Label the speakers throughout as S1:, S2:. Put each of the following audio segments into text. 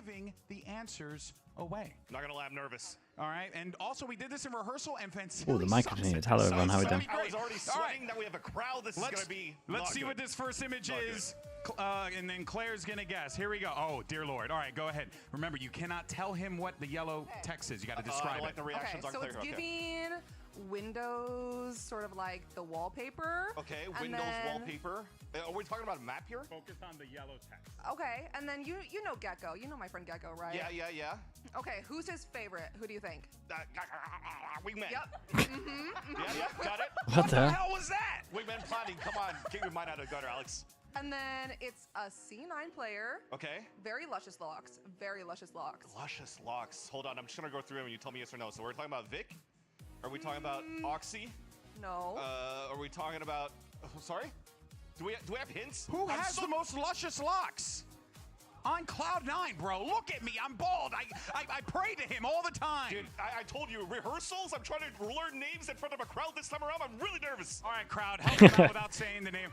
S1: giving the answers away.
S2: Not gonna lie, I'm nervous.
S1: All right, and also we did this in rehearsal, and
S3: Oh, the mic continues. Hello everyone, how are we doing?
S2: I was already sweating that we have a crowd. This is gonna be.
S1: Let's see what this first image is, and then Claire's gonna guess. Here we go. Oh dear Lord! All right, go ahead. Remember, you cannot tell him what the yellow text is. You got to describe
S2: I like the reactions
S4: so
S2: aren't
S4: it's
S2: clear.
S4: giving Windows, sort of like the wallpaper.
S2: Okay,
S4: and
S2: Windows
S4: then,
S2: wallpaper. Are we talking about a map here?
S1: Focus on the yellow text.
S4: Okay, and then you know Gecko. You know my friend Gecko, right?
S2: Yeah.
S4: Okay, who's his favorite? Who do you think?
S2: Wingman.
S4: Yep.
S2: Yeah, got it.
S3: What the
S1: hell was that?
S2: Wingman planning. Come on, get your mind out of the gutter, Alex.
S4: And then it's a C9 player.
S2: Okay.
S4: Very luscious locks. Very luscious locks.
S2: Luscious locks. Hold on, I'm just gonna go through them and you tell me yes or no. So we're talking about Vic? Are we talking about Oxy?
S4: No.
S2: Are we talking about? Sorry. Do we have hints?
S1: Who has the most luscious locks? On cloud 9, bro. Look at me. I'm bald. I pray to him all the time.
S2: Dude, I told you, rehearsals, I'm trying to learn names in front of a crowd this time around. I'm really nervous.
S1: All right, crowd, help him out without saying the name.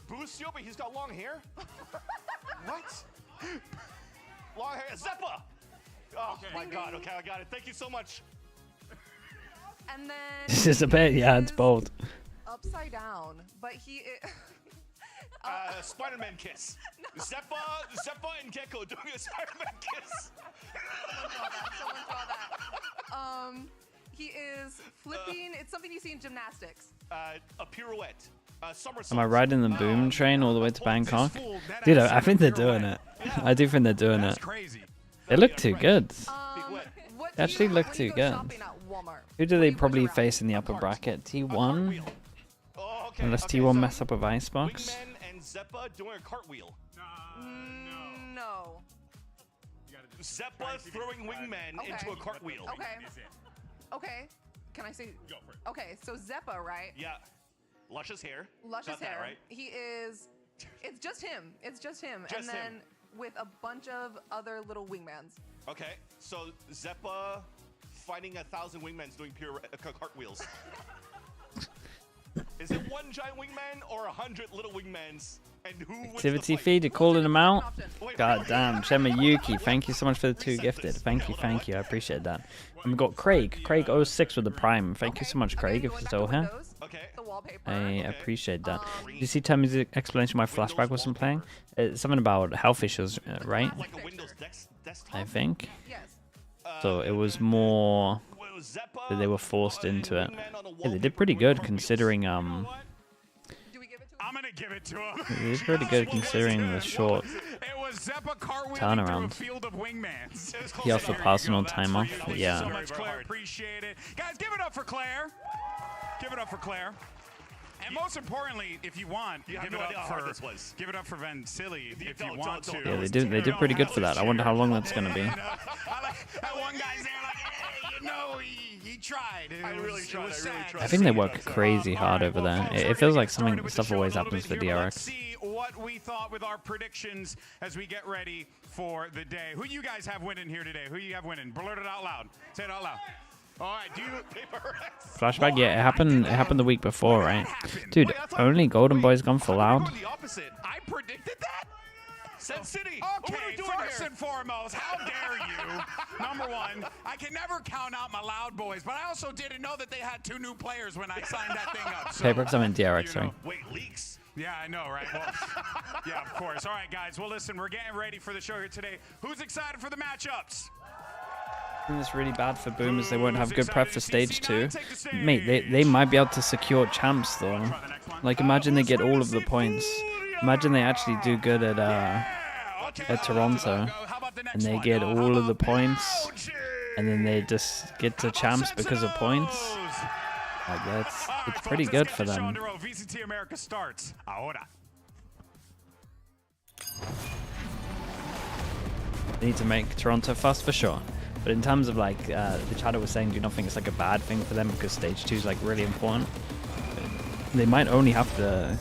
S2: Bucio, but he's got long hair? What? Long hair. Zeppa! Oh, my God. Okay, I got it. Thank you so much.
S4: And then
S3: This is a bit, yeah, it's bold.
S4: upside down, but he
S2: Spider-Man kiss. No. Zeppa and Gecko doing a Spider-Man kiss.
S4: Someone draw that. He is flipping. It's something you see in gymnastics.
S2: A pirouette. Somersault.
S3: Am I riding the boom train all the way to Bangkok? Dude, I think they're doing it. I do think they're doing it. They look too good.
S4: What
S3: They actually look too good. Who do they probably face in the upper bracket? T1?
S2: Okay,
S3: Unless T1 mess up with Icebox.
S2: Wingman and Zeppa doing a cartwheel.
S4: No.
S2: Zeppa throwing Wingman into a cartwheel.
S4: Okay. Can I say?
S1: Go for it.
S4: Okay, so Zeppa, right?
S2: Yeah. Luscious hair.
S4: Luscious
S2: Got that,
S4: hair.
S2: right?
S4: He is. It's just him. It's just him.
S2: Just
S4: and then
S2: him.
S4: with a bunch of other little wingmans.
S2: Okay, so Zeppa fighting 1,000 wingmans doing pure cartwheels. Is it one giant wingman or 100 little wingmans? And who wins
S3: Activity
S2: the fight?
S3: feed, you're calling them out?
S2: Wait,
S3: God damn. Shema Yuki, thank you so much for the 2 gifted. Thank you. I appreciate that. And we got Craig 06 with the Prime. Thank you so much, Craig, if you're still here.
S2: Okay.
S4: The wallpaper.
S3: I appreciate that. Did you see Tammy's explanation why Flashback wasn't playing? It's something about health issues, right?
S2: Like a Windows desktop?
S3: I think.
S4: Yes.
S3: So it was more that they were forced into it. Yeah, they did pretty good considering
S4: Do we give it to him?
S1: I'm gonna give it to him.
S3: they did pretty good considering the short
S1: It was Zeppa cartwheeling
S3: turnaround.
S1: through a field of wingmans.
S3: He asked for personal time off.
S1: Thank you so
S3: Yeah.
S1: much, Claire. Appreciate it. Guys, give it up for Claire. Give it up for Claire. And most importantly, if you want, give it up for Van Silly if you want to.
S3: Yeah, they did pretty good for that. I wonder how long that's gonna be.
S1: I like that one guy's there like, hey, you know, he tried.
S2: I really tried.
S3: I think they work crazy hard over there. It feels like stuff always happens for DRX.
S1: Let's see what we thought with our predictions as we get ready for the day. Who you guys have winning here today? Who you have winning? Blurt it out loud. Say it out loud. All right, do you
S3: Flashback, yeah, it happened the week before, right? Dude, only Golden Boy's gone for loud.
S1: I predicted that?
S2: Sen City.
S1: Okay, first and foremost, how dare you? Number one, I can never count out my Loud Boys, but I also didn't know that they had 2 new players when I signed that thing up. So,
S3: Paper's I'm in DRX, sorry.
S2: Wait, leaks.
S1: Yeah, I know, right? Well, yeah, of course. All right, guys. Well, listen, we're getting ready for the show here today. Who's excited for the matchups?
S3: I think it's really bad for Boomers. They won't have good prep for stage 2. Mate, they might be able to secure champs though. Like imagine they get all of the points. Imagine they actually do good at Toronto, and they get all of the points, and then they just get to champs because of points. Like it's pretty good for them.
S1: VCT America starts ahora.
S3: They need to make Toronto fast for sure. But in terms of like the chatter was saying, do you not think it's like a bad thing for them because stage 2 is like really important? They might only have to.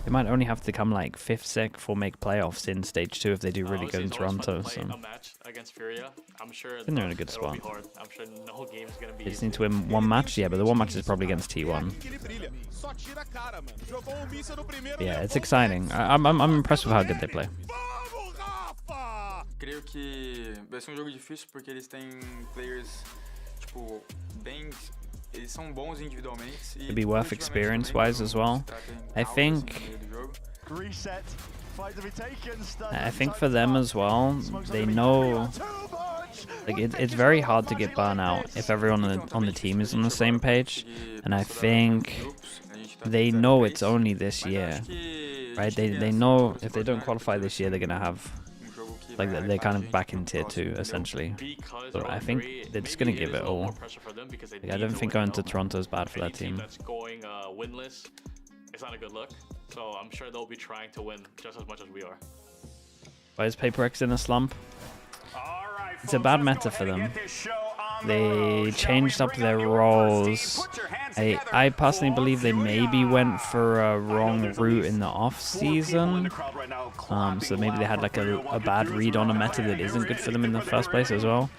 S3: They might only have to come like 5th, 6th, or make playoffs in stage 2 if they do really good in Toronto. So
S5: a match against FURIA. I'm sure
S3: they're in a good spot.
S5: I'm sure no game's gonna be.
S3: They just need to win 1 match. Yeah, but the 1 match is probably against T1. Yeah, it's exciting. I'm impressed with how good they play.
S6: Creio que vai ser jogo difícil porque eles têm players tipo bem, eles são bons individualmente.
S3: It'd be worth experience-wise as well. I think for them as well, they know like it's very hard to get burnt out if everyone on the team is on the same page, and I think they know it's only this year, right? They know if they don't qualify this year, they're gonna have like they're kind of back in tier 2 essentially. So I think they're just gonna give it all. Like, I don't think going to Toronto is bad for that team.
S5: That's going winless. It's not a good look. So I'm sure they'll be trying to win just as much as we are.
S3: Why is Paper X in a slump? It's a bad meta for them. They changed up their roles. I personally believe they maybe went for a wrong route in the off season. So maybe they had like a bad read on a meta that isn't good for them in the first place as well.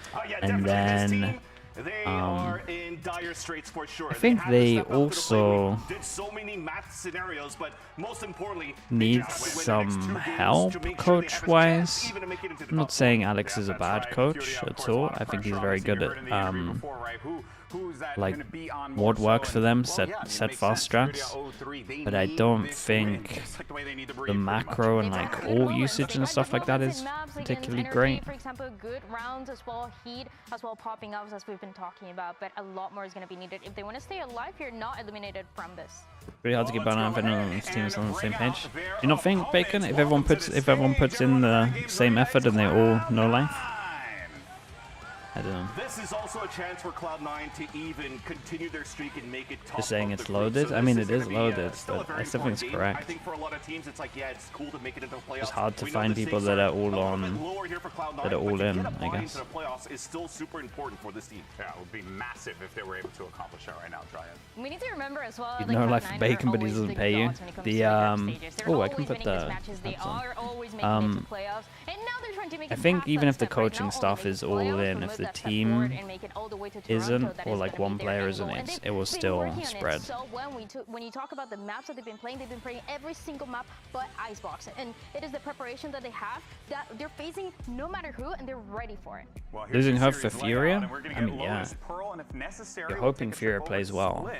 S3: And then I think they also need some help coach-wise. I'm not saying Alex is a bad coach at all. I think he's very good at like what works for them, set fast strats, but I don't think the macro and like ult usage and stuff like that is particularly great.
S7: For example, good rounds as well, heat as well, popping ups as we've been talking about, but a lot more is going to be needed if they want to stay alive. You're not eliminated from this.
S3: Pretty hard to get burned out if anyone on this team is on the same page. Do you not think, Bacon, if everyone puts in the same effort and they all no life? I don't know.
S2: This is also a chance for Cloud9 to even continue their streak and make it top.
S3: Just saying it's loaded. I mean, it is loaded, but I still think it's correct.
S2: I think for a lot of teams, it's like, yeah, it's cool to make it into the playoffs.
S3: It's hard to find people that are all on, that are all in, I guess.
S2: The playoffs is still super important for this team.
S1: Yeah, it would be massive if they were able to accomplish that right now, Dryad.
S7: We need to remember as well.
S3: You know, like Bacon, but he doesn't pay you. The oh, I can put the. I think even if the coaching staff is all in, if the team isn't, or like one player isn't, it will still spread.
S7: So when you talk about the maps that they've been playing every single map but Icebox, and it is the preparation that they have that they're facing no matter who, and they're ready for it.
S1: Well,
S3: losing hope for Furia? I mean, yeah.
S1: You're
S3: You're hoping Furia plays well.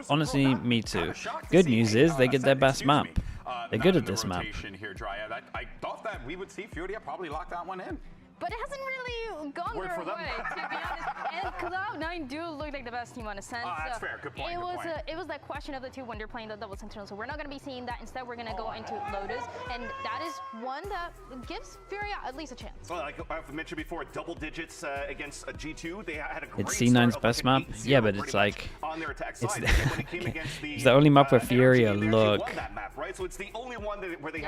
S3: Honestly, me too. Good news is they get their best map. They're good at this map.
S1: I thought that we would see Furia probably lock that one in.
S7: But it hasn't really gone their way, to be honest. And Cloud9 do look like the best team on a sense.
S1: That's fair. Good point.
S7: It was that question of the two when they're playing the double sentinel. So we're not going to be seeing that. Instead, we're going to go into Lotus, and that is one that gives Furia at least a chance.
S2: Well, like I've mentioned before, double digits against a G2. They had a great
S3: It's C9's best map. Yeah, but it's like it's the only map where Furia look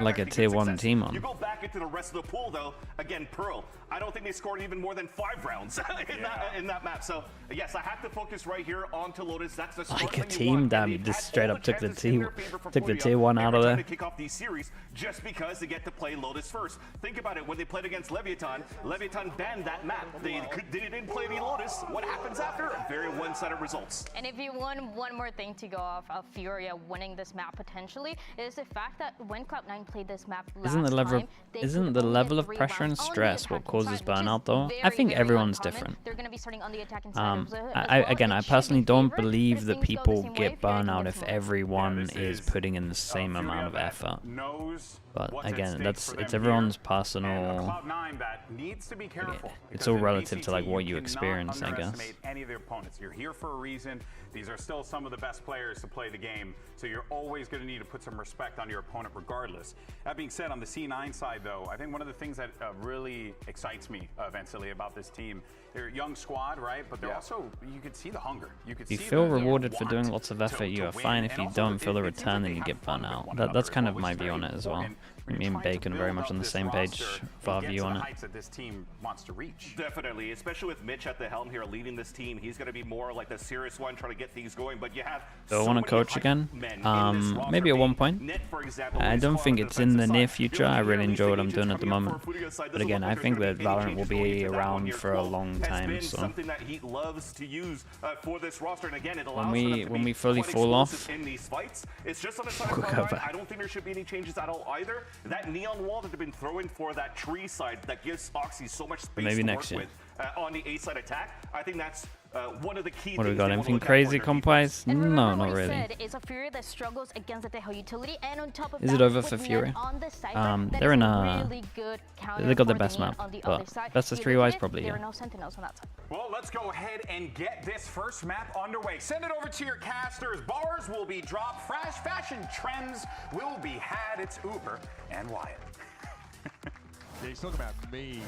S3: like a tier 1 team on.
S2: You go back into the rest of the pool though. Again, Pearl. I don't think they scored even more than 5 rounds in that map. So yes, I have to focus right here onto Lotus. That's the
S3: like a team, damn! You just straight up took the tier 1 out of there.
S2: To kick off these series just because they get to play Lotus first. Think about it. When they played against Leviathan, Leviathan banned that map. They didn't play any Lotus. What happens after? Very one-sided results.
S7: And if you want one more thing to go off of Furia winning this map potentially, is the fact that when Cloud9 played this map last time,
S3: isn't the level of pressure and stress what causes burnout though? I think everyone's different.
S7: They're going to be starting on the attacking side
S3: I personally don't believe that people get burnout if everyone is putting in the same amount of effort. But again, it's everyone's personal. It's all relative to like what you experience, I guess.
S1: Any of their opponents. You're here for a reason. These are still some of the best players to play the game, so you're always going to need to put some respect on your opponent regardless. That being said, on the C9 side though, I think one of the things that really excites me, Vansili, about this team, they're a young squad, right? But they're also, you could see the hunger. You could see
S3: you feel rewarded for doing lots of effort, you are fine. If you don't feel the return, then you get burnt out. That's kind of my view on it as well. Me and Bacon are very much on the same page for our view on it.
S1: This team wants to reach.
S2: Definitely, especially with Mitch at the helm here leading this team. He's going to be more like the serious one trying to get things going. But you have
S3: so I want to coach again. Maybe at one point. I don't think it's in the near future. I really enjoy what I'm doing at the moment. But again, I think that Valorant will be around for a long time. So
S2: something that he loves to use for this roster, and again, it allows
S3: when we fully fall off,
S2: in these fights. It's just on the side of I don't think there should be any changes at all either. That neon wall that they've been throwing for that tree side that gives Oxy so much space
S3: Maybe
S2: to
S3: next
S2: work
S3: year.
S2: with on the A side attack. I think that's one of the key
S3: What do we
S2: things
S3: got?
S2: they wanna
S3: Anything
S2: look at
S3: crazy
S2: for their
S3: comp
S2: defense.
S3: wise?
S7: And
S3: No,
S7: remember
S3: not
S7: what he
S3: really.
S7: said, it's a Furia that struggles against the Tejo utility, and on top of
S3: Is
S7: that,
S3: it over
S7: with
S3: for
S7: Ned
S3: Furia?
S7: on the side, that
S3: They're
S7: is
S3: in
S7: a
S3: a.
S7: really good counter
S3: They got the
S7: for
S3: best
S7: Ned
S3: map,
S7: on the
S3: but
S7: other side.
S3: best of
S7: You
S3: three
S7: look
S3: wise
S7: at it,
S3: probably.
S7: there
S3: Yeah.
S7: are no Sentinels on that side.
S1: Well, let's go ahead and get this first map underway. Send it over to your casters. Bars will be dropped. Fashion trends will be had. It's Uber and Wyatt.
S8: Yeah, he's talking about me.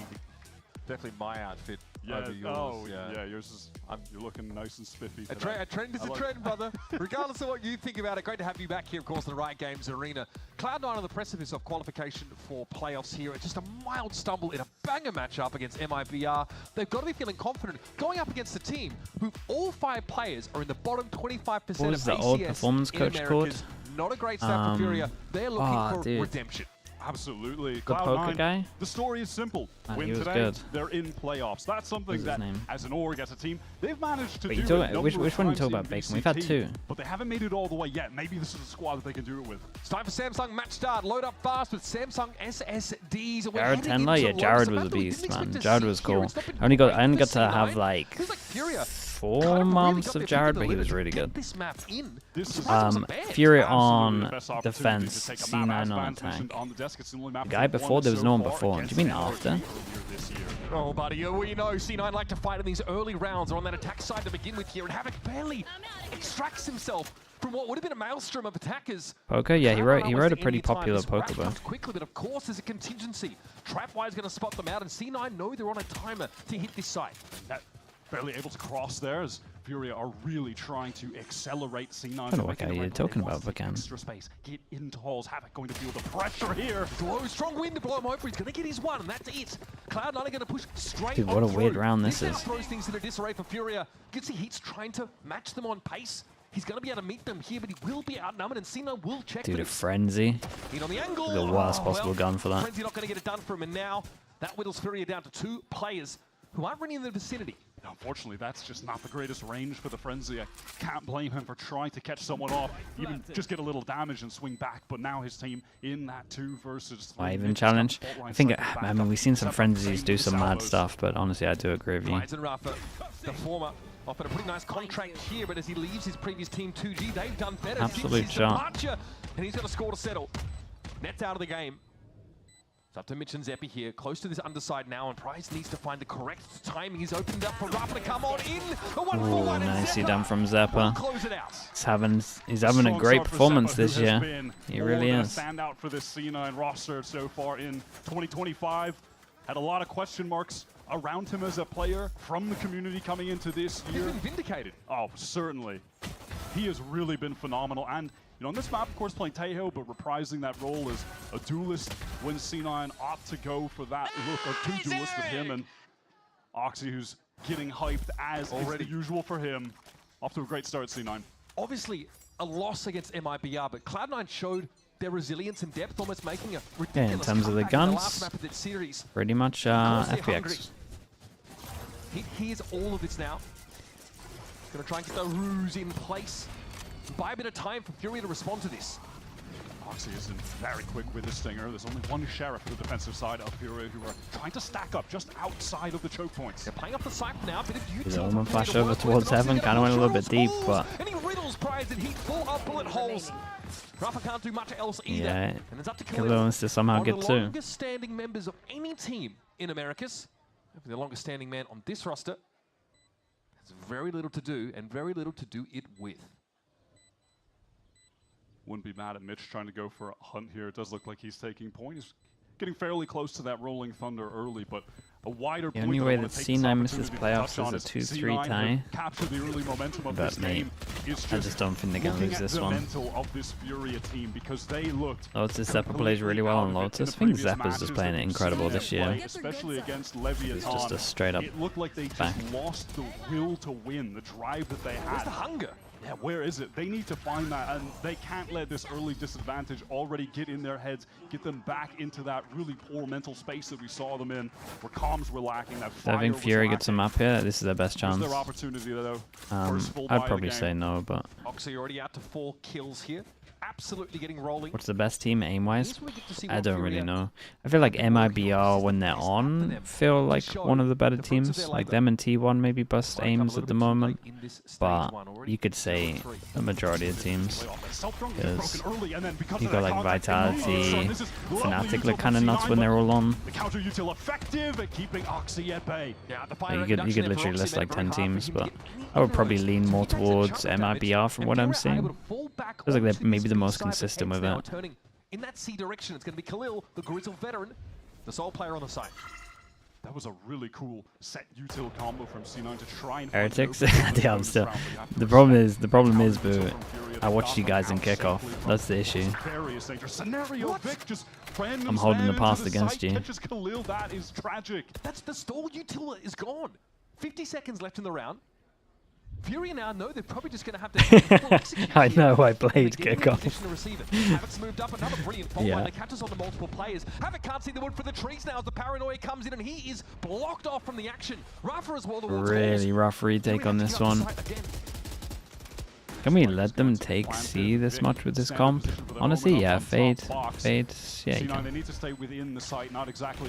S8: Definitely my outfit over yours.
S9: Oh, yeah. Yours is. You're looking nice and spiffy.
S8: A trend is a trend, brother. Regardless of what you think about it, great to have you back here, of course, in the Riot Games arena. Cloud9 on the precipice of qualification for playoffs here. Just a mild stumble in a banger matchup against MIBR. They've got to be feeling confident going up against a team who all 5 players are in the bottom 25%
S3: What was
S8: of
S3: the
S8: ACS
S3: old performance
S8: in
S3: coach
S8: Americas.
S3: called?
S8: Not a great start for Furia. They're looking for
S3: dude.
S8: redemption.
S9: Absolutely.
S3: The poker
S9: Cloud9,
S3: guy?
S9: the story is simple.
S3: Man,
S9: Win
S3: he was
S9: today,
S3: good.
S9: they're in playoffs. That's something
S3: What's his
S9: that,
S3: name?
S9: as an org, as a team, they've managed to
S3: Wait,
S9: do.
S3: you talking-
S9: a number
S3: which
S9: of
S3: one you
S9: times
S3: talking
S9: in
S3: about, Bacon? We've had
S9: VCT,
S3: 2.
S9: But they haven't made it all the way yet. Maybe this is a squad that they can do it with.
S8: It's time for Samsung match start. Load up fast with Samsung SSDs. We're
S3: Jared
S8: heading
S3: Tendler?
S8: into
S3: Yeah,
S8: Lotus,
S3: Jared
S8: a
S3: was
S8: map
S3: a
S8: that we
S3: beast,
S8: didn't expect
S3: man.
S8: to
S3: Jared
S8: see
S3: was
S8: here.
S3: cool.
S8: It's not been
S3: I only
S8: great
S3: got
S8: for
S3: to have
S8: C9.
S3: like
S8: Feels like Furia
S3: 4 months of Jared, but he was really good.
S8: This map in.
S9: This is
S3: Furia
S9: absolutely
S3: on
S9: the best opportunity
S3: defense,
S9: to take a map, as
S3: C9 on
S9: Vance
S3: attack.
S9: mentioned, on the desk. It's the only map
S3: The guy
S9: we've
S3: before,
S9: won
S3: there was
S9: so
S3: no one
S9: far
S3: before. Do you
S9: against
S3: mean
S9: NRG
S3: after?
S9: earlier this year.
S8: Oh, buddy, we know C9 like to fight in these early rounds. They're on that attack side to begin with here, and Havoc barely extracts himself from what would have been a maelstrom of attackers.
S3: Poker? Yeah, he wrote
S8: Cloud9 was
S3: a
S8: the
S3: pretty
S8: enemy time.
S3: popular
S8: This
S3: poker
S8: wrap
S3: book.
S8: comes quickly, but of course there's a contingency. Trapwire's going to spot them out, and C9 know they're on a timer to hit this site.
S9: Barely able to cross there as Furia are really trying to accelerate C9.
S3: I don't know what guy you're talking about, Vacan.
S9: Extra space, get into halls. Havoc going to feel the pressure here.
S8: Blow, strong wind to blow him over. He's going to get his one, and that's it. Cloud9 are going to push straight
S3: Dude, what
S8: on
S3: a weird
S8: through.
S3: round this
S8: now
S3: is.
S8: throws things into disarray for Furia. You can see Heat's trying to match them on pace. He's going to be able to meet them here, but he will be outnumbered, and C9 will check
S3: Dude,
S8: for
S3: a
S8: this.
S3: frenzy.
S8: Heat on the angle.
S3: The worst
S8: Oh,
S3: possible
S8: well,
S3: gun for that.
S8: Frenzy not going to get it done for him, and now that whittles Furia down to 2 players who aren't really in the vicinity.
S9: Unfortunately, that's just not the greatest range for the Frenzy. I can't blame him for trying to catch someone off, even just get a little damage and swing back. But now his team in that 2 versus 3.
S3: Why even challenge? I think, I mean, we've seen some frenzies do some mad stuff, but honestly, I do agree with you.
S8: Ryzen Rafa, the former, offered a pretty nice contract here, but as he leaves his previous team 2G, they've done better
S3: Absolute
S8: since his
S3: shot.
S8: departure, and he's got a score to settle. Net's out of the game. It's up to Mitch and Zeppi here, close to this underside now, and Price needs to find the correct timing. He's opened up for Rafa to come on in. A 1-for-1, and
S3: nicely
S8: Zeppa
S3: done from
S8: will
S3: Zeppa.
S8: close it out.
S3: He's having a great performance this year. He really is.
S9: Stand out for this C9 roster so far in 2025. Had a lot of question marks around him as a player from the community coming into this year.
S8: He's been vindicated.
S9: Oh, certainly. He has really been phenomenal. And, you know, on this map, of course, playing Tejo, but reprising that role as a duelist when C9 opt to go for that look, or 2 duelists with him and Oxy, who's getting hyped as already usual for him. Off to a great start, C9.
S8: Obviously, a loss against MIBR, but Cloud9 showed their resilience and depth, almost making a ridiculous
S3: in terms of the
S8: comeback in the
S3: guns,
S8: last map of this series.
S3: Pretty much
S8: Of course they're
S3: FPX.
S8: He hears all of this now. Gonna try and get the ruse in place. Buy a bit of time for Furia to respond to this.
S9: Oxy isn't very quick with the Stinger. There's only 1 Sheriff for the defensive side of Furia who are trying to stack up just outside of the choke points.
S8: They're playing up the site now, a bit of
S3: His
S8: utility
S3: omen
S8: for Furia
S3: flash
S8: to
S3: over
S8: work with,
S3: towards
S8: and
S3: heaven,
S8: Oxy
S3: kind of went a little bit deep,
S8: holes,
S3: but
S8: and he riddles Prize and Heat full of bullet holes. Rafa can't do much else either.
S3: yeah,
S8: And it's up to
S3: Khalil wants to somehow
S8: one
S3: get
S8: of the
S3: 2.
S8: longest standing members of any team in Americas. The longest standing man on this roster has very little to do, and very little to do it with.
S9: Wouldn't be mad at Mitch trying to go for a hunt here. It does look like he's taking point. He's getting fairly close to that rolling thunder early, but a wider
S3: The
S9: point.
S3: only
S9: that I
S3: way
S9: wanna
S3: that
S9: take this
S3: C9 misses
S9: opportunity to
S3: playoffs
S9: touch on
S3: is a
S9: is
S3: 2-3
S9: C9
S3: tie.
S9: have captured the early momentum of this
S3: But, mate,
S9: game. It's
S3: I just don't think they're going to
S9: looking
S3: lose
S9: at
S3: this
S9: the
S3: one.
S9: mental of this Furia team because they looked
S3: Lotus Zeppa plays really well on Lotus. I think Zeppa's just playing it incredible this year.
S9: especially against Leviathan.
S3: It's just a straight up
S9: It looked like they
S3: back.
S9: just lost the will to win, the drive that they
S8: Where's
S9: had.
S8: the hunger?
S9: Yeah, where is it? They need to find that, and they can't let this early disadvantage already get in their heads, get them back into that really poor mental space that we saw them in, where comms were lacking, that
S3: Do
S9: fire
S3: I think
S9: was
S3: Fury gets
S9: lacking.
S3: him up here? This is their best
S9: Here's
S3: chance.
S9: their opportunity, though. First full buy
S3: I'd
S9: of
S3: probably
S9: the game.
S3: say no, but
S8: Oxy already out to 4 kills here. absolutely getting rolling.
S3: What's the best team aim-wise?
S8: Here's where we get to see
S3: I
S8: what
S3: don't really
S8: Furia
S3: know. I feel like MIBR, when they're on, feel like one of the better teams. Like them and T1 maybe bust aims at the moment. But you could say the majority of teams. Because you got like Vitality, Fnatic look kind of nuts when they're all on.
S9: The counter util effective at keeping Oxy at bay.
S3: Like you could literally list like 10 teams, but I would probably lean more towards MIBR from what I'm seeing. Feels like they're maybe the most consistent with it.
S8: In that C direction, it's going to be Khalil, the grizzled veteran, the sole player on the site.
S9: That was a really cool set util combo from C9 to try and
S3: Heretics? Yeah, I'm still. The problem is, boo. I watched you guys in kickoff. That's the issue. I'm holding the past against you.
S9: That is tragic.
S8: That's the stall util is gone. 50 seconds left in the round. Furia now know they're probably just going to have to.
S3: I know I played kickoff.
S8: Havoc's moved up, another brilliant fault
S3: Yeah.
S8: line. The catches on the multiple players. Havoc can't see the wood for the trees now as the paranoia comes in and he is blocked off from the action. Rafa as well.
S3: Really rough retake on this one. Can we let them take C this much with this comp? Honestly, yeah, Fade, yeah, you can.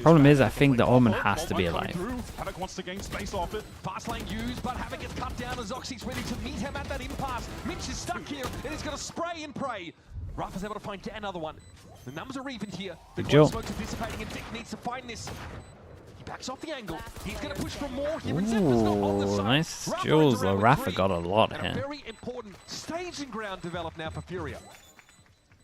S3: Problem is, I think the Omen has to be alive.
S9: Havoc wants to gain space off it.
S8: Fast lane used, but Havoc gets cut down as Oxy's ready to meet him at that impasse. Mitch is stuck here and he's going to spray and pray. Rafa's able to find yet another one. The numbers are even here. The
S3: Joe.
S8: smoke's dissipating and Dick needs to find this. Backs off the angle. He's going to push for more here.
S3: Ooh, nice Jules. Though Rafa got a lot
S8: and
S3: here.
S8: a very important staging ground developed now for Furia.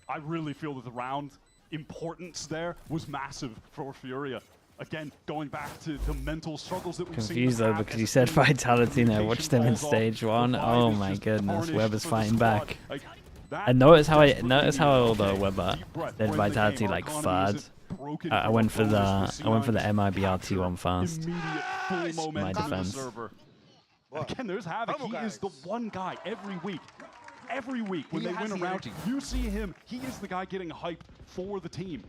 S9: I really feel that the round importance there was massive for Furia. Again, going back to the mental struggles that we've seen.
S3: Confused though because you said Vitality and I watched them in stage 1. Oh my goodness, Weber's fighting back. And notice how although Weber did Vitality like third. I went for the MIBR T1 fast. My defense.
S9: Again, there's Havoc. He is the one guy every week. Every week when they win a round, you see him. He is the guy getting hyped for the team.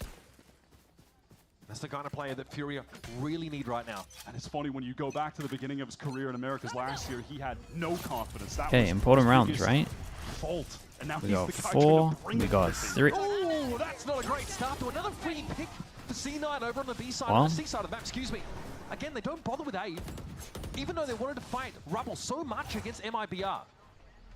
S8: That's the kind of player that Furia really need right now.
S9: And it's funny when you go back to the beginning of his career in Americas last year, he had no confidence.
S3: Okay, important rounds, right?
S9: Fault. And now
S3: We
S9: he's
S3: got
S9: the guy
S3: 4,
S9: bring
S3: we
S9: it
S3: got
S9: with him.
S3: 3.
S8: Oh, that's not a great start to another free pick for C9 over on the B side,
S3: Well.
S8: on the C side of the map, excuse me. Again, they don't bother with A, even though they wanted to fight Rubble so much against MIBR.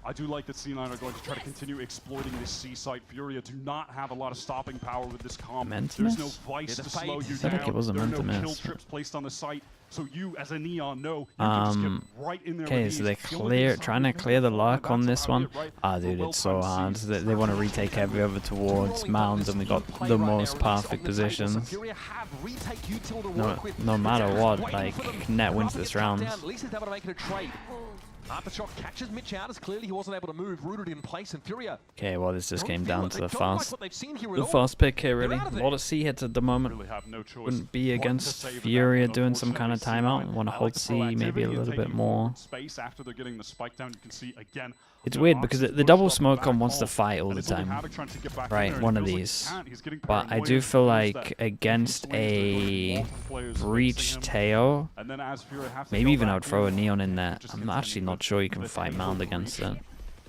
S9: I do like that C9 are going to try to continue exploiting this C site. Furia do not have a lot of stopping power with this comp. There's no vice to slow you
S3: I
S9: down.
S3: think it was a
S9: there are
S3: meant to
S9: no kill
S3: miss.
S9: trips placed on the site, so you as a Neon know you can just get right in there.
S3: Okay,
S9: with
S3: so
S9: ease.
S3: they
S9: The only thing is
S3: trying to clear the luck on this one.
S9: right?
S3: Ah, dude, it's so hard. They want to retake heavy over towards Mound, and we got the most perfect positions. No matter what, like, Net wins this round.
S8: At least he's able to make it a trade. Aftershock catches Mitch out as clearly he wasn't able to move, rooted in place, and Furia.
S3: Okay, well, this just came down to the fast
S8: fast
S3: pick here, really. A lot of C hits at the moment.
S9: Really have no choice.
S3: Wouldn't be
S9: but to
S3: against
S9: save that,
S3: Furia
S9: but
S3: doing some kind of
S9: unfortunately,
S3: timeout.
S9: C9
S3: Want to
S9: like
S3: hold
S9: the
S3: C maybe a
S9: proactivity,
S3: little bit
S9: taking
S3: more.
S9: space after they're getting the spike down. You can see again.
S3: It's weird because the double smoke on wants to fight all the time. Right, one of these. But I do feel like against a Breach Teo, maybe even I would throw a Neon in there. I'm actually not sure you can fight Mound against it.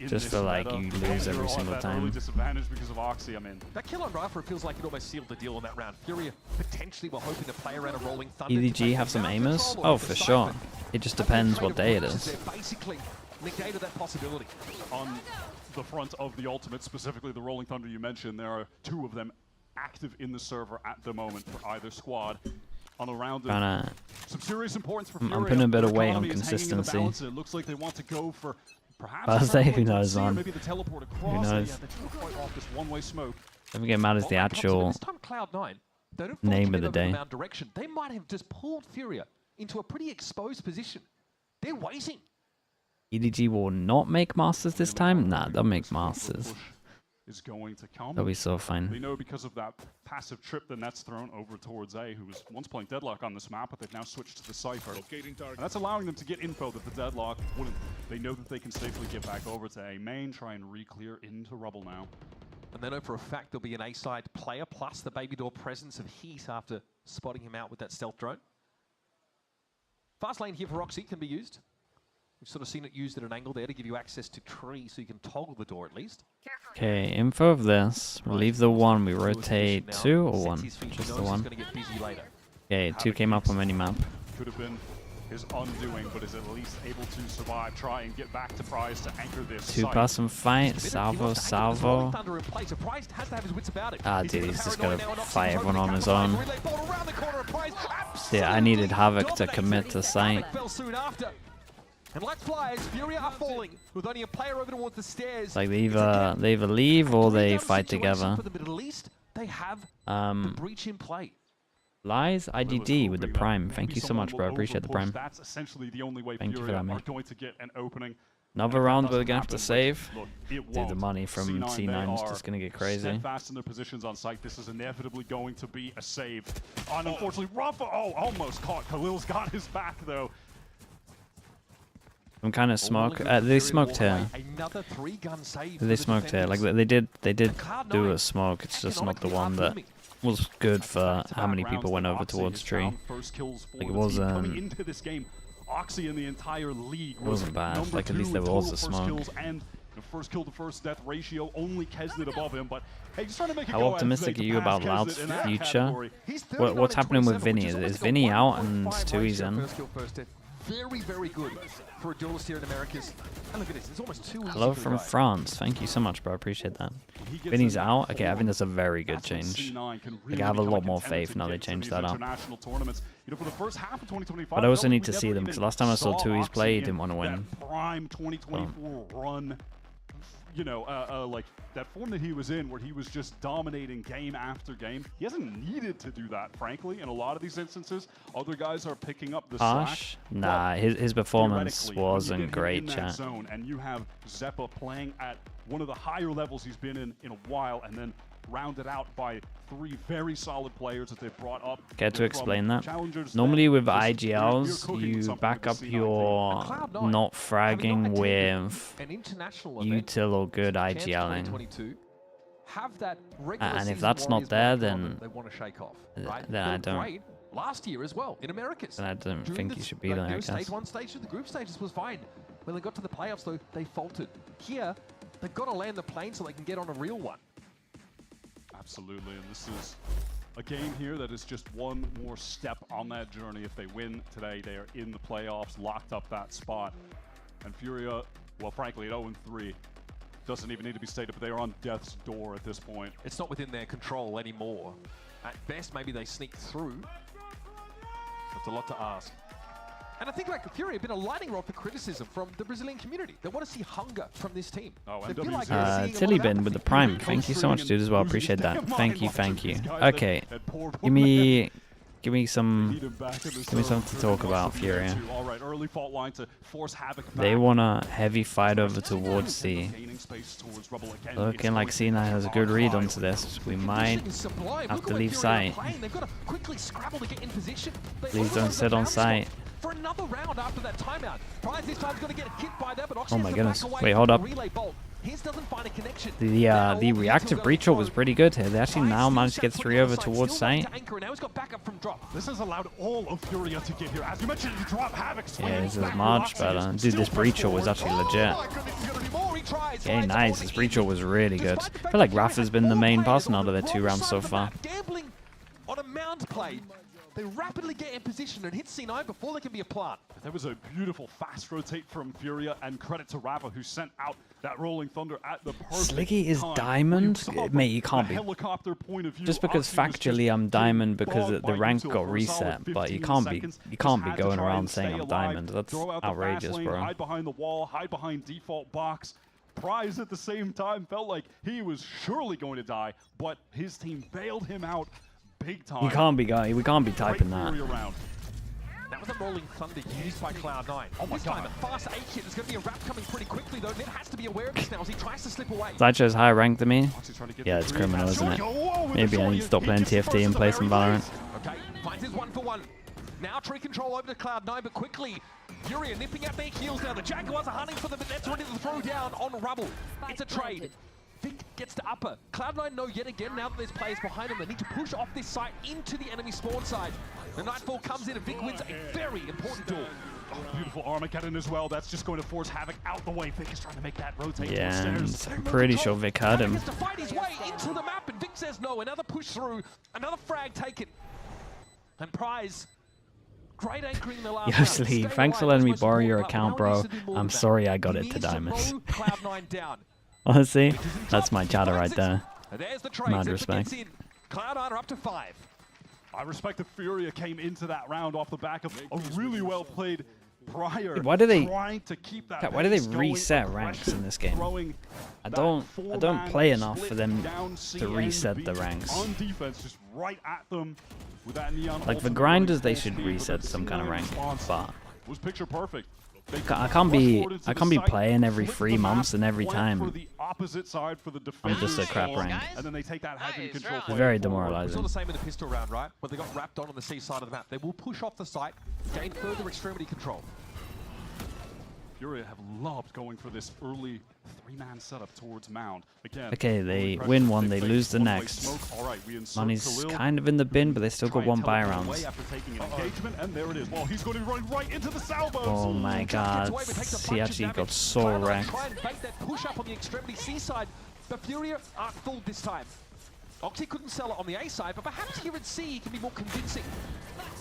S3: Just feel like you lose every single time.
S8: That kill on Rafa feels like it almost sealed the deal on that round. Furia potentially were hoping to play around a rolling thunder.
S3: EDG have some aimers? Oh, for sure. It just depends what day it is.
S8: Basically negated that possibility.
S9: On the front of the ultimate, specifically the Rolling Thunder you mentioned, there are 2 of them active in the server at the moment for either squad. On a round of some serious importance for Furia.
S3: I'm putting a bit of weight on
S9: Economy is hanging in the
S3: consistency.
S9: balance. It looks like they want to go for perhaps
S3: Thursday, who knows, man?
S9: maybe the teleport across.
S3: Who knows?
S9: Yeah, they took quite off this one-way smoke.
S3: Don't forget Mad is the actual
S8: This time Cloud9, they don't
S3: name of the
S8: over
S3: day.
S8: Mound direction. They might have just pulled Furia into a pretty exposed position. They're waiting.
S3: EDG will not make Masters this time? Nah, they'll make Masters.
S9: Is going to come.
S3: They'll be so
S9: They
S3: fine.
S9: know because of that passive trip the net's thrown over towards A, who was once playing Deadlock on this map, but they've now switched to the Cypher. And that's allowing them to get info that the Deadlock wouldn't. They know that they can safely get back over to A main, try and re-clear into Rubble now.
S8: And they know for a fact there'll be an A-side player, plus the Baby Door presence of Heat after spotting him out with that stealth drone. Fast lane here for Roxy can be used. We've sort of seen it used at an angle there to give you access to tree so you can toggle the door at least.
S3: Okay, info of this. We leave the 1, we rotate 2 or 1? Just the 1. Okay, 2 came up on minimap.
S9: Could have been his undoing, but is at least able to survive, try and get back to Prize to anchor this
S3: 2-person fight, salvo. Ah, dude, he's just gonna fight everyone on his own. Yeah, I needed Havoc to commit to sight.
S8: And let's fly as FURIA are falling with only a player over towards the stairs.
S3: Like they either leave or they fight together.
S8: They have the breach in play.
S3: Lies IDD with the prime. Thank you so much, bro. I appreciate the prime.
S9: That's essentially the only way
S3: Thank you for
S9: FURIA
S3: that, mate.
S9: are going to get an opening.
S3: Another round we're gonna have to save.
S9: Look,
S3: Dude, the money from C9 is just gonna get crazy.
S9: Steadfast in their positions on site. This is inevitably going to be a save. And unfortunately, Rafa, almost caught. Khalil's got his back though.
S3: Some kind of smoke. They smoked here. They smoked here. Like they did do a smoke. It's just not the one that was good for how many people went over towards tree. Like it wasn't.
S9: Oxy in the entire league
S3: It wasn't bad. Like at least there was a smoke.
S9: And the first kill to first death ratio, only Kesnet above him, but hey, just trying to make it
S3: How
S9: go
S3: optimistic are you about Loud's future?
S9: future?
S3: What's happening with Vinny? Is Vinny out and Stewie's in?
S8: Very, very good for a duelist here in Americas. And look at this, it's almost 2 weeks.
S3: Hello from France. Thank you so much, bro. I appreciate that. Vinny's out. Okay, I think that's a very good change. Like, I have a lot more faith now they changed that up. But I also need to see them, because last time I saw Tui's play, he didn't want to win.
S9: Prime 2024 run, you know, like that form that he was in, where he was just dominating game after game. He hasn't needed to do that, frankly. In a lot of these instances, other guys are picking up the slack.
S3: Nah, his performance wasn't great, chat.
S9: Zone, and you have Zeppa playing at one of the higher levels he's been in a while, and then rounded out by 3 very solid players that they've brought up.
S3: Care to explain that? Normally with IGLs, you back up your not fragging with util or good IGLing. And if that's not there, then I don't.
S8: Last year as well in Americas.
S3: Then I don't think you should be there, I guess.
S8: One stage of the group stages was fine. When they got to the playoffs, though, they faltered. Here, they've got to land the plane so they can get on a real one.
S9: Absolutely, and this is a game here that is just one more step on that journey. If they win today, they are in the playoffs, locked up that spot. And FURIA, well, frankly, at 0-3, doesn't even need to be stated, but they are on death's door at this point.
S8: It's not within their control anymore. At best, maybe they sneak through. That's a lot to ask. And I think like FURIA have been a lightning rod for criticism from the Brazilian community. They want to see hunger from this team.
S3: Tillybin with the prime. Thank you so much, dude, as well. Appreciate that. Thank you, thank you. Okay, give me something to talk about, FURIA. They want a heavy fight over towards C. Looking like C9 has a good read onto this. We might have to leave sight. Please don't sit on sight.
S8: For another round after that timeout. Prize this time's going to get hit by that, but
S3: oh my goodness. Wait, hold up. The reactive breacher was pretty good here. They actually now managed to get 3 over towards sight.
S9: This has allowed all of FURIA to get here. As you mentioned, you drop Havoc.
S3: Yeah, this is much better. Dude, this breacher was actually legit. Okay, nice. This breacher was really good. I feel like Rafa's been the main person out of the 2 rounds so far.
S8: Gambling on a mound play. They rapidly get in position and hit C9 before they can be a plant.
S9: There was a beautiful fast rotate from FURIA, and credit to Rafa who sent out that rolling thunder at the perfect
S3: Sliggy is
S9: time.
S3: diamond? Mate, you can't be. Just because factually I'm diamond because the rank got reset, but you can't be going around saying I'm diamond. That's outrageous, bro.
S9: Hide behind the wall, hide behind default box. Prize at the same time felt like he was surely going to die, but his team bailed him out. Big time.
S3: We can't be typing that.
S8: That was a rolling thunder used by Cloud9. Oh my god. A fast 8 hit. There's going to be a wrap coming pretty quickly though. Ned has to be aware of this now as he tries to slip away.
S3: Sideshow's higher ranked than me. Yeah, it's criminal, isn't it? Maybe I need to stop playing TFT and play some Valorant.
S8: Okay, finds his 1-for-1. Now tree control over to Cloud9, but quickly FURIA nipping out their heels now. The Jaguars are hunting for them, but that's ready to throw down on Rubble. It's a trade. Vic gets to upper. Cloud9 know yet again, now that there's players behind them, they need to push off this site into the enemy spawn side. The Nightfall comes in and Vic wins a very important duel.
S9: Oh, beautiful Armageddon as well. That's just going to force Havoc out the way. Vic is trying to make that rotate
S3: Yeah,
S9: downstairs.
S3: I'm pretty sure Vic had him.
S8: He has to fight his way into the map, and Vic says no. Another push through, another frag taken. And Prize, great anchoring in the last
S3: Yo,
S8: round.
S3: Sliggy,
S8: Stay
S3: thanks for
S8: alive,
S3: letting me
S8: that's
S3: borrow
S8: most
S3: your
S8: important,
S3: account,
S8: but now he
S3: bro.
S8: needs to do more
S3: I'm
S8: than that.
S3: sorry I got
S8: He
S3: it to
S8: needs
S3: Diamonds.
S8: slow Cloud9 down.
S3: Honestly, that's my chatter right there.
S8: And there's the trade.
S3: Mad
S8: Zephyr
S3: respect.
S8: gets in. Cloud9 are up to 5.
S9: I respect that FURIA came into that round off the back of a really well played prior.
S3: Why do they-
S9: trying to keep that
S3: Why do they
S9: pace going,
S3: reset ranks in this game?
S9: throwing
S3: I
S9: that
S3: don't
S9: four-man
S3: play enough
S9: split
S3: for them
S9: down C
S3: to
S9: and
S3: reset
S9: B
S3: the ranks.
S9: on defense, just right at them with that neon.
S3: Like for
S9: ultimate
S3: grinders,
S9: really
S3: they
S9: full
S3: should
S9: speed, but
S3: reset
S9: that
S3: some kind of
S9: C9
S3: rank.
S9: response
S3: But
S9: was picture perfect. They
S3: I can't be
S9: rushed forward into
S3: I
S9: the
S3: can't be
S9: site,
S3: playing every
S9: flipped
S3: 3
S9: the map,
S3: months and every
S9: went
S3: time.
S9: for the opposite side for the
S3: I'm just a
S9: defender's
S3: crap
S9: score,
S3: rank.
S9: and then they take that head in control.
S3: It's
S9: play
S3: very
S9: forward.
S8: We saw
S3: demoralizing.
S8: the same in the pistol round, right? But they got wrapped on the C side of the map. They will push off the site, gain further extremity control.
S9: FURIA have loved going for this early 3-man setup towards Mound. Again,
S3: Okay,
S9: early
S3: they
S9: pressure,
S3: win one,
S9: big
S3: they
S9: face,
S3: lose the
S9: one-way
S3: next.
S9: smoke. All right, we insert
S3: Money's
S9: Khalil,
S3: kind of in the bin, but they still
S9: try
S3: got
S9: and
S3: 1 buy
S9: teleport
S3: rounds.
S9: away after taking an engagement, and there it is. Well, he's going to run right into the salvos.
S3: Oh my god, he actually got so wrecked.
S8: Try and bait that push up on the extremity C side, but FURIA aren't fooled this time. Oxy couldn't sell it on the A side, but perhaps here at C he can be more convincing.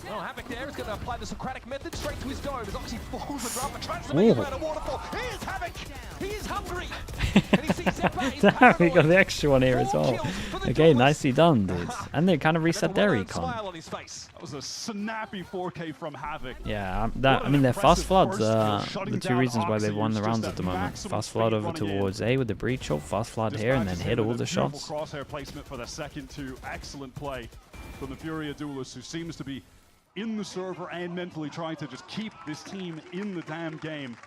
S8: Well, Havoc there is going to apply the Socratic method straight to his dome as Oxy falls the drop and tries to make it out of waterfall. Here's Havoc! He is hungry! And he sees Zephyr is
S3: We got
S8: paranoid.
S3: the extra one here as well. Okay, nicely done, dudes. And they kind of reset their recon.
S8: Smile on his face.
S9: That was a snappy 4K from Havoc.
S3: Yeah, I mean, their fast floods are the 2 reasons why they've won the rounds at the moment. Fast flood over towards A with the breach ult, fast flood here, and then hit all the shots.
S9: Crosshair placement for the second 2. Excellent play from the FURIA duelist, who seems to be in the server and mentally trying to just keep this team in the damn game.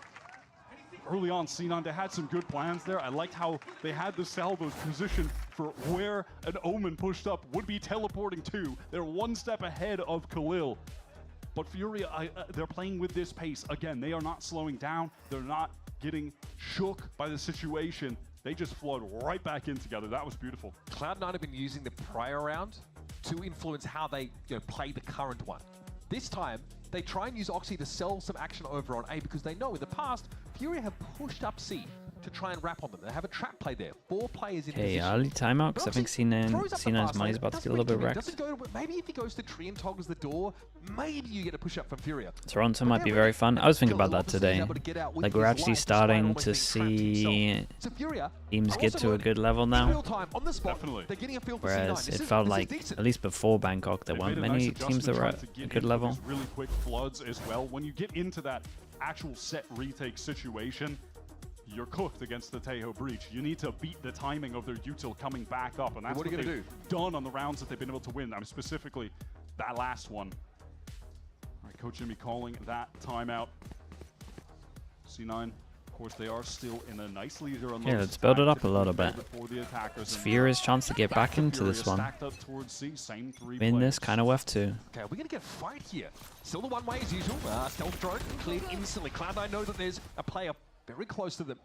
S9: Early on, C9, they had some good plans there. I liked how they had the salvos positioned for where an Omen pushed up would be teleporting to. They're 1 step ahead of Khalil. But FURIA, they're playing with this pace. Again, they are not slowing down. They're not getting shook by the situation. They just flood right back in together. That was beautiful.
S8: Cloud9 have been using the prior round to influence how they play the current one. This time, they try and use Oxy to sell some action over on A because they know in the past, FURIA have pushed up C to try and wrap on them. They have a trap play there. 4 players in
S3: Okay,
S8: position.
S3: early timeout because I think C9's money's
S8: money's
S3: about to get a little bit wrecked.
S8: Maybe if he goes to tree and toggles the door, maybe you get a push up from FURIA.
S3: Toronto might be very fun. I was thinking about that today. Like, we're actually starting to see teams get to a good level now.
S9: Definitely.
S3: Whereas it felt like, at least before Bangkok, there weren't many teams that were at a good level.
S9: Really quick floods as well. When you get into that actual set retake situation, you're cooked against the Tejo breach. You need to beat the timing of their util coming back up, and that's what they've done on the rounds that they've been able to win. I'm specifically that last one. All right, Coach Jimmy calling that timeout. C9, of course, they are still in a nice leader.
S3: Yeah, let's build it up a little bit. It's FURIA's chance to get back into this one. Win this, kind of worth too.
S8: Okay, we're going to get a fight here. Still the one way as usual. Stealth drone cleared instantly. Cloud9 know that there's a player very close to them.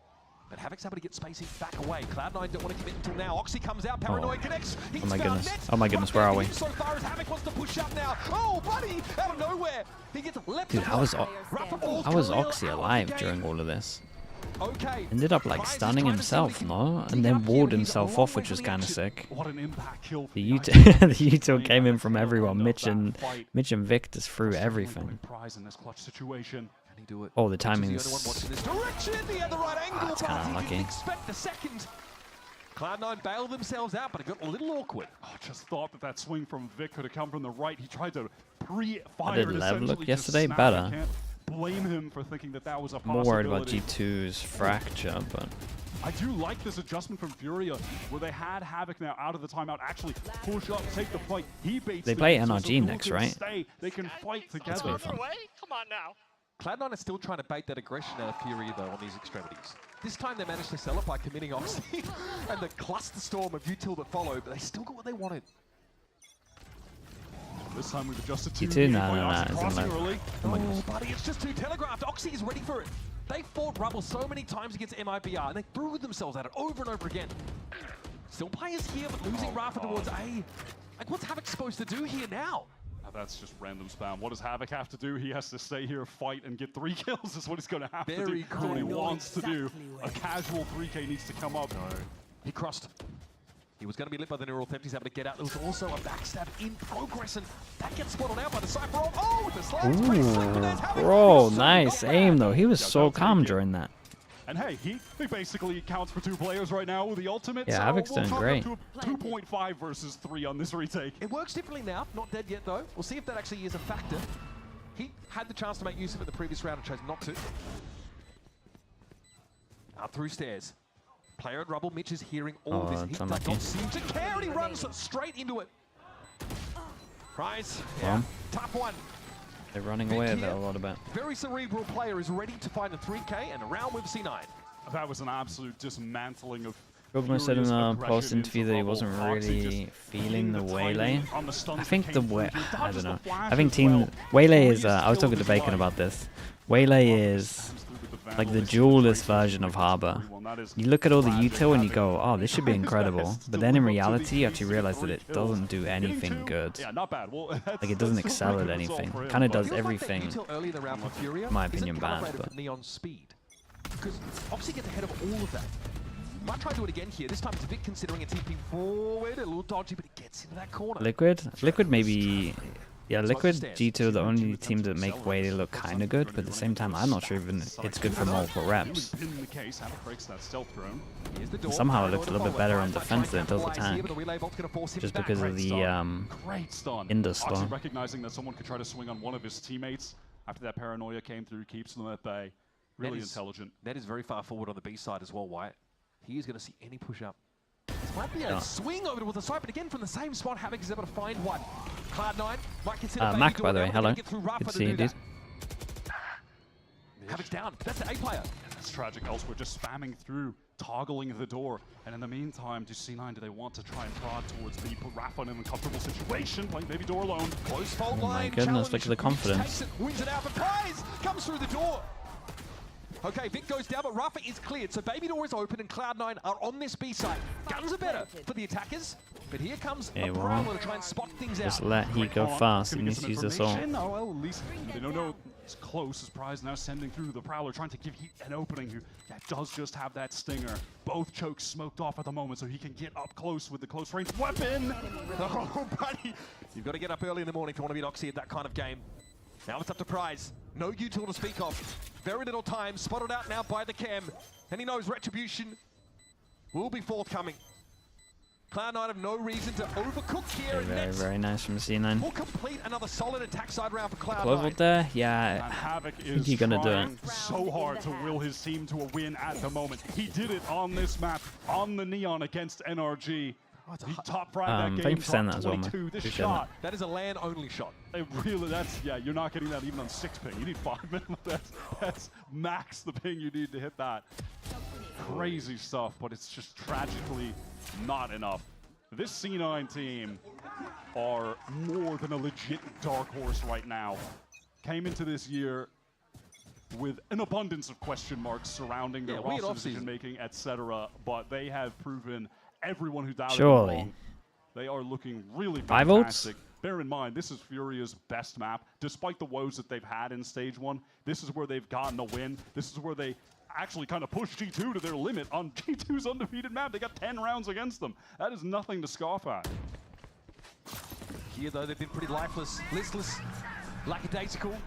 S8: But Havoc's able to get spacing back away. Cloud9 don't want to commit until now. Oxy comes out, paranoid connects.
S3: Oh my goodness. Oh my goodness, where are we?
S8: So far as Havoc wants to push up now. Oh, buddy, out of nowhere. He gets left.
S3: Dude, how was Oxy alive during all of this?
S8: Okay.
S3: Ended up like stunning himself, no? And then walled himself off, which was kind of sick.
S9: What an impact kill.
S3: The util came in from everyone. Mitch and Vic just threw everything. Oh, the timing's it's kind of unlucky.
S8: Cloud9 bailed themselves out, but it got a little awkward.
S9: Oh, just thought that swing from Vic could have come from the right. He tried to pre-fire.
S3: I did level look yesterday better.
S9: Can't blame him for thinking that was a possibility.
S3: More worried about G2's fracture, but
S9: I do like this adjustment from FURIA, where they had Havoc now out of the timeout, actually push up, take the fight. He baits
S3: they play
S9: them,
S3: NRG
S9: so
S3: next, right?
S9: They can fight together.
S3: That's really fun.
S5: Come on now.
S8: Cloud9 is still trying to bait that aggression out of FURIA, though, on these extremities. This time they managed to sell it by committing Oxy and the cluster storm of util that followed, but they still got what they wanted.
S9: This time we've adjusted to
S3: G2, no, it's in low.
S8: Oh my goodness. Buddy, it's just too telegraphed. Oxy is ready for it. They fought Rubble so many times against MIBR, and they threw themselves at it over and over again. Still players here, but losing Rafa towards A. Like, what's Havoc supposed to do here now?
S9: That's just random spam. What does Havoc have to do? He has to stay here, fight, and get 3 kills. That's what he's going to have to do. That's what he wants to do. A casual 3K needs to come up.
S8: No. He crossed. He was going to be lit by the neural theft. He's able to get out. There was also a backstab in progress, and that gets spotted out by the Cypher. Oh, the slide's pretty slick, but there's Havoc.
S3: Bro, nice aim though. He was so calm during that.
S9: And hey, he basically counts for 2 players right now with the ultimate.
S3: Yeah,
S9: so
S3: Havoc's
S9: we'll
S3: doing great.
S9: 2.5 versus 3 on this retake.
S8: It works differently now. Not dead yet, though. We'll see if that actually is a factor. He had the chance to make use of it in the previous round and chose not to. Up through stairs. Player at rubble. Mitch is hearing all of this. He does not seem to care, and he runs straight into it. Prize. Yeah. Tough one.
S3: They're running away with it a lot about.
S8: Very cerebral player is ready to find a 3K and a round with C9.
S9: That was an absolute dismantling of.
S3: Gogma said in a post interview that he wasn't really feeling the Waylay. I think I don't know. I think Team Waylay is. I was talking to Bacon about this. Waylay is like the duelist version of Harbor. You look at all the util and you go, oh, this should be incredible. But then in reality, you actually realize that it doesn't do anything good. Like it doesn't excel at anything. It kind of does everything, in my opinion, bad. But
S8: Neon speed. Because obviously gets ahead of all of that. Might try to do it again here. This time it's a bit considering a TP forward, a little dodgy, but it gets into that corner.
S3: Liquid maybe. Yeah, Liquid, G2 are the only team that make Waylay look kind of good, but at the same time, I'm not sure even it's good for multiple reps. And somehow it looks a little bit better on defense than it does attack, just because of the Indus storm.
S9: Recognizing that someone could try to swing on one of his teammates after that paranoia came through, keeps them at bay. Really intelligent.
S8: That is very far forward on the B side as well, Wyatt. He is going to see any push up. This might be a swing over with a snipe, but again from the same spot, Havoc is able to find one. Cloud9 might consider
S3: Mac, by the way, hello. Good to see you, dude.
S8: Havoc's down. That's the A player.
S9: That's tragic elsewhere, just spamming through, toggling the door. And in the meantime, do C9, do they want to try and prod towards B, put Raph in an uncomfortable situation, playing maybe door alone.
S8: Close fault
S3: line. Oh my goodness, look at the confidence.
S8: Wins it out, but Prize comes through the door. Okay, Vic goes down, but Rafa is cleared. So Baby Door is open and Cloud9 are on this B side. Guns are better for the attackers, but here comes a Prowler to try and spot things out.
S3: Just let he go fast and he's used us all.
S9: Oh, well, at least they don't know it's close as Prize now sending through the Prowler, trying to give Heat an opening who does just have that stinger. Both chokes smoked off at the moment, so he can get up close with the close range weapon.
S8: Oh, buddy. You've got to get up early in the morning if you want to be Oxy at that kind of game. Now it's up to Prize. No util to speak of. Very little time. Spotted out now by the cam. And he knows retribution will be forthcoming. Cloud9 have no reason to overcook here.
S3: Very nice from C9.
S8: We'll complete another solid attack side round for Cloud9.
S3: Global there? Yeah,
S9: Havoc
S3: I think he's gonna do it.
S9: So hard to will his team to a win at the moment. He did it on this map, on the Neon against NRG. He top fried that game.
S3: 30% that as well, man.
S9: This shot.
S8: That is a land only shot.
S9: It really, you're not getting that even on 6 ping. You need 5 minutes. That's max the ping you need to hit that. Crazy stuff, but it's just tragically not enough. This C9 team are more than a legit dark horse right now. Came into this year with an abundance of question marks surrounding their roster decision making, etc. But they have proven everyone who doubted them wrong. They are looking really fantastic. Bear in mind, this is Furia's best map. Despite the woes that they've had in Stage 1, this is where they've gotten a win. This is where they actually kind of pushed G2 to their limit on G2's undefeated map. They got 10 rounds against them. That is nothing to scoff at.
S8: Here, though, they've been pretty lifeless, listless, lackadaisical.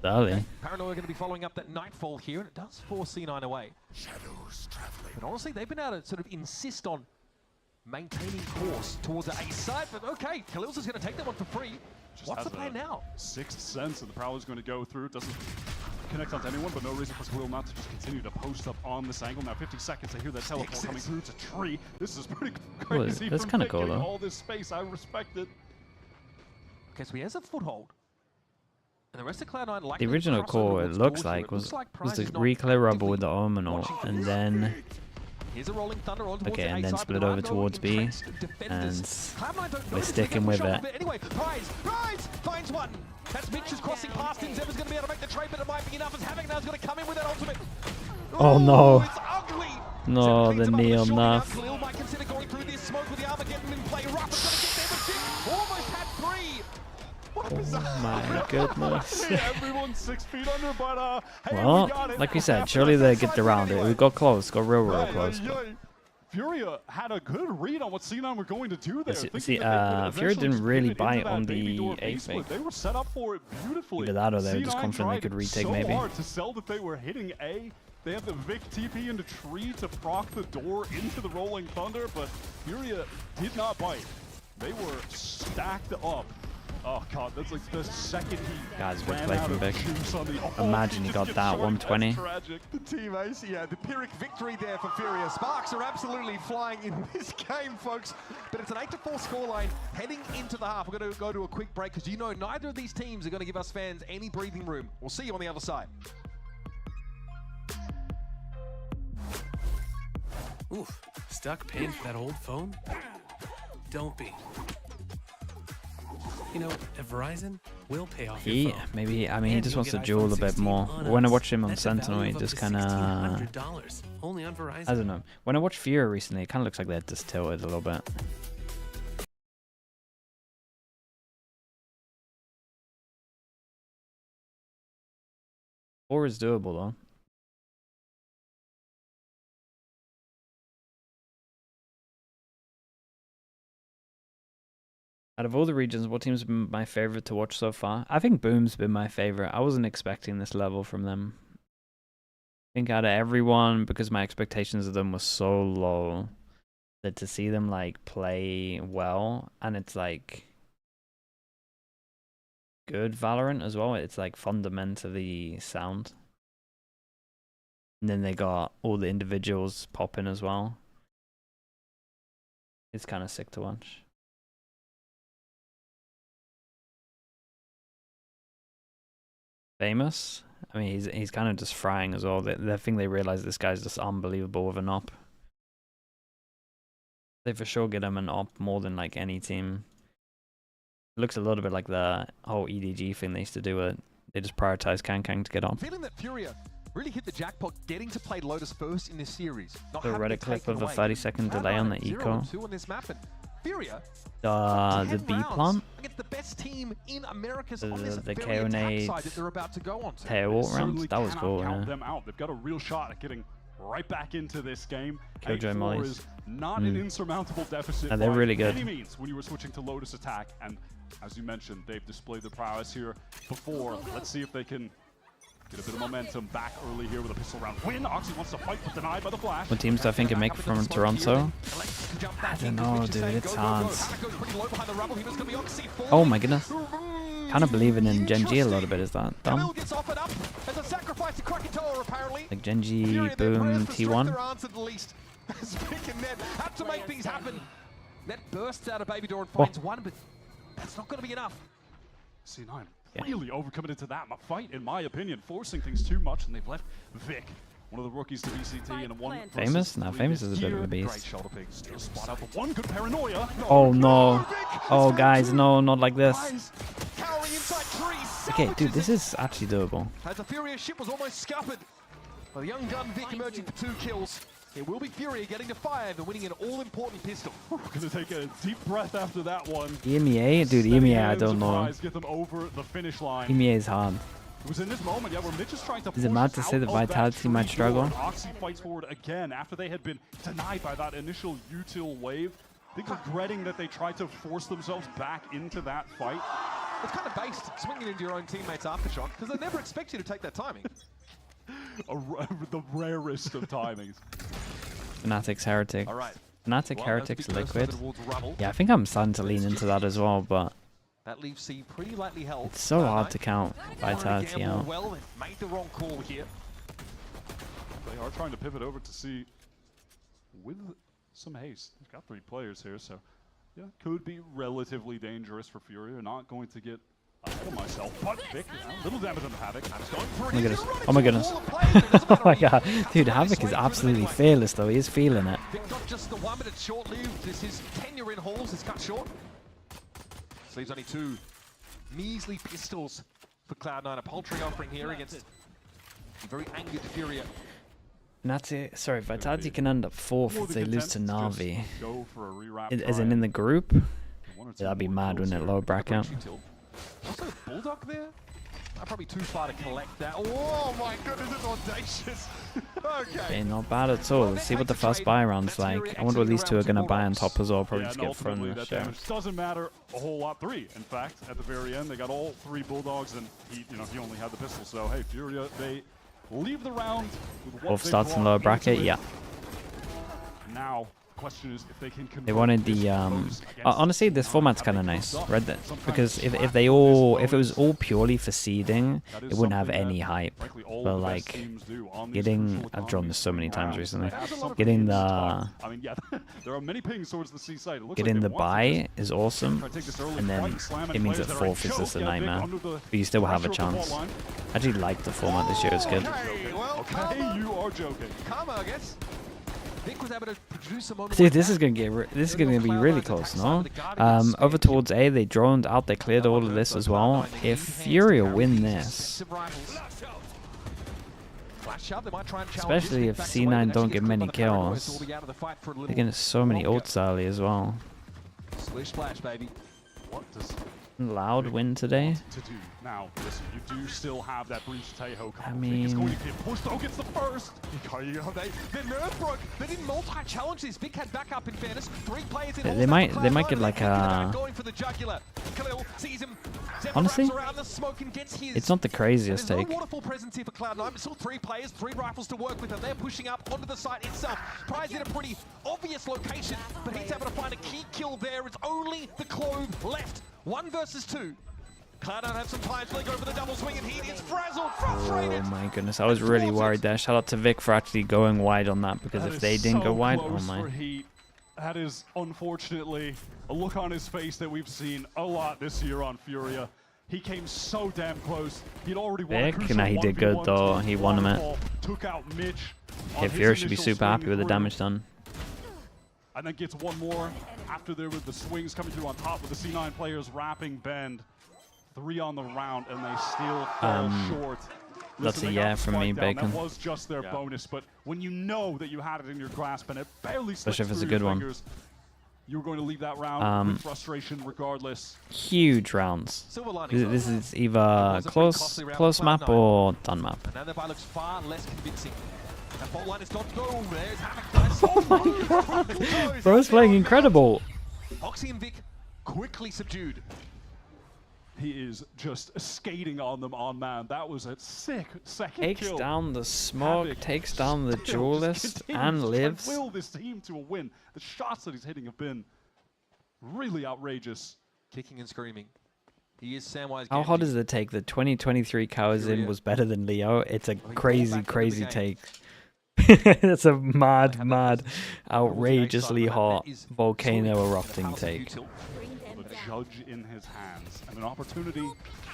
S3: Darling.
S8: Paranoia going to be following up that Nightfall here, and it does force C9 away.
S10: Shadows traveling.
S8: But honestly, they've been able to sort of insist on maintaining course towards the A side, but okay, Khalil's is going to take that one for free. What's the plan now?
S9: Sixth sense, and the Prowler's going to go through. Doesn't connect onto anyone, but no reason for Khalil not to just continue to post up on this angle. Now 50 seconds, I hear that teleport coming through. It's a tree. This is pretty crazy.
S3: That's kind of cool, though.
S9: All this space, I respect it.
S8: Okay, so he has a foothold. And the rest of Cloud9 like
S3: the original core, it looks like, was the reclear rubble with the Ominal, and then and then split over towards B, and we're sticking with it.
S8: Anyway, Prize finds one. That's Mitch is crossing past him. Zebra's going to be able to make the trade, but it might be enough as Havoc now's going to come in with that ultimate.
S3: Oh no!
S8: It's ugly.
S3: No, the Neon nuff.
S8: Khalil might consider going through this smoke with the Armageddon in play. Rafa's going to get there with Vic. Almost had 3.
S3: Oh my goodness.
S9: Everyone's 6 feet under, but hey,
S3: Well,
S9: we got it.
S3: like we said, surely they get around it. We got close, got real close. But
S9: Furia had a good read on what C9 were going to do there.
S3: Furia didn't really bite on the A fake.
S9: They were set up for it beautifully.
S3: Either that or they were just
S9: C9
S3: confident they could
S9: tried
S3: retake
S9: so
S3: maybe.
S9: hard to sell that they were hitting A. They had the Vic TP into tree to proc the door into the Rolling Thunder, but Furia did not bite. They were stacked up. Oh god, that's like the second he
S3: Guys, big
S9: ran
S3: play
S9: out
S3: from
S9: of
S3: Vic.
S9: juice on the
S3: Imagine he got that 120.
S9: That's tragic.
S8: The team ace, yeah, the Pyrrhic victory there for Furia. Sparks are absolutely flying in this game, folks. But it's an 8-4 scoreline heading into the half. We're going to go to a quick break because you know neither of these teams are going to give us fans any breathing room. We'll see you on the other side.
S10: Oof, stuck paying for that old phone? Don't be. You know, at Verizon, we'll pay off your phone.
S3: Maybe, I mean, he
S10: And
S3: just
S10: you'll
S3: wants to
S10: get
S3: duel a
S10: iPhone
S3: bit
S10: 16
S3: more.
S10: on
S3: When I
S10: us.
S3: watched him on
S10: That's a value
S3: Sentinel, he
S10: of up
S3: just
S10: to
S3: kind of,
S10: $1,600 only on Verizon.
S3: I don't know. When I watched Furia recently, it kind of looks like they're just tilted a little bit. Four is doable though. Out of all the regions, what team's been my favorite to watch so far? I think Boom's been my favorite. I wasn't expecting this level from them. I think out of everyone, because my expectations of them were so low, that to see them like play well, and it's like good Valorant as well. It's like fundamentally sound. And then they got all the individuals popping as well. It's kind of sick to watch. Famous. I mean, he's kind of just frying as well. The thing they realize this guy's just unbelievable with an op. They for sure get him an op more than like any team. It looks a little bit like the whole EDG thing they used to do. They just prioritize Kang to get on.
S8: Feeling that Furia really hit the jackpot getting to play Lotus first in this series. Not
S3: The
S8: having
S3: Reddit
S8: it
S3: clip
S8: taken
S3: of a
S8: away.
S3: 30-second delay on the eco.
S8: 0-2 on this map, and Furia,
S3: The
S8: 10
S3: B
S8: rounds
S3: plant.
S8: against the best team in America's on this
S3: The
S8: very attack
S3: K-O-Nade
S8: side that they're about to go on to.
S3: tail
S9: Certainly
S3: round. That was
S9: cannot
S3: cool.
S9: count
S3: Yeah.
S9: them out. They've got a real shot at getting right back into this game.
S3: Killjoy
S9: 8-4
S3: mollies.
S9: is not an insurmountable deficit.
S3: And they're really
S9: by
S3: good.
S9: any means when you were switching to Lotus attack, and as you mentioned, they've displayed their prowess here before. Let's see if they can get a bit of momentum back early here with a pistol round win. Oxy wants to fight, but denied by the flash.
S3: What teams do I think can make it from Toronto? I don't know, dude. It's hard. Oh my goodness. Kind of believing in Genji a little bit. Is that dumb? Like Genji, Boom, T1.
S8: Had to make things happen. Net bursts out of Baby Door and finds one, but that's not going to be enough.
S9: C9 really overcommitted to that fight, in my opinion, forcing things too much, and they've left Vic, one of the rookies, to VCT in a one.
S3: Famous? No, Famous is a bit of a beast.
S9: Great shoulder pick. Still spot out the one good paranoia.
S3: Oh no. Oh guys, no, not like this. Okay, dude, this is actually doable.
S8: As the Furia ship was almost scuppered. Well, the young gun Vic emerging for 2 kills. It will be Furia getting to 5 and winning an all-important pistol.
S9: We're gonna take a deep breath after that one.
S3: EMEA? Dude, EMEA, I don't know.
S9: Get them over the finish line.
S3: EMEA is hard.
S9: It was in this moment, yeah, where Mitch is trying to
S3: Is it mad to say that Vitality might struggle?
S9: Oxy fights forward again after they had been denied by that initial util wave. I think regretting that they tried to force themselves back into that fight.
S8: It's kind of based swinging into your own teammates aftershock because they never expect you to take that timing.
S9: The rarest of timings.
S3: Fanatics, Heretics.
S8: All right.
S3: Fnatic,
S8: Well,
S3: Heretics,
S8: let's be
S3: Liquid.
S8: closer towards Rubble.
S3: Yeah, I think I'm starting to lean into that as well, but
S8: That leaves C pretty lightly held.
S3: it's so hard to count Vitality
S8: Gamble
S3: out.
S8: well, they made the wrong call here.
S9: They are trying to pivot over to C with some haste. They've got 3 players here, so yeah, could be relatively dangerous for Furia. Not going to get ahead of myself, but Vic, little damage on the Havoc.
S3: Oh my goodness. Oh my goodness. Oh my god. Dude, Havoc is absolutely fearless though. He is feeling it.
S8: Vic not just the one, but it's short-lived. This is tenure in halls is cut short. This leaves only 2 measly pistols for Cloud9. A paltry offering here against a very angered Furia.
S3: Fnatic, sorry, Vitality can end up 4th if they lose to Na'Vi.
S9: Go for a rewrap
S3: As in the group?
S9: One or two
S3: That'd be
S9: more
S3: mad,
S9: kills
S3: wouldn't it?
S9: here.
S3: Low bracket.
S8: Also, Bulldog there? Probably too far to collect that. Oh my goodness, it's audacious. Okay.
S3: Okay, not bad at all. Let's see what the first buy round's like. I wonder what these two are going to buy on top as well. Probably just get thrown in the show.
S9: Doesn't matter a whole lot. 3, in fact, at the very end. They got all 3 Bulldogs, and he only had the pistol. So, hey, Furia, they leave the round with what
S3: Wolf starts in lower bracket, yeah.
S9: Now, question is if they can
S3: They wanted the honestly, this format's kind of nice, because if it was all purely for seeding, it wouldn't have any hype. But like getting, I've drawn this so many times recently, getting the getting the buy is awesome, and then it means that 4th is just a nightmare, but you still have a chance. I actually like the format this year; it's good.
S9: Okay, you are joking.
S3: Dude, this is gonna be really close, no? Over towards A, they droned out, they cleared all of this as well. If Furia win this, especially if C9 don't get many kills, they're getting so many ults early as well.
S8: Splish splash, baby.
S9: What does
S3: Loud win today?
S9: to do now? Listen, you do still have that Breach Taeho.
S3: I
S9: It's going
S3: mean,
S9: to get pushed. Oh, gets the first.
S8: They nerve broke. They didn't multi-challenge this. Big had backup in fairness. 3 players in
S3: they might get like a.
S8: going for the jugular. Khalil sees him.
S3: Honestly,
S8: around the smoke and gets his.
S3: it's not the craziest
S8: There's
S3: take.
S8: no waterfall presence here for Cloud9, but still 3 players, 3 rifles to work with, and they're pushing up onto the site itself. Prize in a pretty obvious location, but he's able to find a key kill there. It's only the Clove left. 1 versus 2. Cloud9 have some time to go for the double swing, and he is frazzled, frustrated.
S3: Oh my goodness, I was really worried there. Shout out to Vic for actually going wide on that, because if they didn't go wide, oh my.
S9: That is unfortunately a look on his face that we've seen a lot this year on Furia. He came so damn close. He'd already won a crucial
S3: Nah, he did good
S9: 1v1
S3: though. He won him it.
S9: Took out Mitch.
S3: Okay, Furia should be super happy with the damage done.
S9: And then gets one more after there were the swings coming through on top with the C9 players wrapping Bend. 3 on the round, and they still fall short.
S3: That's
S9: Listen,
S3: a
S9: they got
S3: yeah
S9: the
S3: from me,
S9: spike down.
S3: Bacon.
S9: That was just their bonus, but when you know that you had it in your grasp and it barely slipped
S3: Especially if it's a
S9: through your
S3: good one.
S9: fingers, you were going to leave that round with frustration regardless.
S3: Huge rounds.
S8: Silver lining.
S3: This is either close map or done map.
S8: And now the buy looks far less convincing. That fault line is not go. There's Havoc.
S3: Oh my god! Bro's playing incredible.
S8: Oxy and Vic quickly subdued.
S9: He is just skating on them on man. That was a sick second
S3: Takes
S9: kill.
S3: down the smoke,
S9: Havoc
S3: takes down the
S9: still just
S3: duelist,
S9: continues
S3: and
S9: to
S3: lives.
S9: will this team to a win. The shots that he's hitting have been really outrageous.
S8: Kicking and screaming. He is Samwise.
S3: How hot is the take that 2023 Kawazin was better than Leo? It's a crazy, crazy take. It's a mad, outrageously hot volcano erupting take.
S9: The judge in his hands and an opportunity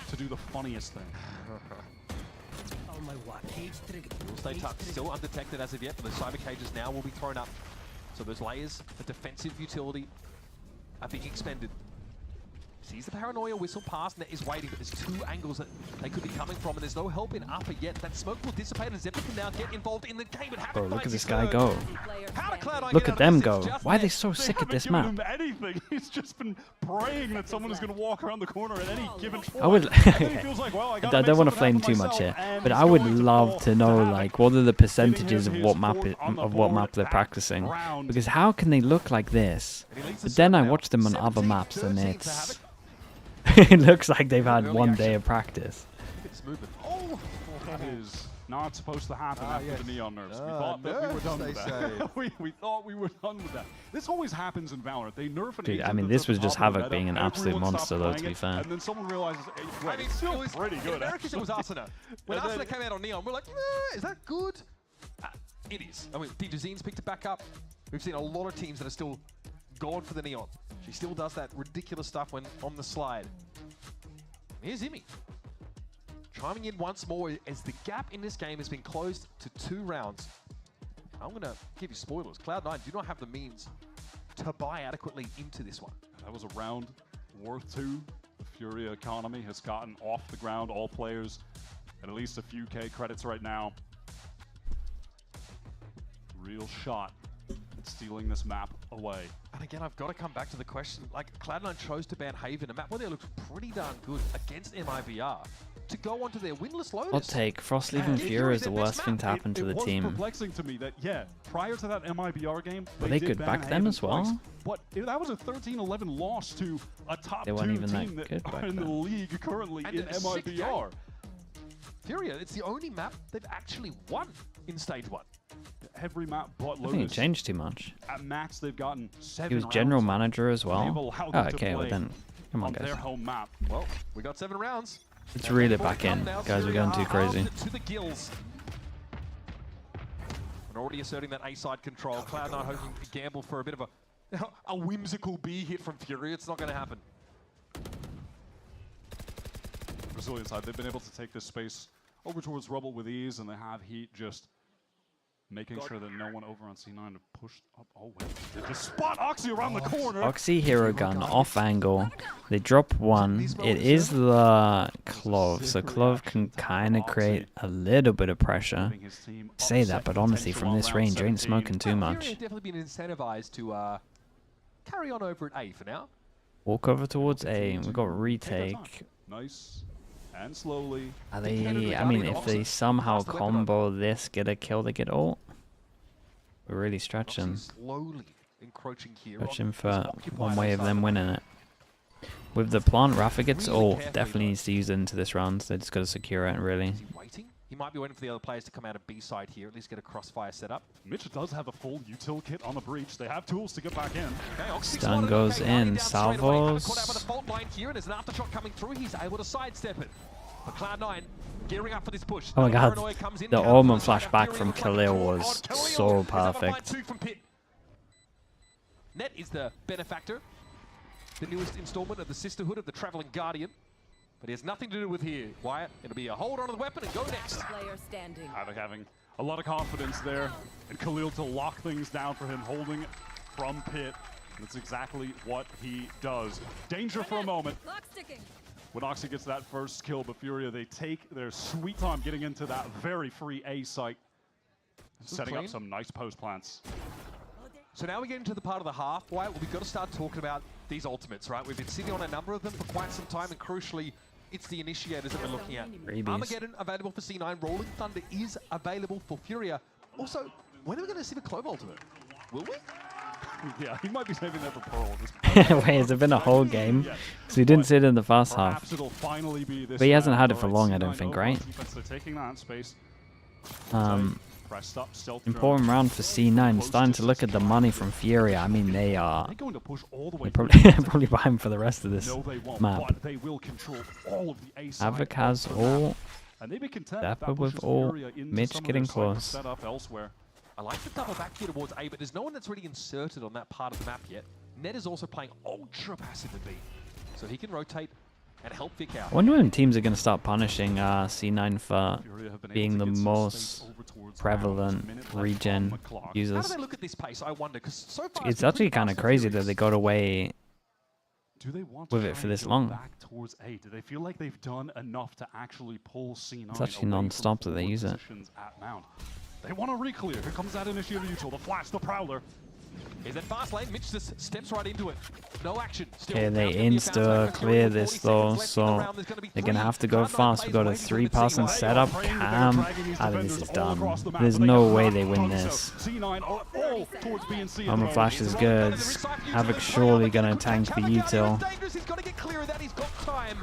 S9: to do the funniest thing.
S8: Will stay tucked, still undetected as of yet, but the cyber cages now will be thrown up. So those layers of defensive utility are being expended. Sees the paranoia whistle pass, and is waiting, but there's 2 angles that they could be coming from, and there's no help in upper yet. That smoke will dissipate, and Zephyr can now get involved in the game.
S3: Bro, look at this guy go.
S8: Look
S3: Look at them go. Why are they so sick at this map?
S9: Him anything. He's just been praying that someone is going to walk around the corner at any given point.
S3: I would.
S9: I
S3: don't want to flame too much here, but I would love to know like what are the percentages of what map they're practicing, because how can they look like this? But then I watch them on other maps and it's. It looks like they've had 1 day of practice.
S9: Oh, that is not supposed to happen after the Neon nerfs. We thought that we were done with that. we thought we were done with that. This always happens in Valorant. They nerf an
S3: Dude,
S9: agent
S3: I mean,
S9: that's
S3: this
S9: at
S3: was
S9: the
S3: just
S9: top of the
S3: Havoc
S9: meta,
S3: being an absolute
S9: everyone
S3: monster,
S9: stops
S3: though, to
S9: playing
S3: be
S9: it,
S3: fair.
S9: And then someone realizes, hey,
S8: I mean,
S9: it's still
S8: it was
S9: pretty good.
S8: In Americas, it was Arsena. When Arsena came out on Neon, we're like, is that good? It is. I mean, DJZine's picked it back up. We've seen a lot of teams that are still going for the Neon. She still does that ridiculous stuff when on the slide. Here's Imi. Chiming in once more as the gap in this game has been closed to 2 rounds. I'm going to give you spoilers. Cloud9 do not have the means to buy adequately into this one.
S9: That was a round worth 2. The Furia economy has gotten off the ground. All players at least a few K credits right now. Real shot at stealing this map away.
S8: again, I've got to come back to the question. Like, Cloud9 chose to ban Haven, a map where they looked pretty darn good against MIBR, to go onto their winless Lotus.
S3: I'll take Frost leaving Furia is the worst thing to happen to the team.
S9: It was perplexing to me that, yeah, prior to that MIBR game,
S3: They could back them as well.
S9: Twice, but that was a 13-11 loss to a top 2
S3: weren't even
S9: team
S3: that
S9: that
S3: good
S9: are
S3: back
S9: in the
S3: then.
S9: league currently
S8: And
S9: in
S8: a sick
S9: MIBR.
S8: Furia, it's the only map they've actually won in Stage 1.
S9: Every map but
S3: I think it
S9: Lotus.
S3: changed too much.
S9: At max, they've gotten 7
S3: He was general
S9: rounds.
S3: manager as
S9: They've
S3: well.
S9: allowed
S3: Oh,
S9: them to
S3: okay, well
S9: play
S3: then, come on
S9: on
S3: guys.
S9: their home map.
S8: Well, we got 7 rounds.
S3: Let's reel it back in. Guys, we're going too crazy.
S8: To the gills. And already asserting that A-side control. Cloud9 hoping to gamble for a bit of a whimsical B hit from Fury. It's not going to happen.
S9: Brazilian side, they've been able to take this space over towards Rubble with ease, and they have Heat just making sure that no one over on C9 to push up. Oh, wait. They just spot Oxy around the corner.
S3: Oxy hero gun off angle. They drop one. It is the Clove, so Clove can kind of create a little bit of pressure. Say that, but honestly, from this range, you ain't smoking too much.
S8: Fury have definitely been incentivized to carry on over at A for now.
S3: Walk over towards A. We got retake.
S9: Nice. And slowly.
S3: Are they? I mean, if they somehow combo this, get a kill, they get ult. We're really stretching.
S8: Slowly encroaching here.
S3: Stretching for one way of them winning it. With the plant, Rafa gets ult. Definitely needs to use it into this round. They just got to secure it, really.
S8: Is he waiting? He might be waiting for the other players to come out of B side here, at least get a crossfire set up.
S9: Mitch does have a full util kit on the breach. They have tools to get back in.
S3: Stun goes in. Salvos.
S8: Caught out by the fault line here, and there's an aftershock coming through. He's able to sidestep it. But Cloud9 gearing up for this push.
S3: Oh my god, the Omen flashback from Khalil was so perfect.
S8: Net is the benefactor, the newest installment of the Sisterhood of the Traveling Guardian. But he has nothing to do with here, Wyatt. It'll be a hold on to the weapon and go next.
S9: Havoc having a lot of confidence there. And Khalil to lock things down for him, holding it from pit. That's exactly what he does. Danger for a moment. When Oxy gets that first kill, but Furia, they take their sweet time getting into that very free A site. Setting up some nice post plants.
S8: So now we get into the part of the half, Wyatt, we've got to start talking about these ultimates, right? We've been sitting on a number of them for quite some time, and crucially, it's the initiators that we're looking at.
S3: Freebies.
S8: Armageddon available for C9, Rolling Thunder is available for Furia. Also, when are we going to see the Clove ultimate? Will we?
S9: Yeah, he might be saving that for Pearl at this point.
S3: Wait, has it been a whole game? Because we didn't see it in the first half.
S9: Perhaps it'll finally be this
S3: But he hasn't
S9: round.
S3: had it for
S9: Alright,
S3: long, I
S9: C9
S3: don't think,
S9: over
S3: right?
S9: on defense, they're taking that space. Pressed up, stealth
S3: Important
S9: drone.
S3: round for C9. Starting to look at the money from Furia. I mean, they are
S9: They're going to push all the way
S3: probably behind for the rest of this
S9: No, they won't,
S3: map.
S9: but they will control all of the A side
S3: Havoc
S9: of
S3: has
S9: the
S3: ult.
S9: map. And they be content if
S3: Dapper
S9: that
S3: with
S9: pushes
S3: ult.
S9: Furia into
S3: Mitch
S9: some of
S3: getting
S9: their
S3: close.
S9: set up elsewhere.
S8: I like the double back here towards A, but there's no one that's really inserted on that part of the map yet. Ned is also playing ultra passive in B, so he can rotate and help Vic out.
S3: I wonder when teams are going to start punishing C9 for
S9: Furia have been able
S3: being
S9: to
S3: the
S9: get some
S3: most
S9: space over towards
S3: prevalent
S9: minute left on
S3: regen
S9: the clock.
S8: How do
S3: users.
S8: they look at this pace, I wonder? Because so far
S3: It's
S8: been
S3: actually
S8: pretty
S3: kind of
S8: fast for
S3: crazy that
S8: Furies.
S3: they got away
S9: Do they want to
S3: with it
S9: try
S3: for
S9: and
S3: this
S9: go
S3: long.
S9: back towards A? Do they feel like they've done enough to actually pull C9
S3: It's actually
S9: away from
S3: non-stop that they
S9: forward
S3: use it.
S9: positions at Mount? They want to re-clear. Here comes that initiator util, the flash, the prowler.
S8: Is that fast lane? Mitch just steps right into it. No action. Still,
S3: Okay, they
S8: round's gonna be a bounce back.
S3: insta-clear
S8: 40
S3: this
S8: seconds
S3: though,
S8: left in the
S3: so
S8: round. There's gonna be
S3: they're going to
S8: three.
S3: have to go
S8: Cloud9
S3: fast. We've got a
S8: plays waiting for the
S3: 3-person
S8: T1.
S3: setup. Cam. I think this is done. There's no way they win this.
S9: C9 are all towards B and C.
S3: Armor flash is good. Havoc surely going to tank the util.
S8: Dangerous. He's got to get clear of that. He's got time.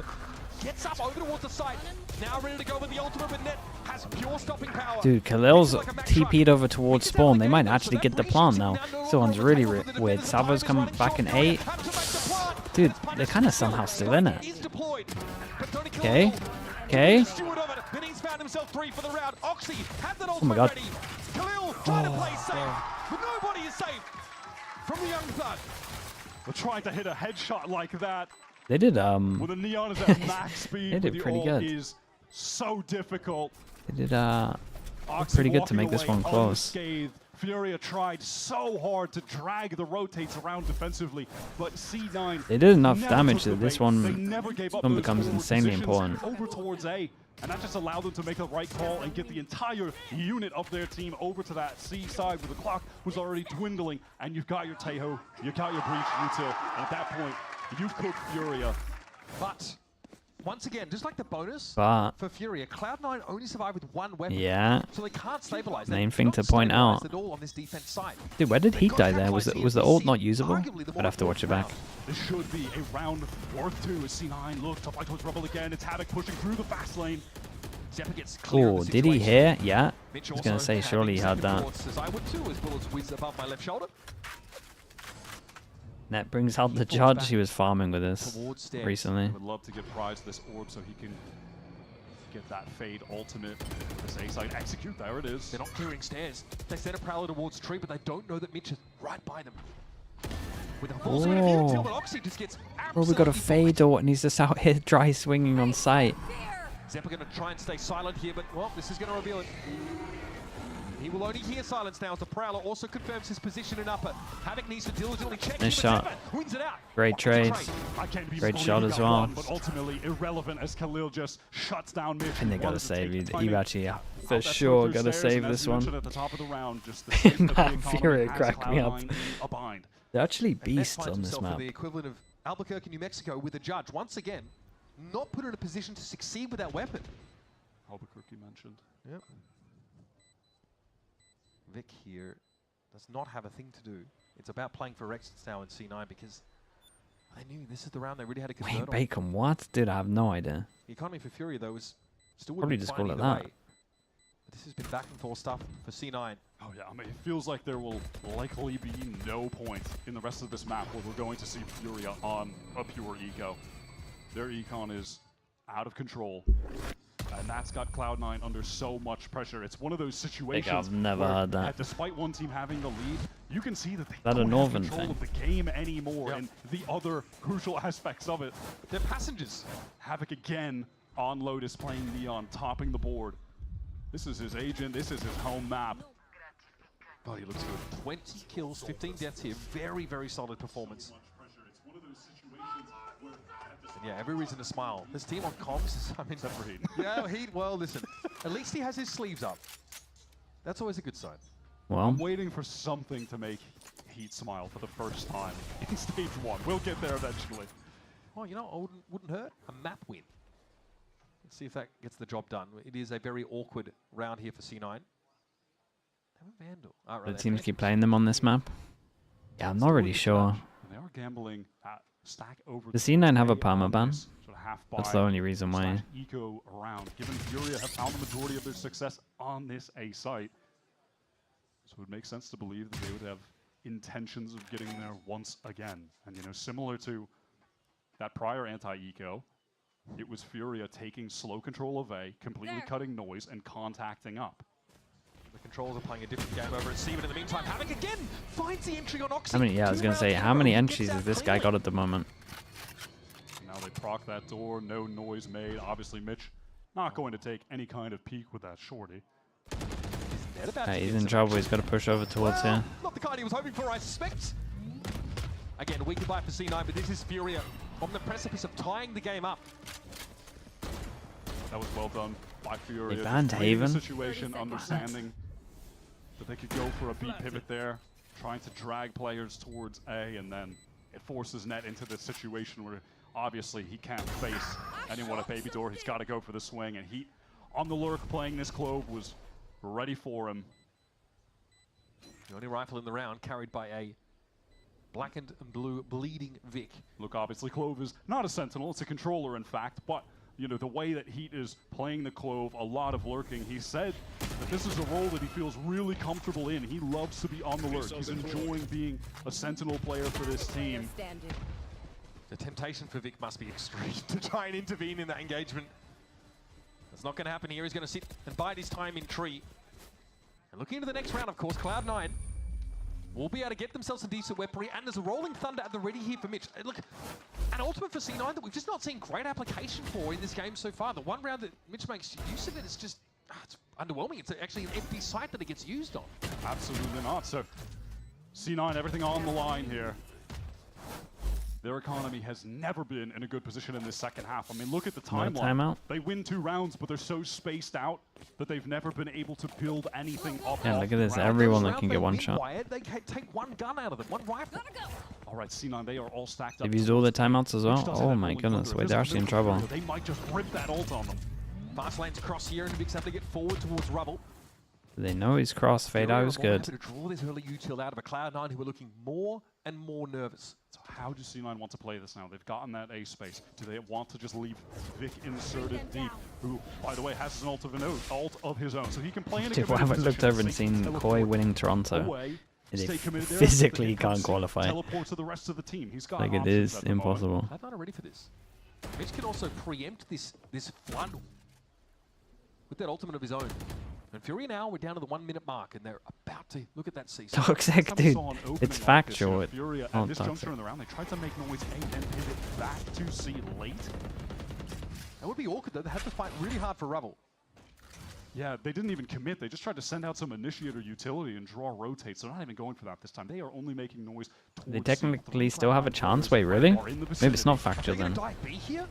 S8: Gets up over towards the site. Now ready to go with the ultimate, but Net has pure stopping power.
S3: Dude, Khalil's TP'd over towards spawn. They might actually get the plant now. This one's really weird. Salvo's coming back in 8. Dude, they're kind of somehow still in it. Okay. Okay.
S8: Oh
S3: my god.
S8: Khalil trying to play safe, but nobody is safe from the young thug.
S9: We're trying to hit a headshot like that.
S3: They did,
S9: When the neon is at max speed,
S3: They did
S9: with the
S3: pretty
S9: ult
S3: good.
S9: is so difficult.
S3: They did,
S9: Oxy
S3: pretty good to
S9: walking
S3: make this
S9: away
S3: one close.
S9: unscathed. Furia tried so hard to drag the rotates around defensively, but C9
S3: They did enough
S9: never
S3: damage
S9: took
S3: that
S9: the
S3: this
S9: bait.
S3: one
S9: They never gave up
S3: one
S9: those
S3: becomes
S9: forward
S3: insanely
S9: positions.
S3: important.
S9: Over towards A, And that just allowed them to make the right call and get the entire unit of their team over to that C side where the clock was already dwindling. And you've got your Taeho, you've got your Breach Util. And at that point, you've cooked Furia.
S8: But once again, just like the bonus
S3: But
S8: for Furia, Cloud9 only survived with one weapon.
S3: yeah,
S8: So they can't stabilize.
S3: main thing to point out.
S8: At all on this defense side.
S3: Dude, where did he die there? Was the ult not usable? I'd have to watch it back.
S9: This should be a round worth 2 as C9 looks to fight towards Rebel again. It's Havoc pushing through the fast lane.
S8: Zephyr gets clear of
S3: Oh,
S8: the
S3: did he
S8: situation.
S3: hear? Yeah.
S8: Mitch
S3: I was gonna
S8: also
S3: say, surely he had
S8: having
S3: that.
S8: second thoughts, as I would too, as bullets whiz above my left shoulder.
S3: That brings out the judge he was farming with us
S8: Towards stairs.
S3: recently.
S9: Would love to get Prize this orb so he can get that Fade ultimate. This A side execute. There it is.
S8: They're not clearing stairs. They send a Prowler towards tree, but they don't know that Mitch is right by them. With a full suite of util, but Oxy just gets
S3: Oh, we got a Fade ult and he's just out here dry swinging on sight.
S8: Zephyr going to try and stay silent here, but well, this is going to reveal it. He will only hear silence now as the Prowler also confirms his position in upper. Havoc needs to diligently check.
S3: Nice shot.
S8: Wins it out.
S3: Great trade. Great shot as well.
S9: But ultimately irrelevant as Khalil just shuts down Mitch.
S3: And they gotta save you. You actually for
S9: That's
S3: sure
S9: through
S3: gotta
S9: stairs,
S3: save
S9: and as
S3: this
S9: you
S3: one.
S9: mentioned at the top of the round, just the state of the
S3: Man,
S9: economy
S3: Furia
S9: has
S3: cracked me up.
S9: Cloud9 in a bind.
S3: They're actually
S8: And Ness
S3: beasts
S8: finds
S3: on this
S8: himself
S3: map.
S8: in the equivalent of Albuquerque, New Mexico, with the judge once again not put in a position to succeed with that weapon.
S9: Albuquerque mentioned.
S8: Yep. Vic here does not have a thing to do. It's about playing for Rex's now in C9 because they knew this is the round they really had to convert
S3: Wait,
S8: on.
S3: Bacon, what? Dude, I have no idea.
S8: The economy for Furia though is still would
S3: Probably
S8: be
S3: just
S8: fine
S3: call it
S8: either
S3: that.
S8: way. But this has been back and forth stuff for C9.
S9: Oh yeah, I mean, it feels like there will likely be no point in the rest of this map where we're going to see Furia on a pure eco. Their econ is out of control. And that's got Cloud9 under so much pressure. It's one of those situations
S3: I've never
S9: where,
S3: heard that.
S9: despite one team having the lead, you can see that they
S3: That a
S9: don't
S3: Northern
S9: have control
S3: thing?
S9: of the game anymore and the other crucial aspects of it.
S8: They're passengers.
S9: Havoc again on Lotus playing Neon, topping the board. This is his agent, this is his home map. Oh, he looks good.
S8: 20 kills, 15 deaths here. Very, very solid performance. And yeah, every reason to smile. This team on comms is, I mean,
S9: Except for Heat.
S8: yeah, Heat, well, listen, at least he has his sleeves up. That's always a good sign.
S3: Well,
S9: I'm waiting for something to make Heat smile for the first time in stage 1. We'll get there eventually.
S8: Oh, you know, wouldn't hurt? A map win. Let's see if that gets the job done. It is a very awkward round here for C9. Have a Vandal. Oh, right,
S3: the
S8: they
S3: teams
S8: finished.
S3: keep playing them on this map. Yeah, I'm not really sure.
S9: They are gambling at stack over.
S3: Does C9 have a
S9: play on
S3: permaban?
S9: this sort of half
S3: That's
S9: buy
S3: the only reason why.
S9: slash eco around. Given Furia have found the majority of their success on this A site, so it would make sense to believe that they would have intentions of getting there once again. And you know, similar to that prior anti-eco, it was Furia taking slow control of A, completely cutting noise, and contacting up.
S8: The controls are playing a different game over at C, but in the meantime, Havoc again finds the entry on Oxy.
S3: How many? Yeah, I was gonna say, how many entries has this guy got at the moment?
S9: Now they proc that door, no noise made. Obviously, Mitch not going to take any kind of peek with that shorty.
S3: He's in trouble. He's got to push over towards here.
S8: Not the kind he was hoping for, I suspect. Again, a weak goodbye for C9, but this is Furia on the precipice of tying the game up.
S9: That was well done by Furia.
S3: They
S9: Just
S3: banned
S9: reading the
S3: Haven.
S9: situation, understanding that they could go for a B pivot there, trying to drag players towards A, and then it forces Net into this situation where obviously he can't face anyone at Baby Door. He's got to go for the swing, and Heat on the lurk playing this Clove was ready for him.
S8: The only rifle in the round carried by a blackened and blue bleeding Vic.
S9: Look, obviously Clove is not a Sentinel, it's a controller in fact, but you know, the way that Heat is playing the Clove, a lot of lurking. He said that this is a role that he feels really comfortable in. He loves to be on the lurk. He's enjoying being a Sentinel player for this team.
S8: The temptation for Vic must be extreme to try and intervene in that engagement. That's not going to happen here. He's going to sit and bide his time in tree. And looking into the next round, of course, Cloud9 will be able to get themselves a decent weaponry, and there's a rolling thunder at the ready here for Mitch. Look, an ultimate for C9 that we've just not seen great application for in this game so far. The one round that Mitch makes use of it is just, it's underwhelming. It's actually an empty site that it gets used on.
S9: Absolutely not. So C9, everything on the line here. Their economy has never been in a good position in this second half. I mean, look at the
S3: Another
S9: timeline.
S3: timeout.
S9: They win 2 rounds, but they're so spaced out that they've never been able to build anything up.
S3: Yeah,
S9: off
S3: look at
S9: the
S3: this.
S9: ground.
S3: Everyone
S8: Those
S3: that can
S8: rounds,
S3: get one
S8: they'll be
S3: shot.
S8: quiet. They take one gun out of them, one rifle.
S9: All right, C9, they are all stacked up.
S3: They've used all their timeouts as
S9: Which
S3: well.
S9: doesn't
S3: Oh
S9: have
S3: my
S9: rolling
S3: goodness,
S9: thunder.
S3: wait,
S9: If
S3: they're
S9: there's a
S3: actually in
S9: middle
S3: trouble.
S9: fielder, they might just rip that ult on them.
S8: Fast lanes across here, and Vix have to get forward towards Rubble.
S3: They know he's cross. Fade out was good.
S8: To draw this early util out of a Cloud9 who are looking more and more nervous.
S9: So how does C9 want to play this now? They've gotten that A space. Do they want to just leave Vic inserted deep, who, by the way, has an ult of his own, so he can play in a
S3: If I haven't looked over and seen Koi winning Toronto, physically he can't qualify.
S9: Teleport to the rest of the team. He's got
S3: Like, it
S9: options
S3: is
S9: at the moment.
S3: impossible.
S8: Cloud9 are ready for this. Mitch can also preempt this flood with that ultimate of his own. And Furia now, we're down to the 1 minute mark, and they're about to look at that CC.
S3: Toxic, dude. It's factual.
S9: Furia
S3: Oh,
S9: at this
S3: toxic.
S9: juncture in the round, they tried to make noise A and pivot back to C late.
S8: That would be awkward though. They have to fight really hard for Rubble.
S9: Yeah, they didn't even commit. They just tried to send out some initiator utility and draw rotates. They're not even going for that this time. They are only making noise towards
S3: They
S9: C.
S3: technically
S9: Three
S3: still have a
S9: Cloud9
S3: chance.
S9: players
S3: Wait, really?
S9: are in the
S3: Maybe it's not
S9: vicinity.
S3: factual then.
S8: Die B here?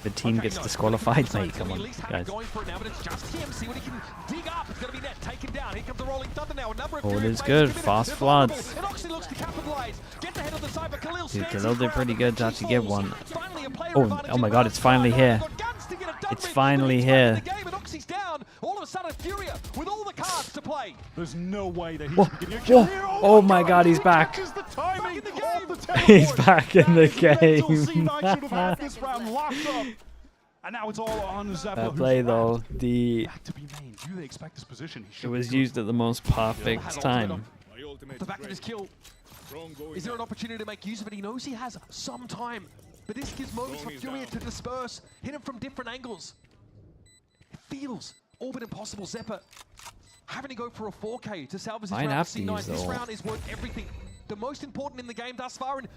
S3: The team gets disqualified, mate. Come on, guys.
S8: Going for it now, but it's just him. See what he can dig up. It's going to be net taken down. Here comes the rolling thunder now. A number of
S3: Oh, it
S8: Furia
S3: is
S8: players
S3: good.
S8: committed.
S3: Fast
S8: They're
S3: floods.
S8: vulnerable. And Oxy looks to capitalize. Gets ahead of the side, but Khalil
S3: Dude,
S8: stands
S3: Khalil
S8: his
S3: did pretty
S8: ground.
S3: good to actually get one.
S8: Finally a player
S3: Oh,
S8: advantage
S3: oh my
S8: in
S3: God,
S8: round
S3: it's finally
S8: two.
S3: here.
S8: Got guns to get it done
S3: It's
S8: with.
S3: finally
S8: He's back in
S3: here.
S8: the game, and Oxy's down. All of a sudden, Furia with all the cards to play.
S9: There's no way that he
S3: Whoa,
S9: should be getting a
S3: whoa.
S9: kill here.
S3: Oh my God, he's
S9: he
S3: back.
S9: catches the timing
S8: in the
S9: of the teleport.
S3: He's back in the
S9: That is mental.
S3: game.
S9: C9 should have had this round locked up. And now it's all on Zephyr.
S3: Fair
S9: who's
S3: play though.
S9: wrapped.
S3: The
S9: Back to be main. Do they expect this position? He
S3: it
S9: should
S3: was
S9: be good.
S3: used at the most perfect
S8: Had ultimate
S3: time.
S8: off the back of his kill. Is there an opportunity to make use of it? He knows he has some time, but this gives moments for Furia to disperse, hit him from different angles. It feels all but impossible. Zephyr having to go for a 4K to salvage this
S3: Might
S8: round.
S3: have
S8: for
S3: to
S8: C9.
S3: use
S8: This
S3: the
S8: round is worth everything. The most important in the game thus far, and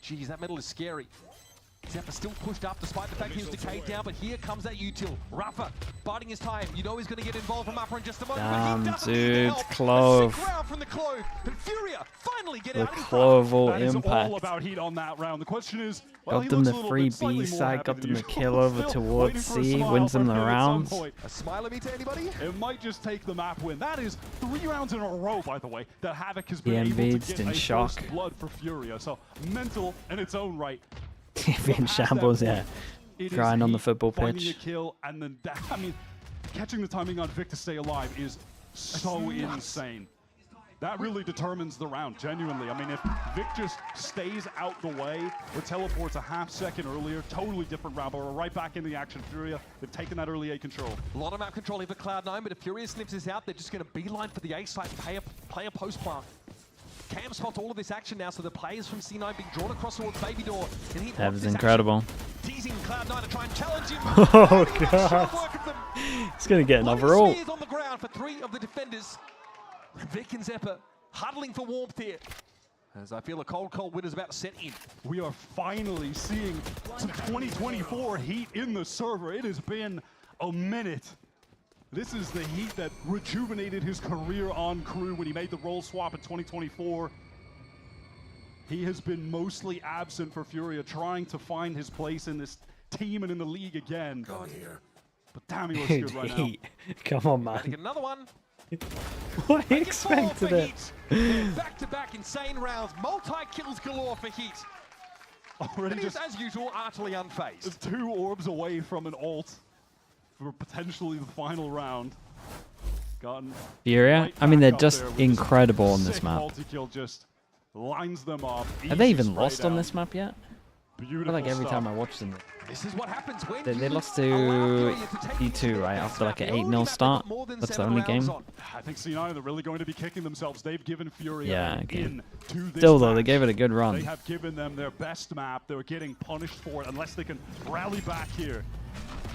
S8: geez, that medal is scary. Zephyr still pushed up despite the fact he was decayed down, but here comes that util. Rafa biding his time. You know he's going to get involved from upper in just a moment,
S3: Damn,
S8: but he doesn't need the
S3: dude,
S8: help.
S3: Clove.
S8: A sick round from the Clove, and Furia finally get
S3: The
S8: out in front.
S3: Cloval
S9: That is
S3: impact.
S9: all about heat on that round. The question is, well,
S3: Got
S9: he
S3: them
S9: looks
S3: the
S9: a little
S3: free
S9: bit slightly
S3: B
S9: more
S3: side,
S9: happy
S3: got
S9: than
S3: them the
S9: usual.
S3: kill over
S9: Still
S3: towards
S9: waiting for a
S3: C,
S9: smile
S3: wins them
S9: from
S3: the
S9: him at some
S3: rounds.
S9: point.
S8: A smile of me to anybody?
S9: It might just take the map win. That is 3 rounds in a row, by the way, that Havoc has
S3: The
S9: been able to
S3: Embiid's
S9: get
S3: in
S9: a
S3: shock.
S9: first blood for Furia. So mental in its own right.
S3: Being shambles, yeah.
S9: It is
S3: Crying on the
S9: heat,
S3: football
S9: finding
S3: pitch.
S9: a kill, and then I mean, catching the timing on Vic to stay alive is so insane. That really determines the round, genuinely. I mean, if Vic just stays out the way, or teleports a half second earlier, totally different round, but we're right back in the action. Furia, they've taken that early A control.
S8: A lot of map control here for Cloud9, but if Furia sniffs this out, they're just going to beeline for the A site, play a post plant. Cam spots all of this action now, so the players from C9 being drawn across towards Baby Door. And he
S3: That was
S8: this
S3: incredible.
S8: action, teasing Cloud9 to try and challenge him.
S3: Oh,
S8: Maybe a short
S3: God.
S8: work of them.
S3: He's going to get an
S8: Bloody
S3: overall.
S8: spears on the ground for 3 of the defenders. Vic and Zephyr huddling for warmth here. As I feel a cold win is about to set in.
S9: We are finally seeing some 2024 heat in the server. It has been a minute. This is the heat that rejuvenated his career on crew when he made the role swap in 2024. He has been mostly absent for Furia, trying to find his place in this team and in the league again. But damn, he looks good right now.
S3: Heat. Come on,
S8: About to
S3: man.
S8: get another one.
S3: What he
S8: Make it 4
S3: expected
S8: for
S3: it.
S8: Heat. Back-to-back insane rounds. Multi-kills galore for Heat.
S9: Already
S8: And he's,
S9: just
S8: as usual, utterly unfazed.
S9: 2 orbs away from an ult for potentially the final round. Gotten
S3: Furia?
S9: right
S3: I mean,
S9: back
S3: they're
S9: up
S3: just
S9: there with
S3: incredible
S9: this
S3: on this
S9: sick
S3: map.
S9: multi-kill, just lines them up.
S3: Have they
S9: Easy
S3: even
S9: spray
S3: lost on
S9: down.
S3: this map yet? I
S9: Beautiful
S3: feel like every
S9: stuff.
S3: time I watch them,
S8: This is what happens when
S3: they
S8: you
S3: lost
S8: allow
S3: to
S8: Furia to take
S3: E2, right?
S8: this
S3: After like
S8: map.
S3: an
S8: The
S3: 8-0
S8: only map
S3: start.
S8: they've got more than
S3: That's the
S8: 7
S3: only
S8: rounds
S3: game.
S8: on.
S9: I think C9 are really going to be kicking themselves. They've given Furia
S3: Yeah,
S9: an
S3: okay.
S9: in to this
S3: Still, though, they
S9: match.
S3: gave it a good
S9: They
S3: run.
S9: have given them their best map. They're getting punished for it unless they can rally back here.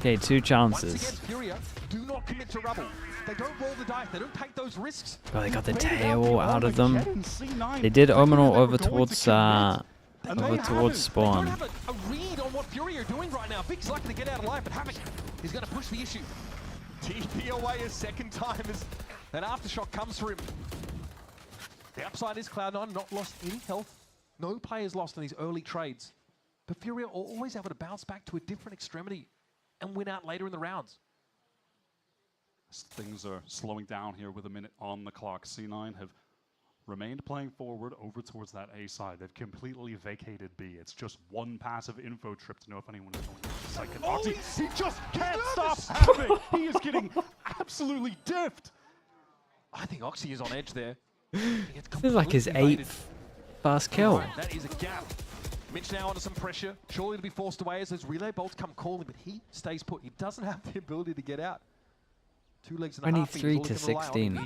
S3: Okay, 2
S8: Once
S3: chances.
S8: again, Furia do not commit to rubble. They don't roll the dice. They don't take those risks.
S3: Oh, they got the
S9: Faded
S3: tail out of them.
S9: Armageddon, C9.
S3: They did
S9: I figured
S3: Omenal
S9: they were
S3: over
S9: going
S3: towards
S9: to commit, and they
S3: over
S9: haven't.
S3: towards
S8: They
S3: spawn.
S8: don't have a read on what Furia are doing right now. Vic's lucky to get out alive, but Havoc is going to push the issue. TP away a second time as an aftershock comes for him. The upside is Cloud9 not lost any health. No players lost in these early trades. But FURIA are always able to bounce back to a different extremity and win out later in the rounds.
S9: Things are slowing down here with a minute on the clock. C9 have remained playing forward over towards that A side. They've completely vacated B. It's just one passive info trip to know if anyone is going to second. Oxy, he just can't stop having. He is getting absolutely diffed.
S8: I think Oxy is on edge there.
S3: This is like his 8th first kill.
S8: Right, that is a gap. Mitch now under some pressure. Surely to be forced away as those relay bolts come calling, but he stays put. He doesn't have the ability to get out. 2 legs and a half.
S3: 23 to 16.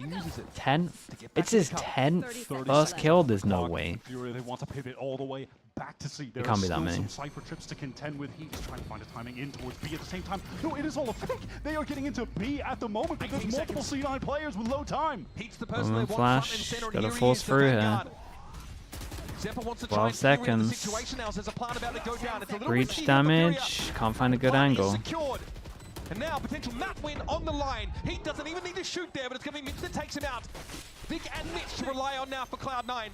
S3: 10th? It's his 10th first kill? There's no way.
S9: FURIA, they want to pivot all the way back to C. There
S3: can't be that many.
S9: some Cypher trips to contend with. He's trying to find a timing in towards B at the same time. No, it is all a fake. They are getting into B at the moment because multiple C9 players with low time.
S8: Heats the person they want
S3: Flash.
S8: front and center,
S3: Gotta
S8: and here
S3: force
S8: he is, the
S3: through here.
S8: Vanguard. Zephyr wants to
S3: 12
S8: try and figure out the
S3: seconds.
S8: situation now, so there's a plan about to go down. It's a little
S3: Breach
S8: risky, but
S3: damage. Can't find a good
S8: Fire is
S3: angle.
S8: secured. And now potential map win on the line. He doesn't even need to shoot there, but it's going to be Mitch that takes him out. Vic and Mitch to rely on now for Cloud9.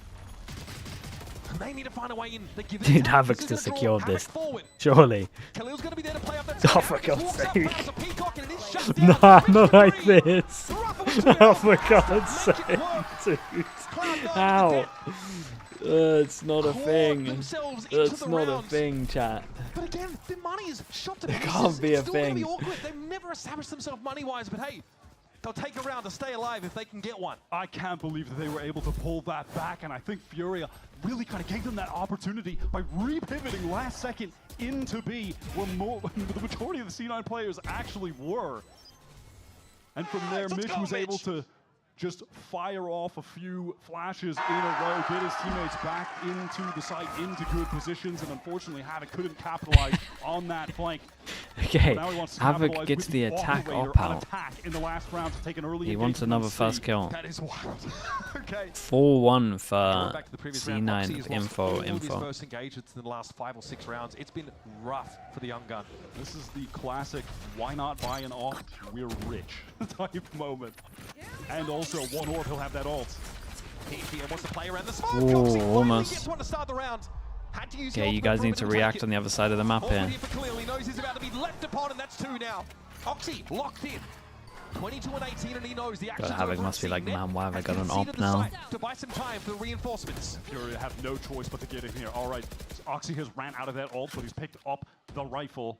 S8: And they need to find a way in. They give it
S3: Dude,
S8: time.
S3: Havoc's
S8: This
S3: to
S8: is gonna
S3: secure
S8: draw
S3: this.
S8: Havoc forward.
S3: Surely.
S8: Khalil's going to be there to play up that
S3: Oh,
S8: side.
S3: for
S8: Havoc
S3: God's
S8: walks up,
S3: sake.
S8: fires a peacock, and it is shut down.
S3: Nah, not like
S8: Three.
S3: this.
S8: The Rafa was too
S3: Oh,
S8: early.
S3: for God's
S8: Make it
S3: sake,
S8: work.
S3: dude.
S8: Cloud9
S3: Ow.
S8: to
S3: It's not a
S8: Clawed
S3: thing.
S8: themselves into
S3: That's
S8: the
S3: not a
S8: rounds.
S3: thing, chat.
S8: But again, their money is shot to
S3: It
S8: pieces.
S3: can't be
S8: It's
S3: a
S8: still gonna
S3: thing.
S8: be awkward. They've never established themselves money-wise, but hey, they'll take a round to stay alive if they can get one.
S9: I can't believe that they were able to pull that back, and I think FURIA really kind of gave them that opportunity by re-pivoting last second into B, where the majority of the C9 players actually were. And from there,
S8: Let's
S9: Mitch
S8: go,
S9: was able
S8: Mitch.
S9: to just fire off a few flashes in a row, get his teammates back into the site, into good positions, and unfortunately Havoc couldn't capitalize on that flank.
S3: Okay,
S9: Now he wants to
S3: Havoc
S9: capitalize
S3: gets
S9: with
S3: the attack
S9: operator
S3: op
S9: on
S3: out.
S9: attack in the last round to take an early
S3: He wants
S9: engagement
S3: another
S9: on
S3: first
S9: C.
S3: kill.
S8: That is wild. Okay.
S3: 4-1 for
S8: Going back to the previous round, Oxy
S3: C9
S8: has lost all of his
S3: info.
S8: first engagements in the last 5 or 6 rounds. It's been rough for the young gun.
S9: This is the classic, why not buy an ult? We're rich type moment. And also, one orb, he'll have that ult.
S8: He wants to play around the smoke.
S3: Ooh,
S8: Oxy finally
S3: almost.
S8: gets one to start the round. Had to use the
S3: Okay, you
S8: ultimate
S3: guys need
S8: moment
S3: to
S8: take
S3: react
S8: it.
S3: on the other side of the map
S8: Awkward
S3: here.
S8: here for Khalil. He knows he's about to be left upon, and that's 2 now. Oxy locked in. 22 and 18, and he knows the action's
S3: Havoc
S8: over
S3: must be
S8: at
S3: like,
S8: C-net.
S3: man, why have I
S8: Has
S3: got an
S8: conceded
S3: op
S8: the
S3: now?
S8: site to buy some time for the reinforcements.
S9: FURIA have no choice but to get in here. All right, Oxy has ran out of that ult, but he's picked up the rifle.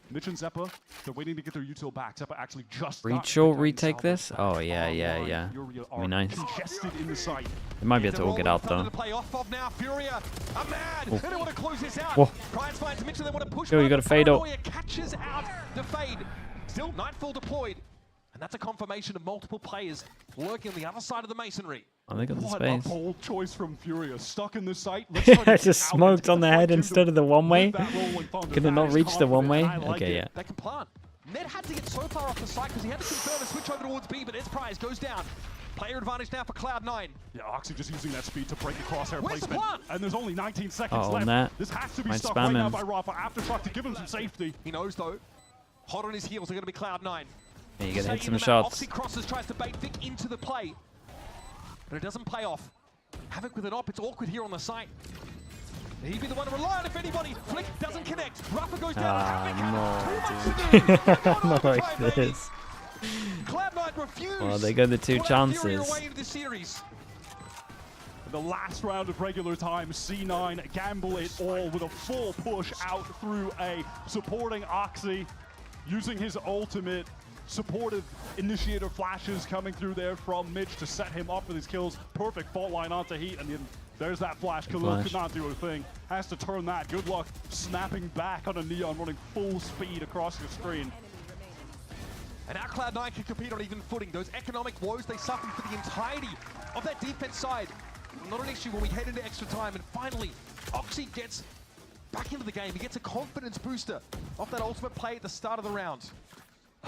S9: Mitch and Zeppa, they're waiting to get their util back. Zeppa actually just got
S3: Reach or
S9: the
S3: retake
S9: salvage
S3: this?
S9: back
S3: Oh, yeah,
S9: online.
S3: yeah.
S9: FURIA
S3: Be
S9: are
S3: nice.
S9: congested in the site.
S3: They might be able to all get out though.
S8: To play off of now. FURIA are mad.
S3: Oh.
S8: They don't want to close this out.
S3: Whoa.
S8: Prize finds Mitchell. They want to push.
S3: Yo, you
S8: one,
S3: gotta
S8: but
S3: fade out.
S8: Paranoia catches out the fade. Still Nightfall deployed. And that's a confirmation of multiple players lurking on the other side of the masonry.
S3: Oh, they got the
S9: What
S3: space.
S9: a bold choice from FURIA. Stuck in the site. Let's try to get
S3: Just
S9: out
S3: smoked
S9: into
S3: on the
S9: front
S3: head
S9: to
S3: instead
S9: them
S3: of the one way.
S9: with that rolling thunder.
S3: Can it
S9: That
S3: not
S9: is
S3: reach the one way?
S9: confident. I like
S3: Okay,
S9: it.
S3: yeah.
S8: They can plant. Ned had to get so far off the site because he had to confirm a switch over towards B, but Prize goes down. Player advantage now for Cloud9.
S9: Yeah, Oxy just using that speed to break the crosshair
S8: Where's the
S9: placement.
S8: plant?
S9: And there's only 19 seconds
S3: Uh-oh,
S9: left.
S3: Nat.
S9: This has to be
S3: Might
S9: stuck
S3: spam
S9: right now
S3: him.
S9: by Rafa. Aftershock to give him some safety.
S8: He knows though. Hot on his heels are going to be Cloud9.
S3: Yeah, you gotta
S8: Stay
S3: hit
S8: in
S3: some
S8: the map.
S3: shots.
S8: Oxy crosses, tries to bait Vic into the play. But it doesn't pay off. Havoc with an op, it's awkward here on the site. He'd be the one to rely on if anybody. Flick doesn't connect. Rafa goes down. Havoc
S3: no,
S8: too much to do.
S3: Not like
S8: Try, baby.
S3: this.
S8: Cloud9 refused.
S3: Well, they got the 2
S8: Put out FURIA
S3: chances.
S8: away into the series.
S9: In the last round of regular time, C9 gamble it all with a full push out through A, supporting Oxy, using his ultimate. Supportive initiator flashes coming through there from Mitch to set him up with his kills. Perfect fault line onto Heat, and then there's that flash. Khalil could not do a thing. Has to turn that. Good luck snapping back on a Neon, running full speed across your screen.
S8: And now Cloud9 can compete on even footing. Those economic woes they suffered for the entirety of that defense side. Not an issue when we head into extra time. And finally, Oxy gets back into the game. He gets a confidence booster off that ultimate play at the start of the round.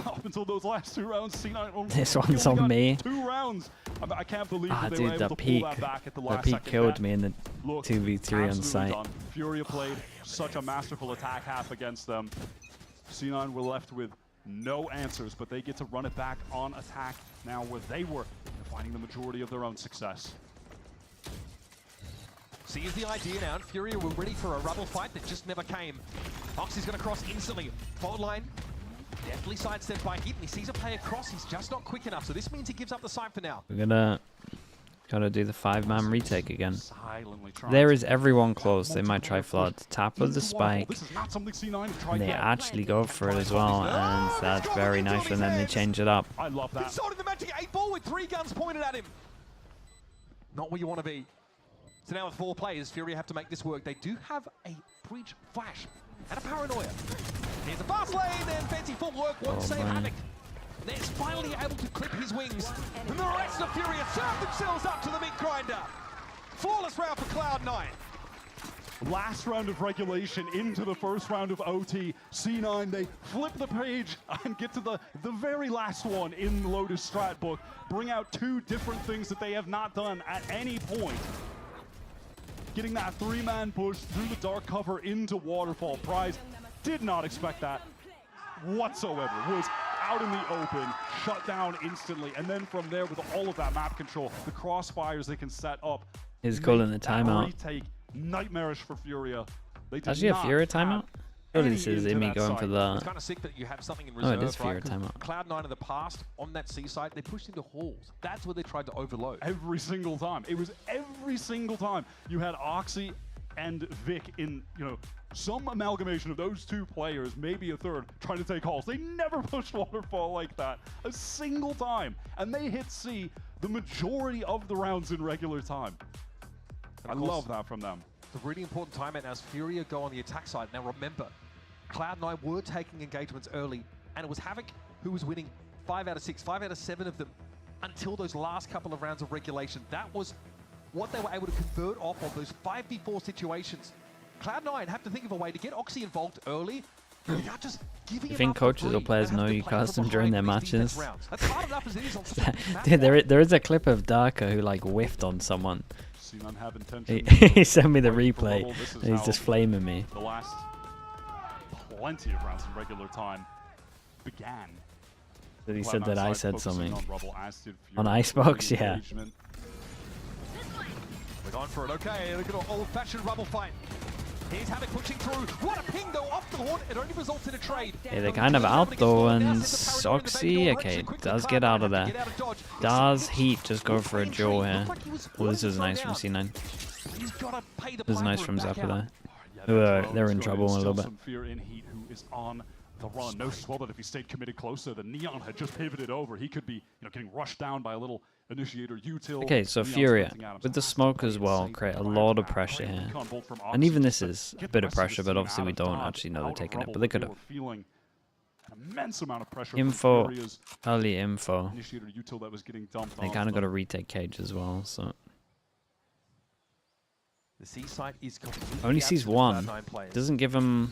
S9: Up until those last 2 rounds, C9 only
S3: This one's
S9: only
S3: on
S9: got
S3: me.
S9: 2 rounds. I can't believe
S3: Ah,
S9: that they were
S3: dude,
S9: able
S3: the
S9: to pull
S3: peak.
S9: that back at the
S3: The
S9: last
S3: peak
S9: second.
S3: killed
S9: That
S3: me in the
S9: looked
S3: 2v3 on
S9: absolutely
S3: site.
S9: done. FURIA played such a masterful attack half against them. C9 were left with no answers, but they get to run it back on attack now where they were finding the majority of their own success.
S8: Sees the idea now, and Furia were ready for a rubble fight that just never came. Oxy's going to cross instantly. Fault line, definitely sidestepped by Hit, and he sees a player cross. He's just not quick enough, so this means he gives up the site for now.
S3: We're gotta do the 5-man retake again.
S9: Silently trying
S3: There
S9: to
S3: is everyone close. They might try flood. Tap with the
S9: into waterfall.
S3: spike.
S9: This is not something C9 have tried
S3: And they
S9: yet.
S3: actually go for it as well, and that's very nice. And then they change it up.
S9: I love that.
S8: Starting the Magic 8-ball with 3 guns pointed at him. Not where you want to be. So now with 4 players, Furia have to make this work. They do have a breach flash and a paranoia. Here's the fast lane, and fancy footwork won't save Havoc. There's finally able to clip his wings. And the rest of Furia serve themselves up to the meat grinder. Flawless round for Cloud9.
S9: Last round of regulation into the first round of OT. C9, they flip the page and get to the very last one in the Lotus strat book. Bring out 2 different things that they have not done at any point. Getting that 3-man push through the dark cover into Waterfall. Prize did not expect that whatsoever. Was out in the open, shut down instantly, and then from there with all of that map control, the crossfires they can set up.
S3: He's calling the timeout.
S9: Retake nightmarish for Furia. They did
S3: Actually, a
S9: not
S3: Furia
S9: have
S3: timeout? Surely this is
S9: into
S3: Imi
S9: that
S3: going for
S9: site.
S3: the...
S8: It's kind of sick that you have something in
S3: Oh,
S8: reserve,
S3: it is Furia
S8: right?
S3: timeout.
S8: Cloud9 in the past, on that C site, they pushed into halls. That's where they tried to overload.
S9: Every single time. It was every single time you had Oxy and Vic in, you know, some amalgamation of those 2 players, maybe a third, trying to take halls. They never pushed Waterfall like that a single time. And they hit C the majority of the rounds in regular time. I love that from them.
S8: It's a really important timeout now as Furia go on the attack side. Now remember, Cloud9 were taking engagements early, and it was Havoc who was winning 5 out of 6, 5 out of 7 of them until those last couple of rounds of regulation. That was what they were able to convert off of, those 5v4 situations. Cloud9 have to think of a way to get Oxy involved early without just giving
S3: You
S8: him
S3: think
S8: up for
S3: coaches or
S8: free.
S3: players
S8: They have
S3: know
S8: to
S3: you
S8: play
S3: cast
S8: from
S3: them during their
S8: behind these defense
S3: matches?
S8: rounds. That's hard enough as it is on such a big map.
S3: Dude, there is a clip of Darker who like whiffed on someone.
S9: C9 have
S3: He,
S9: intention.
S3: he sent me the
S9: Waiting for
S3: replay,
S9: bubble. This is
S3: and he's
S9: how
S3: just flaming me.
S9: The last plenty of rounds in regular time began.
S3: That he said that I said something.
S9: On Rubble, as did
S3: On
S9: Fury.
S3: Icebox,
S9: Early
S3: yeah.
S9: engagement.
S8: We're going for it. Okay, look at an old-fashioned rubble fight. Here's Havoc pushing through. What a ping, though, off the horn. It only results in a trade.
S3: Yeah, they're kind of out though, and Soxy, okay, does get out of there. Does Heat just go for a jaw here? Oh, this is nice from C9. This is nice from Zappa there. They're in trouble a little bit.
S9: Some fear in Heat, who is on the run. Knows as well that if he stayed committed closer, the Neon had just pivoted over. He could be, you know, getting rushed down by a little initiator util.
S3: Okay, so
S9: Neon's
S3: Furia,
S9: hunting at him.
S3: with the
S9: So
S3: smoke as
S9: has to
S3: well,
S9: play it
S3: create a
S9: safe.
S3: lot of
S9: That
S3: pressure
S9: great
S3: here.
S9: recon bolt from
S3: And even
S9: Oxy
S3: this
S9: to
S3: is a
S9: get
S3: bit
S9: the
S3: of
S9: rest
S3: pressure,
S9: the
S3: but
S9: team
S3: obviously
S9: out
S3: we
S9: of
S3: don't
S9: dodge,
S3: actually know
S9: out
S3: they're
S9: of
S3: taking it,
S9: Rubble.
S3: but they could
S9: They
S3: have.
S9: were feeling an immense amount of pressure from
S3: Info,
S9: Furia's
S3: early info.
S9: initiator util that was getting dumped
S3: They
S9: off
S3: kind of got
S9: them.
S3: to retake Cage as well, so.
S8: The C site is completely
S3: Only sees
S8: absent of
S3: one.
S8: Cloud9 players.
S3: Doesn't give them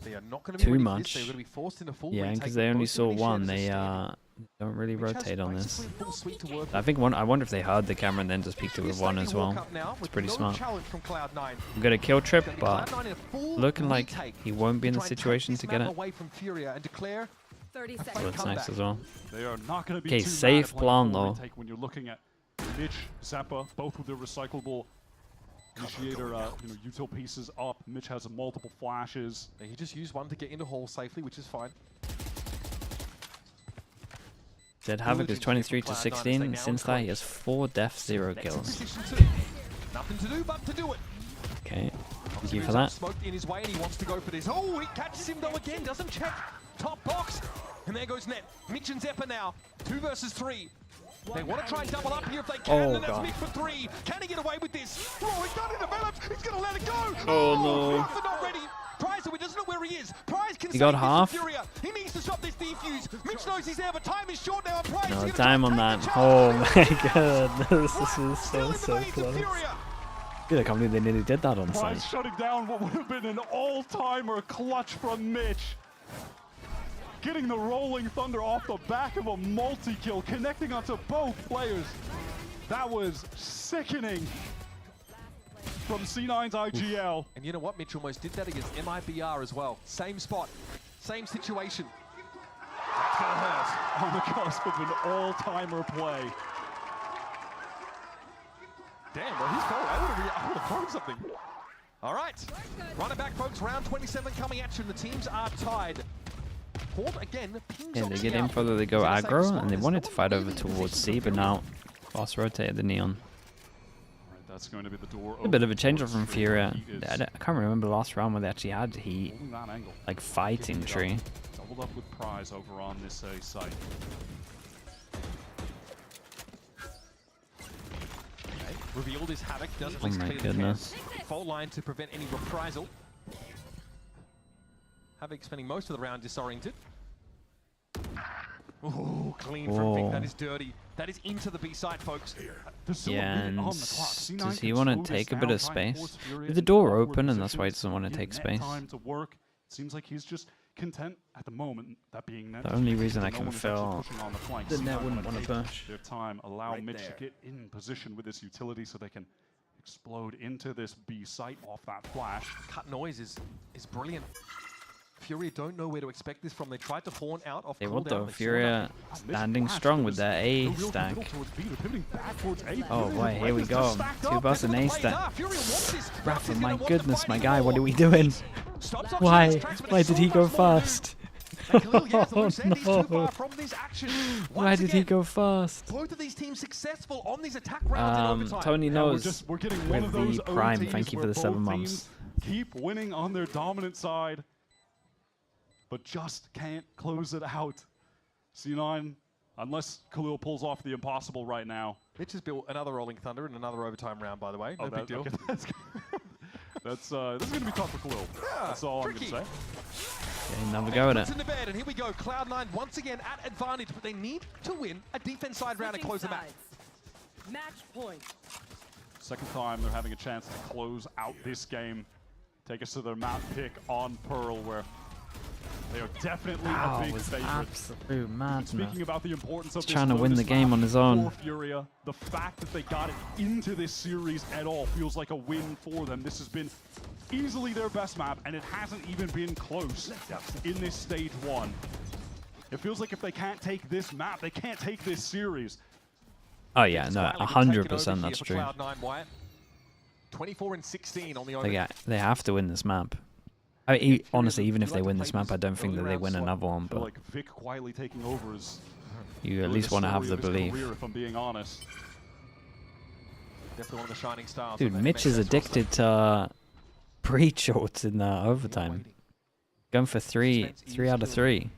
S8: They are not going to be
S3: too
S8: ready for
S3: much.
S8: this. They're going to be forced into full
S3: Yeah,
S8: retake
S3: because they
S8: with
S3: only
S8: both
S3: saw
S8: initiators
S3: one.
S8: as
S3: They
S8: standard.
S3: don't really
S8: Mitch has
S3: rotate on this.
S8: basically full suite to work
S3: I
S8: with.
S3: think I wonder if they heard the camera and then just peeked it with one as well. It's pretty smart. I'm gonna kill Trip, but looking like he won't be in the situation to get it. So it's nice as well.
S9: They are not going to be
S3: Okay,
S9: too mad
S3: safe
S9: at playing
S3: plan,
S9: full
S3: though.
S9: retake when you're looking at Mitch, Zappa, both with their recyclable initiator, util pieces up. Mitch has multiple flashes.
S8: He just used one to get into hole safely, which is fine.
S3: Dead Havoc is 23 to 16. Since that, he has 4 deaths, 0 kills.
S8: Nothing to do but to do it.
S3: Okay, thank you for that.
S8: Smoked in his way and he wants to go for this. Oh, he catches him though again, doesn't check. Top box. And there goes Net. Mitch and Zeppa now. 2 versus 3. They want to try and double up here if they can,
S3: Oh,
S8: and that's
S3: God.
S8: Mitch for 3. Can he get away with this? Oh, he's done it, developed. He's going to let it go.
S3: Oh, no.
S8: Arthur not ready. Prize, he doesn't know where he is. Prize can
S3: He got
S8: save this
S3: half.
S8: from Furia. He needs to stop this defuse. Mitch knows he's there, but time is short now. And Prize
S3: No
S8: is gonna
S3: time on
S8: try
S3: that.
S8: and take the
S3: Oh
S8: challenge.
S3: my god, this is
S8: Still
S3: so
S8: in the face of
S3: close.
S8: Furia.
S3: Dude, I can't believe they nearly did that on
S9: Prize
S3: site.
S9: shutting down what would have been an all-timer clutch from Mitch. Getting the Rolling Thunder off the back of a multi-kill, connecting onto both players. That was sickening from C9's IGL.
S8: And you know what? Mitch almost did that against MIBR as well. Same spot, same situation. That's gonna hurt.
S9: On the cusp of an all-timer play.
S8: Damn, bro, he's cold. I could have thrown something. All right, run it back, folks. Round 27 coming at you, and the teams are tied. Hold again.
S3: Yeah, they get in further, they go aggro, and they wanted to fight over towards C, but now Boss rotated the Neon.
S9: Alright, that's going to be the door.
S3: A bit of a change up from FURIA. I can't remember the last round where they actually had heat, like fighting tree.
S9: Doubled up with Prize over on this A site.
S8: Revealed is Havoc, doesn't
S3: Oh my goodness.
S8: Fault line to prevent any reprisal. Havoc spending most of the round disoriented. Ooh, clean from Vic. That is dirty. That is into the B side, folks.
S3: Yeah, and does he want to take a bit of space? Is the door open, and that's why he doesn't want to take space?
S9: Seems like he's just content at the moment, that being net.
S3: The only reason I can feel the net wouldn't want to push.
S9: Their time, allow Mitch to get in position with this utility so they can explode into this B site off that flash.
S8: Cut noise is brilliant. FURIA don't know where to expect this from. They tried to horn out off
S3: Hey,
S8: cooldown.
S3: what though? FURIA standing strong with their A stack. Oh boy, here we go. 2 boss and A stack. Rafa, my goodness, my guy, what are we doing? Why? Why did he go fast? Oh no! Why did he go fast?
S8: Both of these teams successful on these attack rounds in overtime.
S3: Tony knows
S9: we're getting
S3: with the Prime. Thank you for the 7 months.
S9: Keep winning on their dominant side, but just can't close it out. C9, unless Khalil pulls off the impossible right now.
S8: Mitch has built another Rolling Thunder and another overtime round, by the way. No big deal.
S9: Okay, this is going to be tough for Khalil. That's all I'm going to say.
S3: Okay, another go at it.
S8: In the bed, and here we go. Cloud9 once again at advantage, but they need to win a defense side round and close the match.
S11: Match point.
S9: Second time they're having a chance to close out this game. Take us to their map pick on Pearl, where they are definitely a big favorite.
S3: Absolute madness.
S9: Speaking about the importance of
S3: He's trying to win the game on his own.
S9: FURIA, the fact that they got it into this series at all feels like a win for them. This has been easily their best map, and it hasn't even been close in this stage 1. It feels like if they can't take this map, they can't take this series.
S3: Oh yeah, no, 100% that's true.
S8: Cloud9, 24 and 16 on the
S3: They have to win this map. I mean, honestly, even if they win this map, I don't think that they win another one. But
S9: like Vic quietly taking over is
S3: you at least want to have the belief.
S9: If I'm being honest.
S8: Definitely one of the shining stars.
S3: Dude, Mitch is addicted to breach shorts in overtime. Going for 3 out of 3.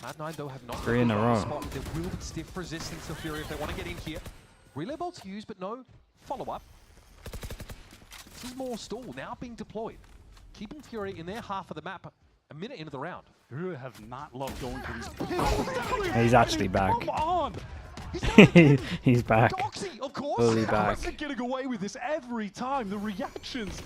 S8: Cloud9 though have not
S3: 3 in a row.
S8: There will be stiff resistance to FURIA if they want to get in here. Relay bolts used, but no follow-up. This is more stall now being deployed, keeping FURIA in their half of the map a minute into the round.
S9: FURIA have not loved going for these.
S3: He's actually back.
S9: Come on!
S3: He's back.
S8: Doxy, of course.
S3: Fully back.
S9: They're getting away with this every time. The reactions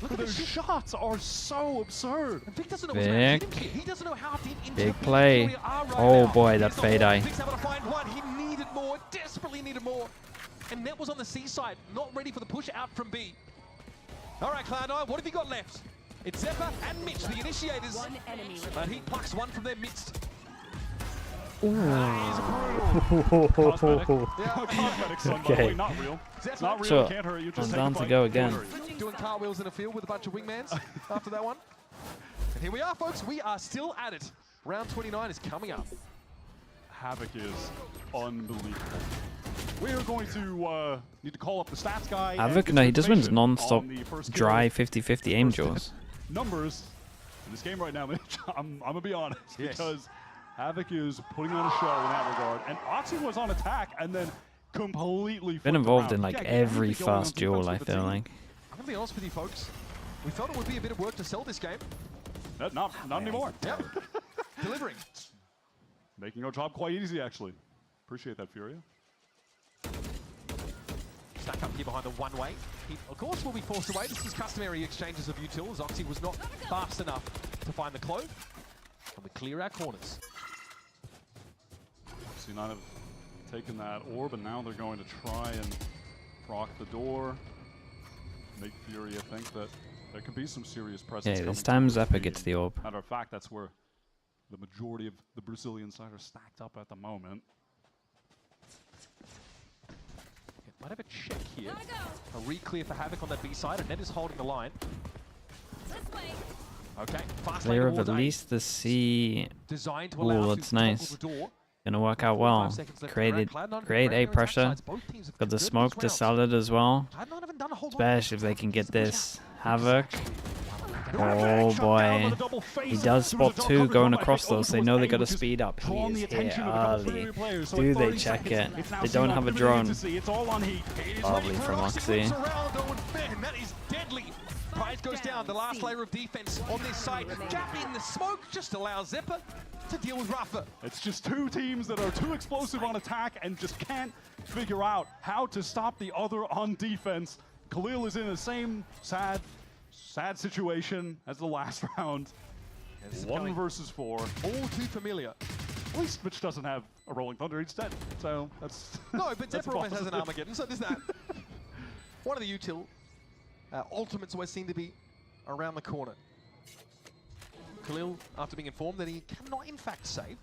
S9: for those shots are so absurd.
S8: And Vic doesn't know
S3: Vic.
S8: what's he doesn't know how deep into
S3: Big
S8: the
S3: play.
S8: FURIA are right
S3: Oh
S8: now.
S3: boy, that fade eye.
S8: Vic's able to find one. He needed more, desperately needed more. And Net was on the C side, not ready for the push out from B. All right, Cloud9, what have you got left? It's Zephyr and Mitch, the initiators.
S11: One enemy.
S8: And he plucks one from their midst.
S9: Cosmetic son, by the way, not real. It's not real,
S3: Sure.
S9: it can't hurt you. Just
S3: I'm
S9: take
S3: down
S9: a
S3: to
S9: bite.
S3: go again.
S8: Doing cartwheels in a field with a bunch of wingmans after that one. And here we are, folks. We are still at it. Round 29 is coming up.
S9: Havoc is unbelievable. We are going to need to call up the stats guy.
S3: Havoc, no, he just wins non-stop dry 50-50 aim jaws.
S9: Numbers in this game right now, Mitch, I'm going to be honest,
S8: Yes.
S9: because Havoc is putting on a show in that regard. And Oxy was on attack and then completely
S3: Been
S9: flipped
S3: involved
S9: around.
S3: in like
S9: Yeah,
S3: every
S9: everything going on
S3: fast duel, I
S9: defense with the
S3: feel
S9: team.
S3: like.
S8: I'm going to be honest with you, folks. We thought it would be a bit of work to sell this game.
S9: Not anymore.
S8: Yep. Delivering.
S9: Making our job quite easy, actually. Appreciate that, FURIA.
S8: Stack up here behind the one-way. He, of course, will be forced away. This is customary exchanges of utils. Oxy was not fast enough to find the clove. And we clear our corners.
S9: C9 have taken that orb, and now they're going to try and proc the door. Make FURIA think that there could be some serious presence.
S3: Yeah, this
S9: coming
S3: time
S9: towards
S3: Zappa
S9: B.
S3: gets the orb.
S9: Matter of fact, that's where the majority of the Brazilian side are stacked up at the moment.
S8: Might have a check here. A re-clear for Havoc on that B side, and Ned is holding the line. Okay, fast
S3: Clear
S8: lane
S3: of
S8: all
S3: at
S8: day.
S3: least the C.
S8: Designed to allow
S3: Oh,
S8: us
S3: that's
S8: to toggle
S3: nice.
S8: the door.
S3: Gonna work out well. Create A pressure. Got the smoke to sell it as well. Especially if they can get this Havoc. Oh boy. He does spot 2 going across those. They know they got to speed up. He is here early. Do they check it? They don't have a drone. Lovely from Oxy.
S8: That is deadly. Prize goes down. The last layer of defense on this side. Gap in the smoke just allows Zephyr to deal with Rafa.
S9: It's just 2 teams that are too explosive on attack and just can't figure out how to stop the other on defense. Khalil is in the same sad situation as the last round. 1 versus 4.
S8: All too familiar.
S9: At least Mitch doesn't have a Rolling Thunder instead, so that's...
S8: No, but
S9: that's
S8: Zephyr always has an
S9: positive.
S8: Armageddon, so there's that. One of the util ultimates always seem to be around the corner. Khalil, after being informed that he cannot in fact save.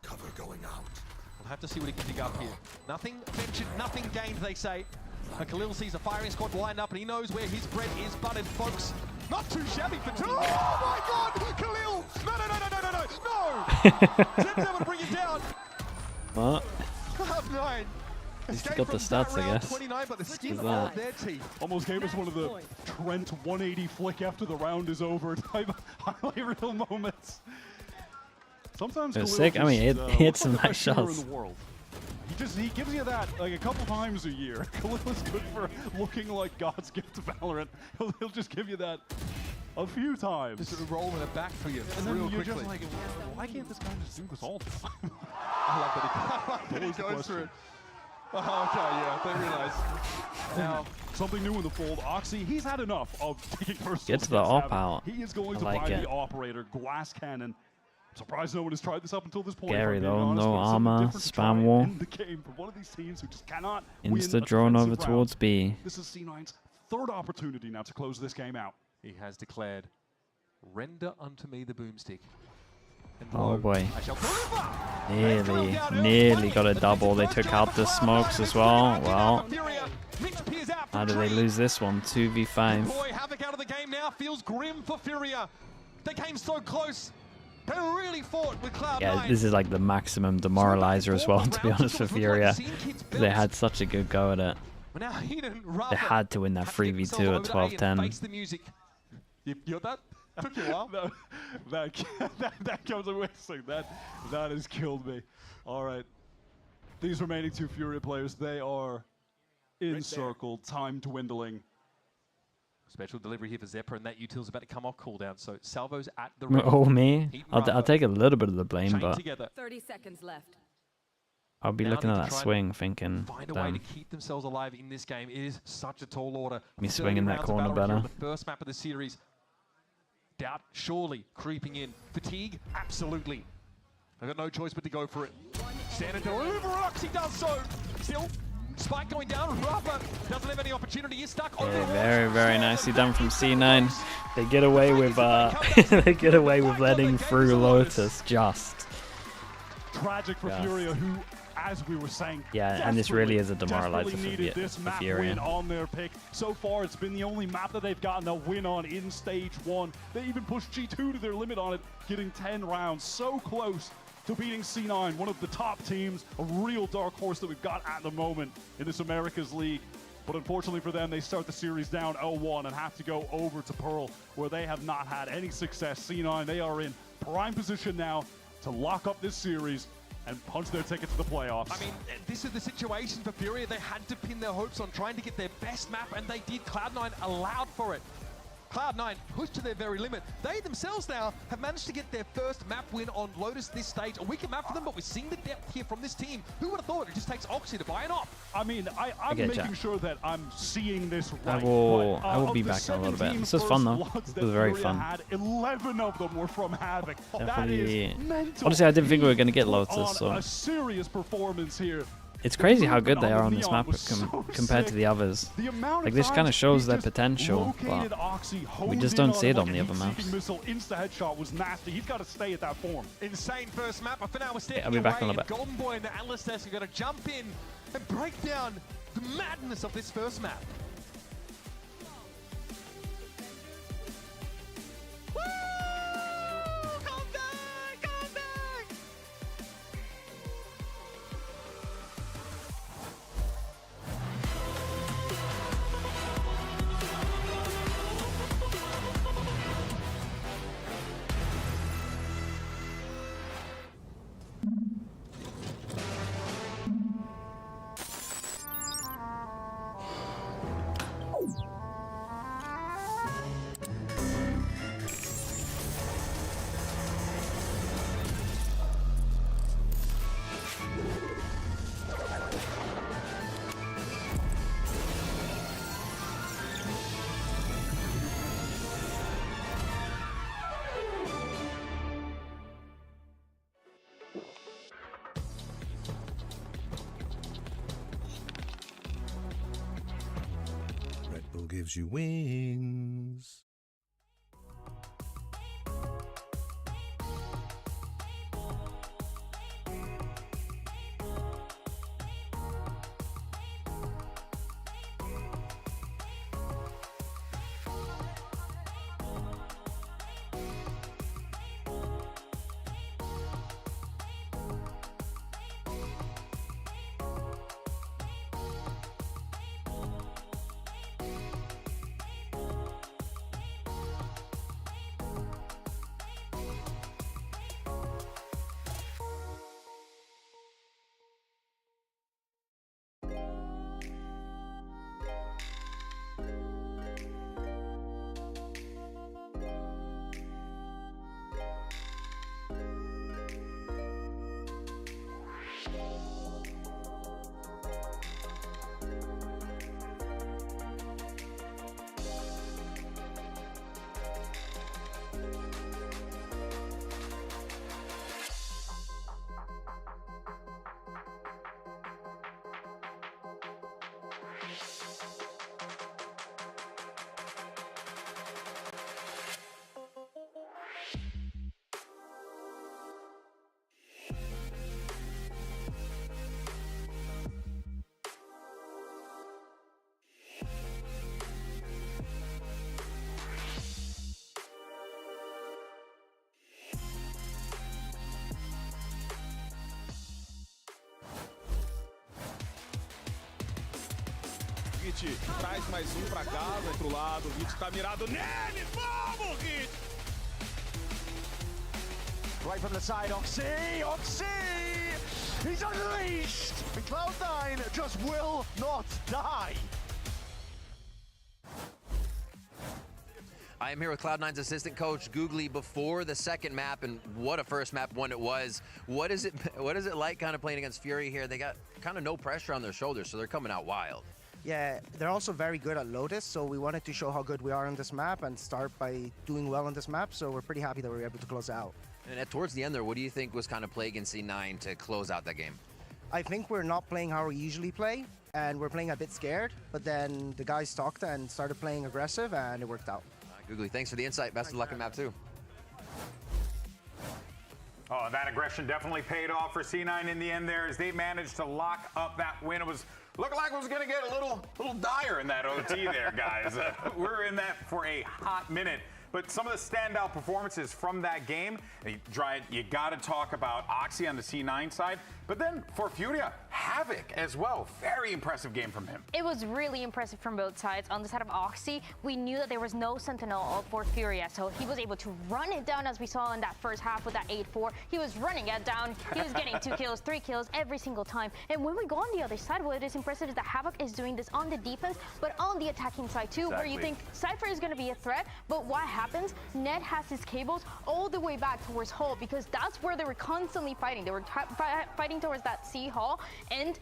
S12: Cover going out.
S8: We'll have to see what he can dig up here. Nothing ventured, nothing gained, they say. And Khalil sees a firing squad lined up and he knows where his bread is buttered, folks. Not too shabby for 2. Oh my god! Khalil! No! Tim's able to bring it down.
S3: What?
S8: Cloud9.
S3: He's got the stats, I guess.
S8: 29, but the skin
S3: that?
S8: on their team.
S9: Almost gave us one of the Trent 180 flick after the round is over type highlight reel moments. Sometimes
S3: It was
S9: Khalil
S3: sick. I mean,
S9: just,
S3: he hit
S9: looks
S3: some
S9: like the
S3: nice
S9: best hero
S3: shots.
S9: in the world. He gives you that like a couple times a year. Khalil is good for looking like God's gift to Valorant. He'll just give you that a few times.
S8: Just rolling it back for you
S9: And then
S8: real
S9: you're
S8: quickly.
S9: just like, why can't this guy just do this all the time?
S8: I love that he goes through it. Oh, okay, yeah, they realize. Now,
S9: something new in the fold. Oxy, he's had enough of taking personal.
S3: Get to the op out.
S9: He is going
S3: I
S9: to
S3: like
S9: buy
S3: it.
S9: the operator, glass cannon. I'm surprised no one has tried this up until this point.
S3: Scary
S9: if I'm being
S3: though,
S9: honest,
S3: no
S9: but it's something
S3: armor,
S9: different to try
S3: spam wall.
S9: in the game for one of these teams who just cannot win
S3: Insta
S9: a
S3: drone over
S9: defensive round.
S3: towards B.
S9: This is C9's 3rd opportunity now to close this game out.
S8: he has declared, render unto me the boomstick. And
S3: Oh
S8: lo,
S3: boy.
S8: I shall deliver!
S3: Nearly got a double. They took out the smokes as well. Well, how do they lose this one? 2v5.
S8: Boy, Havoc out of the game now feels grim for Furia. They came so close. They really fought with Cloud9.
S3: Yeah, this is like the maximum demoralizer as well, to be honest, for Furia. They had such a good go at it.
S8: But now Eden, Rafa
S3: They had to win that 3v2 at 12-10.
S8: Face the music. You got that? Took you a while.
S9: that comes away saying that has killed me. All right, these remaining 2 Furia players, they are encircled. Time dwindling.
S8: Special delivery here for Zephyr, and that util's about to come off cooldown. So Salvo's at the
S3: Oh, me?
S8: Heat
S3: I'll
S8: Rafa.
S3: take a little bit of the blame,
S8: Chain
S3: but
S8: together.
S11: 30 seconds left.
S3: I'll be
S8: Now
S3: looking
S8: need
S3: at
S8: to
S3: that
S8: try and
S3: swing thinking,
S8: Find a way to
S3: damn,
S8: keep themselves alive in this game. It is such a tall order.
S3: Me
S8: 30
S3: swinging that
S8: rounds of
S3: corner
S8: Valorant here on
S3: better.
S8: The first map of the series. Doubt surely creeping in. Fatigue, absolutely. I've got no choice but to go for it. Stand and deliver. Oxy does so. Still, spike going down. Rafa doesn't have any opportunity. He's stuck on the wall.
S3: very, very nicely done from C9. They get away with they get away with letting through Lotus just.
S9: Tragic for
S3: Yeah.
S9: Furia, who, as we were saying,
S3: Yeah, and this really is a demoralizer
S9: desperately
S3: for
S9: needed this
S3: for
S9: map
S3: Furia.
S9: win on their pick. So far, it's been the only map that they've gotten a win on in stage 1. They even pushed G2 to their limit on it, getting 10 rounds. So close to beating C9, one of the top teams, a real dark horse that we've got at the moment in this Americas League. But unfortunately for them, they start the series down 0-1 and have to go over to Pearl, where they have not had any success. C9, they are in prime position now to lock up this series and punch their ticket to the playoffs.
S8: I mean, this is the situation for Furia. They had to pin their hopes on trying to get their best map, and they did. Cloud9 allowed for it. Cloud9 pushed to their very limit. They themselves now have managed to get their first map win on Lotus this stage. A weaker map for them, but we're seeing the depth here from this team. Who would have thought it just takes Oxy to buy it off?
S9: I mean, I'm
S3: get
S9: making
S3: ya.
S9: sure that I'm seeing this
S3: I
S9: right.
S3: will
S9: but,
S3: I will
S9: of
S3: be
S9: the
S3: back in a little bit.
S9: 17
S3: This was fun though.
S9: first bloods
S3: It
S9: that
S3: was very
S9: Furia
S3: fun.
S9: Had, 11 of them were from Havoc. That
S3: Definitely.
S9: is mental.
S3: Honestly, I didn't think we were gonna get
S9: Put
S3: Lotus,
S9: on
S3: so
S9: a serious performance here.
S3: it's crazy how good
S9: movement
S3: they
S9: on
S3: are on
S9: the
S3: this
S9: Neon
S3: map
S9: was so
S3: compared to
S9: sick.
S3: the others.
S9: The amount
S3: Like
S9: of
S3: this kind
S9: times
S3: of shows
S9: he
S3: their
S9: just
S3: potential,
S9: located
S3: but
S9: Oxy,
S3: we
S9: honed
S3: just
S9: in
S3: don't
S9: on
S3: see it
S9: him
S3: on
S9: like
S3: the
S9: a
S3: other maps.
S9: heat-seeking missile. Insta-headshot was nasty. He's got to stay at that form.
S8: Insane first map. For now, we're stepping
S3: I'll be back in a
S8: away.
S3: little bit.
S8: Golden Boy and the Alistair are going to jump in and break down the madness of this first map. Woo! Come back! Come back!
S12: Red Bull gives you wings.
S13: Hit traz mais pra casa, outro lado, o Hit tá mirado nele, vamos, Hit!
S14: Right from the side, Oxy! Oxy! He's unleashed! And Cloud9 just will not die!
S15: I am here with Cloud9's assistant coach, Googly, before the second map, and what a first map one it was. What is it like kind of playing against Furia here? They got kind of no pressure on their shoulders, so they're coming out wild.
S16: Yeah, they're also very good at Lotus, so we wanted to show how good we are on this map and start by doing well on this map, so we're pretty happy that we were able to close out.
S15: And towards the end there, what do you think was kind of plaguing C9 to close out that game?
S16: I think we're not playing how we usually play, and we're playing a bit scared, but then the guys talked and started playing aggressive, and it worked out.
S15: Googly, thanks for the insight. Best of luck in map 2.
S1: Oh, that aggression definitely paid off for C9 in the end there as they managed to lock up that win. It was looking like it was going to get a little dire in that OT there, guys. We're in that for a hot minute. But some of the standout performances from that game, you got to talk about Oxy on the C9 side, but then for Furia, Havoc as well. Very impressive game from him.
S7: It was really impressive from both sides. On the side of Oxy, we knew that there was no Sentinel for Furia, so he was able to run it down as we saw in that first half with that 8-4. He was running it down. He was getting 2 kills, 3 kills every single time. And when we go on the other side, what is impressive is that Havoc is doing this on the defense, but on the attacking side too, where you think Cypher is going to be a threat, but what happens? Ned has his cables all the way back towards Hull because that's where they were constantly fighting. They were fighting towards that C Hull, and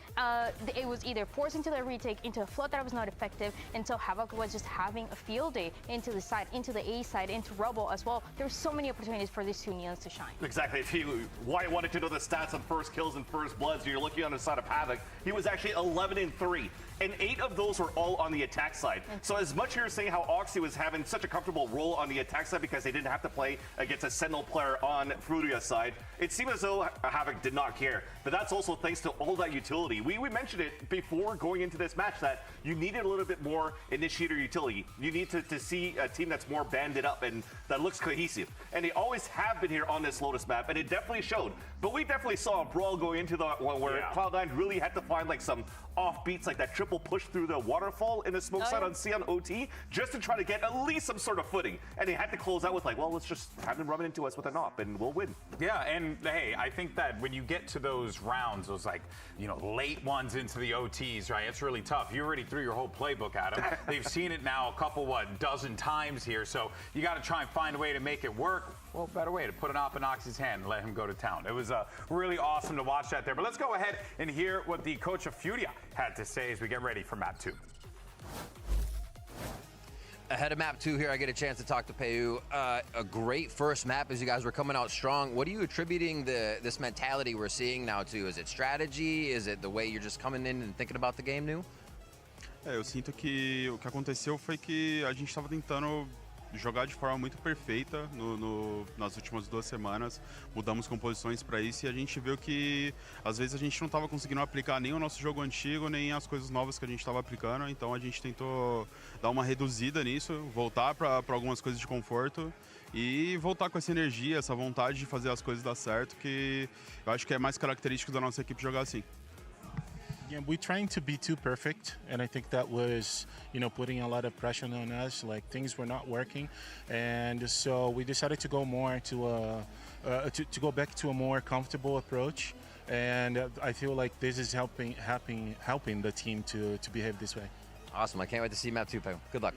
S7: it was either forced into the retake, into a flood that was not effective, and so Havoc was just having a field day into the side, into the A side, into Rubble as well. There were so many opportunities for these two Neons to shine.
S2: Exactly. If you wanted to know the stats on first kills and first bloods, you're looking on the side of Havoc. He was actually 11-3. And 8 of those were all on the attack side. So as much as you're saying how Oxy was having such a comfortable role on the attack side because they didn't have to play against a Sentinel player on Furia's side, it seemed as though Havoc did not care. but that's also thanks to all that utility. We mentioned it before going into this match that you needed a little bit more initiator utility. You need to see a team that's more banded up and that looks cohesive. And they always have been here on this Lotus map, and it definitely showed. But we definitely saw a brawl going into the one where Cloud9 really had to find like some offbeats, like that triple push through the waterfall in the smoke side on C on OT, just to try to get at least some sort of footing. And they had to close out with like, well, let's just have them rubbing into us with an op and we'll win.
S1: Yeah, and hey, I think that when you get to those rounds, those like, you know, late ones into the OTs, right, it's really tough. You already threw your whole playbook at them. They've seen it now a couple, dozen times here, so you got to try and find a way to make it work. Well, better way to put an op in Oxy's hand and let him go to town. It was really awesome to watch that there. But let's go ahead and hear what the coach of FURIA had to say as we get ready for map 2.
S15: Ahead of map 2 here, I get a chance to talk to Peu. A great first map as you guys were coming out strong. What are you attributing this mentality we're seeing now to? Is it strategy? Is it the way you're just coming in and thinking about the game new?
S17: Eu sinto que o que aconteceu foi que a gente estava tentando jogar de forma muito perfeita nas últimas 2 semanas. Mudamos composições para isso e a gente viu que às vezes a gente não estava conseguindo aplicar nem o nosso jogo antigo, nem as coisas novas que a gente estava aplicando. Então a gente tentou dar uma reduzida nisso, voltar para algumas coisas de conforto e voltar com essa energia, essa vontade de fazer as coisas dar certo, que eu acho que é mais característico da nossa equipe jogar assim.
S18: Yeah, we're trying to be too perfect, and I think that was, you know, putting a lot of pressure on us. Like things were not working, and so we decided to go more to go back to a more comfortable approach. And I feel like this is helping the team to behave this way.
S15: Awesome! I can't wait to see map 2, Peu. Good luck.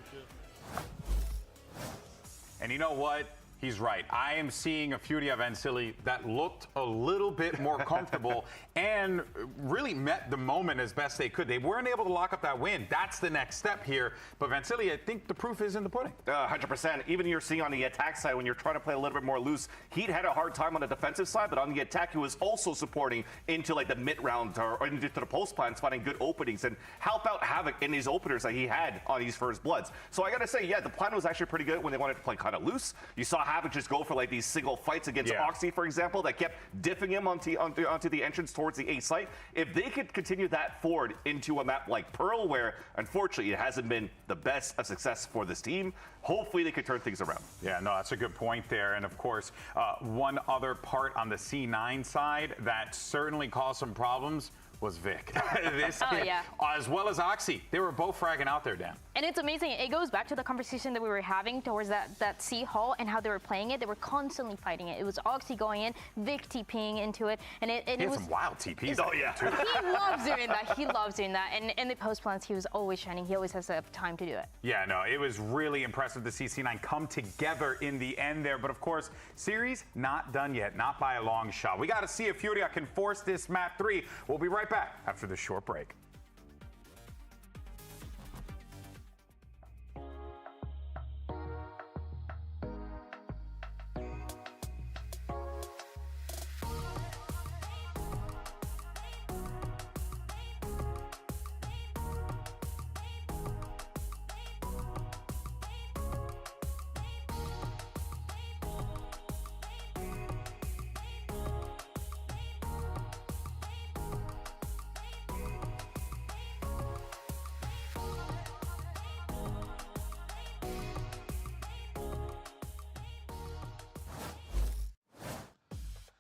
S1: And you know what? He's right. I am seeing a FURIA Vansili that looked a little bit more comfortable and really met the moment as best they could. They weren't able to lock up that win. That's the next step here. But Vansili, I think the proof is in the pudding.
S2: 100%. Even you're seeing on the attack side, when you're trying to play a little bit more loose, he'd had a hard time on the defensive side, but on the attack, he was also supporting into like the mid-round or into the post plans, finding good openings and help out Havoc in these openers that he had on these first bloods. So I got to say, yeah, the plan was actually pretty good when they wanted to play kind of loose. You saw Havoc just go for like these single fights against Oxy, for example, that kept diffing him onto the entrance towards the A site. If they could continue that forward into a map like Pearl, where unfortunately it hasn't been the best of success for this team, hopefully they could turn things around.
S1: Yeah, no, that's a good point there. And of course, one other part on the C9 side that certainly caused some problems was Vic. This kid, as well as Oxy, they were both fragging out there, Dan.
S7: And it's amazing. It goes back to the conversation that we were having towards that C hall and how they were playing it. They were constantly fighting it. It was Oxy going in, Vic TPing into it, and it was
S1: some wild TPs.
S2: Oh yeah,
S7: too. He loves doing that. He loves doing that. And in the post plans, he was always shining. He always has the time to do it.
S1: Yeah, no, it was really impressive to see C9 come together in the end there. But of course, series not done yet, not by a long shot. We got to see if FURIA can force this map 3. We'll be right back after this short break.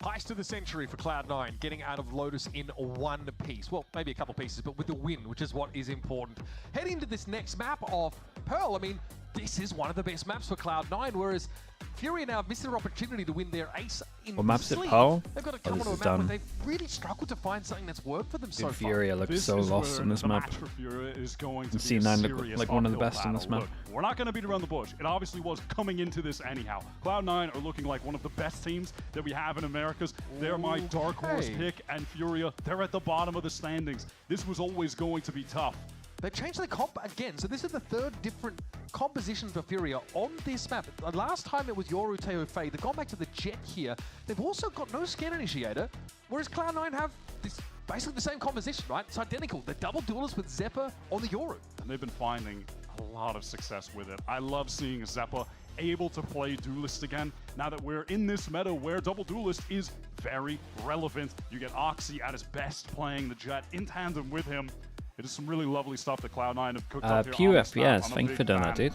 S8: Heist of the century for Cloud9, getting out of Lotus in one piece. Well, maybe a couple pieces, but with the win, which is what is important. Heading into this next map of Pearl, I mean, this is one of the best maps for Cloud9, whereas FURIA now have missed their opportunity to win their ace in
S3: What map's it,
S8: sleep.
S3: Pearl?
S8: They've got to
S3: Oh,
S8: come
S3: this
S8: on to a
S3: is
S8: map
S3: done.
S8: where they've really struggled to find something that's worked for them so far.
S3: FURIA looks
S9: This
S3: so
S9: is
S3: lost
S9: where
S3: on this
S9: the
S3: map.
S9: match for FURIA is going to
S3: C9
S9: be a
S3: look
S9: serious
S3: like one of the
S9: uphill
S3: best in this
S9: battle.
S3: map.
S9: Look, we're not going to beat around the bush. It obviously was coming into this anyhow. Cloud9 are looking like one of the best teams that we have in Americas. They're my dark horse pick, and FURIA, they're at the bottom of the standings. This was always going to be tough.
S8: They've changed the comp again, so this is the third different composition for FURIA on this map. Last time it was Yoru, Teo, Faye. They've gone back to the Jet here. They've also got no scan initiator, whereas Cloud9 have this basically the same composition, right? It's identical. They're double duelist with Zeppa on the Yoru.
S9: And they've been finding a lot of success with it. I love seeing Zeppa able to play Duelist again now that we're in this meta where double Duelist is very relevant. You get Oxy at his best playing the Jet in tandem with him. It is some really lovely stuff that Cloud9 have cooked up here.
S3: Pew
S9: on this map.
S3: FPS,
S9: I'm a
S3: thank you for
S9: big
S3: doing
S9: fan.
S3: that, dude.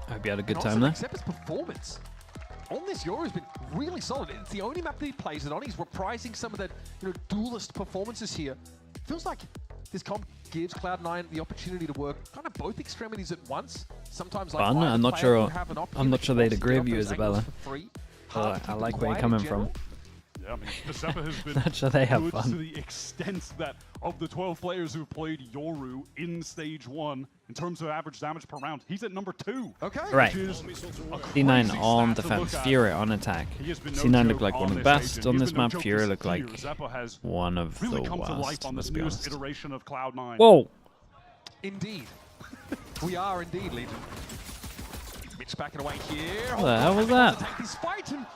S3: Hope you had a good
S8: And
S3: time
S8: also,
S3: there.
S8: Xepa's performance on this Euro has been really solid. It's the only map that he plays it on. He's reprising some of that, duelist performances here. Feels like this comp gives Cloud9 the opportunity to work kind of both extremities at once. Sometimes like
S3: Fun.
S8: either
S3: I'm not
S8: player
S3: sure.
S8: will have an option
S3: I'm not
S8: that
S3: sure
S8: can
S3: they'd
S8: obviously
S3: agree
S8: get
S3: with you,
S8: up those angles
S3: Isabella.
S8: for free.
S3: I like where you're coming from.
S9: Yeah, I mean, Zepa has been
S3: Not sure they have
S9: good
S3: fun.
S9: to the extent that of the 12 players who've played Yoru in Stage 1, in terms of average damage per round, he's at number 2.
S8: Okay.
S3: Right.
S9: Which is a
S3: C9
S9: crazy
S3: on
S9: stat to
S3: defense,
S9: look at.
S3: Furia on attack.
S9: He has been no
S3: C9
S9: joke
S3: looked like one of the
S9: this
S3: best
S9: agent.
S3: on
S9: He's
S3: this
S9: been no
S3: map.
S9: joke
S3: Furia
S9: this
S3: looked like
S9: year. Zepa has
S3: one of
S9: really
S3: the
S9: come to life
S3: worst,
S9: on
S3: let's
S9: this
S3: be
S9: newest
S3: honest.
S9: iteration of Cloud9.
S3: Whoa!
S8: Indeed. We are indeed, Legion. Mitch backing away here.
S3: What the hell was
S8: Having wants to
S3: that?
S8: take this fight and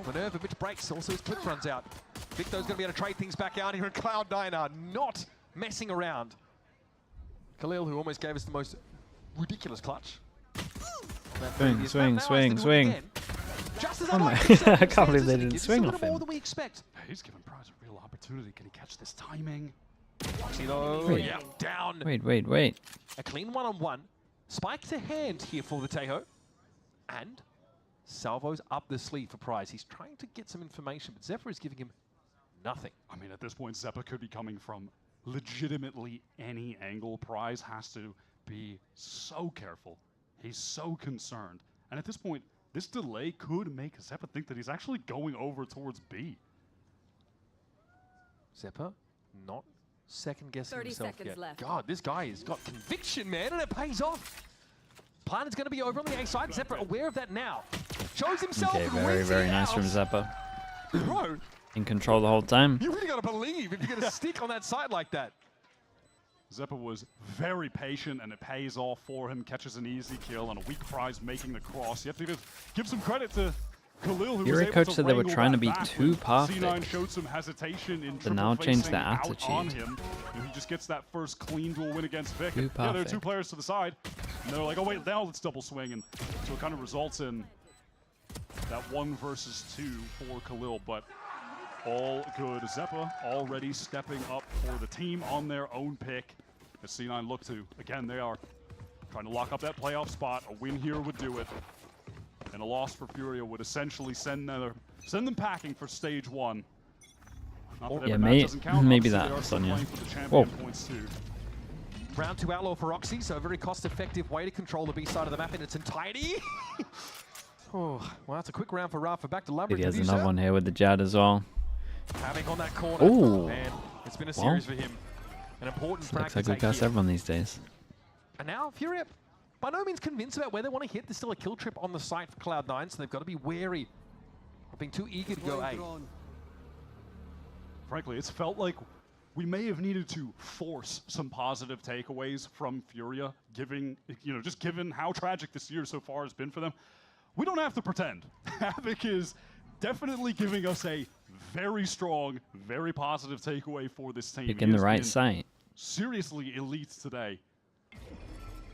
S8: the nerve of Mitch breaks. Also his clip runs out. Victo's going to be able to trade things back out here, and Cloud9 are not messing around. Khalil, who almost gave us the most ridiculous clutch.
S3: Swing.
S8: Just as
S3: Oh my! I can't believe they didn't swing off
S8: more
S3: him.
S8: than we expect.
S9: He's given Prize a real opportunity. Can he catch this timing?
S3: Wait.
S8: Yeah, down.
S3: Wait.
S8: A clean one-on-one. Spike to hand here for the Tejo. And Salvo's up the sleeve for Prize. He's trying to get some information, but Zephyr is giving him nothing.
S9: I mean, at this point, Zepa could be coming from legitimately any angle. Prize has to be so careful. He's so concerned. And at this point, this delay could make Zepa think that he's actually going over towards B.
S8: Zephyr not second-guessing
S11: 30
S8: himself
S11: seconds
S8: yet.
S11: left.
S8: God, this guy has got conviction, man, and it pays off. Plan is going to be over on the A side. Zephyr aware of that now. Shows himself.
S3: Okay,
S8: and
S3: very,
S8: wins
S3: very
S8: it
S3: nice
S8: out.
S3: from Zepa.
S8: Bro,
S3: In control the whole time.
S8: you really got to believe if you're going to stick on that side like that.
S9: Zepa was very patient, and it pays off for him. Catches an easy kill, and a weak Prize making the cross. You have to give some credit to Khalil, who was
S3: Furia
S9: able
S3: coach
S9: to
S3: said they were
S9: wrangle
S3: trying to
S9: that
S3: be
S9: back
S3: too
S9: when
S3: perfect.
S9: C9 showed some hesitation in
S3: But now changed their
S9: out on
S3: attitude.
S9: him. And he just gets that first clean duel win against Vic.
S3: Too
S9: Yeah, there are two
S3: perfect.
S9: players to the side, and they're like, oh wait, now let's double swing. And so it kind of results in that 1 versus 2 for Khalil, but all good. Zepa already stepping up for the team on their own pick. As C9 look to, again, they are trying to lock up that playoff spot. A win here would do it. And a loss for Furia would essentially send them packing for stage 1. Not that every
S3: Yeah,
S9: match doesn't count.
S3: maybe
S9: Obviously,
S3: that,
S9: they are still
S3: Sonya.
S9: playing for the champion
S3: Whoa.
S9: points too.
S8: Round 2 outlaw for Oxy, so a very cost-effective way to control the B side of the map in its entirety. Oh, well, that's a quick round for Rafa. Back to Lumbridge.
S3: He has another one here with the Jad as well.
S8: Having on that corner.
S3: Ooh.
S8: And it's been a
S3: Well,
S8: series for him. An important frag
S3: Looks
S8: to
S3: like we
S8: take
S3: cast
S8: here.
S3: everyone these days.
S8: And now Furia, by no means convinced about where they want to hit. There's still a kill trip on the site for Cloud9, so they've got to be wary of being too eager to go A.
S9: Frankly, it's felt like we may have needed to force some positive takeaways from Furia, just given how tragic this year so far has been for them. We don't have to pretend. Havoc is definitely giving us a very strong, very positive takeaway for this team.
S3: Picking
S9: He
S3: the
S9: has
S3: right
S9: been
S3: site.
S9: Seriously elite today.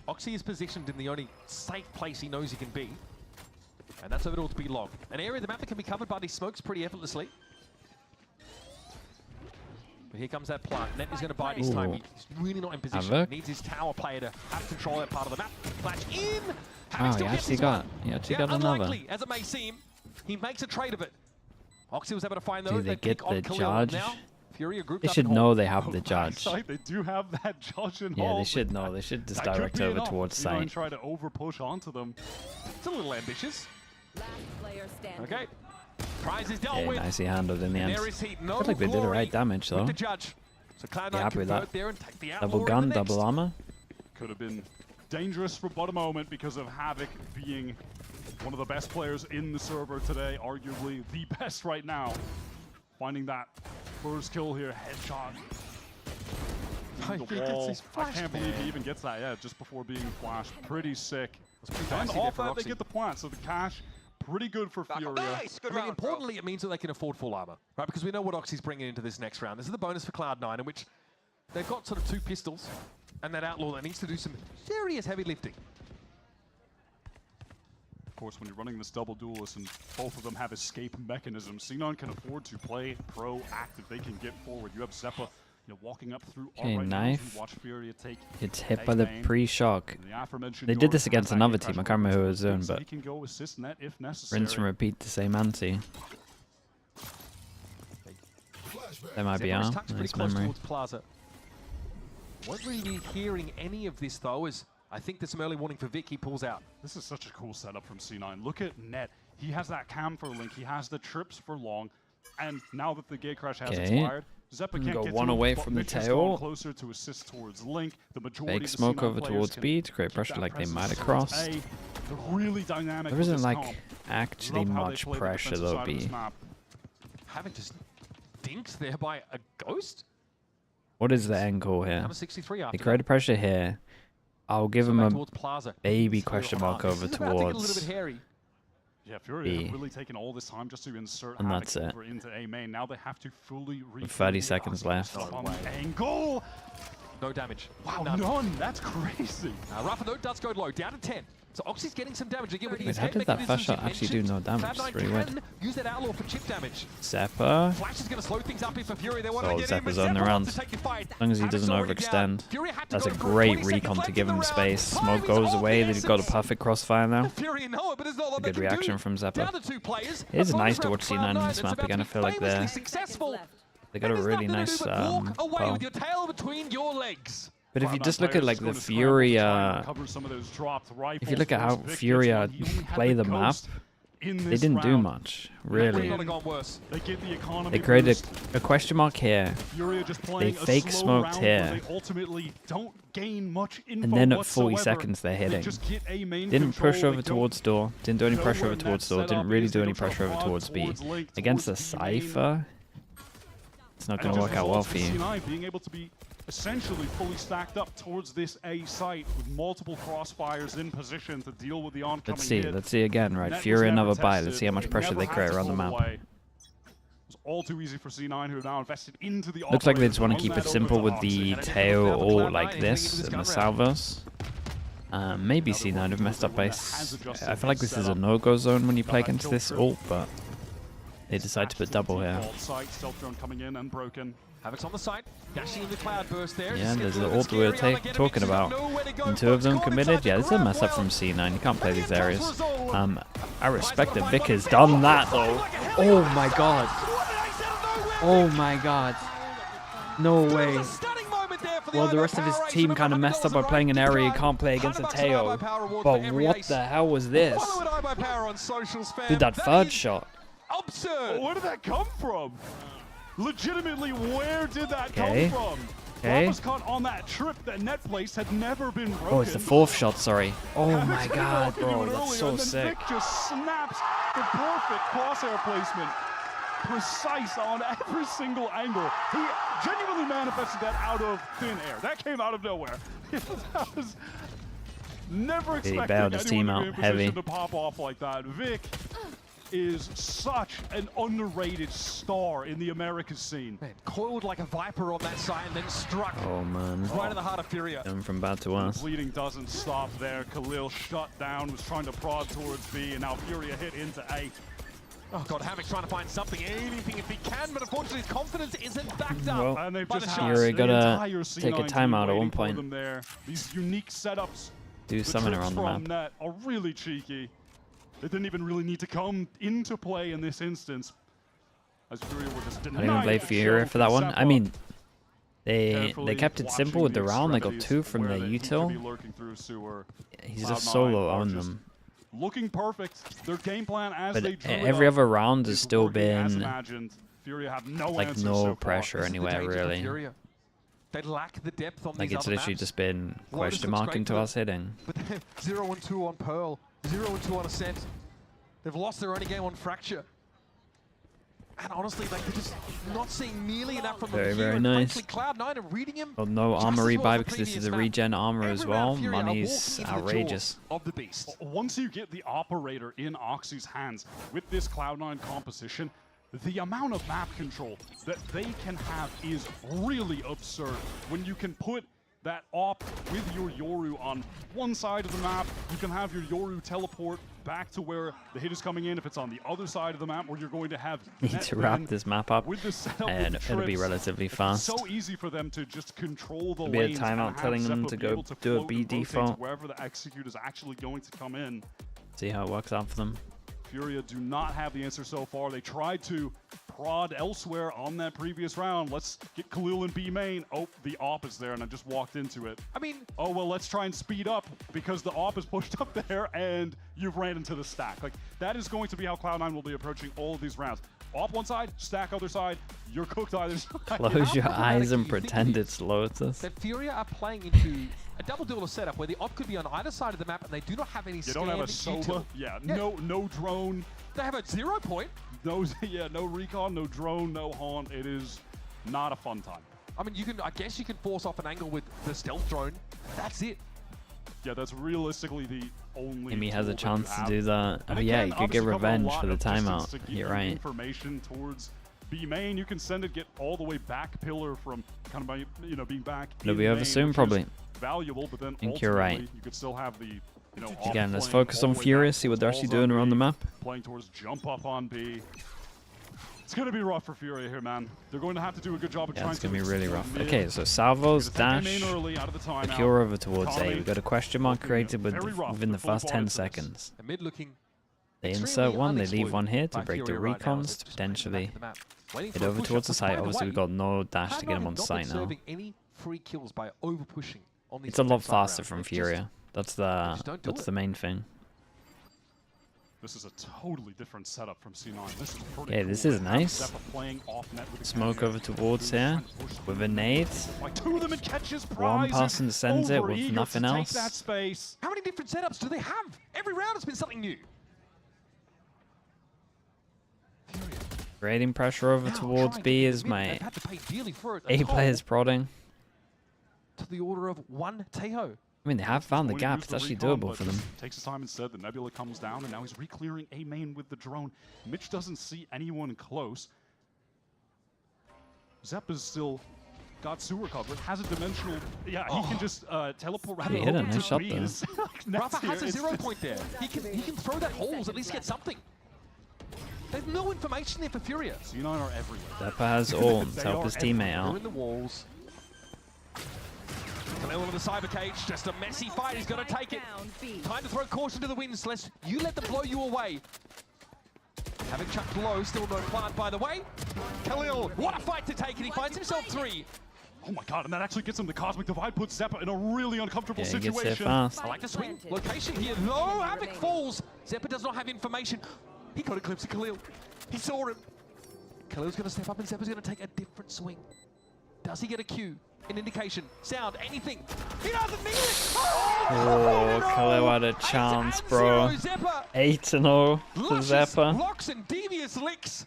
S8: Oxy is positioned in the only safe place he knows he can be. And that's over to be long. An area of the map that can be covered by these smokes pretty effortlessly. But here comes that plant. Net is going to bide his time.
S3: Ooh.
S8: He's really not in position.
S3: Havoc.
S8: Needs his tower player to have control of that part of the map. Flash in.
S3: Oh, he actually got another.
S8: Unlikely as it may seem, he makes a trade of it. Oxy was able to find those.
S3: Do they get
S8: pick on
S3: the
S8: Khalil.
S3: judge?
S8: Now, Furia grouped
S3: They
S8: up
S3: should
S8: in
S3: know
S8: hold.
S3: they have the judge.
S9: Site, they do have that judge in
S3: Yeah,
S9: hold,
S3: they should
S9: but
S3: know. They should just
S9: that could
S3: direct
S9: be
S3: over
S9: enough.
S3: towards
S9: C9
S3: site.
S9: try to over push onto them.
S8: It's a little ambitious.
S11: Last player standing.
S8: Okay. Prize is dealt
S3: Yeah,
S8: with.
S3: nicely handled in the
S8: And
S3: end.
S8: there is heat. No
S3: Looks like they did the
S8: glory
S3: right damage though.
S8: with the judge. So Cloud9
S3: Yeah, happy with
S8: convert
S3: that.
S8: there and take the
S3: Double
S8: outlaw in
S3: gun,
S8: the next.
S3: double armor.
S9: Could have been dangerous for but a moment because of Havoc being one of the best players in the server today, arguably the best right now. Finding that first kill here, headshot.
S8: I
S9: The
S8: think it's
S9: wall.
S8: his
S9: I
S8: flash,
S9: can't believe
S8: man.
S9: he even gets that, yeah, just before being flashed. Pretty sick.
S8: pretty
S9: And
S8: dicey there
S9: off
S8: for
S9: that, they
S8: Roxy.
S9: get the plant, so the cash, pretty good for Furia.
S8: I mean, importantly, it means that they can afford full armor, right? Because we know what Oxy's bringing into this next round. This is the bonus for Cloud9, in which they've got sort of 2 pistols and that outlaw that needs to do some serious heavy lifting.
S9: course, when you're running this double duelist and both of them have escape mechanisms, C9 can afford to play proactive. They can get forward. You have Zeppa, walking up through.
S3: Okay,
S9: right
S3: knife.
S9: Watch Furia take
S3: It's hit by the pre-shock. They did this against another team. I can't remember who it was in, but rinse and repeat the same anti. That might be out. Nice memory.
S8: Won't really be hearing any of this though, as I think there's some early warning for Vic. He pulls out.
S9: This is such a cool setup from C9. Look at Net. He has that cam for Link. He has the trips for Long. And now that the gate crash has expired, Zeppa can't
S3: go
S9: get
S3: one
S9: to
S3: away
S9: him,
S3: from the
S9: Mitch has
S3: tail.
S9: gone closer to assist towards Link. The majority
S3: Fake
S9: of the
S3: smoke
S9: C9
S3: over
S9: players
S3: towards
S9: can
S3: B to create
S9: keep
S3: pressure
S9: that
S3: like they
S9: presence
S3: might have
S9: towards
S3: crossed.
S9: A. They're really dynamic
S3: There
S9: with
S3: isn't
S9: this
S3: like
S9: comp.
S3: actually
S9: Love how they
S3: much
S9: play the
S3: pressure
S9: defensive
S3: though
S9: side of this
S3: B.
S9: map.
S8: Having just dinked there by a ghost.
S3: What is the end call here?
S8: Number 63
S3: They
S8: after
S3: created pressure here. I'll give him a
S8: towards Plaza.
S3: baby question mark over
S8: This is about to get a little
S3: towards
S8: bit hairy.
S9: Yeah, Furia
S3: B.
S9: have really taken all this time just to insert
S3: And
S9: Havoc
S3: that's it.
S9: over into A main. Now they have to fully
S3: With 30 seconds left.
S9: on the angle.
S8: No damage.
S9: Wow, none. That's crazy.
S8: Rafa though does go low, down to 10. So Oxy's getting some damage again with
S3: Wait,
S8: his
S3: how
S8: head
S3: did that
S8: mechanisms
S3: first shot
S8: you
S3: actually do no
S8: mentioned.
S3: damage?
S8: Cloud9
S3: It's really weird.
S8: can use that outlaw for chip damage.
S3: Zeppa.
S8: Flash is going to slow things up here for Fury. They want
S3: So
S8: to get in, but
S3: Zeppa's on the
S8: Zeppa
S3: round.
S8: wants to take the fight.
S3: As long as he
S8: Havoc's
S3: doesn't
S8: already down.
S3: overextend.
S8: Fury had to
S3: That's
S8: go
S3: a
S8: for
S3: great
S8: 20 seconds
S3: recon to
S8: left
S3: give
S8: in
S3: him
S8: the
S3: space.
S8: round.
S3: Smoke
S8: Time is
S3: goes
S8: of
S3: away.
S8: the
S3: They've got a
S8: essence.
S3: perfect crossfire now.
S8: Fury know it, but there's not a lot
S3: A
S8: they
S3: good
S8: can
S3: reaction
S8: do.
S3: from Zeppa.
S8: Down to 2 players.
S3: It is
S8: A
S3: nice to
S8: bonus
S3: watch C9
S8: round
S3: in
S8: for
S3: this
S8: Cloud9
S3: map
S8: that's
S3: again. I
S8: about
S3: feel
S8: to
S3: like
S8: be
S3: they're
S8: famously successful.
S3: they got a
S8: There's
S3: really
S8: nothing
S3: nice
S8: to do but walk away
S3: pearl.
S8: with your tail between your legs.
S3: But if you just look at like the Furia, if you look at how Furia play the map, they didn't do much, really. They created a question mark here. They fake smoked here. And then at 40 seconds they're hitting. Didn't push over towards door. Didn't do any pressure over towards door. Didn't really do any pressure over towards B. Against the Cypher, it's not going to work out well for you.
S9: Being able to be essentially fully stacked up towards this A site with multiple crossfires in position to deal with the oncoming hit.
S3: Let's see again, right?
S9: Net
S3: Fury
S9: was never
S3: another buy. Let's
S9: tested,
S3: see how much pressure they
S9: never
S3: create
S9: had to
S3: around the
S9: pull
S3: map.
S9: away. It's all too easy for C9, who have now invested into the
S3: Looks like they
S9: operators
S3: just want to
S9: and
S3: keep
S9: run
S3: it
S9: that
S3: simple
S9: over
S3: with
S9: to
S3: the
S9: Oxy.
S3: tail all like this in the salvos. Maybe C9 have messed up by... I feel like this is a no-go zone when you play against this ult, but they decide to put double here.
S9: Stealth drone coming in and broken.
S8: Havoc's on the side, dashing in the cloud burst there.
S3: Yeah, there's the ult we were talking about. And 2 of them committed. Yeah, this is a mess up from C9. You can't play these areas. I respect that Vic has done that, though. Oh my god. Oh my god. No way. Well, the rest of his team kind of messed up by playing an area you can't play against a Teo. But what the hell was this? Dude, that third shot.
S8: Absurd.
S9: Where did that come from? Legitimately, where did that come from?
S3: Okay.
S9: Rafa's caught on that trip that Net placed had never been broken.
S3: Oh, it's the 4th shot, sorry. Oh my
S9: Havoc's
S3: god,
S9: been broken
S3: bro,
S9: even
S3: that's
S9: earlier,
S3: so
S9: and then
S3: sick.
S9: Vic just snaps the perfect crosshair placement. Precise on every single angle. He genuinely manifested that out of thin air. That came out of nowhere. That was never
S3: He
S9: expecting
S3: bailed his team
S9: anyone to be
S3: out
S9: in
S3: heavy.
S9: position to pop off like that. Vic is such an underrated star in the Americas scene.
S8: Man, coiled like a viper on that side and then struck
S3: Oh man.
S8: right in the heart of Furia.
S3: Going from bad to worse.
S9: Bleeding doesn't stop there. Khalil shut down, was trying to prod towards B, and now Furia hit into A.
S8: Oh god, Havoc's trying to find something, anything if he can, but unfortunately his confidence isn't backed up
S3: Well,
S9: and they've
S8: by the
S9: just
S8: shots.
S3: Fury
S9: the
S3: gotta
S9: entire
S3: take a
S9: C9
S3: timeout at
S9: waiting
S3: one
S9: for
S3: point.
S9: them there. These unique setups,
S3: Do
S9: the
S3: something
S9: trips
S3: around the
S9: from
S3: map.
S9: Net are really cheeky. They didn't even really need to come into play in this instance. As Furia were just
S3: I didn't
S9: denied
S3: even play
S9: the
S3: Furia
S9: show
S3: for that one.
S9: Zeppa.
S3: I mean, they
S9: Carefully
S3: kept it simple with the
S9: watching
S3: round. They got
S9: extremities
S3: 2 from
S9: where
S3: the
S9: he could be
S3: util.
S9: lurking through sewer.
S3: He's just
S9: Cloud9
S3: solo
S9: are
S3: on
S9: just
S3: them.
S9: Looking perfect. Their game plan as
S3: But
S9: they drew it
S3: every
S9: up
S3: other round has
S9: is
S3: still
S9: working as
S3: been
S9: imagined. Furia have no
S3: like
S9: answers
S3: no
S9: so far.
S3: pressure
S8: This is the
S3: anywhere
S8: danger for
S3: really.
S8: Furia. They lack the depth on
S3: Like
S8: these
S3: it's
S8: other
S3: literally
S8: maps.
S3: just been
S8: Lotus
S3: question
S8: looks
S3: mark
S8: great
S3: into
S8: for
S3: us hitting.
S8: But they're 0-2 on Pearl, 0-2 on Ascent. They've lost their only game on Fracture. And honestly, like, they're just not seeing nearly enough from
S3: Very,
S8: them here.
S3: very
S8: And
S3: nice.
S8: frankly, Cloud9 are reading him.
S3: Well, no
S8: just
S3: armor
S8: as well
S3: rebuy
S8: as the
S3: because this is
S8: previous
S3: a
S8: map.
S3: regen armor as
S8: Every round,
S3: well.
S8: Furia are
S3: Money's
S8: walking into the
S3: outrageous.
S8: jaws of the beast.
S9: Once you get the operator in Oxy's hands with this Cloud9 composition, the amount of map control that they can have is really absurd. When you can put that op with your Yoru on one side of the map, you can have your Yoru teleport back to where the hit is coming in. If it's on the other side of the map where you're going to have
S3: Need to wrap this map up,
S9: with the setup
S3: and
S9: with
S3: it'll be
S9: trips,
S3: relatively
S9: it's
S3: fast.
S9: so easy for them to just control the
S3: There'll be a
S9: lanes and
S3: timeout
S9: have
S3: telling them
S9: Zeppa
S3: to
S9: be
S3: go
S9: able to
S3: do a
S9: float
S3: B
S9: and rotate to
S3: default.
S9: wherever the execute is actually going to come in.
S3: See how it works out for them.
S9: Furia do not have the answer so far. They tried to prod elsewhere on that previous round. Let's get Khalil in B main. Oh, the AWP is there, and I just walked into it.
S8: I mean,
S9: oh, well, let's try and speed up because the AWP is pushed up there, and you've ran into the stack. Like, that is going to be how Cloud9 will be approaching all of these rounds. AWP one side, stack other side, you're cooked either side.
S3: Close your eyes and pretend it's Lotus.
S8: That Furia are playing into a double duelist setup where the op could be on either side of the map and they do not have any
S9: They don't have a Sova. Yeah, no drone.
S8: They have a 0 point.
S9: No, yeah, no recon, no drone, no haunt. It is not a fun time.
S8: I mean, I guess you can force off an angle with the stealth drone. That's it.
S9: Yeah, that's realistically the only.
S3: Amy has a
S9: tool that you
S3: chance to
S9: have.
S3: do that.
S9: And
S3: Oh
S9: it
S3: yeah,
S9: can
S3: you could get
S9: obviously cover a
S3: revenge
S9: lot
S3: for the
S9: of distance
S3: timeout.
S9: to give
S3: You're
S9: you
S3: right.
S9: Information towards B main, you can send it, get all the way back pillar from kind of by, being back.
S3: It'll
S9: in
S3: be over
S9: main,
S3: soon,
S9: which is
S3: probably.
S9: Valuable, but then
S3: I think you're right.
S9: ultimately you could still have the.
S3: Again, let's
S9: off-playing
S3: focus
S9: all
S3: on
S9: the way
S3: Furia,
S9: back
S3: see what they're
S9: towards
S3: actually
S9: balls
S3: doing around the
S9: B,
S3: map.
S9: Playing towards jump up on B. It's going to be rough for Furia here, man. They're going to have to do a good job of
S3: Yeah,
S9: trying
S3: it's
S9: to.
S3: gonna be really rough.
S9: mid.
S3: Okay, so Salvo's dash,
S9: main early out of the timeout.
S3: secure over towards A.
S9: Tommy
S3: We've got a question mark created
S9: very rough
S3: within the
S9: before
S3: first
S9: the
S3: 10
S9: ball is
S3: seconds.
S8: A mid looking.
S3: They insert
S8: extremely
S3: one, they leave
S8: unexploited
S3: one here to
S8: by
S3: break the
S8: Furia right now,
S3: recons
S8: as
S3: to
S8: it's just playing the
S3: potentially
S8: back of the map, waiting
S3: get
S8: for a
S3: over
S8: push-up,
S3: towards the
S8: but
S3: site.
S8: by the
S3: Obviously,
S8: way,
S3: we've got no dash to get
S8: Cloud9
S3: him on
S8: have not
S3: site
S8: been
S3: now.
S8: serving any free kills by over pushing on these
S3: It's a lot
S8: defensive
S3: faster
S8: rounds.
S3: from
S8: It's just-
S3: Furia. That's the main thing.
S9: This is a totally different setup from C9. This is pretty
S3: Okay,
S9: cool.
S3: this is
S9: They have
S3: nice.
S9: Zeppa playing off net with the
S3: Smoke
S9: camera.
S3: over towards here with a nade.
S9: Like two of them and catches
S3: One
S9: prizes.
S3: person sends it with
S9: Overeager
S3: nothing
S9: to
S3: else.
S9: Take that space.
S8: How many different setups do they have? Every round has been something new.
S3: Creating pressure over towards B is my
S8: They've had to pay dearly for it.
S3: A players prodding.
S8: To the order of 1 Teho.
S3: I mean, they have found the
S9: Going to
S3: gap.
S9: use
S3: It's
S9: the
S3: actually
S9: recon,
S3: doable
S9: but
S3: for them.
S9: Takes his time instead. The Nebula comes down, and now he's re-clearing A main with the drone. Mitch doesn't see anyone close. Zeppa's still got sewer covered. Has a dimensional. Yeah, he can just teleport right
S3: He hit
S9: over
S3: a nice
S9: to
S3: shot
S9: B.
S3: there.
S9: It's like
S8: Rafa
S9: nuts
S8: has
S9: here.
S8: a
S9: It's
S8: 0
S9: just-
S8: point there. He can throw that holes, at least get something. There's no information there for Furia.
S9: C9 are everywhere.
S3: Zeppa has all to
S9: They
S3: help
S9: are
S3: his teammate
S8: They're
S3: out.
S8: in the walls. Khalil in the cyber cage, just a messy fight. He's going to take it. Time to throw caution to the wind, Celeste. You let them blow you away. Having chucked low, still no plant, by the way. Khalil, what a fight to take, and he finds himself 3.
S9: Oh my god, and that actually gets him the Cosmic Divide, puts Zeppa in a really uncomfortable
S3: Yeah, he gets
S9: situation.
S3: there fast.
S8: I like the swing. Location here. No, Havoc falls. Zeppa does not have information. He got a glimpse of Khalil. He saw him. Khalil's going to step up, and Zeppa's going to take a different swing. Does he get a cue? An indication? Sound? Anything? He doesn't need it!
S3: Oh, Khalil had a chance, bro. 8-0 to Zeppa.
S8: Blocks and devious licks.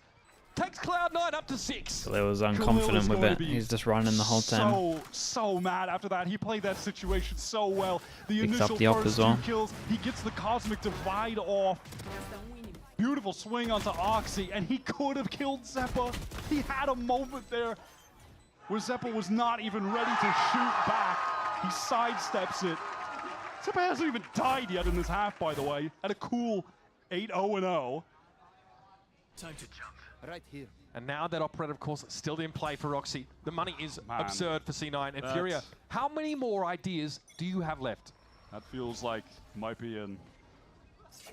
S8: Takes Cloud9 up to 6.
S3: Khalil was unconfident with it. He's just running the whole time.
S9: So mad after that. He played that situation so well. The
S3: Picked
S9: initial
S3: up the op
S9: first
S3: as well.
S9: 2 kills, he gets the Cosmic Divide off. Beautiful swing onto Oxy, and he could have killed Zeppa. He had a moment there where Zeppa was not even ready to shoot back. He sidesteps it. Zeppa hasn't even died yet in this half, by the way. At a cool 8-0-0.
S14: Time to jump. Right here.
S8: And now that operator, of course, still in play for Roxy. The money is
S9: Man,
S8: absurd for C9 and
S9: that's-
S8: Furia. How many more ideas do you have left?
S9: That feels like might be an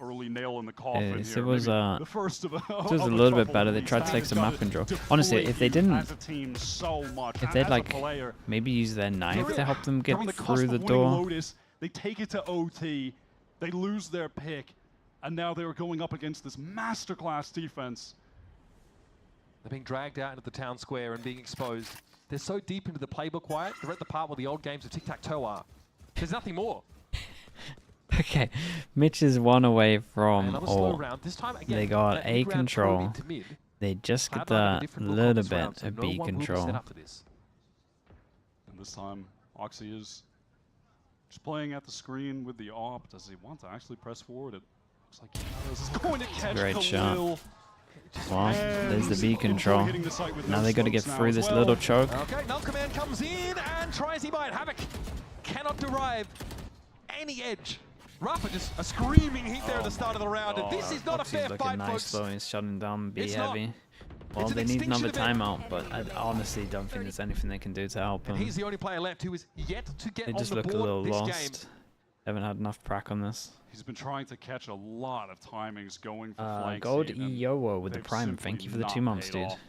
S9: early nail in the coffin
S3: Yes,
S9: here.
S3: it was
S9: Maybe the first of
S3: it was a little bit better. They tried to take some map control. Honestly, if they didn't,
S9: as a team so much,
S3: if they'd
S9: as a
S3: like
S9: player,
S3: maybe use their knife to help them get
S9: they're on the cusp
S3: through
S9: of
S3: the
S9: winning
S3: door.
S9: Lotus, they take it to OT, they lose their pick, and now they're going up against this masterclass defense.
S8: They're being dragged out into the town square and being exposed. They're so deep into the playbook, Wyatt. They're at the part where the old games of tic-tac-toe are. There's nothing more.
S3: Okay, Mitch is 1 away from
S8: Another slow
S3: all.
S8: round. This time, again,
S3: They got
S8: that
S3: A
S8: mid-round throw
S3: control.
S8: into mid.
S3: They just get
S8: Cloud9 have a
S3: the
S8: different look on
S3: little
S8: this
S3: bit
S8: round, so
S3: of
S8: no
S3: B
S8: one will be
S3: control.
S8: set up for this.
S9: And this time, Oxy is just playing at the screen with the AWP. Does he want to actually press forward? It looks like he does. He's going to catch
S3: Great
S9: Khalil.
S3: shot. Well, there's the B
S9: And
S3: control.
S9: hitting the site with
S3: Now
S9: no
S3: they got to get
S9: smokes now
S3: through
S9: as
S3: this
S9: well.
S3: little choke.
S8: Okay, Null Command comes in and tries he might. Havoc cannot derive any edge Rafa just a screaming heat there at the start of the round. And this is not a fair
S3: looking
S8: fight,
S3: nice
S8: folks.
S3: though. He's shutting down B
S8: It's not.
S3: heavy. Well,
S8: It's an
S3: they need another
S8: extinction
S3: timeout, but I honestly don't think there's anything they can do to help
S8: And
S3: him.
S8: he's the only player left who is yet to get
S3: They
S8: on
S3: just
S8: the
S3: look a
S8: board
S3: little
S8: this
S3: lost.
S8: game.
S3: Haven't had enough prac on this.
S9: He's been trying to catch a lot of timings going for flank
S3: Gold
S9: seed, and
S3: EOO with the
S9: they've
S3: prime. Thank
S9: simply
S3: you for the
S9: not
S3: 2 months,
S9: paid
S3: dude.
S9: off.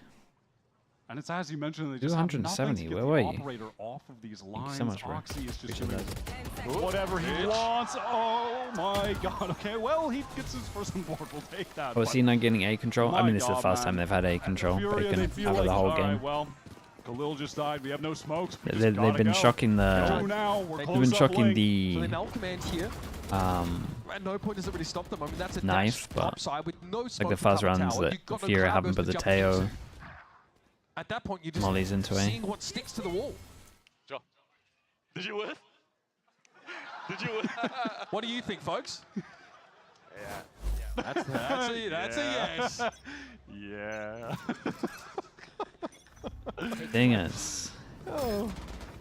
S9: And it's as you mentioned, they just have nothing to
S3: 270,
S9: get
S3: where
S9: the
S3: were you?
S9: operator off of these
S3: Thank you
S9: lines.
S3: so much, bro.
S9: Oxy is just
S3: Appreciate
S9: doing whatever he wants. Oh my god. Okay, well, he gets his first and fourth. We'll take that.
S3: Oh,
S9: but
S3: C9 getting A control? I
S9: my
S3: mean, this is the
S9: God,
S3: first
S9: man.
S3: time they've had A control.
S9: Furia, they
S3: Bacon
S9: feel
S3: out of the
S9: like,
S3: whole
S9: all
S3: game.
S9: right, well, Khalil just died. We have no smokes. We just
S3: They've
S9: gotta
S3: been
S9: go.
S3: shocking
S9: Go
S3: the.
S9: now. We're
S3: They've
S9: close
S3: been
S9: up
S3: shocking
S9: link.
S8: So
S3: the
S8: they null command here. At no point does it really stop them. I mean, that's a
S3: knife,
S8: dash
S3: but
S8: topside with no
S3: like
S8: smoke
S3: the
S8: to
S3: first
S8: cover
S3: rounds
S8: tower.
S3: that
S8: You've got no
S3: Furia
S8: cloud
S3: haven't
S8: burst
S3: put the
S8: to jump
S3: Teo
S8: into. At that point, you just
S3: mollies into A.
S8: seeing what sticks to the wall.
S2: Did you win? Did you win?
S8: What do you think, folks? Yeah. That's a yes.
S9: Yeah.
S3: Dingers.
S8: Oh,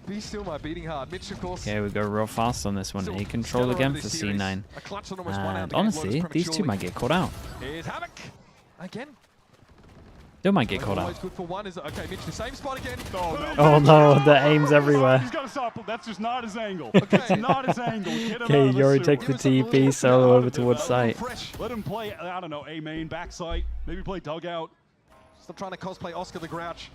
S8: be still my beating heart. Mitch, of course.
S3: Okay, we go real fast on this one. A control
S8: stellar
S3: again
S8: over
S3: for
S8: this series.
S3: C9.
S8: A clutch on almost one out of
S3: And
S8: the game,
S3: honestly,
S8: Lotus
S3: these two
S8: prematurely.
S3: might get caught out.
S8: Here's Havoc. Again.
S3: Still might get caught
S8: Always
S3: out.
S8: good for one. Is okay, Mitch, the same spot again.
S3: Oh no, the aim's everywhere.
S9: He's got to stop. That's just not his angle. It's not his angle. Get him
S3: Okay,
S9: out of the
S3: Yori
S9: sewer.
S3: takes the TP solo over towards site.
S9: Let him play, I don't know, A main, back site. Maybe play dugout.
S8: Stop trying to cosplay Oscar the Grouch.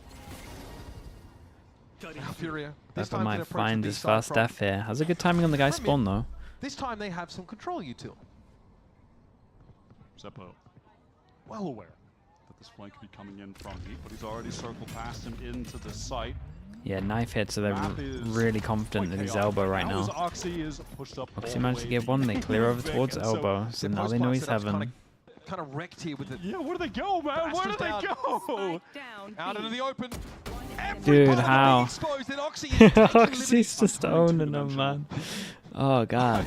S8: Furia. This
S3: Pepper
S8: time can
S3: might
S8: approach
S3: find
S8: the
S3: his
S8: B-side
S3: first
S8: from-
S3: death here. Has a good timing on the guy's spawn though.
S8: This time they have some control util.
S9: Seppo, well aware that this flank could be coming in from heat, but he's already circled past him into the site.
S3: Yeah, knife hit, so they're
S9: Map is
S3: really confident in his elbow right
S9: As
S3: now.
S9: Oxy is pushed up
S3: Oxy
S9: all
S3: managed
S9: the
S3: to
S9: way
S3: get one, they clear over
S9: Vic,
S3: towards
S9: and so
S3: elbow, so now
S8: Post
S3: they know
S8: plant
S3: he's
S8: setup's
S3: heaven.
S8: Kind of wrecked here with the.
S9: Yeah, where do they go, man? Where do they
S8: Bastards
S9: go?
S8: Out into the open.
S3: Dude, how?
S8: Exposed, and Oxy is taking
S3: Oxy's just owning him, man. Oh god.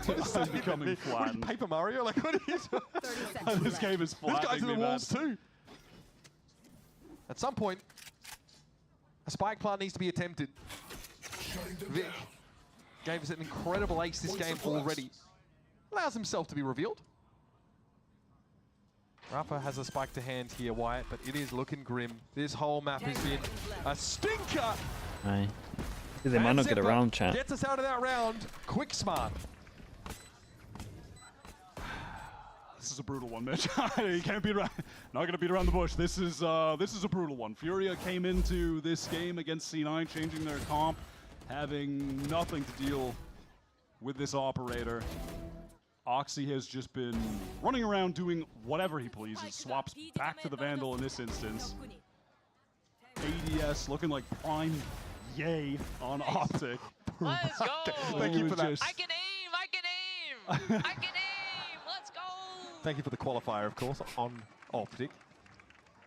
S9: This is becoming flattened.
S8: Paper Mario, like what is
S9: This game is
S8: This guy's
S9: flattening
S8: in the
S9: me, man.
S8: walls too. At some point, a spike plant needs to be attempted. Vic gave us an incredible ace this game already. Allows himself to be revealed. Rafa has a spike to hand here, Wyatt, but it is looking grim. This whole map has been a stinker.
S3: Aye. They might not get around, chat.
S8: Gets us out of that round. Quick smart.
S9: This is a brutal one, Mitch. You can't beat around. Not gonna beat around the bush. This is a brutal one. Furia came into this game against C9, changing their comp, having nothing to deal with this operator. Oxy has just been running around doing whatever he pleases. Swaps back to the Vandal in this instance. ADS looking like prime yay on Optic.
S19: Let's go!
S8: Thank you for that.
S19: I can aim! I can aim! I can aim! Let's go!
S8: Thank you for the qualifier, of course, on Optic.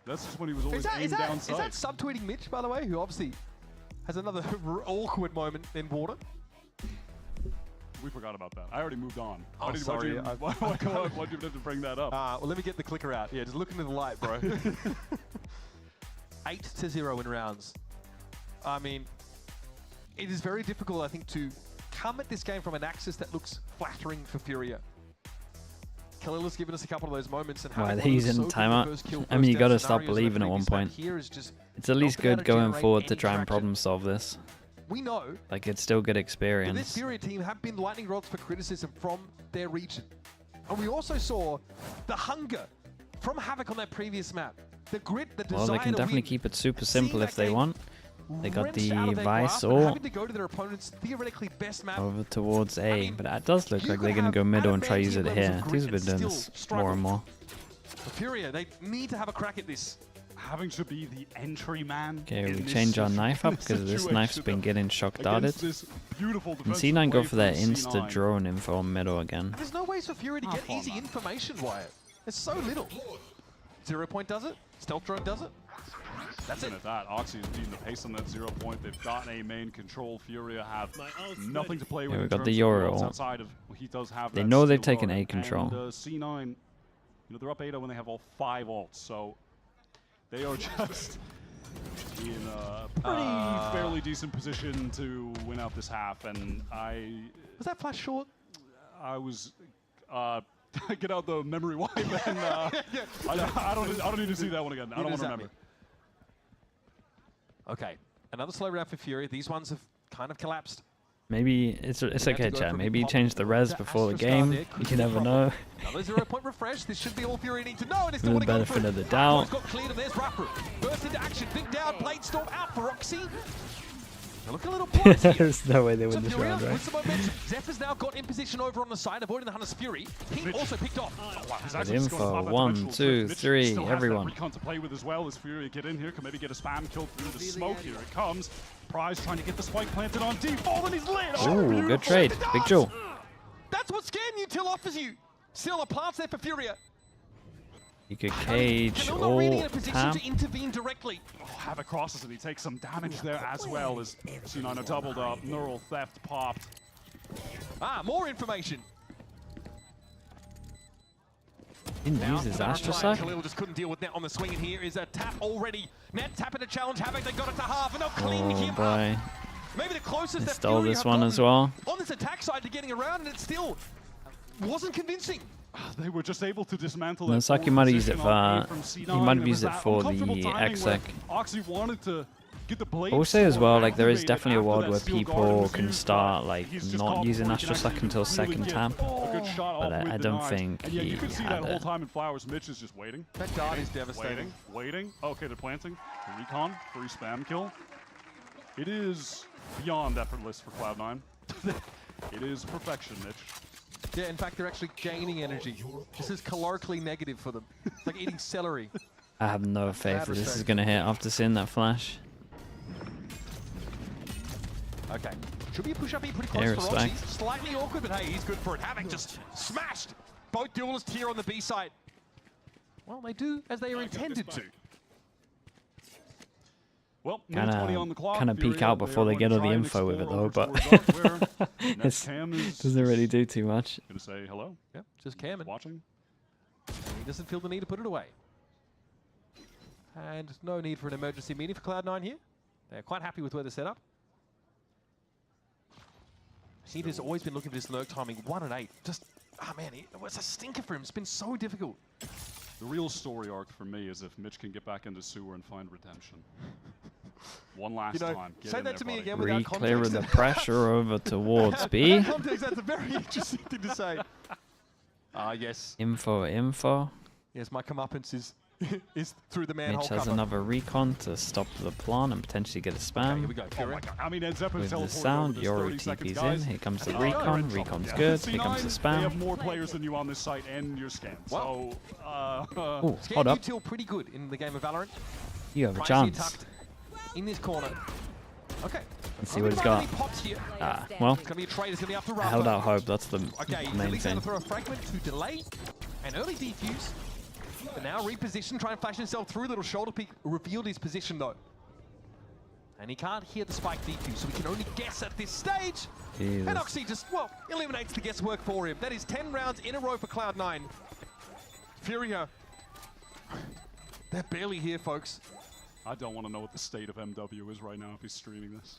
S9: That's just when he was always aimed down
S8: Is that subtweeting Mitch, by the way, who obviously has another awkward moment in water?
S9: We forgot about that. I already moved on.
S8: Oh, sorry.
S9: Why'd you have to bring that up?
S8: Well, let me get the clicker out. Yeah, just look into the light, bro. 8-0 in rounds. I mean, it is very difficult, I think, to come at this game from an axis that looks flattering for Furia. Khalil has given us a couple of those moments. And
S3: Why, he's in timeout. I mean, you gotta stop believing at one point. It's at least good going forward to try and problem solve this.
S8: We know
S3: like it's still good
S8: that
S3: experience.
S8: this Furia team have been lightning rods for criticism from their region. And we also saw the hunger from Havoc on that previous map. The grit, the desire
S3: Well, they can
S8: to
S3: definitely
S8: win.
S3: keep it super simple if they want. They got
S8: Wrenched
S3: the
S8: out of their
S3: Vice
S8: grasp and
S3: or
S8: having to go to their opponent's theoretically best map.
S3: over towards A, but that does look like they're going to go middle and try to use it here. These have been doing this more and more.
S8: For Furia, they need to have a crack at this.
S9: Having to be the entry man.
S3: Okay, we change our knife up because this knife's been getting shock darted. And C9 go for their insta drone info on middle again.
S8: And there's no ways for Furia to get easy information, Wyatt. There's so little. 0 point does it. Stealth drone does it. That's it.
S9: At that, Oxy is beating the pace on that 0 point. They've gotten a main control. Furia have nothing to play with.
S3: Yeah, we
S9: in
S3: got
S9: terms
S3: the
S9: of
S3: Euro
S9: builds
S3: ult.
S9: outside of, well, he does have
S3: They
S9: that
S3: know they've
S9: steel
S3: taken
S9: guard.
S3: A control.
S9: And C9, you know, they're up 8-0 when they have all 5 ults, so they are just in a pretty fairly decent position to win out this half. And
S8: Was that flash short?
S9: I was get out the memory wipe and I don't need to see that one again. I don't want to remember.
S8: Okay, another slow round for Furia. These ones have kind of collapsed.
S3: Maybe it's okay, chat. Maybe you change the res before the game. You never know.
S8: Another 0-point refresh. This should be all Furia need to know. And it's
S3: The benefit of the doubt.
S8: got cleared, and there's Rapper. Burst into action. Big down. Blade Storm out for Roxy. They're looking a little points here.
S3: There's no way they win this
S8: Furia
S3: round, right?
S8: with some momentum. Zephyr's now got in position over on the side, avoiding the Hunter's Fury. He also picked off.
S3: Good info. 1, 2, 3. Everyone.
S9: Recon to play with as well as Furia get in here. Can maybe get a spam kill through the smoke. Here it comes. Prize trying to get the spike planted on D-Fall, and he's lit.
S3: Ooh, good trade. Big Jewel.
S8: That's what Scan Util offers you. Still a plants there for Furia.
S3: You could cage
S8: not really in
S3: or
S8: a position
S3: tap.
S8: to intervene directly.
S9: Havoc crosses and he takes some damage there as well as C9 are doubled up. Neural theft popped.
S8: More information.
S3: Didn't use his Astral Sack.
S8: Khalil just couldn't deal with Net on the swing, and here is a tap already. Net tapping to challenge Havoc. They got it to half, and they'll clean
S3: Oh
S8: him
S3: boy.
S8: up. Maybe the closest
S3: They
S8: that
S3: stole
S8: Furia
S3: this
S8: have
S3: one
S8: gotten
S3: as well.
S8: on this attack side to getting around, and it still wasn't convincing.
S9: They were just able to dismantle
S3: No,
S9: that
S3: Saki
S9: forward
S3: might have used it
S9: position on A
S3: for.
S9: from
S3: He
S9: C9.
S3: might
S9: There
S3: have used
S9: was
S3: it
S9: that
S3: for
S9: uncomfortable
S3: the
S9: timing where
S3: exec.
S9: Oxy wanted to get the blade
S3: Also as well, like there is
S9: activated
S3: definitely a
S9: after
S3: world
S9: that
S3: where
S9: steel guard
S3: people
S9: was
S3: can
S9: used,
S3: start
S9: but
S3: like
S9: he's just
S3: not
S9: caught
S3: using
S9: before he can
S3: Astral Sack
S9: actually
S3: until
S9: really
S3: second
S9: get
S3: tap.
S9: a good shot
S3: But
S9: off with
S3: I
S9: the
S3: don't
S9: knives.
S3: think
S9: And yeah, you
S3: he
S9: could see that
S3: had
S9: whole
S3: it.
S9: time in Flowers. Mitch is just waiting.
S8: That guard is devastating.
S9: Waiting. Okay, they're planting. Recon, free spam kill. It is beyond effortless for Cloud9. It is perfection, Mitch.
S8: Yeah, in fact, they're actually gaining energy. This is calorically negative for them. It's like eating celery.
S3: I have no faith that this is going to hit after seeing that flash.
S8: Okay. Should be a push-up here pretty close
S3: Yeah,
S8: for Roxy.
S3: respect.
S8: Slightly awkward, but hey, he's good for it. Havoc just smashed both duelists here on the B side. Well, they do as they are intended to.
S9: Well,
S3: Kind of peek out before they get all the info with it though, but it doesn't really do too much.
S9: Gonna say hello.
S8: Yep, just Cameron.
S9: Watching.
S8: He doesn't feel the need to put it away. And no need for an emergency meeting for Cloud9 here. They're quite happy with where they're set up. Heat has always been looking for this lurk timing. 1 and 8. Just, man, it's a stinker for him. It's been so difficult.
S9: The real story arc for me is if Mitch can get back into sewer and find redemption. One last time. Get
S8: say
S9: in
S8: that
S9: there,
S8: to me
S9: buddy.
S8: again without
S3: Re-clear
S8: context.
S3: the pressure over towards B.
S8: Without context, that's a very interesting thing to say. Yes.
S3: Info.
S8: Yes, my comeuppance is through the manhole
S3: Mitch has
S8: cover.
S3: another recon to stop the plant and potentially get a spam.
S8: Here we go.
S9: Oh my God. I mean, Ed Zeppelin
S3: With the
S9: teleported
S3: sound,
S9: over
S3: Yoru
S9: this 30 seconds,
S3: TP's
S9: guys.
S3: in. Here comes the
S9: They're in
S3: recon.
S9: trouble.
S3: Recon's
S9: Yeah.
S3: good.
S9: C9,
S3: Here comes the
S9: They have
S3: spam.
S9: more players than you on this site and your scan.
S8: Well,
S3: Ooh,
S8: Scan
S3: hold up.
S8: Util pretty good in the game of Valorant.
S3: You have a
S8: Pricey
S3: chance.
S8: tucked in this corner. Okay.
S3: Let's see what he's got. Well,
S8: It's going to be a trade. It's going to be after
S3: I held
S8: Rafa.
S3: out hope. That's the
S8: Okay,
S3: main
S8: Lily's going
S3: thing.
S8: to throw a fragment to delay an early defuse. But now reposition, try and flash himself through. Little shoulder peek revealed his position though. And he can't hear the spike defuse, so we can only guess at this stage.
S3: Jesus.
S8: And Oxy just, well, eliminates the guesswork for him. That is 10 rounds in a row for Cloud9. Furia, they're barely here, folks.
S9: I don't want to know what the state of MW is right now if he's streaming this.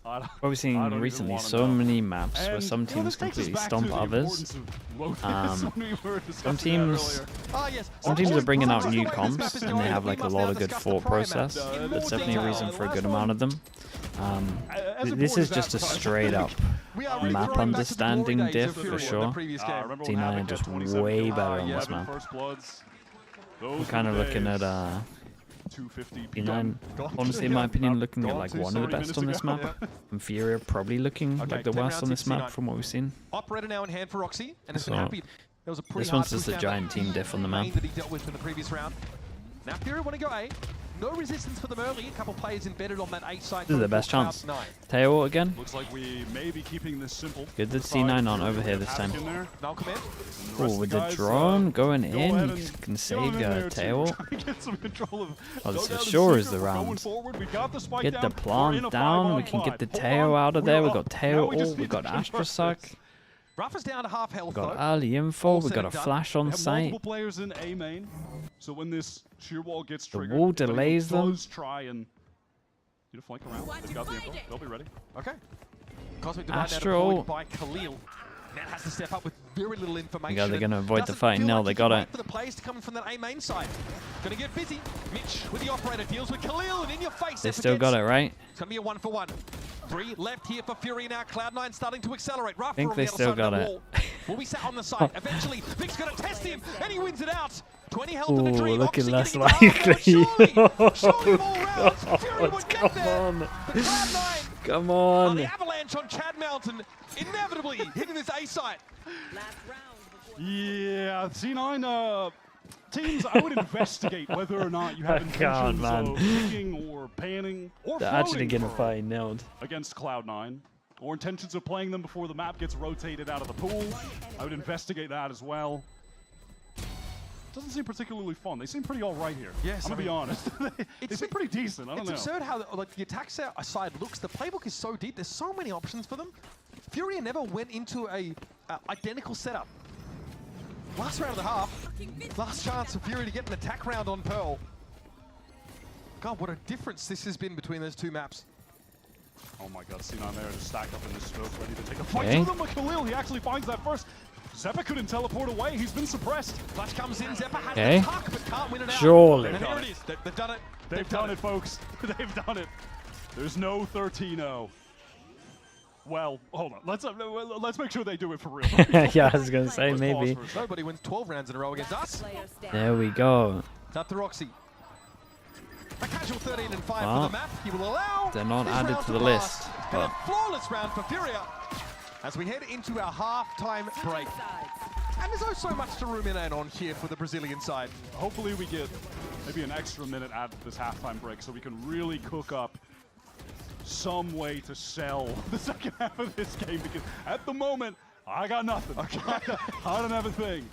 S3: What we've seen
S9: even
S3: recently,
S9: wanna
S3: so
S9: know.
S3: many maps where
S9: And,
S3: some
S9: you know,
S3: teams
S9: this takes us
S3: completely
S9: back to
S3: stomp
S9: the
S3: others.
S9: importance of Lotus when we were discussing
S3: Some
S9: that
S3: teams,
S9: earlier.
S3: some teams are bringing out new comps and they have like a lot of good thought process. That's definitely a reason for a good amount of them. This is just a straight up map understanding diff for sure. C9 are just way better on this map. We're kind of looking at C9, honestly in my opinion, looking at like one of the best on this map. And Furia probably looking like the
S8: 10
S3: worst on
S8: rounds
S3: this map
S8: in
S3: from what we've seen.
S8: Operator now in hand for Roxy, and it's
S3: So,
S8: been happy. There was a pretty
S3: this one's
S8: hard
S3: just a
S8: push down
S3: giant
S8: that
S3: team diff on the map.
S8: lane that he dealt with in the previous round. Now Furia want to go A. No resistance for them early. A couple players embedded on that A side.
S3: This is the best chance.
S8: Cloud9.
S3: Tail again.
S9: Looks like we may be keeping this simple.
S3: Good that C9 aren't over here this time.
S8: Malcolm in.
S3: Oh, with the drone going in, you can save Tail. Oh, this for sure is the round. Get the plant down, we can get the Tail out of there. We got Tail, we got Astral Sack.
S8: Rafa's down to half health
S3: We got
S8: though.
S3: early info, we got a flash on
S9: They have
S3: site.
S9: multiple players in A main, so when this shear wall gets
S3: The
S9: triggered,
S3: wall
S9: if anyone
S3: delays them.
S9: does try and do the flank around. They've got the info. They'll be ready.
S8: Okay. Cosmic Divide now
S3: Astral.
S8: deployed by Khalil. Net has to step up with very little information.
S3: Yeah, they're going to avoid the
S8: Doesn't
S3: fighting.
S8: feel
S3: No,
S8: like
S3: they
S8: he
S3: got
S8: can
S3: it.
S8: wait for the players to come from that A main side. Gonna get busy. Mitch with the operator deals with Khalil, and in your face.
S3: They still got it, right?
S8: It's gonna be a 1-for-1. 3 left here for Fury now. Cloud9 starting to accelerate.
S3: I
S8: Rafa
S3: think
S8: on
S3: they
S8: the other
S3: still
S8: side of
S3: got
S8: that
S3: it.
S8: wall. Will be sat on the side. Eventually, Vic's gonna test him, and he wins it out. 20 health in the
S3: Ooh,
S8: dream.
S3: looking
S8: Oxy
S3: less
S8: getting into
S3: likely.
S8: hard. Surely more rounds. Fury would get
S3: Come
S8: there.
S3: on.
S8: But Cloud9
S3: Come
S8: on
S3: on.
S8: the avalanche on Chad Mountain, inevitably hitting this A site.
S9: Yeah, C9 teams, I would investigate whether or not you have
S3: God,
S9: intentions
S3: man.
S9: of picking or panning or
S3: They're actually
S9: floating
S3: getting
S9: for-
S3: fighting nailed.
S9: against Cloud9, or intentions of playing them before the map gets rotated out of the pool. I would investigate that as well. Doesn't seem particularly fun. They seem pretty all right here.
S8: Yes,
S9: I'm
S8: I
S9: gonna be
S8: mean,
S9: honest. They seem pretty decent. I don't
S8: It's
S9: know.
S8: absurd how like the attack side looks. The playbook is so deep. There's so many options for them. Furia never went into a identical setup. Last round of the half. Last chance for Fury to get an attack round on Pearl. God, what a difference this has been between those two maps.
S9: Oh my god, C9 there just stacked up in the smoke, ready to take a fight
S3: Okay.
S9: to them. But Khalil, he actually finds that first. Zeppa couldn't teleport away. He's been suppressed.
S8: Flash comes in. Zeppa has
S3: Okay.
S8: the tuck, but can't win it out.
S3: Surely.
S8: And here it is. They've done it.
S9: They've done it, folks. They've done it. There's no 13-0. Well, hold on. Let's make sure they do it for real.
S3: Yeah, I was going to say
S9: Let's pause
S3: maybe.
S9: for a second.
S8: Nobody wins 12 rounds in a row against us.
S3: There we go.
S8: That's the Roxy. A casual 13 and 5
S3: Wow.
S8: for the map. He will allow
S3: They're not
S8: this
S3: added
S8: round
S3: to the
S8: pass.
S3: list,
S8: And a
S3: but-
S8: flawless round for Furia as we head into our half-time break. And there's also so much to ruminate on here for the Brazilian side.
S9: Hopefully we get maybe an extra minute out of this halftime break so we can really cook up some way to sell the second half of this game, because at the moment, I got nothing. I don't have a thing.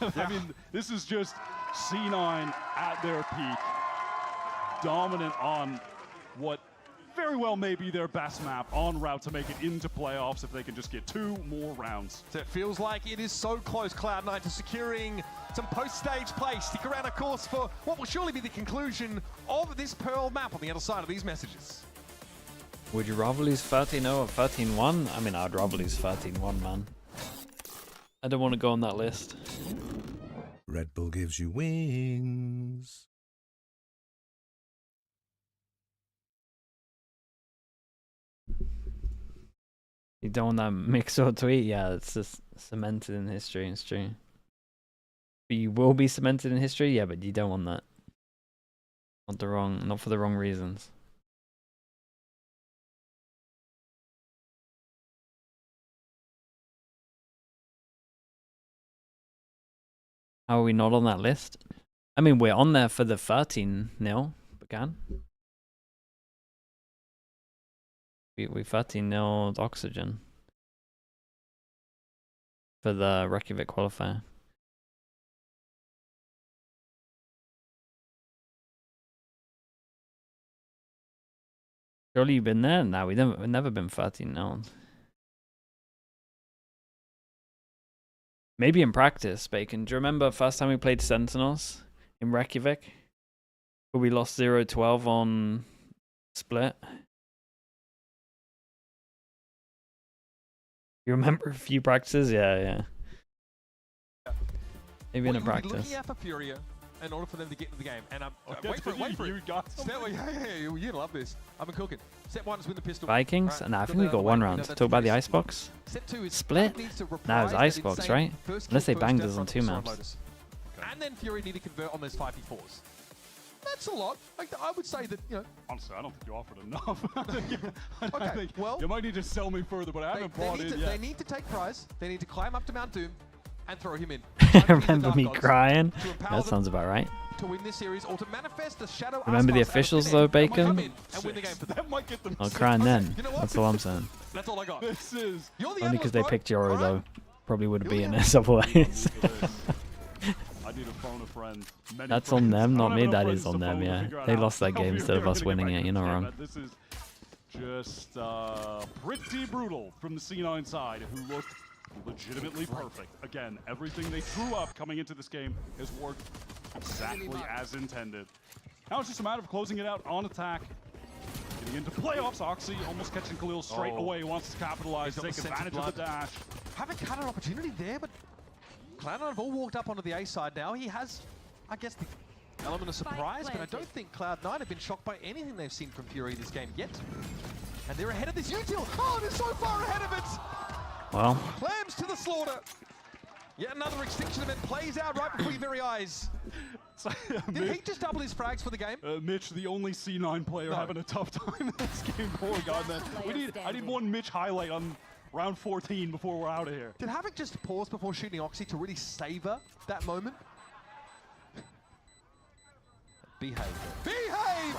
S9: I mean, this is just C9 at their peak, dominant on what very well may be their best map, en route to make it into playoffs if they can just get 2 more rounds.
S8: So it feels like it is so close, Cloud9, to securing some post-stage play. Stick around, of course, for what will surely be the conclusion of this Pearl map on the other side of these messages.
S3: Would you rather lose 13-0 or 13-1? I mean, I'd rather lose 13-1, man. I don't want to go on that list.
S12: Red Bull gives you wings.
S3: You don't want that mix or tweet? Yeah, it's just cemented in history, it's true. But you will be cemented in history? Yeah, but you don't want that. Not for the wrong reasons. How are we not on that list? I mean, we're on there for the 13-0 began. We 13-0 Oxygen for the Reykjavik qualifier. Surely you've been there? No, we've never been 13-0. Maybe in practice, Bacon. Do you remember first time we played Sentinels in Reykjavik? Where we lost 0-12 on split? You remember a few practices? Yeah. Maybe in a
S8: What you'll be
S3: practice.
S8: looking at for Furia in order for them to get into the game. And wait for it.
S9: You got
S8: You love this. I've been cooking. Step 1 is win the pistol.
S3: Vikings?
S8: Right,
S3: Nah, I
S8: got
S3: think we
S8: that
S3: got
S8: out of
S3: one
S8: the way.
S3: round.
S8: We know that's
S3: Talk about the
S8: the
S3: icebox?
S8: Step 2 is
S3: Split?
S8: needs to
S3: Nah, it was
S8: reprise that
S3: icebox,
S8: insane
S3: right?
S8: first
S3: Unless they
S8: kill,
S3: banged
S8: first
S3: us on
S8: death
S3: 2
S8: from
S3: maps.
S8: Lotus. And then Fury need to convert on those 5v4s. That's a lot. Like, I would say that, you know.
S9: Honestly, I don't think you offered enough. I
S8: Okay,
S9: think
S8: well,
S9: you might need to sell me further, but I haven't bought it yet.
S8: They need to take prize. They need to climb up to Mount Doom and throw him in.
S3: Remember me crying? That sounds about right.
S8: To win this series or to manifest the shadow.
S3: Remember the officials though, Bacon?
S8: And win the game for them.
S9: That might get them.
S3: I'll crying then.
S8: You know what?
S3: That's all I'm saying.
S8: That's all I got.
S9: This is.
S8: You're the
S3: Only because they
S8: analyst,
S3: picked Yoro
S8: bro.
S3: though. Probably would have beaten us otherwise.
S9: I need to phone a friend. Many
S3: That's on
S9: friends.
S3: them,
S9: I
S3: not
S9: don't
S3: me.
S9: have enough
S3: That is
S9: friends
S3: on
S9: to
S3: them,
S9: phone to
S3: yeah.
S9: figure out
S3: They
S9: how-
S3: lost that
S9: how
S3: game
S9: we're
S3: instead of
S9: gonna
S3: us
S9: get
S3: winning
S9: back
S3: it.
S9: to
S3: You're
S9: this
S3: not
S9: game,
S3: wrong.
S9: but This is just pretty brutal from the C9 side, who looked legitimately perfect. Again, everything they threw up coming into this game has worked exactly as intended. Now it's just a matter of closing it out on attack. Getting into playoffs, Oxy almost catching Khalil straight away. He wants to capitalize,
S8: He's got
S9: take
S8: the scent of
S9: advantage of the
S8: blood.
S9: dash.
S8: Haven't had an opportunity there, but Cloud9 have all walked up onto the A side now. He has, I guess, the element of surprise, but I don't think Cloud9 have been shocked by anything they've seen from Furia this game yet. And they're ahead of this util. Oh, they're so far ahead of it!
S3: Well.
S8: Clams to the slaughter. Yet another extinction event plays out right before your very eyes.
S9: So,
S8: Did he just double his frags for the game?
S9: Mitch, the only C9 player having a tough time in this game. Poor God, man. I need one Mitch highlight on round 14 before we're out of here.
S8: Did Havoc just pause before shooting Oxy to really savor that moment? Behave. Behave!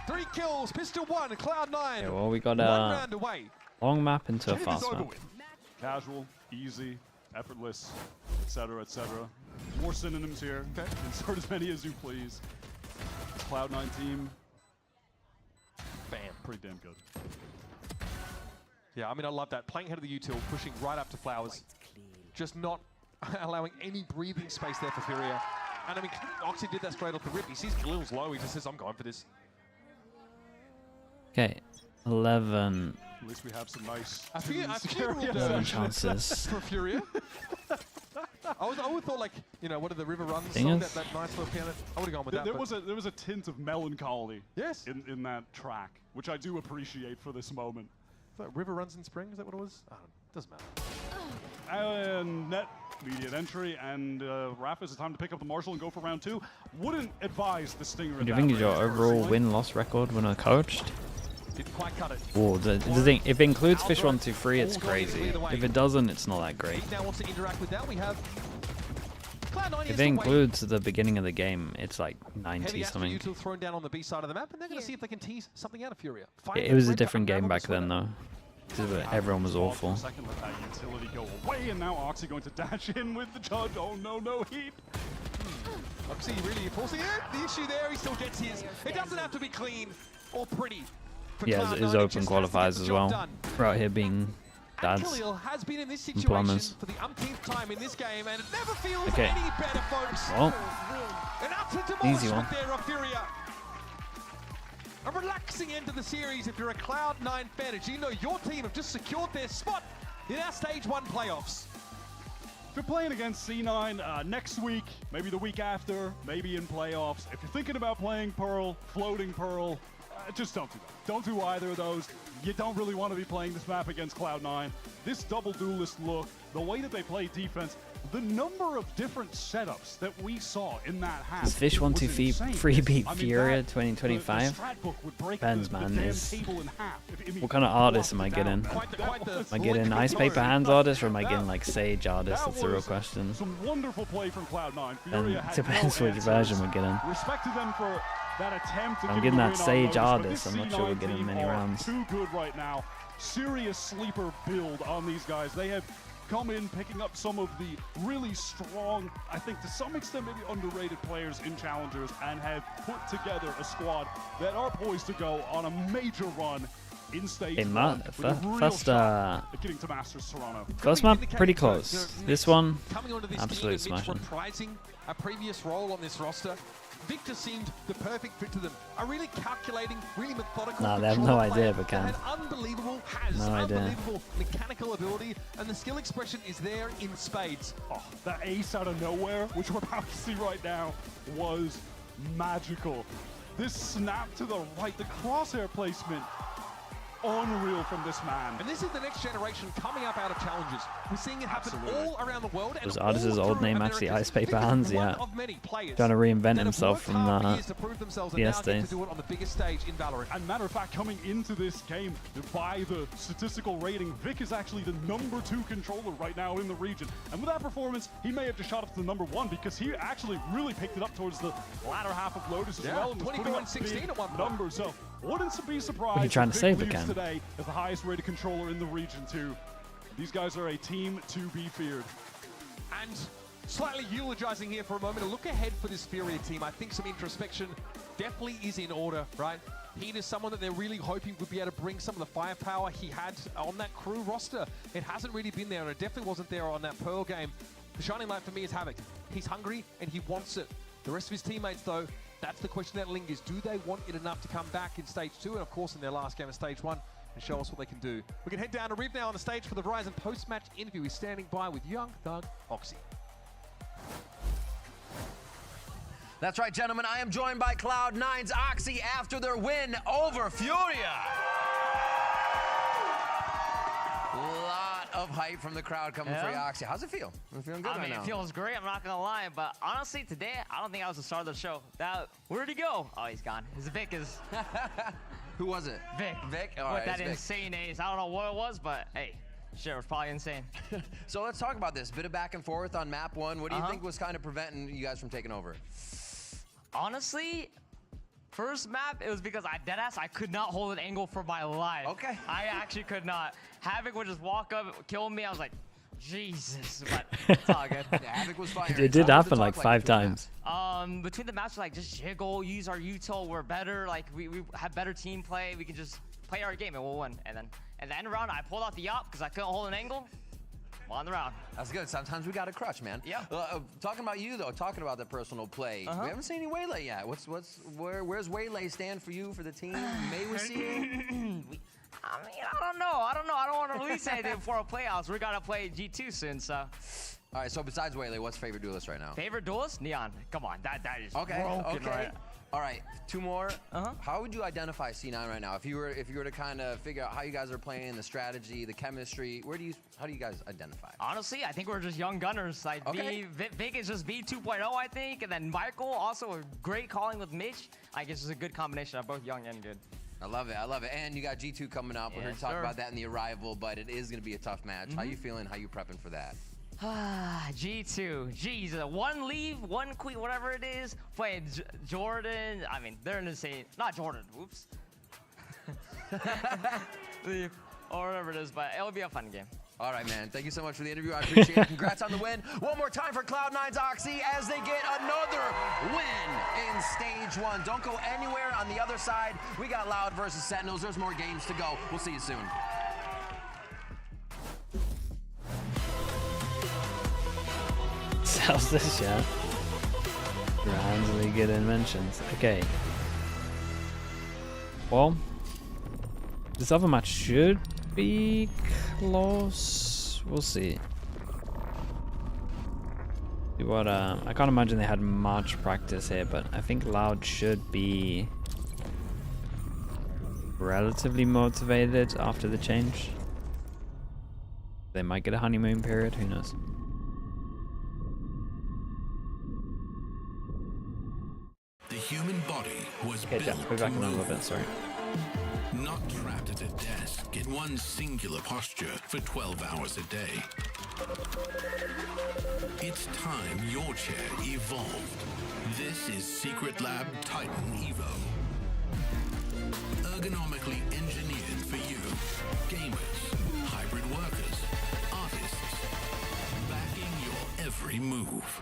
S8: 3 kills, Pistol 1, Cloud9.
S3: Okay, well, we got
S8: 1 round away.
S3: long map into a fast map.
S9: Casual, easy, effortless, etc., etc. More synonyms here. Okay. Insert as many as you please. Cloud9 team. Bam. Pretty damn good.
S8: Yeah, I mean, I love that. Playing ahead of the util, pushing right up to Flowers. Just not allowing any breathing space there for Furia. And I mean, Oxy did that straight off the rip. He sees Khalil's low, he just says, I'm going for this.
S3: Okay, 11.
S9: At least we have some nice
S3: 11 chances.
S8: For Furia. I would have thought, like, you know, what are the River Runs
S3: Thing
S8: song,
S3: is-
S8: that nice little piano. I would have gone with that.
S9: There was a tint of melancholy
S8: yes.
S9: in that track, which I do appreciate for this moment.
S8: River Runs in Spring, is that what it was? Doesn't matter.
S9: And net immediate entry, and Raph, it's time to pick up the Marshall and go for round 2. Wouldn't advise the Stinger.
S3: Do you think is your overall win-loss record when coached?
S8: Didn't quite cut it.
S3: Oh, the thing, if it includes Fish 1, 2, 3, it's crazy. If it doesn't, it's not that great.
S8: Now wants to interact with that. We have Cloud9
S3: If it includes the beginning of the game, it's like 90 something.
S8: Util thrown down on the B side of the map, and they're going to see if they can tease something out of Furia.
S3: It was a different game back then, though. Everyone was awful.
S9: For a second, let that utility go away, and now Oxy going to dash in with the judge. Oh no, no heat.
S8: Oxy really forcing it. The issue there, he still gets his. It doesn't have to be clean or pretty.
S3: Yeah, his open qualifiers as well. We're out here being dads
S8: Khalil has been in this
S3: and
S8: situation
S3: plumbers.
S8: for the umpteenth time in this game, and it never feels
S3: Okay.
S8: any better, folks.
S3: Well,
S8: An utter
S3: easy
S8: demolishment
S3: one.
S8: there of Furia. A relaxing end to the series if you're a Cloud9 fan, as you know your team have just secured their spot in our Stage 1 playoffs.
S9: If you're playing against C9 next week, maybe the week after, maybe in playoffs, if you're thinking about playing Pearl, floating Pearl, just don't do that. Don't do either of those. You don't really want to be playing this map against Cloud9. This double duelist look, the way that they play defense, the number of different setups that we saw in that half.
S3: Does Fish 1, 2, 3 free beat
S9: I mean,
S3: Furia
S9: that-
S3: 2025?
S9: the strat book would break
S3: Depends,
S9: the
S3: man.
S9: damn
S3: Is
S9: table in half.
S3: what kind of artist am I getting? Am I getting Ice Paper Hands artist, or am I getting like Sage artist? That's the real question.
S9: Some wonderful play from Cloud9.
S3: And
S9: Furia
S3: it
S9: had
S3: depends
S9: no
S3: which
S9: answers.
S3: version we're getting.
S9: Respect to them for that attempt to
S3: I'm
S9: give
S3: getting
S9: the
S3: that
S9: win on
S3: Sage
S9: Lotus, but
S3: artist.
S9: this
S3: I'm not sure we're
S9: C9
S3: getting
S9: team
S3: many
S9: are
S3: rounds.
S9: Too good right now. Serious sleeper build on these guys. They have come in picking up some of the really strong, I think to some extent maybe underrated players in Challengers, and have put together a squad that are poised to go on a major run in Stage 1 with a real
S3: first
S9: shot at getting to Masters Toronto.
S3: First map, pretty close. This one,
S8: Coming onto this
S3: absolute
S8: team, and Mitch
S3: smashing.
S8: reprising a previous role on this roster. Victor seemed the perfect fit to them. A really calculating, really methodical.
S3: Nah, they have no
S8: controller
S3: idea,
S8: player
S3: but can.
S8: that had unbelievable
S3: No idea.
S8: unbelievable mechanical ability, and the skill expression is there in spades.
S9: Oh, that ace out of nowhere, which we're about to see right now, was magical. This snap to the right, the crosshair placement, unreal from this man.
S8: And this is the next generation coming up out of challenges. We're seeing it happen all around the world.
S3: Was
S8: and
S3: artist's
S8: all
S3: old
S8: through
S3: name actually
S8: Americas.
S3: Ice Paper
S8: Victor's
S3: Hands?
S8: one
S3: Yeah.
S8: of many players
S3: Trying to reinvent
S8: that have
S3: himself
S8: worked
S3: from
S8: hard for
S3: the
S8: years to prove themselves and now
S3: PS
S8: get
S3: days.
S8: to do it on the biggest stage in Valorant.
S9: And matter of fact, coming into this game, by the statistical rating, Vic is actually the #2 controller right now in the region. And with that performance, he may have just shot up to the #1 because he actually really picked it up towards the latter half of Lotus as
S8: Yeah,
S9: well. And was
S8: 24
S9: putting
S8: and
S9: up
S8: 16
S9: big
S8: at one point.
S9: numbers. So wouldn't be surprised
S3: What are you trying
S9: if
S3: to say,
S9: Vic leaves
S3: Bacam?
S9: today as the highest rated controller in the region too. These guys are a team to be feared.
S8: And slightly eulogizing here for a moment, a look ahead for this Furia team. I think some introspection definitely is in order, right? Heat is someone that they're really hoping would be able to bring some of the firepower he had on that crew roster. It hasn't really been there, and it definitely wasn't there on that Pearl game. The shining light for me is Havoc. He's hungry and he wants it. The rest of his teammates, though, that's the question that lingers. Do they want it enough to come back in Stage 2? And of course, in their last game of Stage 1, and show us what they can do. We can head down to Reeve now on the stage for the Verizon post-match interview. He's standing by with Young Thug Oxy.
S15: That's right, gentlemen. I am joined by Cloud9's Oxy after their win over Furia. Lot of hype from the crowd coming for you, Oxy. How's it feel? I'm feeling good right now.
S20: It feels great. I'm not gonna lie, but honestly, today I don't think I was the star of the show. Where'd he go? Oh, he's gone. His Vic is.
S15: Who was it?
S20: Vic.
S15: Vic.
S20: With that insane ace. I don't know what it was, but hey, shit, it was probably insane.
S15: So let's talk about this. Bit of back and forth on map 1. What do you think was kind of preventing you guys from taking over?
S20: Honestly, first map, it was because I could not hold an angle for my life.
S15: Okay.
S20: I actually could not. Havoc would just walk up, kill me. I was like, Jesus, but it's all good.
S15: Yeah, Havoc was fire.
S3: It did happen like 5 times.
S20: Between the maps, like just jiggle, use our util. We're better. Like we have better team play. We can just play our game and we'll win. And then at the end round, I pulled out the op because I couldn't hold an angle. On the round.
S15: That's good. Sometimes we got to crutch, man.
S20: Yeah.
S15: Talking about you though, talking about the personal play. We haven't seen any Waylay yet. Where's Waylay stand for you for the team? May we see you?
S20: I mean, I don't know. I don't want to release anything before our playoffs. We're gonna play G2 soon, so.
S15: All right. So besides Waylay, what's favorite duelist right now?
S20: Favorite duelist? Neon. Come on, that is
S15: okay.
S20: broken,
S15: Okay.
S20: right?
S15: All right, 2 more. How would you identify C9 right now? If you were to kind of figure out how you guys are playing, the strategy, the chemistry, how do you guys identify?
S20: Honestly, I think we're just young gunners. Like Vic is just V 2.0, I think, and then Michael also a great calling with Mitch. I guess it's a good combination of both young and good.
S15: I love it. I love it. And you got G2 coming up. We're going to talk about that in the arrival, but it is going to be a tough match. How you feeling? How you prepping for that?
S20: G2. Jeez, 1 leave, 1 queen, whatever it is. Playing Jordan. I mean, they're in the same. Not Jordan. Oops. Leave. Or whatever it is, but it'll be a fun game.
S15: All right, man. Thank you so much for the interview. I appreciate it. Congrats on the win. One more time for Cloud9's Oxy as they get another win in stage 1. Don't go anywhere. On the other side, we got Loud versus Sentinels. There's more games to go. We'll see you soon.
S3: How's this, yeah? Randomly good inventions. Okay. Well, this other match should be close. We'll see. What? I can't imagine they had much practice here, but I think Loud should be relatively motivated after the change. They might get a honeymoon period. Who knows?
S21: The human body was
S3: Okay,
S21: built
S3: Jeff, go back in a little bit, sorry.
S21: not trapped at a desk in one singular posture for 12 hours a day. It's time your chair evolved. This is Secret Lab Titan Evo. Ergonomically engineered for you, gamers, hybrid workers, artists, backing your every move.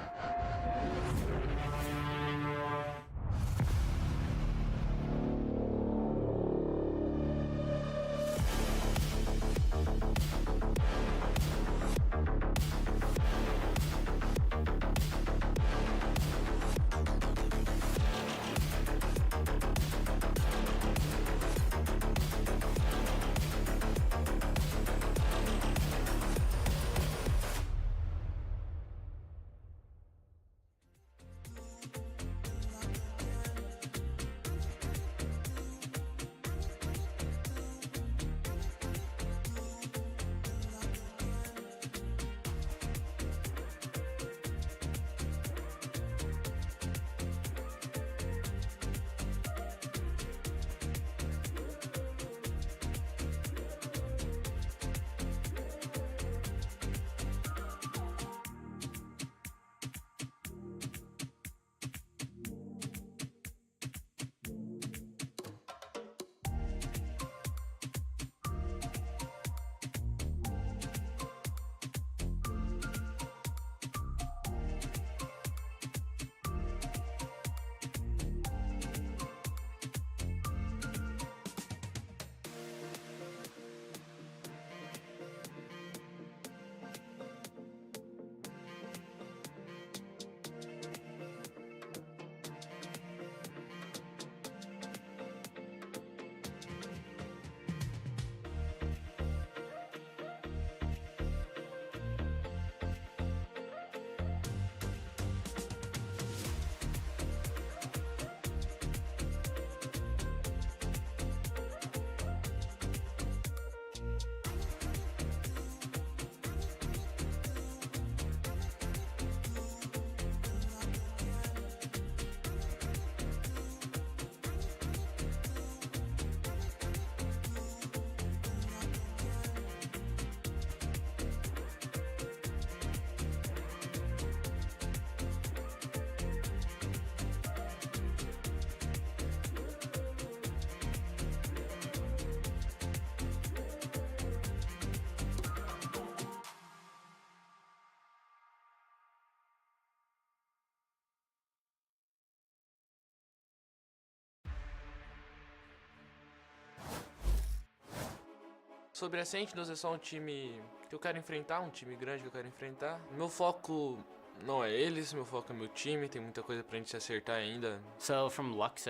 S4: Sobre a Sentinels, é só um time que eu quero enfrentar, um time grande que eu quero enfrentar. Meu foco não é eles, meu foco é meu time, tem muita coisa pra gente se acertar ainda.
S22: So from Luxo,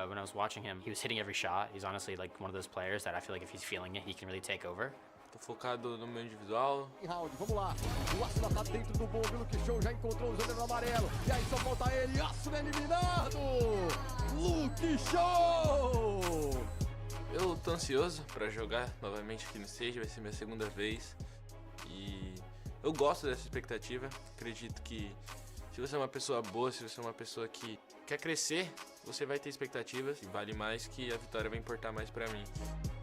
S22: when I was watching him, he was hitting every shot. He's honestly like one of those players that I feel like if he's feeling it, he can really take over.
S4: Tô focado no meu individual.
S14: Round, vamos lá. O Aço tá dentro do bombe, o Luke Show já encontrou o zagueiro amarelo. E aí só falta ele, Aço eliminado! Luke Show!
S4: Eu tô ansioso pra jogar novamente aqui no stage, vai ser minha segunda vez. E eu gosto dessa expectativa. Acredito que se você é uma pessoa boa, se você é uma pessoa que quer crescer, você vai ter expectativas. E vale mais que a vitória vai importar mais pra mim.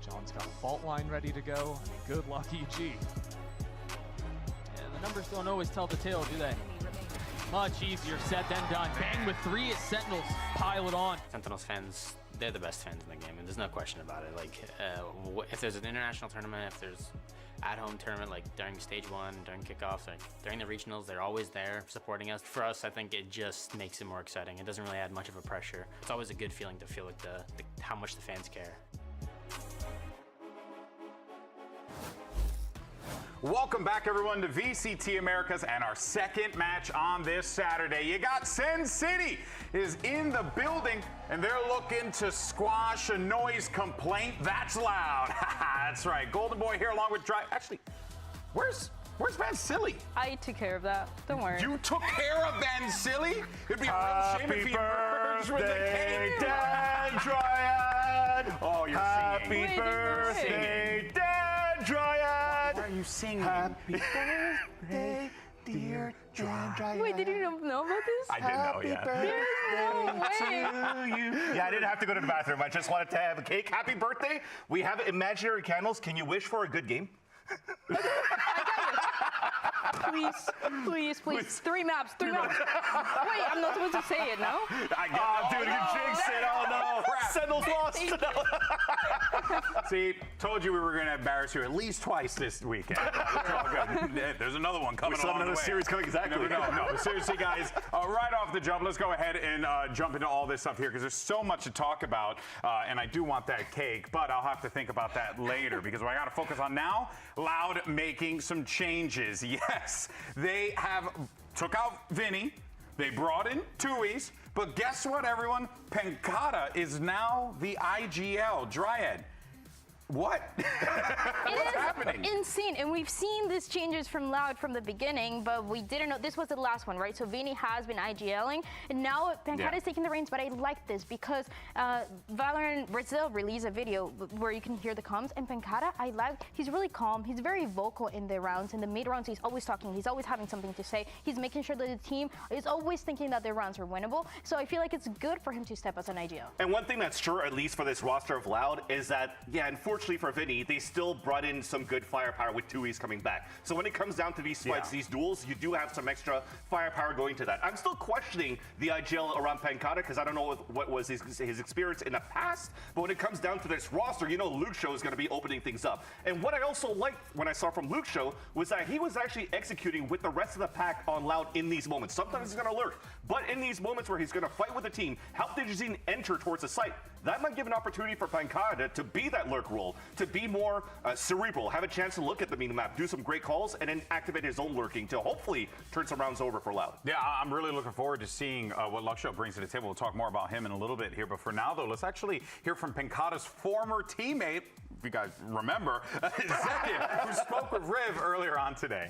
S23: John's got a fault line ready to go. I mean, good luck, EG.
S24: Yeah, the numbers don't always tell the tale, do they? Much easier said than done. Bang with 3 as Sentinels pile it on.
S22: Sentinels fans, they're the best fans in the game, and there's no question about it. Like, if there's an international tournament, if there's at-home tournament, like during stage 1, during kickoffs, like during the regionals, they're always there supporting us. For us, I think it just makes it more exciting. It doesn't really add much of a pressure. It's always a good feeling to feel like how much the fans care.
S1: Welcome back, everyone, to VCT Americas and our second match on this Saturday. You got Sen City is in the building, and they're looking to squash a noise complaint that's loud. That's right. Golden Boy here along with Dry. Actually, where's Van Silly?
S25: I took care of that. Don't worry.
S1: You took care of Van Silly? It'd be a real shame if he emerged with the cake.
S2: Dad Dryad!
S1: Oh, you're singing.
S2: Happy birthday, Dad Dryad!
S1: Why are you singing?
S2: Happy birthday, dear Dryad.
S25: Wait, did you know about this?
S1: I didn't know, yeah.
S25: There's no way.
S2: To you. Yeah, I didn't have to go to the bathroom. I just wanted to have a cake. Happy birthday. We have imaginary candles. Can you wish for a good game?
S25: Please. 3 maps. Wait, I'm not supposed to say it now?
S2: Dude, you jinxed it. Oh, no. Sentinels lost.
S1: See, told you we were going to embarrass you at least twice this weekend. It's all good. There's another one coming along
S2: another
S1: the way.
S2: series coming, exactly.
S1: No. Seriously, guys, right off the jump, let's go ahead and jump into all this stuff here because there's so much to talk about, and I do want that cake, but I'll have to think about that later because what I got to focus on now, Loud making some changes. Yes, they took out Vinny, they brought in Tui's, but guess what, everyone? Pancata is now the IGL Dryad. What? What's happening?
S7: Insane, and we've seen these changes from Loud from the beginning, but we didn't know this was the last one, right? So Vinny has been IGLing, and now Pancata is taking the reins. But I like this because VALORANT Brazil released a video where you can hear the comms, and Pancata, I like. He's really calm. He's very vocal in the rounds. In the mid rounds, he's always talking. He's always having something to say. He's making sure that the team is always thinking that their rounds are winnable. So I feel like it's good for him to step as an IGL.
S2: And one thing that's true, at least for this roster of Loud, is that unfortunately for Vinny, they still brought in some good firepower with Tui's coming back. So when it comes down to these fights, these duels, you do have some extra firepower going to that. I'm still questioning the IGL around Pancata because I don't know what was his experience in the past, but when it comes down to this roster, you know Luke Show is going to be opening things up. And what I also liked when I saw from Luke Show was that he was actually executing with the rest of the pack on Loud in these moments. Sometimes he's going to lurk, but in these moments where he's going to fight with the team, help Digizine enter towards the site, that might give an opportunity for Pancata to be that lurk role, to be more cerebral, have a chance to look at the mini-map, do some great calls, and then activate his own lurking to hopefully turn some rounds over for Loud.
S1: Yeah, I'm really looking forward to seeing what Luxo brings to the table. We'll talk more about him in a little bit here, but for now, though, let's actually hear from Pancata's former teammate, if you guys remember, Zekin, who spoke with Riv earlier on today.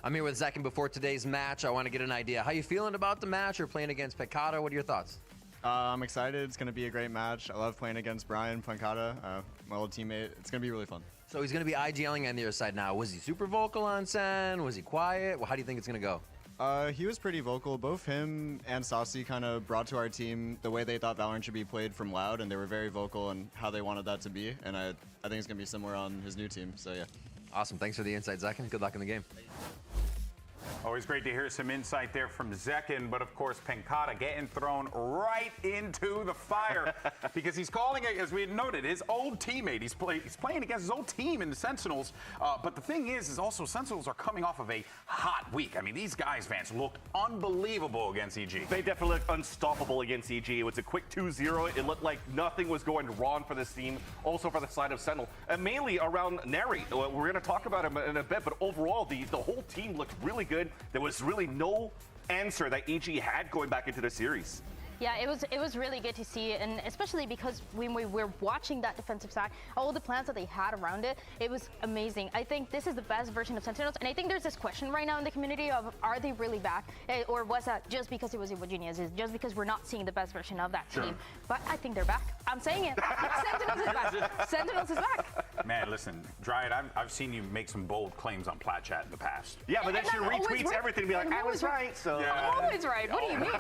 S15: I'm here with Zekin before today's match. I want to get an idea. How you feeling about the match? You're playing against Pancata. What are your thoughts?
S26: I'm excited. It's going to be a great match. I love playing against Brian Pancata, my old teammate. It's going to be really fun.
S15: So he's going to be IGLing on the other side now. Was he super vocal on Sen? Was he quiet? Well, how do you think it's going to go?
S26: He was pretty vocal. Both him and Saucy kind of brought to our team the way they thought Valorant should be played from Loud, and they were very vocal on how they wanted that to be. And I think it's going to be similar on his new team. So, yeah.
S15: Awesome. Thanks for the insight, Zekin. Good luck in the game.
S1: Always great to hear some insight there from Zekin, but of course Penkata getting thrown right into the fire because he's calling it, as we had noted, his old teammate. He's playing against his old team in the Sentinels, but the thing is also Sentinels are coming off of a hot week. I mean, these guys, Vance, looked unbelievable against EG.
S2: They definitely looked unstoppable against EG. It was a quick 2-0. It looked like nothing was going wrong for this team, also for the side of Sentinel, and mainly around Neri. We're going to talk about him in a bit, but overall, the whole team looked really good. There was really no answer that EG had going back into the series.
S7: Yeah, it was really good to see, and especially because when we were watching that defensive side, all the plans that they had around it, it was amazing. I think this is the best version of Sentinels, and I think there's this question right now in the community of, are they really back? Or was that just because it was Evo Juniors? Is just because we're not seeing the best version of that team? But I think they're back. I'm saying it. Sentinels is back. Sentinels is back.
S1: Man, listen, Dryad, I've seen you make some bold claims on Plat Chat in the past.
S2: Yeah, but then she retweets everything and be like, I was right. So
S7: I'm always right. What do you mean?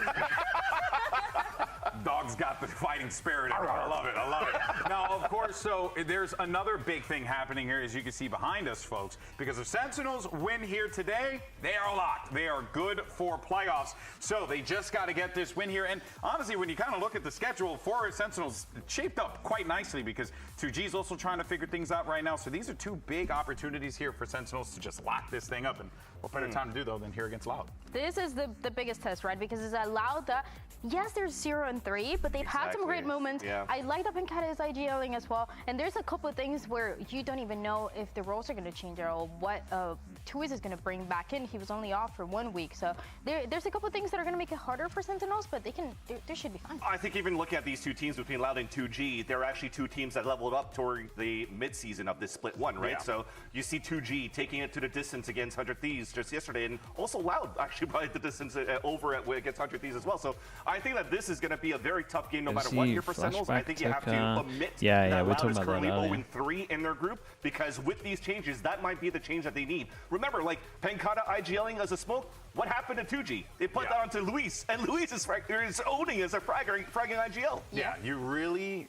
S1: Dog's got the fighting spirit. I love it. I love it. Now, of course, so there's another big thing happening here, as you can see behind us, folks. Because if Sentinels win here today, they are locked. They are good for playoffs. So they just got to get this win here. And honestly, when you kind of look at the schedule for Sentinels, it's shaped up quite nicely because 2G's also trying to figure things out right now. So these are two big opportunities here for Sentinels to just lock this thing up. And what better time to do, though, than here against Loud?
S7: This is the biggest test, right? Because it's allowed that, yes, there's 0-3, but they've had some great moments.
S2: Yeah.
S7: I like that Penkata is IGLing as well. And there's a couple of things where you don't even know if the roles are going to change or what Twiz is going to bring back in. He was only off for 1 week. So there's a couple of things that are going to make it harder for Sentinels, but they should be fine.
S2: I think even looking at these two teams between Loud and 2G, they're actually two teams that leveled up toward the mid-season of this split one, right?
S1: Yeah.
S2: So you see 2G taking it to the distance against 100 Thieves just yesterday, and also Loud actually by the distance over against 100 Thieves as well. So I think that this is going to be a very tough game no matter what here for Sentinels. I think you have to omit that
S3: we're
S2: Loud
S3: talking
S2: is
S3: about
S2: currently
S3: that
S2: 0-3 in their group, because with these changes, that might be the change that they need. Remember, like Penkata IGLing as a smoke, what happened to 2G? They put that onto Luis, and Luis is owning as a fragging IGL.
S1: Yeah, you really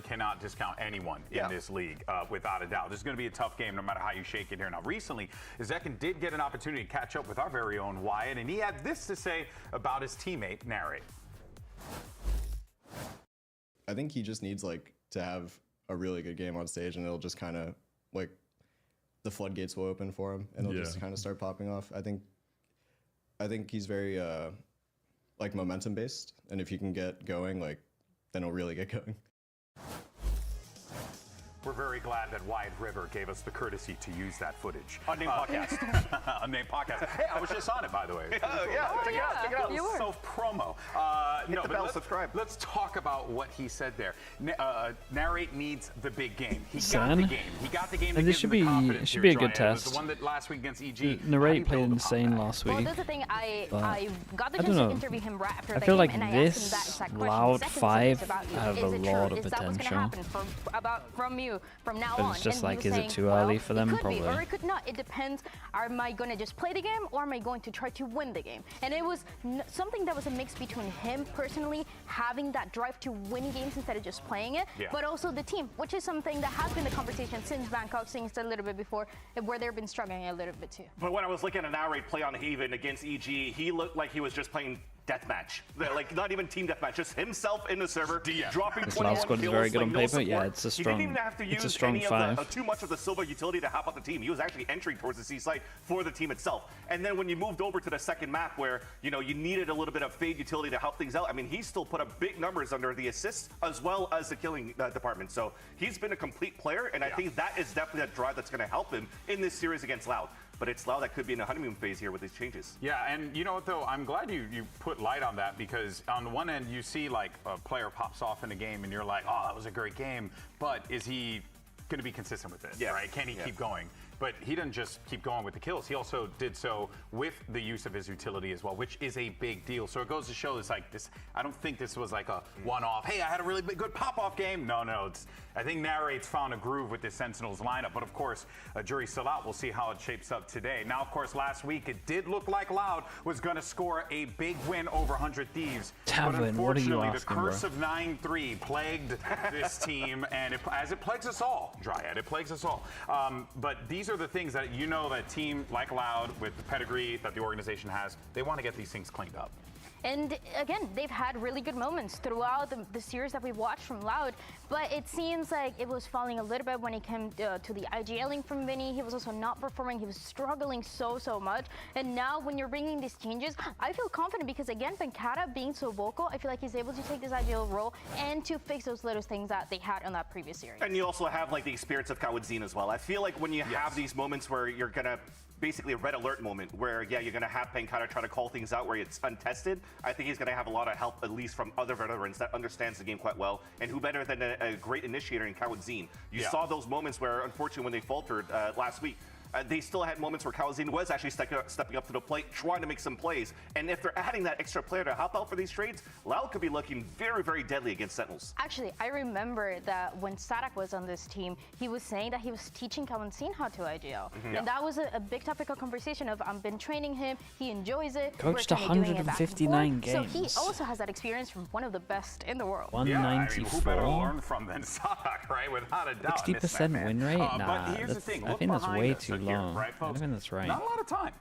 S1: cannot discount anyone in this league without a doubt. This is going to be a tough game no matter how you shake it here. Now, recently, Zekin did get an opportunity to catch up with our very own Wyatt, and he had this to say about his teammate, Nari.
S26: I think he just needs to have a really good game on stage, and it'll just kind of the floodgates will open for him, and it'll just kind of start popping off. I think he's very momentum based, and if he can get going, then he'll really get going.
S1: We're very glad that Wyatt River gave us the courtesy to use that footage.
S2: Unnamed podcast.
S1: Unnamed podcast. Hey, I was just on it, by the way.
S2: Check it out.
S7: You were.
S1: Self-promo.
S2: Hit the bell, subscribe.
S1: Let's talk about what he said there. Narrate needs the big game. He got
S3: Sen?
S1: the game. He got the game.
S3: And this should be a good
S1: It
S3: test.
S1: was the one that last week against EG.
S3: Narrate played insane last week.
S7: Well, that's the thing. I got the
S3: I
S7: chance
S3: don't
S7: to
S3: know.
S7: interview him right after
S3: I
S7: the
S3: feel
S7: game,
S3: like
S7: and I asked him
S3: this
S7: that exact question.
S3: Loud
S7: The second
S3: 5
S7: sentence about you.
S3: have
S7: Is
S3: a
S7: it true?
S3: lot of
S7: Is that what's
S3: potential.
S7: gonna happen from you from now
S3: But
S7: on?
S3: it's just
S7: And he
S3: like,
S7: was
S3: is it
S7: saying,
S3: too
S7: well,
S3: early for them?
S7: It could be,
S3: Probably.
S7: or it could not. It depends. Am I going to just play the game, or am I going to try to win the game? And it was something that was a mix between him personally having that drive to win games instead of just playing it, but also the team, which is something that has been the conversation since Bangkok, since a little bit before, where they've been struggling a little bit too.
S2: But when I was looking at Narrate play on Haven against EG, he looked like he was just playing deathmatch. Not even team deathmatch, just himself in the server, dropping 21
S3: squad is
S2: kills,
S3: very good on
S2: no
S3: paper.
S2: support.
S3: Yeah, it's a strong.
S2: He didn't even have to use
S3: It's a strong
S2: any
S3: 5.
S2: of too much of the silver utility to help out the team. He was actually entering towards the C site for the team itself. And then when you moved over to the second map where you needed a little bit of fade utility to help things out, I mean, he still put up big numbers under the assists as well as the killing department. So he's been a complete player, and I think that is definitely a drive that's going to help him in this series against Loud. But it's Loud that could be in a honeymoon phase here with these changes.
S1: Yeah, and you know what, though? I'm glad you put light on that, because on the one end, you see, a player pops off in a game, and you're like, oh, that was a great game. But is he going to be consistent with this, right? Can he keep going? But he didn't just keep going with the kills. He also did so with the use of his utility as well, which is a big deal. So it goes to show this, I don't think this was like a one-off, hey, I had a really good pop-off game. No, I think Narrate's found a groove with this Sentinels lineup. But of course, jury's still out. We'll see how it shapes up today. Now, of course, last week it did look like Loud was going to score a big win over 100 Thieves.
S3: Tavern, what are you
S1: unfortunately,
S3: asking,
S1: the curse
S3: bro?
S1: of 9-3 plagued this team, and as it plagues us all, Dryad, it plagues us all. But these are are the things that you know that team like Loud, with the pedigree that the organization has, they want to get these things cleaned up.
S7: And again, they've had really good moments throughout the series that we watched from Loud, but it seems like it was falling a little bit when it came to the IGLing from Vinny. He was also not performing. He was struggling so much. And now when you're bringing these changes, I feel confident because again, Pancata being so vocal, I feel like he's able to take this IGL role and to fix those little things that they had on that previous series.
S2: And you also have like the experience of Kawadzin as well. I feel like when you have these moments where you're gonna basically a red alert moment where, yeah, you're going to have Pancata try to call things out where it's untested. I think he's going to have a lot of help, at least from other veterans that understands the game quite well. And who better than a great initiator in Kawadzin? You saw those moments where, unfortunately, when they faltered last week, they still had moments where Kawadzin was actually stepping up to the plate, trying to make some plays. And if they're adding that extra player to help out for these trades, Loud could be looking very deadly against Sentinels.
S7: Actually, I remember that when Sadak was on this team, he was saying that he was teaching Kawadzin how to IGL. And that was a big topic of conversation of, I've been training him, he enjoys it.
S3: Coached 159 games.
S7: So he also has that experience from one of the best in the world.
S3: 194.
S1: who better learn from than Sadak, right? Without a doubt.
S3: 60% win rate? Nah,
S1: but here's the thing.
S3: I think that's way too long.
S1: Right, folks?
S3: I think that's right.
S1: Not a lot of time.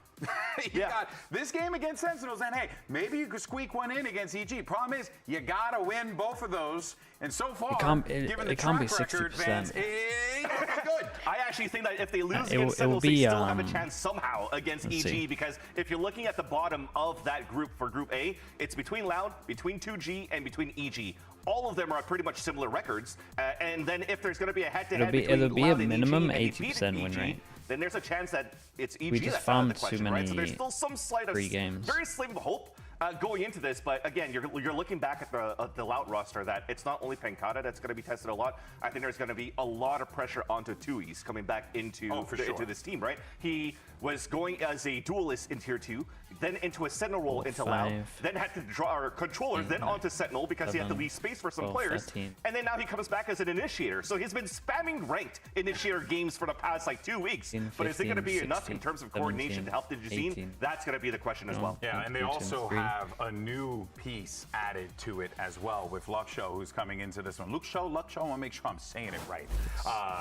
S1: You got this game against Sentinels, and hey, maybe you could squeak one in against EG. Problem is, you gotta win both of those. And so far, given the track record, Vance, it's good.
S2: I actually think that if they lose against Sentinels, they still have a chance somehow against EG, because if you're looking at the bottom of that group for Group A, it's between Loud, between 2G, and between EG. All of them are pretty much similar records. And then if there's going to be a head-to-head between
S3: it'll be
S2: Loud
S3: a
S2: and
S3: minimum
S2: EG,
S3: 80% win rate.
S2: then there's a chance that it's EG
S3: We just
S2: that's out of the
S3: found
S2: question,
S3: too many
S2: right? So there's still some slight of
S3: free games.
S2: very slim of hope going into this, but again, you're looking back at the Loud roster that it's not only Pancata that's going to be tested a lot. I think there's going to be a lot of pressure onto Tui's coming back into into this team, right? He was going as a duelist in Tier 2, then into a Sentinel role into Loud, then had to draw our controller, then onto Sentinel because he had to leave space for some players,
S3: 13.
S2: and then now he comes back as an initiator. So he's been spamming ranked initiator games for the past like 2 weeks.
S3: 15,
S2: but is it going to be
S3: 16,
S2: enough in terms of coordination
S3: 17,
S2: to help the Digicine?
S3: 18.
S2: That's going to be the question as well.
S1: Yeah, and they also have a new piece added to it as well with Luxo, who's coming into this one. Luxo, I want to make sure I'm saying it right.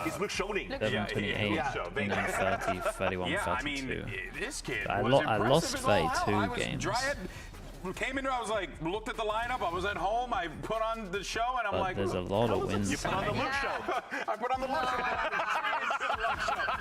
S2: He's Luxoning.
S3: 7, 28, 29, 30, 31,
S1: yeah,
S3: 32.
S1: I mean, this kid
S3: I
S1: was
S3: lost
S1: impressive as all
S3: 32
S1: hell.
S3: games.
S1: Dryad came in, I was like, looked at the lineup, I was at home, I put on the show, and I'm
S3: But
S1: like,
S3: there's a lot of wins.
S2: You put on the Luke show.
S1: I put on the Luke show.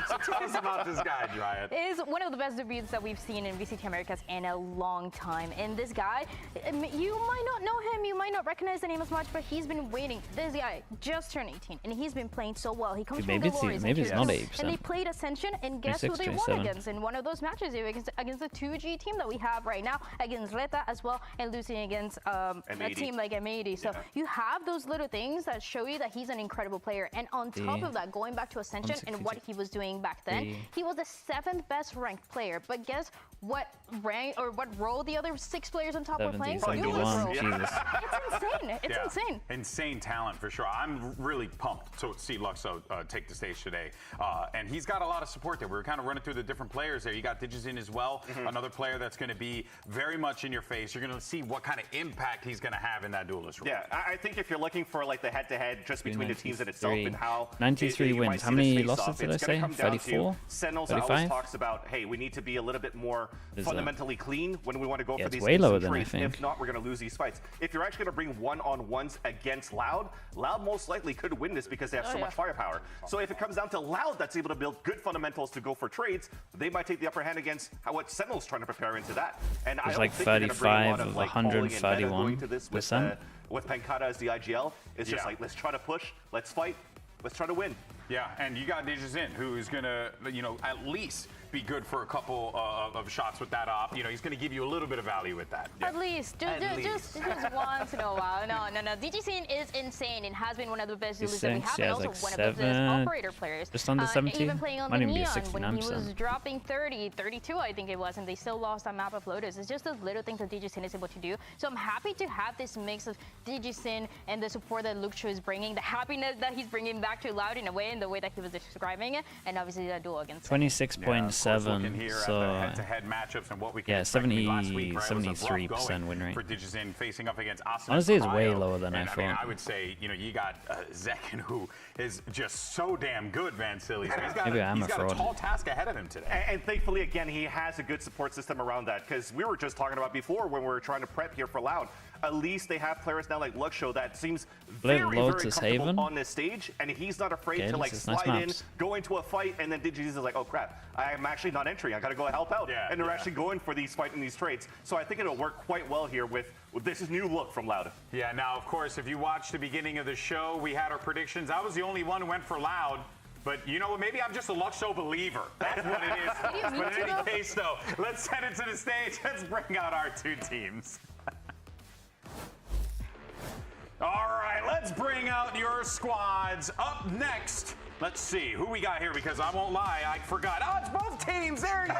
S1: So tell us about this guy, Dryad.
S7: It is one of the best debuts that we've seen in VCT Americas in a long time. And this guy, you might not know him, you might not recognize the name as much, but he's been waiting. This guy just turned 18, and he's been playing so well. He comes
S3: Maybe
S7: from
S3: it's,
S7: Valorant.
S3: maybe it's not 8%.
S7: And they played Ascension, and guess who they
S3: 26,
S7: won
S3: 27.
S7: against in one of those matches? Against the 2G team that we have right now, against Reta as well, and losing against a team like M80. So you have those little things that show you that he's an incredible player. And on top of that, going back to Ascension and what he was doing back then, he was the 7th best ranked player. But guess what rank or what role the other 6 players on top were playing?
S3: 71, Jesus.
S7: It's insane. It's insane.
S1: Insane talent for sure. I'm really pumped to see Luxo take the stage today. And he's got a lot of support there. We were kind of running through the different players there. You got Digicine as well, another player that's going to be very much in your face. You're going to see what kind of impact he's going to have in that duelist role.
S2: Yeah, I think if you're looking for like the head-to-head just between the teams in itself and how
S3: 93 wins. How many losses did I say? 34?
S2: Sentinels
S3: 35?
S2: always talks about, hey, we need to be a little bit more fundamentally clean when we want to go for these
S3: way lower
S2: instant
S3: than I
S2: trades.
S3: think.
S2: If not, we're going to lose these fights. If you're actually going to bring one-on-ones against Loud most likely could win this because they have so much firepower. So if it comes down to Loud that's able to build good fundamentals to go for trades, they might take the upper hand against what Sentinels trying to prepare into that. And I don't
S3: like
S2: think they're going to bring a lot
S3: 35
S2: of
S3: of
S2: like falling and meta going to this
S3: 131%.
S2: with Pancata as the IGL. It's just like, let's try to push, let's fight, let's try to win.
S1: Yeah, and you got Digicine, who is going to, at least be good for a couple of shots with that op. He's going to give you a little bit of value with that.
S7: At least, just once in a while. No. Digicine is insane and has been one of the best duelists that we have, and also
S3: like
S7: one of the best operator players.
S3: Just under 17?
S7: Even playing on
S3: Might
S7: the
S3: even be
S7: Neon when he
S3: 69%.
S7: was dropping 30, 32, I think it was, and they still lost that map of Lotus. It's just those little things that Digicine is able to do. So I'm happy to have this mix of Digicine and the support that Luxo is bringing, the happiness that he's bringing back to Loud in a way, in the way that he was describing it, and obviously that duel against
S3: 26.6 77, so
S1: head-to-head matchups and what we can
S3: yeah,
S1: expect. I mean, last week, right,
S3: 73% win rate.
S1: for Digizin facing up against Asuna.
S3: Honestly, it's way
S1: Cryo.
S3: lower than I
S1: And,
S3: thought.
S1: mean, I would say, you know, you got Zekin, who is just so damn good, Van Silly. So he's got,
S3: Maybe I'm
S1: he's
S3: a
S1: got
S3: fraud.
S1: a tall task ahead of him today.
S2: And thankfully, again, he has a good support system around that, because we were just talking about before when we were trying to prep here for Loud. At least they have players now like Luxo that seems very, very
S3: Lotus
S2: comfortable
S3: Haven.
S2: on this stage, and he's not afraid
S3: Okay,
S2: to like
S3: this is nice
S2: slide in,
S3: maps.
S2: go into a fight, and then Digiz is like, oh crap, I'm actually not entering. I got to go help out.
S1: Yeah,
S2: and they're actually going for these fighting these trades. So I think it'll work quite well here with this new look from Loud.
S1: Yeah, now, of course, if you watched the beginning of the show, we had our predictions. I was the only one who went for Loud. But you know what? Maybe I'm just a Luxo believer. That's what it is. But in any case, though, let's send it to the stage. Let's bring out our two teams. All right, let's bring out your squads. Up next, let's see who we got here, because I won't lie, I forgot. Oh, it's both teams. There you go.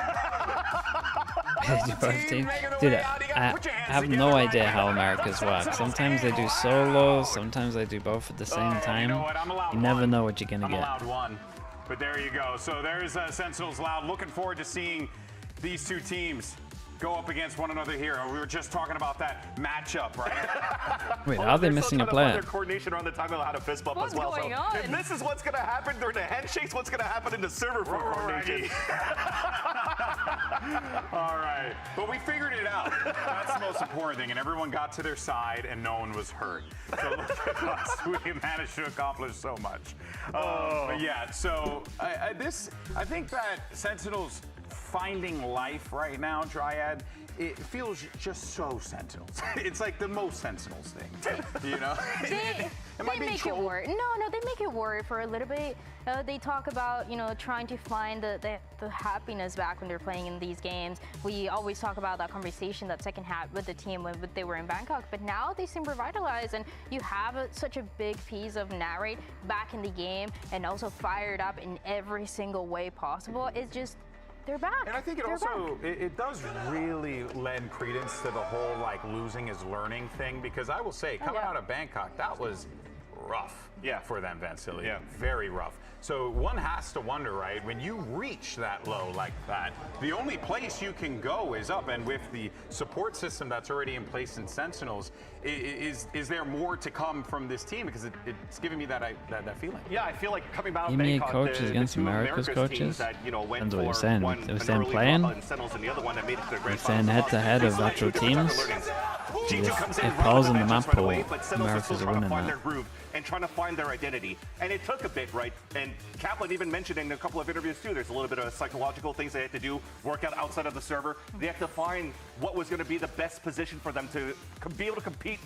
S3: Both teams. Dude, I have no idea how Americas work. Sometimes they do solos, sometimes they do both at the same time. You never know what you're gonna
S1: I'm
S3: get.
S1: allowed one. But there you go. So there's Sentinels Loud. Looking forward to seeing these two teams go up against one another here. We were just talking about that matchup, right?
S3: Wait, are they missing a player?
S2: Their coordination around the time how to fist bump
S7: What's
S2: as well.
S7: going
S2: So
S7: on?
S2: if this is what's going to happen during the handshakes, what's going to happen in the server for coordination.
S1: All right. But we figured it out. That's the most important thing. And everyone got to their side and no one was hurt. So look at us. We managed to accomplish so much. But yeah, so I think that Sentinels finding life right now, Dryad, it feels just so Sentinels. It's like the most Sentinels thing, you know?
S7: They make it work. No, they make it work for a little bit. They talk about, you know, trying to find the happiness back when they're playing in these games. We always talk about that conversation, that second half with the team when they were in Bangkok, but now they seem revitalized, and you have such a big piece of narrate back in the game and also fired up in every single way possible. It's just, they're back.
S1: And I think it does really lend credence to the whole like losing is learning thing, because I will say, coming out of Bangkok, that was rough for them, Vansili. Yeah, very rough. So one has to wonder, right, when you reach that low like that, the only place you can go is up. And with the support system that's already in place in Sentinels, is there more to come from this team? Because it's giving me that feeling.
S2: Yeah, I feel like coming out of
S3: EMEA
S2: Bangkok,
S3: coaches against
S2: the two
S3: America's
S2: teams
S3: coaches?
S2: that, you know, went
S3: Depends what you're
S2: for
S3: saying.
S2: one
S3: If
S2: an
S3: they're
S2: early
S3: playing,
S2: draw in Sentinels and the other one that made it to the grand
S3: if they're
S2: final.
S3: head-to-head of actual teams, if Paul's in the map pool, America's are winning
S2: find
S3: that.
S2: their groove and trying to find their identity. And it took a bit, right? And Kaplan even mentioned in a couple of interviews too, there's a little bit of psychological things they had to do, work out outside of the server. They have to find what was going to be the best position for them to be able to compete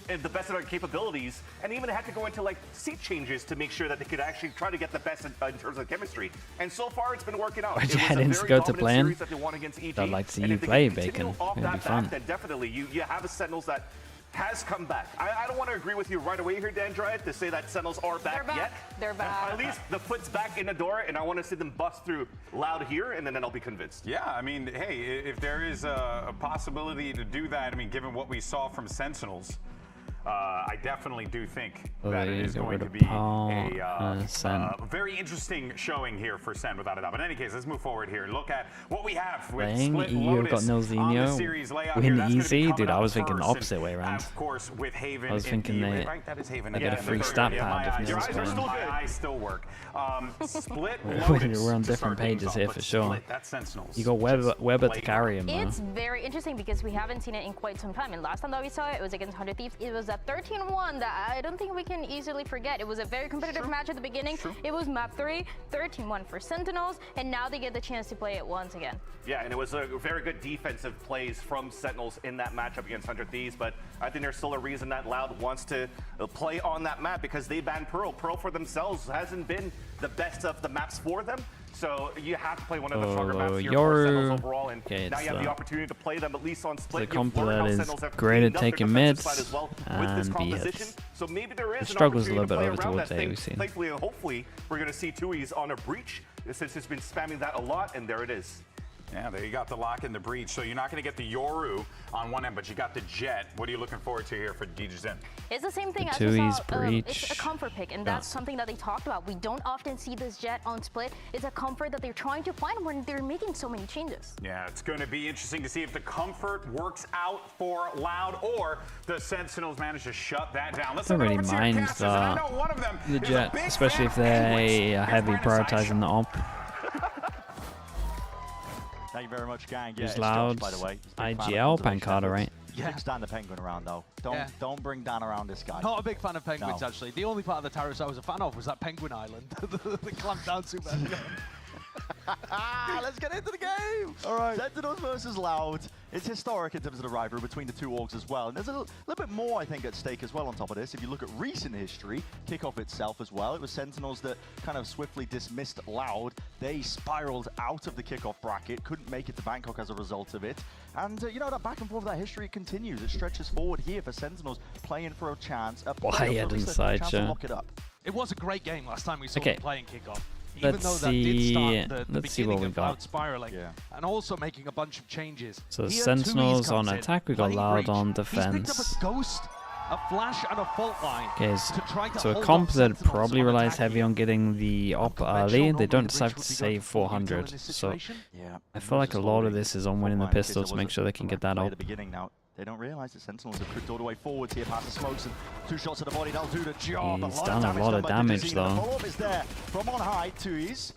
S2: at the best of their capabilities, and even had to go into like seat changes to make sure that they could actually try to get the best in terms of chemistry. And so far, it's been working out.
S3: Why'd
S2: It
S3: you
S2: was
S3: head
S2: a
S3: in
S2: very
S3: to go to
S2: dominant
S3: plan?
S2: series that they won against EG.
S3: I'd like to see
S2: And
S3: you
S2: if they
S3: play,
S2: can continue
S3: Bacon.
S2: off
S3: It'd
S2: that
S3: be fun.
S2: back, then definitely you have a Sentinels that has come back. I don't want to agree with you right away here, Dan Dryad, to say that Sentinels are back, yet.
S7: They're back.
S2: At least the foot's back in the door, and I want to see them bust through Loud here, and then I'll be convinced.
S1: Yeah, I mean, hey, if there is a possibility to do that, I mean, given what we saw from Sentinels, I definitely do think that it is going to be a very interesting showing here for Sen, without a doubt. But in any case, let's move forward here. Look at what we have with Split
S3: EU got
S1: Lotus
S3: no
S1: on the
S3: Xenio.
S1: series layout
S3: Win
S1: here. That's gonna be
S3: easy?
S1: coming
S3: Dude, I
S1: up
S3: was thinking the
S1: first.
S3: opposite way around.
S1: Of course, with Haven.
S3: I was thinking
S1: in
S3: they
S1: right? That is Haven.
S3: I get a free stat pad if
S1: Your
S3: Neil's
S1: eyes are still
S3: going.
S1: good. My eyes still work. Split
S3: We're on different pages here for sure.
S1: That's Sentinels.
S3: You got Weber to carry him, though.
S7: It's very interesting because we haven't seen it in quite some time. And last time that we saw it, it was against 100 Thieves. It was a 13-1 that I don't think we can easily forget. It was a very competitive match at the beginning. It was map 3, 13-1 for Sentinels, and now they get the chance to play it once again.
S2: Yeah, and it was a very good defensive plays from Sentinels in that matchup against 100 Thieves, but I think there's still a reason that Loud wants to play on that map, because they banned Pearl. Pearl for themselves hasn't been the best of the maps for them. So you have to play one of the stronger maps here for Sentinels overall, and now you have the opportunity to play them at least on Split.
S3: The comp that is great at taking mids and B hits.
S2: So maybe there is
S3: It struggles a little bit over
S2: towards
S3: towards A, we've seen.
S2: Thankfully and hopefully, we're going to see Tui's on a breach, since it's been spamming that a lot, and there it is.
S1: Yeah, there you got the lock in the breach. So you're not going to get the Yoru on one end, but you got the Jet. What are you looking forward to here for DJZen?
S7: It's the same thing
S3: The
S7: as we
S3: Tui's
S7: saw.
S3: breach.
S7: It's a comfort pick, and that's something that they talked about. We don't often see this Jet on split. It's a comfort that they're trying to find when they're making so many changes.
S1: Yeah, it's going to be interesting to see if the comfort works out for Loud or the Sentinels manage to shut that down. Let's
S3: I don't
S1: look
S3: really
S1: over to your
S3: mind
S1: casters, and I know one of them
S3: the
S1: is a
S3: Jet,
S1: big
S3: especially if
S1: fan of penguins.
S3: they are heavy prioritizing the op.
S5: Thank you very much, gang. Yeah,
S3: Who's
S5: it's
S3: Loud?
S5: Josh, by the way. He's a big fan of
S3: IGL,
S5: conservation
S3: Pancada,
S5: efforts.
S3: right?
S5: Yeah. Stand the penguin around, though. Don't bring Dan around this guy.
S23: Not a big fan of penguins,
S5: No.
S23: actually. The only part of the terrace I was a fan of was that Penguin Island. the clamped down super.
S5: Let's get into the game. All right. Sentinels versus Loud. It's historic in terms of the rivalry between the two orgs as well. And there's a little bit more, I think, at stake as well on top of this. If you look at recent history, kickoff itself as well, it was Sentinels that kind of swiftly dismissed Loud. They spiraled out of the kickoff bracket, couldn't make it to Bangkok as a result of it. And, you know, that back and forth of that history continues. It stretches forward here for Sentinels playing for a chance. Lock it up.
S23: It was a great game last time we saw
S3: Okay.
S23: them playing kickoff. Even
S3: Let's
S23: though that did start the
S3: let's see
S23: beginning
S3: what we
S23: of
S3: got.
S23: Loud spiraling and also making a bunch of changes.
S3: So
S23: Here,
S3: Sentinels
S23: Tui's
S3: on
S23: comes in,
S3: attack, we got
S23: playing
S3: Loud
S23: breach.
S3: on
S23: He's picked
S3: defense.
S23: up a ghost, a flash, and a fault line.
S3: Okay,
S23: to try to
S3: so a
S23: hold
S3: comp
S23: off
S3: that
S23: Sentinels
S3: probably
S23: on
S3: relies
S23: attacking.
S3: heavy on getting the op early. They don't decide to save 400. So
S5: Yeah.
S3: I feel like a lot of this is on winning the pistol to make sure they can get that
S5: Play
S3: op.
S5: at the beginning now. They don't realize that Sentinels have crept all the way forwards here past the smokes and 2 shots to the body. That'll do the job.
S3: He's done a lot of damage though.
S5: The follow-up is there from on high. Tui's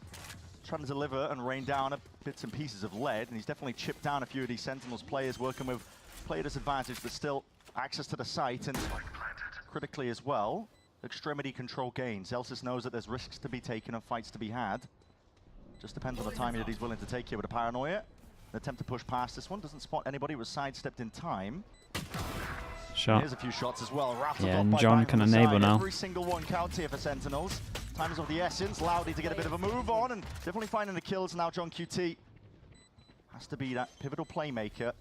S5: trying to deliver and rain down bits and pieces of lead, and he's definitely chipped down a few of these Sentinels players working with player disadvantage, but still access to the site and critically as well, extremity control gains. Zelsis knows that there's risks to be taken and fights to be had. Just depends on the timing that he's willing to take here with a paranoia. An attempt to push past this one, doesn't spot anybody, was sidestepped in time.
S3: Shot.
S5: Here's a few shots as well. Wrapped
S3: Yeah,
S5: up
S3: and
S5: by
S3: John
S5: Bang
S3: can
S5: on the
S3: enable
S5: side.
S3: now.
S5: Every single one counts here for Sentinels. Time is of the essence. Loudy to get a bit of a move on and definitely finding the kills. Now John QT has to be that pivotal playmaker.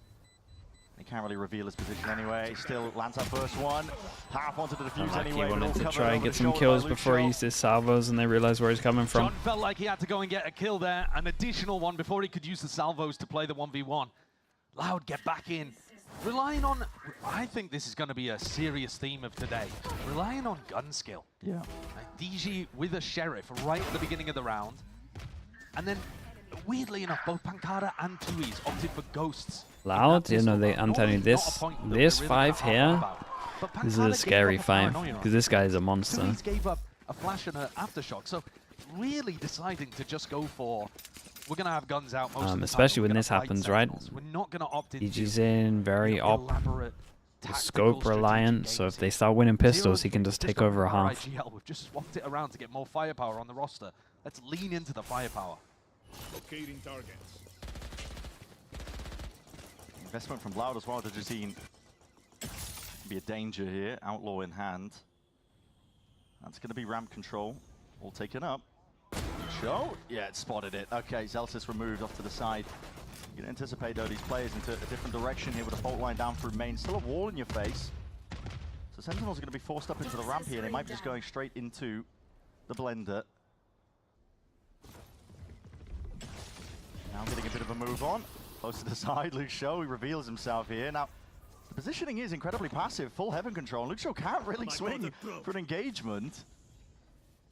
S5: He can't really reveal his position anyway. Still lands that first one. Half onto the defuse
S3: Like he
S5: anyway. but
S3: wanted
S5: all
S3: to
S5: covered
S3: try and
S5: over
S3: get
S5: the
S3: some
S5: shoulder
S3: kills
S5: by
S3: before he
S5: Luke
S3: used his salvos, and they realized where he's coming from.
S23: John felt like he had to go and get a kill there, an additional one before he could use the salvos to play the 1v1. Loud, get back in. Relying on, I think this is going to be a serious theme of today, relying on gun skill.
S5: Yeah.
S23: Like DG with a sheriff right at the beginning of the round. And then, weirdly enough, both Pancada and Tui's opted for ghosts.
S3: Loud, you know, I'm telling you, this 5 here, this is a scary 5, because this guy is a monster.
S23: Tui's gave up a flash and an aftershock, so really deciding to just go for, we're going to have guns out most of the time.
S3: Especially
S23: We're
S3: when
S23: gonna
S3: this
S23: fight
S3: happens, right?
S23: Sentinels. We're not going to opt into
S3: DG's in, very op,
S23: elaborate
S3: scope reliant, so if they start winning pistols, he can just take over a half.
S23: IGL, we've just swapped it around to get more firepower on the roster. Let's lean into the firepower.
S9: Locating targets.
S5: Investment from Loud as well to Jazine. Be a danger here. Outlaw in hand. That's going to be ramp control. All taken up. Show? Yeah, it spotted it. Okay, Zelsis removed off to the side. You can anticipate, though, these players into a different direction here with a fault line down through main. Still a wall in your face. So Sentinels are going to be forced up into the ramp here. They might be just going straight into the blender. Now getting a bit of a move on. Close to the side, Luke Show, he reveals himself here. Now, the positioning is incredibly passive, full heaven control. Luke Show can't really swing for an engagement.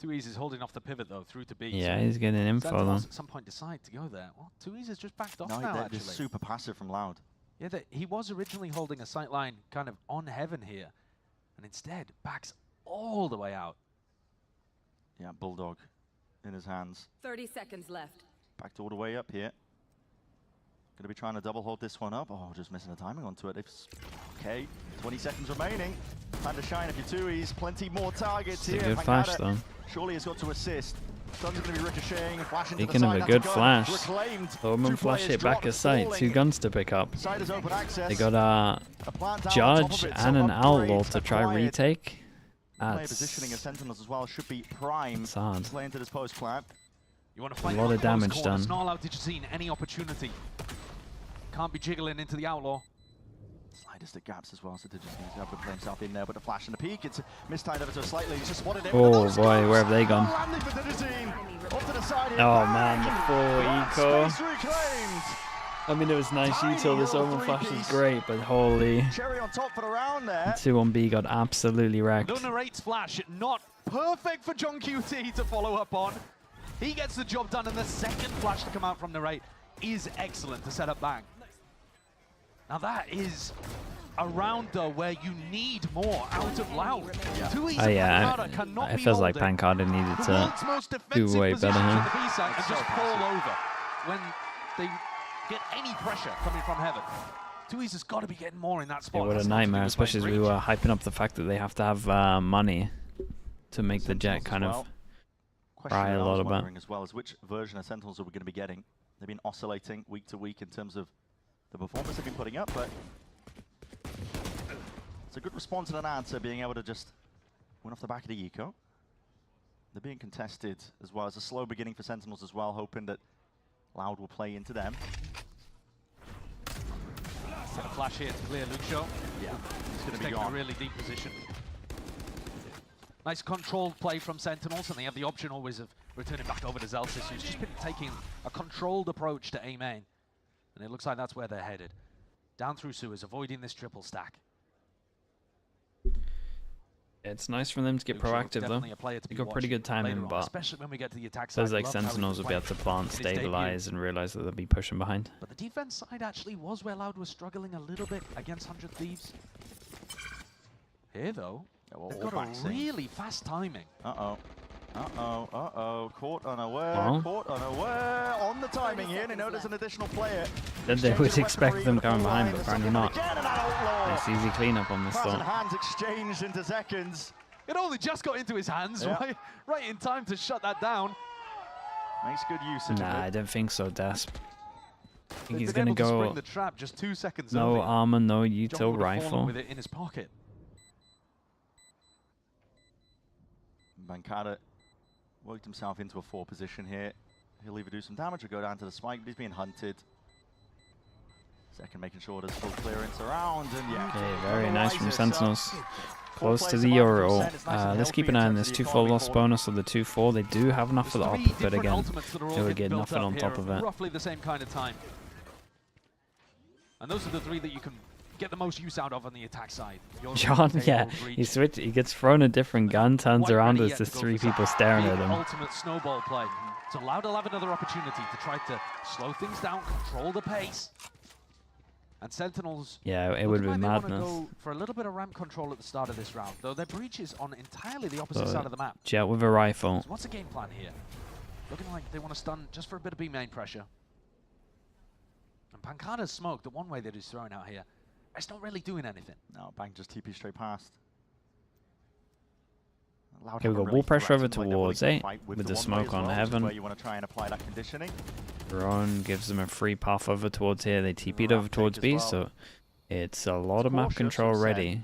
S23: Tui's is holding off the pivot, though, through to B.
S3: Yeah,
S23: so
S3: he's getting info,
S23: Sentinels
S3: though.
S23: at some point decide to go there. Well, Tui's has just backed off
S5: No,
S23: now,
S5: they're
S23: actually.
S5: super passive from Loud.
S23: Yeah, he was originally holding a sight line kind of on heaven here, and instead backs all the way out.
S5: Yeah, Bulldog in his hands.
S11: 30 seconds left.
S5: Backed all the way up here. Going to be trying to double hold this one up. Oh, just missing the timing onto it. Okay, 20 seconds remaining. Time to shine if you're Tui's. Plenty more targets
S3: It's a
S5: here.
S3: good flash, though.
S5: Surely has got to assist. Sun's going to be ricocheting and flashing to the
S3: Speaking of
S5: side.
S3: a
S5: That's
S3: good
S5: gun.
S3: flash,
S5: Reclaimed.
S3: Bowman
S5: Two
S3: flash
S5: players
S3: it back
S5: dropped,
S3: his sight,
S5: falling.
S3: 2 guns to pick up.
S5: Side is open access.
S3: They got a
S5: plant down on top
S3: Judge
S5: of it,
S3: and
S5: so
S3: an Outlaw
S5: upgrades
S3: to try
S5: acquired.
S3: retake.
S5: Player positioning of Sentinels as well should be prime.
S3: That's hard.
S5: Play into this post plant.
S23: You want to
S3: A
S23: fight
S3: lot
S23: on
S3: of
S23: close
S3: damage
S23: corners,
S3: done.
S23: not allowed to Jazine any opportunity. Can't be jiggling into the Outlaw.
S5: Slightest at gaps as well, so Digis needs to play himself in there, but a flash and a peek. It's mistimed ever so slightly. He's just spotted it.
S3: Oh boy, where have they gone?
S5: Landing for Digis. Off to the side here.
S3: Oh man, the full eco.
S5: Space reclaimed.
S3: I mean, it was nice util. This Omen flash is great, but holy.
S5: Cherry on top for the round there.
S3: 2 on B got absolutely wrecked.
S23: No narrates flash, not perfect for John QT to follow up on. He gets the job done, and the second flash to come out from narrate is excellent to set up Bang. Now that is a round though where you need more out of Loud. Too easy.
S3: Oh yeah,
S23: Pancada cannot
S3: it
S23: be
S3: feels like
S23: holding
S3: Pancada needed
S23: the
S3: to
S23: world's most
S3: do
S23: defensive
S3: way
S23: position
S3: better
S23: on
S3: here.
S23: the B side and just fall over when they get any pressure coming from heaven. Too easy has got to be getting more in that spot.
S3: Yeah, what a
S23: That's nothing to do
S3: nightmare,
S23: with
S3: especially as
S23: playing
S3: we
S23: Breach.
S3: were hyping up the fact that they have to have money to make the jet kind of cry a lot about.
S5: As well as which version of Sentinels are we going to be getting? They've been oscillating week to week in terms of the performance they've been putting up, but it's a good response and an answer, being able to just win off the back of the eco. They're being contested as well as a slow beginning for Sentinels as well, hoping that Loud will play into them.
S23: Set a flash here to clear Lucio.
S5: Yeah,
S23: he's
S5: going to be
S23: taking a
S5: gone.
S23: really deep position. Nice controlled play from Sentinels, and they have the option always of returning back over to Zelsis, who's just been taking a controlled approach to A main. And it looks like that's where they're headed. Down through sewers, avoiding this triple stack.
S3: It's nice for them to get
S23: Lucio,
S3: proactive though.
S23: definitely a player to
S3: They
S23: be
S3: got pretty
S23: watching
S3: good timing,
S23: later on,
S3: but
S23: especially when we get to the attack
S3: feels
S23: side.
S3: like
S23: Love how he
S3: Sentinels will be able to
S23: played
S3: plant,
S23: in his debut.
S3: stabilize, and realize that they'll be pushing behind.
S23: But the defense side actually was where Loud was struggling a little bit against 100 Thieves. Here though, they've got a really fast timing.
S5: Uh-oh. Uh-oh, uh-oh, caught unaware,
S3: Oh.
S5: caught unaware on the timing here, and they know there's an additional player.
S3: Then they would expect
S5: Referee
S3: them
S5: with the
S3: coming
S5: full
S3: behind,
S5: line,
S3: but
S5: the
S3: apparently
S5: second
S3: not.
S5: again, and an outlaw.
S3: Nice easy cleanup on this
S5: Pass and
S3: though.
S5: hands exchanged into seconds.
S23: It only just got into his hands,
S5: Yeah.
S23: right in time to shut that down.
S5: Makes good usage
S3: Nah,
S5: of
S3: I
S5: it.
S3: don't think so, Desp. I think
S23: They've
S3: he's
S23: been
S3: gonna
S23: able to spring
S3: go
S23: the trap just 2 seconds
S3: no
S23: earlier.
S3: armor, no
S23: John
S3: util
S23: would have fallen
S3: rifle.
S23: with it in his pocket.
S5: Bancada worked himself into a 4 position here. He'll either do some damage or go down to the spike, but he's being hunted. Second making sure there's full clearance around, and yeah.
S3: Okay, very nice from
S5: Rises,
S3: Sentinels. Close to
S5: players
S3: the
S5: surviving
S3: Euro.
S5: from Sen. It's nice and
S3: Let's keep
S5: healthy
S3: an eye
S5: in
S3: on
S5: terms
S3: this
S5: of the
S3: 2-4
S5: economy
S3: loss
S5: for
S3: bonus of the 2-4. They do have enough for the op,
S23: Three
S3: but
S23: different
S3: again,
S23: ultimates that are all
S3: they would
S23: getting
S3: get
S23: built
S3: nothing
S23: up
S3: on top
S23: here
S3: of it.
S23: Roughly the same kind of time. And those are the 3 that you can get the most use out of on the attack side. Your
S3: John,
S23: Tail,
S3: yeah,
S23: Breach.
S3: he gets thrown a different gun, turns
S23: Quite
S3: around,
S23: ready
S3: there's
S23: yet
S3: just
S23: to go
S3: 3
S23: for some
S3: people staring
S23: big
S3: at him.
S23: ultimate snowball play. So Loud will have another opportunity to try to slow things down, control the pace. And Sentinels,
S3: Yeah, it would
S23: looking
S3: be
S23: like they
S3: madness.
S23: wanna go for a little bit of ramp control at the start of this round, though their breach is on entirely the opposite
S3: So,
S23: side of the map.
S3: Jet with a rifle.
S23: So what's the game plan here? Looking like they want to stun just for a bit of B main pressure. And Pancada's smoke, the one way that he's throwing out here, it's not really doing anything.
S5: No, Bang just TP straight past.
S3: Okay, we got wall pressure over towards A with the smoke on heaven.
S5: Where you want to try and apply that conditioning.
S3: Ron gives them a free path over towards here. They TP'd over towards B, so it's a lot of map control ready.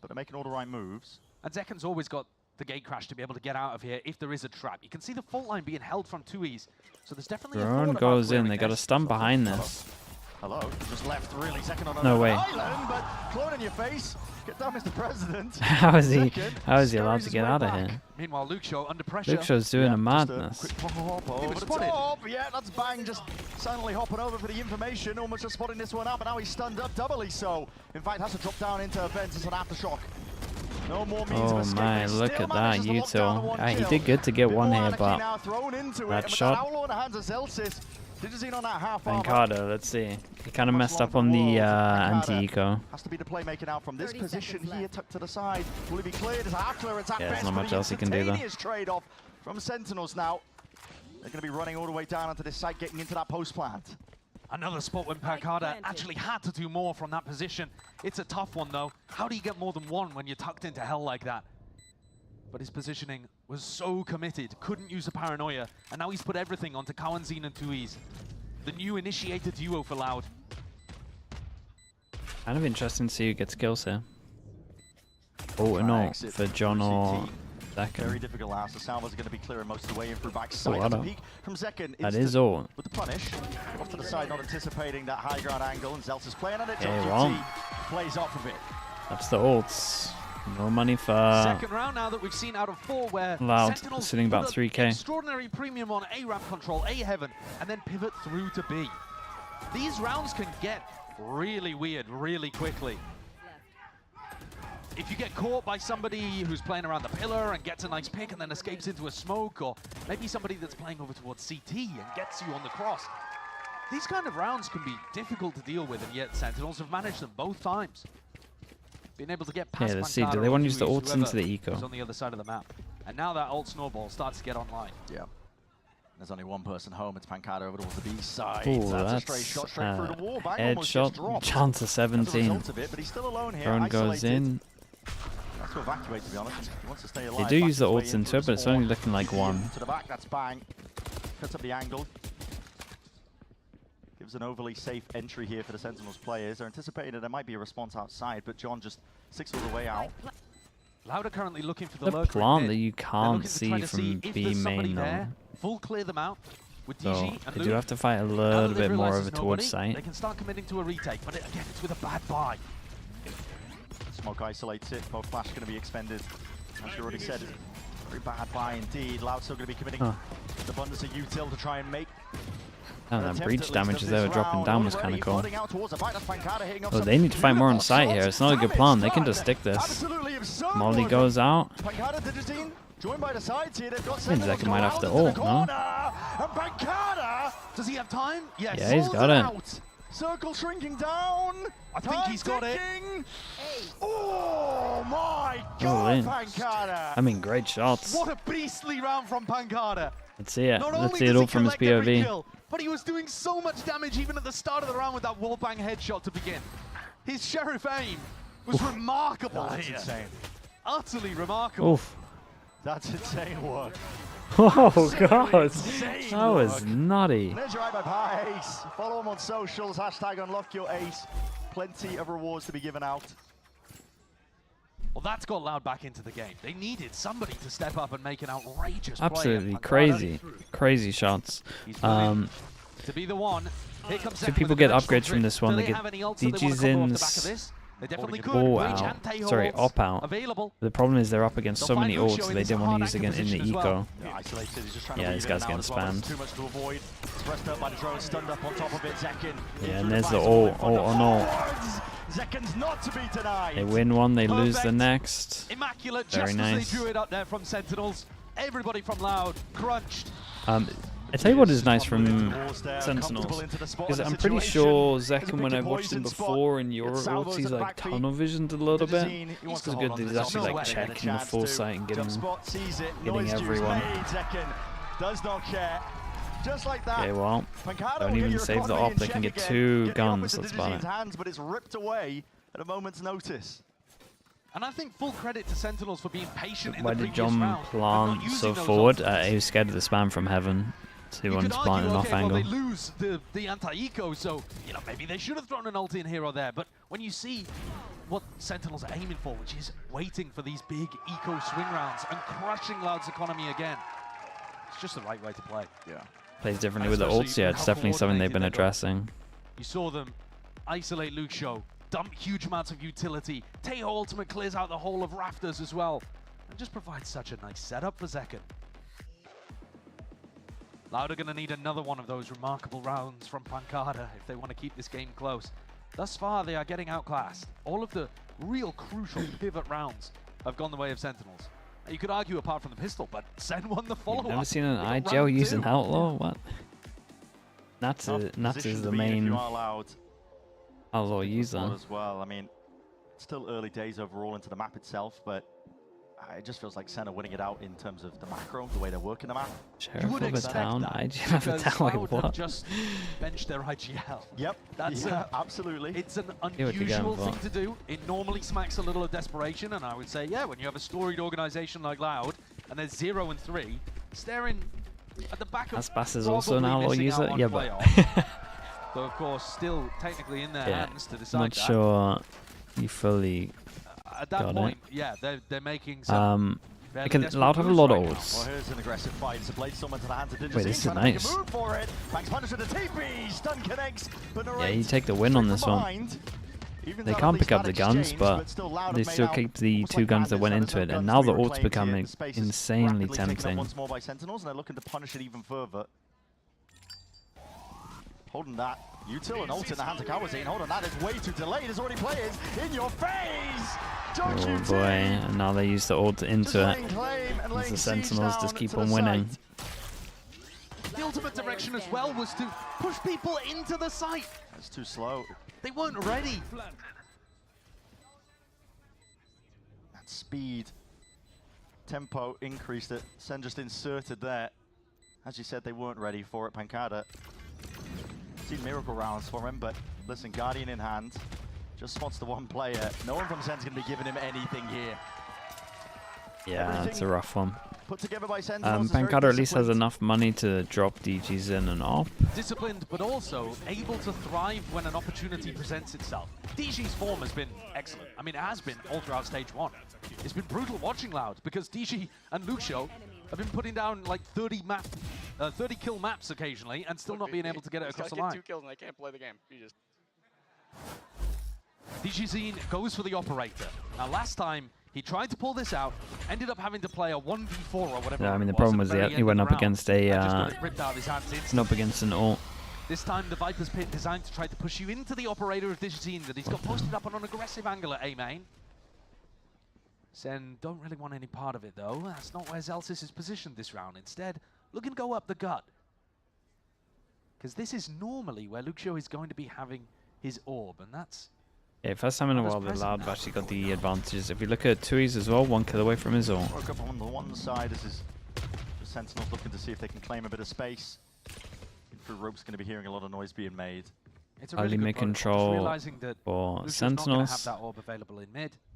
S5: But they're making all the right moves.
S23: And Zekken's always got the gate crash to be able to get out of here if there is a trap. You can see the fault line being held from 2Es, so there's definitely a
S3: Ron
S23: thought about
S3: goes in.
S23: clearing
S3: They got a
S23: this.
S3: stun behind this.
S5: Hello, just left really second on
S3: No
S5: another
S3: way.
S5: island, but clone in your face. Get down, Mr. President.
S3: How is he?
S5: Second,
S3: How is he allowed
S5: scurries
S3: to
S5: his
S3: get
S5: way
S3: out of
S5: back.
S3: here?
S23: Meanwhile, Lucio under pressure.
S3: Lucio's doing a
S5: Just
S3: madness.
S5: quick hop over the
S23: spotted.
S5: top. Yeah, that's Bang just silently hopping over for the information. Almost just spotting this one up, and now he's stunned up doubly so. In fact, has to drop down into events as an aftershock. No more means of
S3: Oh
S5: escape.
S3: my,
S5: He
S3: look
S5: still
S3: at that
S5: manages to lock down the
S3: util.
S5: one
S3: He
S5: kill.
S3: did good to get
S5: Bit
S3: one
S5: more
S3: here,
S5: anarchy
S3: but
S5: now thrown into it,
S3: that
S5: and with
S3: shot.
S5: that outlaw in the hands of Zelsis, Digizine on that half armor.
S3: Bancada, let's see. He kind of
S5: Much
S3: messed up
S5: longer
S3: on the
S5: wall to
S3: anti-eco.
S5: Has to be the playmaking out from this position here, tucked to the side. Will he be cleared? There's a half clearance at
S3: Yeah, there's
S5: best,
S3: not
S5: but
S3: much
S5: the
S3: else he can do there.
S5: instantaneous trade-off from Sentinels now. They're going to be running all the way down onto this site, getting into that post plant.
S23: Another spot when Pancada actually had to do more from that position. It's a tough one though. How do you get more than one when you're tucked into hell like that? But his positioning was so committed, couldn't use the paranoia, and now he's put everything onto Kawanzine and 2Es. The new initiated duo for Loud.
S3: Kind of interesting to see who gets kills here. Oh, no, for John or
S5: Very
S3: Zekken.
S5: difficult last. The Salva's going to be clearing most of the way in through back
S3: Oh,
S5: side.
S3: I
S5: That's a
S3: don't-
S5: peek from Zekken.
S3: That is all.
S5: With the punish. Off to the side, not anticipating that high ground angle, and Zelt's playing on it.
S3: Okay,
S5: JQT
S3: well.
S5: plays off of it.
S3: That's the ults. No money for
S23: Second round now that we've seen out of 4 where
S3: Loud,
S23: Sentinels
S3: sitting about
S23: put a
S3: 3K.
S23: extraordinary premium on A ramp control, A heaven, and then pivot through to B. These rounds can get really weird really quickly. If you get caught by somebody who's playing around the pillar and gets a nice pick and then escapes into a smoke, or maybe somebody that's playing over towards CT and gets you on the cross, these kind of rounds can be difficult to deal with, and yet Sentinels have managed them both times. Being able to get past
S3: let's see. Do they want to use the ults into the eco?
S23: On the other side of the map. And now that ult snowball starts to get online.
S5: Yeah. There's only one person home. It's Pancada over towards the B side.
S3: Ooh,
S5: that's a straight shot straight through the wall. Bang almost just
S3: headshot.
S5: dropped.
S3: Chance of 17.
S5: Of it, but he's still alone here.
S3: Drone goes in.
S5: Has to evacuate, to be honest. He wants to stay alive.
S3: They do use the ults into it, but it's only looking like one.
S5: To the back, that's Bang. Cuts up the angle. Gives an overly safe entry here for the Sentinels players. They're anticipating that there might be a response outside, but John just sticks all the way out.
S23: Loud are currently looking for
S3: The
S23: lurker
S3: plant
S23: in
S3: that
S23: mid.
S3: you
S23: They're
S3: can't
S23: looking to try
S3: see
S23: to
S3: from
S23: if
S3: B
S23: there's somebody
S3: main though.
S23: there, full clear them out with
S3: So
S23: DG and
S3: they do
S23: Luke.
S3: have to fight a
S23: Now
S3: little
S23: that
S3: bit
S23: they've
S3: more
S23: realised
S3: over
S23: there's
S3: towards
S23: nobody,
S3: site.
S23: They can start committing to a retake, but again, it's with a bad buy.
S5: Smoke isolates it. Both flash going to be expended. As you already said, very bad buy indeed. Loud still going to be committing the abundance of util to try and make.
S3: And that breach damage as they were dropping down was kind of cool. Oh, they need to fight more on site here. It's not a good plan. They can just stick this. Molly goes out.
S5: Joined by the sides here, they've got
S3: Zeka might have to ult, no?
S23: Does he have time? Yes.
S3: Yeah, he's got it.
S5: Circle shrinking down.
S23: I think he's got it.
S5: Oh my
S3: Holy.
S5: God, Pancada!
S3: I mean, great shots.
S23: What a beastly round from Pancada.
S3: Let's see it.
S23: Not
S3: Let's
S23: only
S3: see it
S23: does
S3: all
S23: he
S3: from his
S23: collect every
S3: POV.
S23: kill, but he was doing so much damage even at the start of the round with that wallbang headshot to begin. His Sheriff aim was remarkable.
S5: That's insane.
S23: Utterly remarkable.
S3: Oof.
S5: That's insane work.
S3: Oh God, that was nutty.
S5: There's your eye by Ace. Follow him on socials. Hashtag unlock your ace. Plenty of rewards to be given out.
S23: Well, that's got Loud back into the game. They needed somebody to step up and make an outrageous play.
S3: Absolutely crazy, crazy shots.
S23: To be the one. Here comes
S3: So people get upgrades from this one. They get DG's in.
S23: They definitely could.
S3: All
S23: Breach
S3: out.
S23: and Taeho
S3: Sorry,
S23: ults
S3: op out.
S23: available.
S3: The problem is they're up against so many ults, so they didn't want to use again in the eco.
S5: Yeah, isolated. He's just trying to
S3: Yeah,
S5: weave
S3: this
S5: in
S3: guy's
S5: and
S3: getting
S5: out as well.
S3: spammed.
S5: It's too much to avoid. Pressed up by the drone, stunned up on top of it. Zekin.
S3: Yeah, and there's the ult on ult.
S5: Zekin's not to be denied.
S3: They win one, they lose the next.
S23: Immaculate,
S3: Very
S23: just
S3: nice.
S23: as they drew it up there from Sentinels. Everybody from Loud crunched.
S3: I tell you what is nice from Sentinels, because I'm pretty sure Zekin, when I watched him before in Euro ults, he's like tunnel visioned a little bit. It's good that he's actually like checking the full sight and getting everyone.
S5: Does not care. Just like that.
S3: Okay, well, don't even save the op, they can get 2 guns, that's about it.
S5: Hands, but it's ripped away at a moment's notice.
S23: And I think full credit to Sentinels for being patient in
S3: Why
S23: the
S3: did
S23: previous
S3: John
S23: round.
S3: plant so forward? He was scared of the spam from heaven. So he wanted to plant an off
S23: well,
S3: angle.
S23: they lose the anti-eco, so you know maybe they should have thrown an ult in here or there. But when you see what Sentinels are aiming for, which is waiting for these big eco swing rounds and crushing Loud's economy again, it's just the right way to play.
S5: Yeah.
S3: Plays differently with the ults, yeah, it's definitely something they've been addressing.
S23: You saw them isolate Luke Show, dump huge amounts of utility. Taeho ultimate clears out the whole of Rafters as well, and just provides such a nice setup for Zekin. Loud are going to need another one of those remarkable rounds from Pancada if they want to keep this game close. Thus far, they are getting outclassed. All of the real crucial pivot rounds have gone the way of Sentinels. You could argue apart from the pistol, but Sen won the follow-up.
S3: Never seen an
S23: They got
S3: IGL
S23: round
S3: use an
S23: 2.
S3: outlaw? What? Nats is the main outlaw user.
S5: As well. I mean, it's still early days overall into the map itself, but it just feels like Sen are winning it out in terms of the macro, the way they're working the map.
S3: Sheriff of a town, IGL of a town, like what?
S23: Just bench their IGL.
S5: Yep,
S23: That's
S5: absolutely.
S23: It's an
S3: Yeah, what you
S23: unusual
S3: going
S23: thing
S3: for?
S23: to do. It normally smacks a little of desperation, and I would say, yeah, when you have a storied organization like Loud, and they're 0 and 3, staring at the back of
S3: Aspas is also an
S23: probably
S3: outlaw
S23: missing
S3: user?
S23: out on
S3: Yeah, but...
S23: playoff. Though, of course, still technically in their
S3: yeah,
S23: hands to decide
S3: not
S23: that.
S3: sure you fully
S23: At that
S3: got
S23: point,
S3: it.
S23: yeah, they're making some
S3: They can Loud have a lot of ults.
S5: Well, here's an aggressive fight. It's a blade summon to the hands of Digizine.
S3: Wait, this is
S5: trying to make a
S3: nice.
S5: move for it. Banks punish with the TP. Stun connects, but
S3: Yeah, you take the win on this one. They can't pick up the guns, but they still keep the 2 guns that went into it, and now the ult's becoming insanely tempting.
S5: Once more by Sentinels, and they're looking to punish it even further. Holding that. Util and ult in the hands of Kawazine. Hold on, that is way too delayed. There's already players in your face!
S3: Oh boy, and now they use the ult into it. As the Sentinels just keep on winning.
S23: The ultimate direction as well was to push people into the site.
S5: That's too slow.
S23: They weren't ready.
S5: That speed. Tempo increased it. Sen just inserted there. As you said, they weren't ready for it. Pancada. Seen miracle rounds for him, but listen, Guardian in hand. Just spots the one player. No one from Sen's going to be giving him anything here.
S3: Yeah, it's a rough one.
S5: Put together by Sentinels.
S3: Pancada at least has enough money to drop DGs in and off.
S23: Disciplined, but also able to thrive when an opportunity presents itself. DG's form has been excellent. I mean, it has been all throughout stage 1. It's been brutal watching Loud because DG and Lucio have been putting down like 30 kill maps occasionally and still not being able to get it across the line.
S6: 2 kills and I can't play the game. You just...
S23: DGZine goes for the operator. Now last time he tried to pull this out, ended up having to play a 1v4 or whatever.
S3: Yeah, I mean the problem was he went up against a up against an ult.
S23: This time the Viper's Pit designed to try to push you into the operator of DGZine that he's got posted up on an aggressive angle at A main. Sen don't really want any part of it though. That's not where Zellsis is positioned this round. Instead, looking to go up the gut. Because this is normally where Lucio is going to be having his orb, and that's...
S3: Yeah, first time in a while the Loud have actually got the advantages. If you look at Tui's as well, 1 kill away from his ult.
S5: Broke up on the one side. This is the Sentinels looking to see if they can claim a bit of space. Through Rope's going to be hearing a lot of noise being made.
S23: It's
S3: early mid control for Sentinels.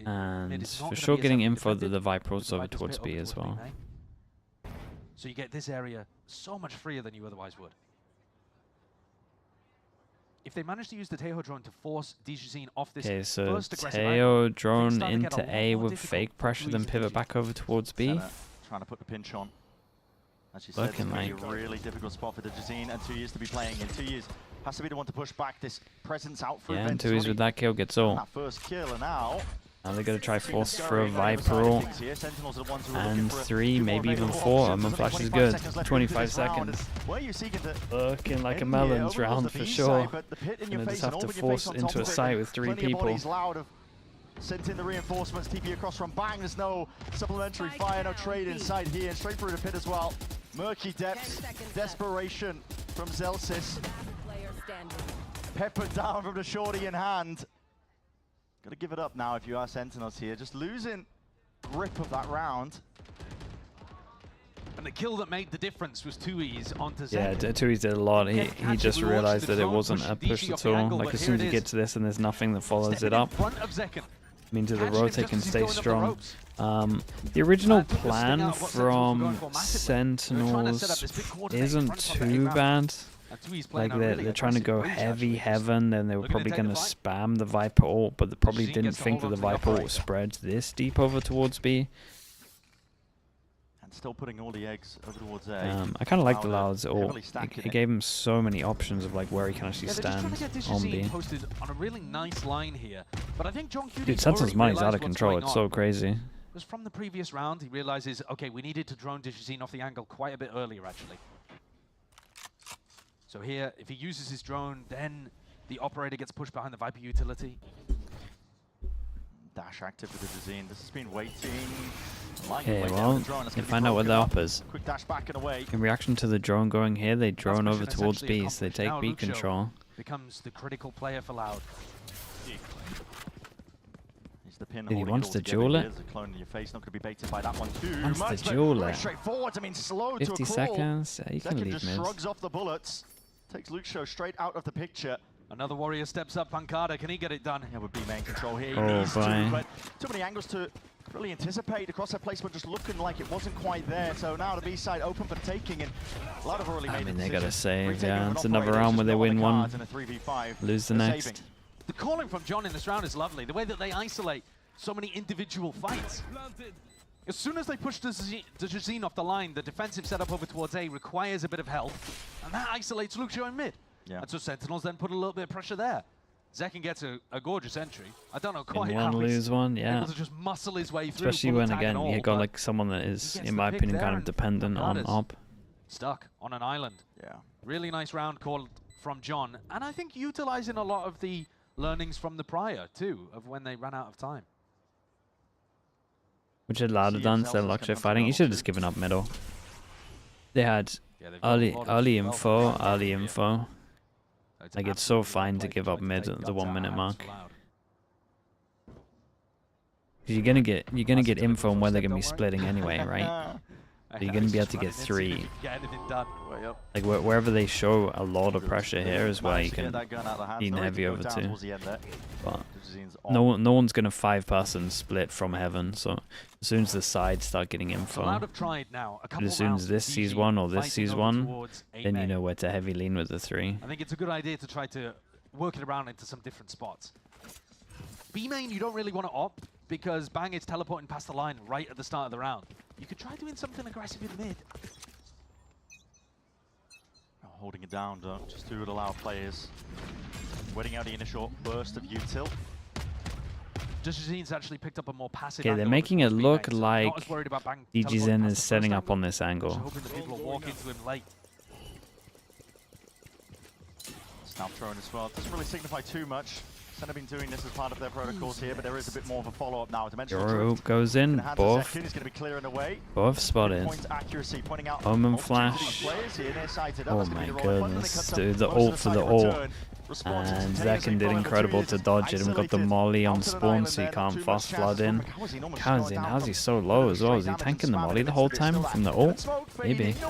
S3: And for sure getting info that the Viper also over towards B as well.
S23: So you get this area so much freer than you otherwise would. If they manage to use the Teho drone to force DGZine off this first aggressive
S3: Teho drone into A with fake pressure, then pivot back over towards B.
S5: Trying to put the pinch on. As you said, it's going to be a really difficult spot for DGZine, and 2 years to be playing in. 2 years has to be the one to push back this presence out for
S3: and 2 years with that kill gets ult.
S5: That first kill, and now
S3: they're going to try force for a Viper ult. And 3, maybe even 4. Flash is good. 25 seconds. Looking like a Melons round for sure. Gonna just have to force into a site with 3 people.
S5: Sent in the reinforcements, TP across from Bang. There's no supplementary fire, no trade inside here, and straight through the pit as well. Murky depths, desperation from Zellsis. Peppered down from the shorty in hand. Gotta give it up now if you are Sentinels here. Just losing grip of that round.
S23: And the kill that made the difference was 2E's onto Zen.
S3: Yeah, 2E's did a lot. He just realized that it wasn't a push at all. Like as soon as you get to this and there's nothing that follows it up. Means that the rotate can stay strong. The original plan from Sentinels isn't too bad. Like they're trying to go heavy heaven, then they were probably going to spam the Viper ult, but they probably didn't think that the Viper ult spreads this deep over towards B.
S5: And still putting all the eggs over towards A.
S3: I kind of like the Loud's ult. It gave him so many options of like where he can actually stand on B.
S23: Posted on a really nice line here, but I think John Cutie
S3: Dude, Sentinel's money's out of control. It's so crazy.
S23: It was from the previous round. He realizes, okay, we needed to drone DGZine off the angle quite a bit earlier, actually. So here, if he uses his drone, then the operator gets pushed behind the Viper utility.
S5: Dash active with the DGZine. This has been waiting.
S3: Okay, well, you find out what the op is.
S5: Quick dash back and away.
S3: In reaction to the drone going here, they drone over towards B, so they take B control.
S23: Becomes the critical player for Loud.
S5: The pin
S3: he wants to duel it.
S5: Wants
S3: to duel it.
S5: 50
S3: seconds. Yeah, you can leave
S5: just shrugs off the bullets. Takes Lucio straight out of the picture.
S23: Another warrior steps up. Pancada, can he get it done?
S5: Yeah, with B main control here. He
S3: oh,
S5: needs to, but too many angles to really anticipate. Across that placement just looking like it wasn't quite there. So now the B side open for the taking, and a lot of already made.
S3: I mean, they gotta save. Yeah, it's another round where they win one, lose the next.
S23: The calling from John in this round is lovely. The way that they isolate so many individual fights. As soon as they push the DGZine off the line, the defensive setup over towards A requires a bit of help, and that isolates Lucio in mid. Yeah. And so Sentinels then put a little bit of pressure there. Zekin gets a gorgeous entry. I don't know quite how
S3: lose one, yeah.
S23: Able to just muscle his way through.
S3: Especially when, again, you got like someone that is, in my opinion, kind of dependent on op.
S23: Stuck on an island.
S5: Yeah.
S23: Really nice round called from John. And I think utilizing a lot of the learnings from the prior, too, of when they ran out of time.
S3: Which had Lauda done instead of Luxury fighting. He should have just given up middle. They had early info. Like, it's so fine to give up mid at the 1 minute mark. You're gonna get info on where they're gonna be splitting anyway, right? So you're gonna be able to get 3. Like wherever they show a lot of pressure here is where you can lean heavy over to. But no one's gonna 5-person split from heaven. So as soon as the sides start getting info, as soon as this sees one or this sees one, then you know where to heavy lean with the 3.
S23: I think it's a good idea to try to work it around into some different spots. B main, you don't really want to opt because Bang is teleporting past the line right at the start of the round. You could try doing something aggressive in mid.
S5: Holding it down, don't just do it, allow players. Waiting out the initial burst of util.
S23: Jajin's actually picked up a more passive.
S3: Okay, they're making it look like DG Zen is setting up on this angle.
S23: Hoping that people will walk into him late.
S5: Snap throwing as well. Doesn't really signify too much. SEN have been doing this as part of their protocols here, but there is a bit more of a follow-up now.
S3: Yoro goes in, both spotted. Omen flash. Oh my goodness, dude, the ult for the ult. And Zekken did incredible to dodge it, and we got the molly on spawn so he can't fast flood in. How's he so low as well? Is he tanking the molly the whole time from the ult? Maybe. Dude,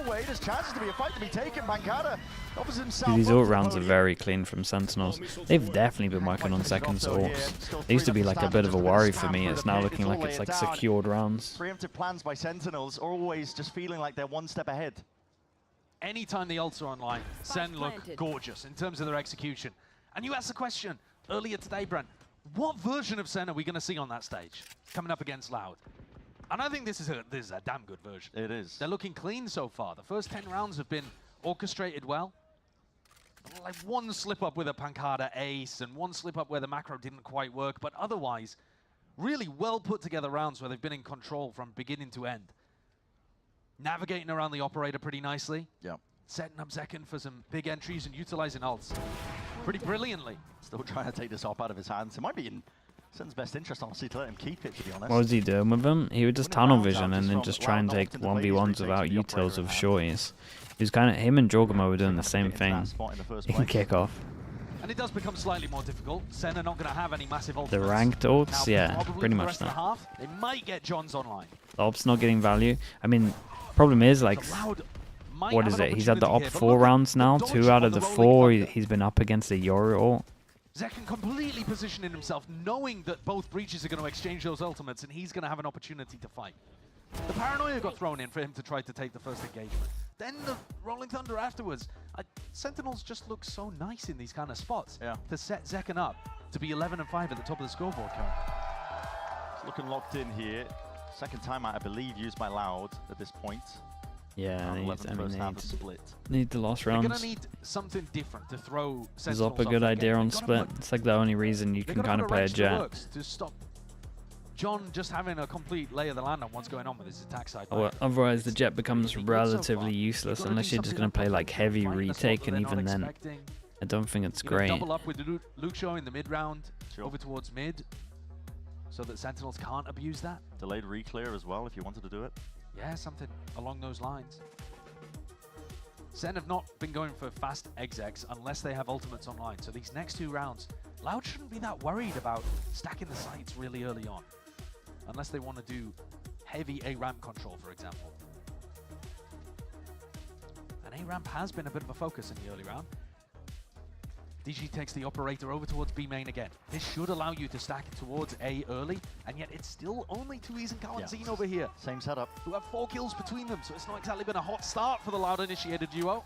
S3: these ult rounds are very clean from Sentinels. They've definitely been working on Zekken's ults. They used to be like a bit of a worry for me. It's now looking like it's like secured rounds.
S5: Preemptive plans by Sentinels are always just feeling like they're one step ahead.
S23: Anytime the ults are online, SEN look gorgeous in terms of their execution. And you asked the question earlier today, Brent, what version of SEN are we going to see on that stage coming up against Loud? And I think this is a damn good version.
S5: It is.
S23: They're looking clean so far. The first 10 rounds have been orchestrated well. Like one slip up with a Pancada ace and one slip up where the macro didn't quite work, but otherwise, really well put together rounds where they've been in control from beginning to end. Navigating around the operator pretty nicely.
S5: Yeah.
S23: Setting up Zekken for some big entries and utilizing ults pretty brilliantly.
S5: Still trying to take this op out of his hands. It might be in SEN's best interest, honestly, to let him keep it, to be honest.
S3: What was he doing with him? He would just tunnel vision and then just try and take 1v1s without utils of shorties. He was kind of, him and Jorgamo were doing the same thing in kickoff.
S23: And it does become slightly more difficult. SEN are not going to have any massive ultimates.
S3: The ranked ults, yeah, pretty much that.
S23: They might get John's online.
S3: The op's not getting value. I mean, problem is, like, what is it? He's had the op 4 rounds now. 2 out of the 4 he's been up against the Yoro ult.
S23: Zekken completely positioning himself, knowing that both breaches are going to exchange those ultimates, and he's going to have an opportunity to fight. The paranoia got thrown in for him to try to take the first engagement. Then the Rolling Thunder afterwards. Sentinels just look so nice in these kind of spots to set Zekken up to be 11 and 5 at the top of the scoreboard currently.
S5: It's looking locked in here. Second timeout, I believe, used by Loud at this point.
S3: Yeah,
S5: I mean,
S3: need the last rounds.
S23: They're going to need something different to throw
S3: Is up a good idea on split. It's like the only reason you can kind of play a jet.
S23: To stop John just having a complete lay of the land on what's going on with his attack side.
S3: Otherwise, the jet becomes relatively useless unless you're just going to play like heavy retake, and even then, I don't think it's great.
S23: Double up with Luke Shaw in the mid round, over towards mid, so that Sentinels can't abuse that.
S5: Delayed reclear as well if you wanted to do it.
S23: Yeah, something along those lines. SEN have not been going for fast execs unless they have ultimates online. So these next 2 rounds, Loud shouldn't be that worried about stacking the sites really early on. Unless they want to do heavy A-ramp control, for example. And A-ramp has been a bit of a focus in the early round. DG takes the operator over towards B main again. This should allow you to stack towards A early, and yet it's still only 2Es and Kalanzine over here.
S5: Same setup.
S23: Who have 4 kills between them, so it's not exactly been a hot start for the Loud initiated duo.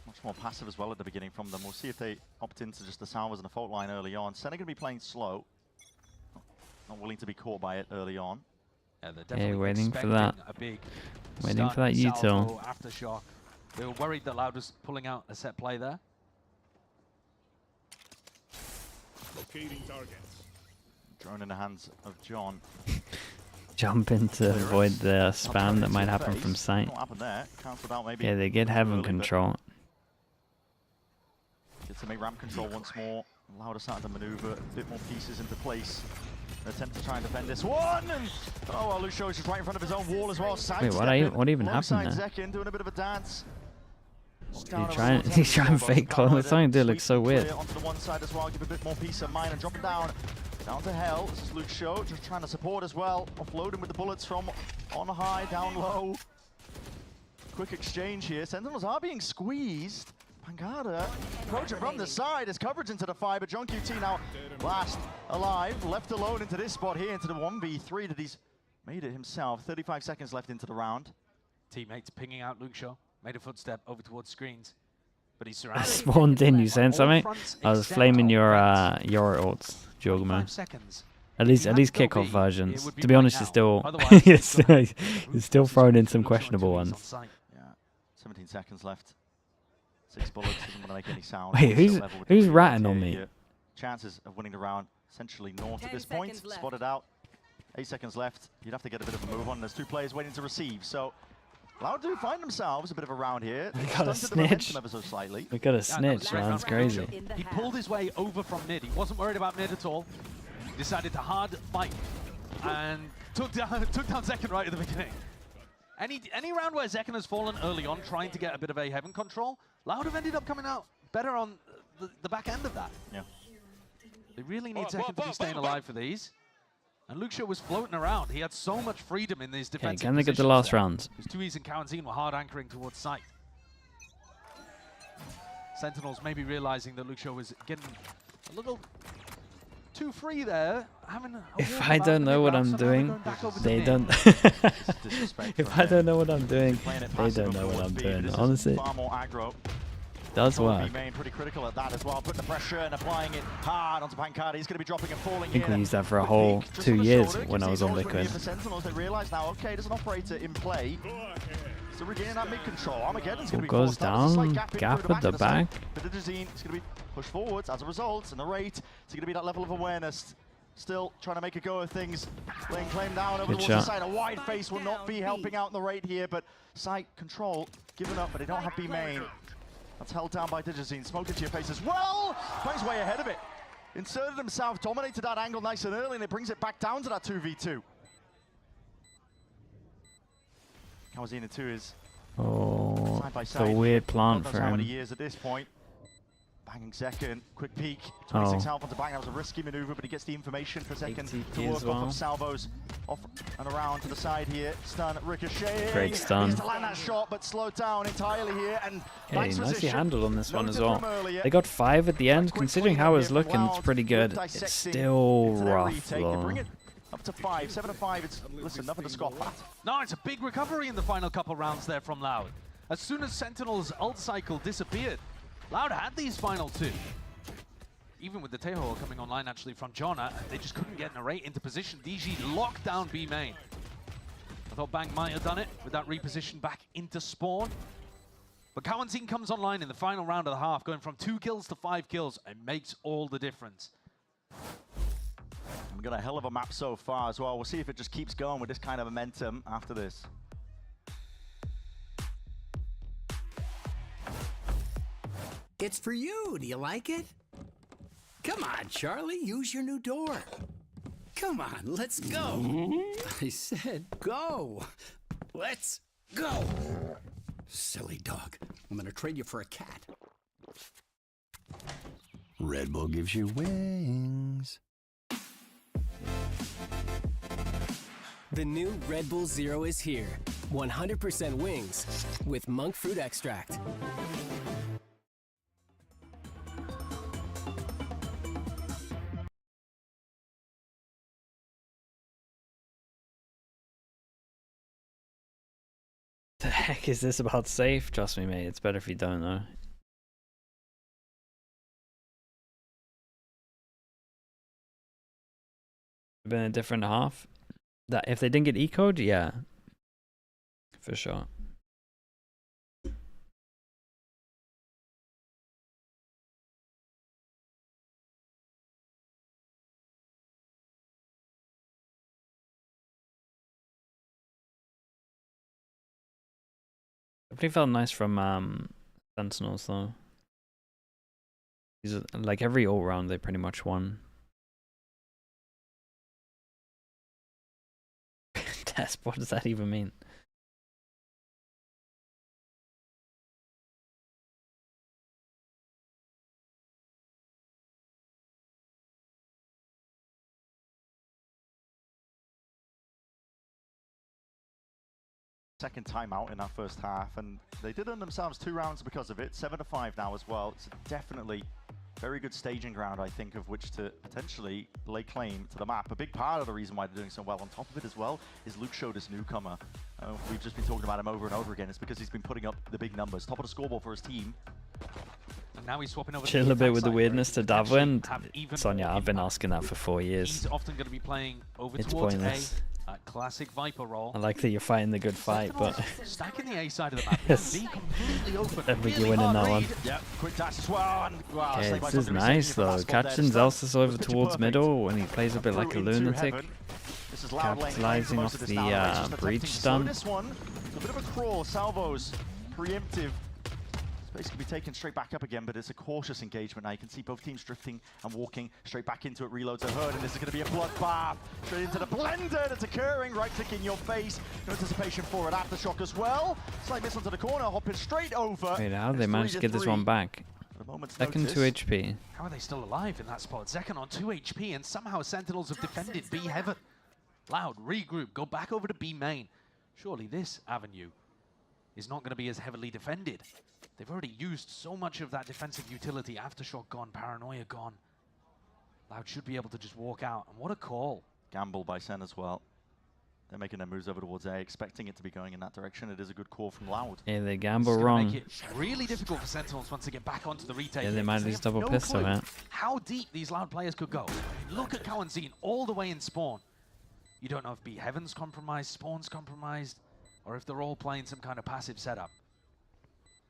S5: Much more passive as well at the beginning from them. We'll see if they opt into just the salvos and the fault line early on. SEN are going to be playing slow. Not willing to be caught by it early on.
S23: Yeah, they're definitely
S3: waiting for that. Waiting for that util.
S23: Aftershock. They were worried that Loud was pulling out a set play there.
S9: Locating targets.
S5: Drone in the hands of John.
S3: Jump in to avoid the spam that might happen from sight.
S5: What happened there? Cancelled out maybe.
S3: Yeah, they get heaven control.
S5: to make ramp control once more. Lotus starting to maneuver a bit more pieces into place. Attempt to try and defend this one, and well, Lucio is just right in front of his own wall as well.
S3: Wait, what even happened there?
S5: Zekin doing a bit of a dance.
S3: He's trying fake clone. It's starting to look so weird.
S5: Onto the one side as well, give a bit more peace of mind and dropping down to hell. This is Lucio just trying to support as well, offloading with the bullets from on high, down low. Quick exchange here. Sentinels are being squeezed. Pangada approaching from the side. His coverage into the fire, but John QT now last alive, left alone into this spot here, into the 1v3 that he's made it himself. 35 seconds left into the round.
S23: Teammates pinging out Lucio. Made a footstep over towards screens, but he's surrounded.
S3: Spawned in, you saying something? I was flaming your ults, Jogma. At least kickoff versions. To be honest, it's still it's still throwing in some questionable ones.
S5: Yeah, 17 seconds left. 6 bullets, doesn't want to make any sound.
S3: Wait, who's ratting on me?
S5: Chances of winning the round essentially naught at this point. Spotted out. 8 seconds left. You'd have to get a bit of a move on. There's 2 players waiting to receive. So Loud do find themselves a bit of a round here.
S3: We got a snitch. We got a snitch, man. It's crazy.
S23: He pulled his way over from mid. He wasn't worried about mid at all. He decided to hard fight and took down Zekin right at the beginning. Any round where Zekin has fallen early on, trying to get a bit of a heaven control, Loud have ended up coming out better on the back end of that.
S5: Yeah.
S23: They really need Zekin to be staying alive for these. And Lucio was floating around. He had so much freedom in these defensive
S3: can they get the last rounds?
S23: Because Tuiz and Kawanzin were hard anchoring towards site. Sentinels maybe realizing that Lucio was getting a little too free there.
S3: If I don't know what I'm doing, they don't. If I don't know what I'm doing, they don't know what I'm doing. Honestly. Does work.
S5: Pretty critical at that as well. Put the pressure and applying it hard onto Pancada. He's going to be dropping and falling.
S3: I think we used that for a whole 2 years when I was on Liquid.
S5: Sentinels, they realize now, okay, there's an operator in play. So regaining that mid control. Armageddon's going to be
S3: goes down, gap at the back.
S5: But it's going to be pushed forwards as a result, and the rate is going to be that level of awareness. Still trying to make a go of things. Laying claim down over the side. A wide face will not be helping out in the rate here, but site control given up, but they don't have B main. That's held down by Digizine. Smoked into your face as well. Plays way ahead of it. Inserted himself, dominated that angle nice and early, and it brings it back down to that 2v2. Kawazina 2 is side by side.
S3: It's a weird plant
S5: for
S3: him.
S5: How many years at this point? Banging second, quick peek, 26 health onto bang. That was a risky maneuver, but he gets the information for second to work off of salvos, off and around to the side here. Stun, ricochet.
S3: Great stun.
S5: To land that shot, but slowed down entirely here. And
S3: nicely handled on this one as well. They got 5 at the end. Considering how it's looking, it's pretty good. It's still rough though.
S5: Up to 5, 7 to 5. It's listen, nothing to scoff at.
S23: No, it's a big recovery in the final couple rounds there from Loud. As soon as Sentinel's ult cycle disappeared, Loud had these final 2. Even with the Teho coming online actually from Jonna, they just couldn't get Narrate into position. DG locked down B main. I thought Bang might have done it with that reposition back into spawn. But Kawanzin comes online in the final round of the half, going from 2 kills to 5 kills, and makes all the difference.
S5: We've got a hell of a map so far as well. We'll see if it just keeps going with this kind of momentum after this.
S10: It's for you. Do you like it? Come on, Charlie. Use your new door. Come on, let's go. I said go. Let's go. Silly dog. I'm gonna trade you for a cat.
S12: Red Bull gives you wings.
S13: The new Red Bull Zero is here. 100% wings with monk fruit extract.
S3: The heck is this about safe? Trust me, mate. It's better if you don't know. Been a different half. That if they didn't get eco'd, yeah, for sure. Definitely felt nice from Sentinels though. He's like every all round they pretty much won. Test, what does that even mean?
S5: Second timeout in that first half, and they did earn themselves 2 rounds because of it. 7-5 now as well. It's definitely very good staging ground, I think, of which to potentially lay claim to the map. A big part of the reason why they're doing so well on top of it as well is Luke showed this newcomer. We've just been talking about him over and over again. It's because he's been putting up the big numbers. Top of the scoreboard for his team.
S23: And now he's swapping over.
S3: Chill a bit with the weirdness to Davwin. Sonia, I've been asking that for 4 years.
S23: He's often going to be playing over
S3: It's
S23: towards
S3: pointless.
S23: A classic Viper role.
S3: I like that you're fighting the good fight, but
S23: Stacking the A side of the map.
S3: Yes.
S23: Be completely open.
S3: I think you're winning that one.
S5: Yeah, quick dash as well. And, wow,
S3: Okay,
S5: Sliggy
S3: this is
S5: gonna be
S3: nice
S5: saving for that
S3: though.
S5: spot there.
S3: Catching
S5: The start
S3: Zelsis over
S5: was pitch
S3: towards
S5: perfect.
S3: middle, and he plays a bit like a
S5: Through into
S3: lunatic.
S5: heaven. This is Loud laying claim
S3: Capitalizing
S5: for most
S3: off
S5: of this
S3: the
S5: now. He's just
S3: breach
S5: attempting to slow
S3: stun.
S5: This one, a bit of a crawl. Salvos, preemptive. Space can be taken straight back up again, but it's a cautious engagement now. You can see both teams drifting and walking straight back into it. Reloads are heard, and this is going to be a bloodbath. Straight into the blender that's occurring. Right click in your face. No anticipation for it. Aftershock as well. Slight miss onto the corner, hopping straight over.
S3: Wait, how did they manage to get this one back? Second 2 HP.
S23: How are they still alive in that spot? Second on 2 HP, and somehow Sentinels have defended B heaven. Loud, regroup, go back over to B main. Surely this avenue is not going to be as heavily defended. They've already used so much of that defensive utility. Aftershock gone, Paranoia gone. Loud should be able to just walk out. And what a call.
S5: Gamble by Sen as well. They're making their moves over towards A, expecting it to be going in that direction. It is a good call from Loud.
S3: Yeah, they
S23: This
S3: gamble
S23: is gonna
S3: wrong.
S23: make it really difficult for Sentinels once they get back onto the retake.
S3: Yeah, they
S23: here,
S3: might
S23: 'cause
S3: lose
S23: have
S3: double
S23: no
S3: pistol,
S23: clue
S3: man.
S23: how deep these Loud players could go. Look at Cowanzine all the way in spawn. You don't know if B Heaven's compromised, Spawn's compromised, or if they're all playing some kind of passive setup.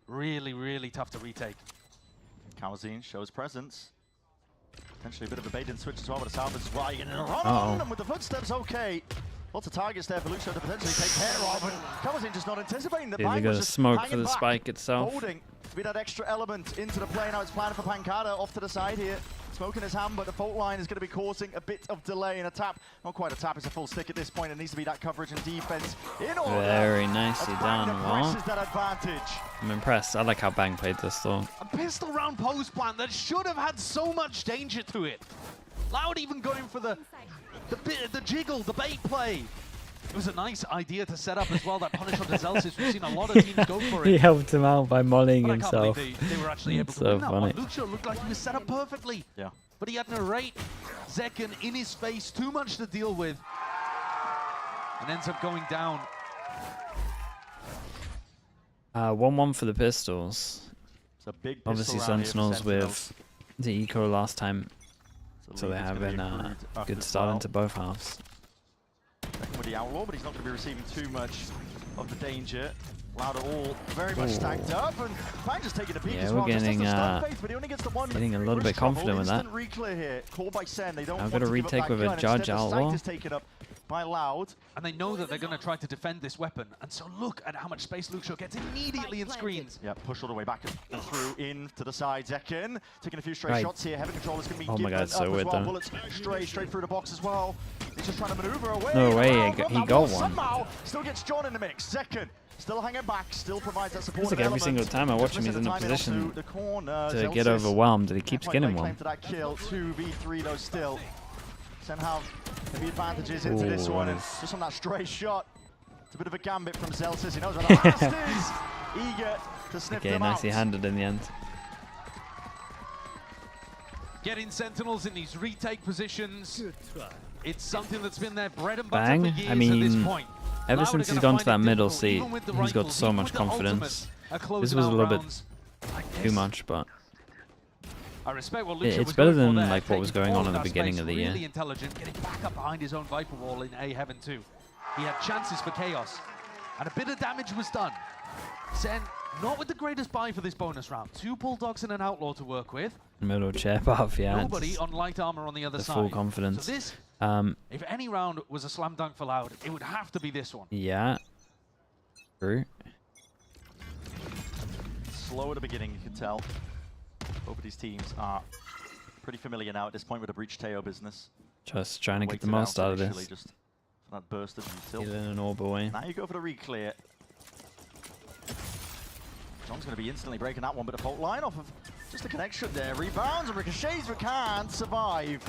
S23: Really, really tough to retake.
S5: Cowanzine shows presence. Potentially a bit of a bait and switch as well, but a salvage as well. You're going to run
S3: Uh-oh.
S5: on them with the footsteps, okay. Lots of targets there for Lucio to potentially take care of, and Cowanzine just not anticipating that.
S3: Yeah, they
S5: Bang
S3: got
S5: was
S3: a
S5: just
S3: smoke
S5: hanging
S3: for the
S5: back,
S3: spike itself.
S5: Holding to be that extra element into the play. Now it's planned for Pancada off to the side here. Smoke in his hand, but the fault line is going to be causing a bit of delay in a tap. Not quite a tap, it's a full stick at this point. It needs to be that coverage and defense in order.
S3: Very nicely
S5: As Bang
S3: done.
S5: presses
S3: Well,
S5: that advantage.
S3: I'm impressed. I like how Bang played this though.
S23: A pistol round post plant that should have had so much danger to it. Loud even going for the jiggle, the bait play. It was a nice idea to set up as well, that punish onto Zelsis. We've seen a lot of teams go for it.
S3: He helped him out by mollying
S23: But I can't
S3: himself.
S23: believe they were actually able
S3: That's
S23: to
S3: so
S23: win that one.
S3: funny.
S23: Lucio looked like he was set up perfectly.
S5: Yeah.
S23: But he had Narrate, Zekken in his face, too much to deal with. And ends up going down.
S3: 1-1 for the pistols.
S5: It's a big pistol
S3: Obviously
S5: round here for
S3: Sentinels
S5: Sentinels.
S3: with the eco last time,
S5: So
S3: so
S5: lead
S3: they're
S5: is gonna be
S3: having a
S5: accrued up
S3: good
S5: as
S3: start
S5: well.
S3: into both halves.
S5: Second with the Outlaw, but he's not going to be receiving too much of the danger. Loud at all, very much stacked up, and Bang just taking a peek
S3: Yeah,
S5: as
S3: we're
S5: well. Just has
S3: getting,
S5: the stun phase, but he only gets the one
S3: getting a little
S5: wrist
S3: bit confident
S5: trouble.
S3: with that.
S5: Instant reclear here, called by Sen. They don't
S3: I've
S5: want
S3: got a
S5: to give up
S3: retake
S5: that
S3: with a
S5: gun.
S3: judge
S5: Instead, the
S3: Outlaw.
S5: sight is taken up by Loud.
S23: And they know that they're going to try to defend this weapon. And so look at how much space Lucio gets immediately in screens.
S5: Yeah, push all the way back and through in to the side. Zekken taking a few straight
S3: Right.
S5: shots here. Heaven control is going to be
S3: Oh my
S5: given
S3: God,
S5: up
S3: so
S5: as
S3: weird
S5: well.
S3: though.
S5: Bullets straight through the box as well. He's just trying to maneuver away.
S3: No way,
S5: Loud
S3: he
S5: from
S3: got
S5: that wall
S3: one.
S5: Somehow still gets John in the mix. Zekken still hanging back, still provides that support.
S3: Feels like every single time I watch him, he's in a position to get overwhelmed, and he keeps getting one.
S5: To that kill, 2v3 though still. Somehow maybe advantages into this
S3: Ooh,
S5: one, and
S3: nice.
S5: just on that stray shot. It's a bit of a gambit from Zelsis. He knows where the last is. Eager to sniff
S3: Okay,
S5: them out.
S3: nicely handled in the end.
S23: Getting Sentinels in these retake positions. It's something that's been their bread and butter
S3: Bang.
S23: for years
S3: I
S23: at this
S3: mean,
S23: point.
S3: ever
S23: Loud
S3: since
S23: are
S3: he's
S23: gonna
S3: gone to
S23: find
S3: that
S23: it
S3: middle
S23: difficult,
S3: seat,
S23: even with the
S3: he's got
S23: rifles,
S3: so
S23: even
S3: much
S23: with the
S3: confidence.
S23: ultimates, are closing
S3: This was a
S23: out
S3: little bit
S23: rounds like
S3: too
S23: this.
S3: much, but
S23: I respect what Lucio
S3: it's
S23: was
S3: better
S23: going for
S3: than
S23: there,
S3: like what was
S23: taking
S3: going
S23: all
S3: on
S23: of
S3: at the
S23: that
S3: beginning
S23: space,
S3: of the
S23: really
S3: year.
S23: intelligent, getting back up behind his own Viper wall in A Heaven too. He had chances for chaos, and a bit of damage was done. Sen, not with the greatest buy for this bonus round. 2 Bulldogs and an Outlaw to work with.
S3: Middle chair buff, yeah.
S23: Nobody on light armor on the other
S3: The
S23: side.
S3: full confidence.
S23: So this,
S3: Um,
S23: if any round was a slam dunk for Loud, it would have to be this one.
S3: yeah. True.
S5: Slow at the beginning, you can tell. Both of these teams are pretty familiar now at this point with the breach Teo business.
S3: Just trying to get the
S5: Waited
S3: most out of
S5: initially
S3: this.
S5: just for that burst of util.
S3: Stealing an orb away.
S5: Now you go for the re-clear. John's going to be instantly breaking that one, but a fault line off of just a connection there. Rebounds and ricochets, but can't survive.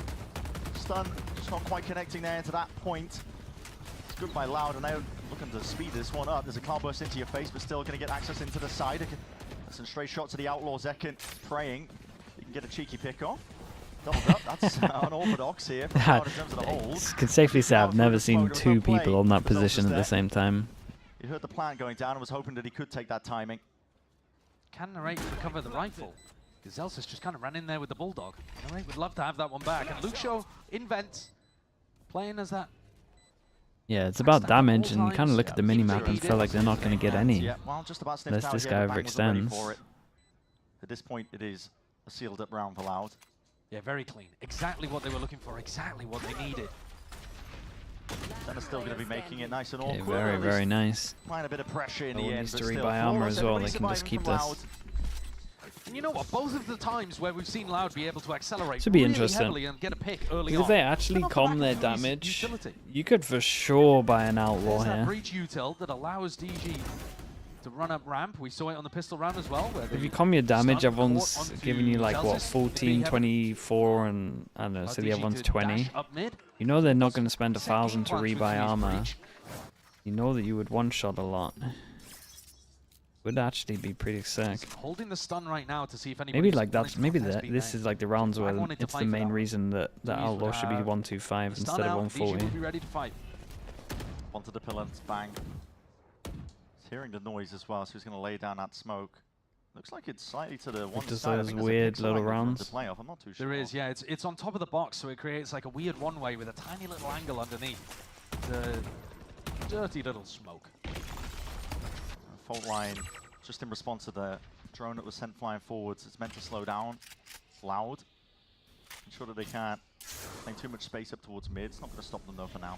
S5: Stun just not quite connecting there into that point. It's good by Loud, and now looking to speed this one up. There's a cloud burst into your face, but still going to get access into the side. That's a straight shot to the Outlaw. Zekin praying he can get a cheeky pick off. Doubled up, that's unorthodox here from Loud in terms of the hold.
S3: Can safely say I've never seen two people on that position at the same time.
S5: He heard the plant going down and was hoping that he could take that timing.
S23: Can Narrate recover the rifle? Because Zelsis just kind of ran in there with the Bulldog. Narrate would love to have that one back. And Luke Show invents, playing as that.
S3: Yeah, it's about damage, and you kind of look at the minimap and feel like they're not going to get any.
S5: Yeah, well, just about
S3: unless this guy overextends.
S5: At this point, it is a sealed up round for Loud.
S23: Yeah, very clean. Exactly what they were looking for, exactly what they needed.
S5: Then are still going to be making it nice and awkward.
S3: Very, very nice.
S5: Applying a bit of pressure in
S3: No
S5: the
S3: one
S5: end,
S3: needs
S5: but
S3: to
S5: still
S3: rebuy armor
S5: flawless.
S3: as well.
S5: Everybody
S3: They can just keep
S5: surviving
S3: this.
S23: And you know what? Both of the times where we've seen Loud be able to accelerate
S3: Should be
S23: really
S3: interesting.
S23: heavily and get a pick early
S3: Because
S23: on.
S3: if they actually calm their damage, you could for sure buy an Outlaw
S23: There's that
S3: here.
S23: breach util that allows DG to run up ramp. We saw it on the pistol round as well. Where
S3: If you calm your damage,
S23: stun
S3: everyone's
S23: caught onto
S3: giving you like what,
S23: Zelsis.
S3: 14, 24, and I don't know, so the
S23: DG
S3: other one's
S23: to
S3: 20.
S23: dash up mid.
S3: You know they're not going to spend 1,000 to
S23: Second punch
S3: rebuy
S23: with
S3: armor.
S23: breach.
S3: You know that you would one-shot a lot. Would actually be pretty sick.
S23: Holding the stun right now to see if anybody.
S3: Maybe like that's this is like the rounds where
S23: wanted to
S3: it's the
S23: fight for
S3: main
S23: that.
S3: reason that the
S23: Please
S3: Outlaw
S23: would
S3: should be
S23: have
S3: 125
S23: stun
S3: instead of
S23: out, DG
S3: 140.
S23: would be ready to fight.
S5: Onto the pillar, bang. He's hearing the noise as well, so he's going to lay down that smoke. Looks like it's slightly to the one
S3: does
S5: side. I
S3: those
S5: think there's a
S3: weird
S5: pixel
S3: little
S5: angle for him
S3: rounds.
S5: to play off. I'm not too sure.
S23: There is, yeah. It's on top of the box, so it creates like a weird one-way with a tiny little angle underneath. The dirty little smoke.
S5: Fault line, just in response to the drone that was sent flying forwards. It's meant to slow down. Loud. Ensure that they can't make too much space up towards mid. It's not going to stop them though for now.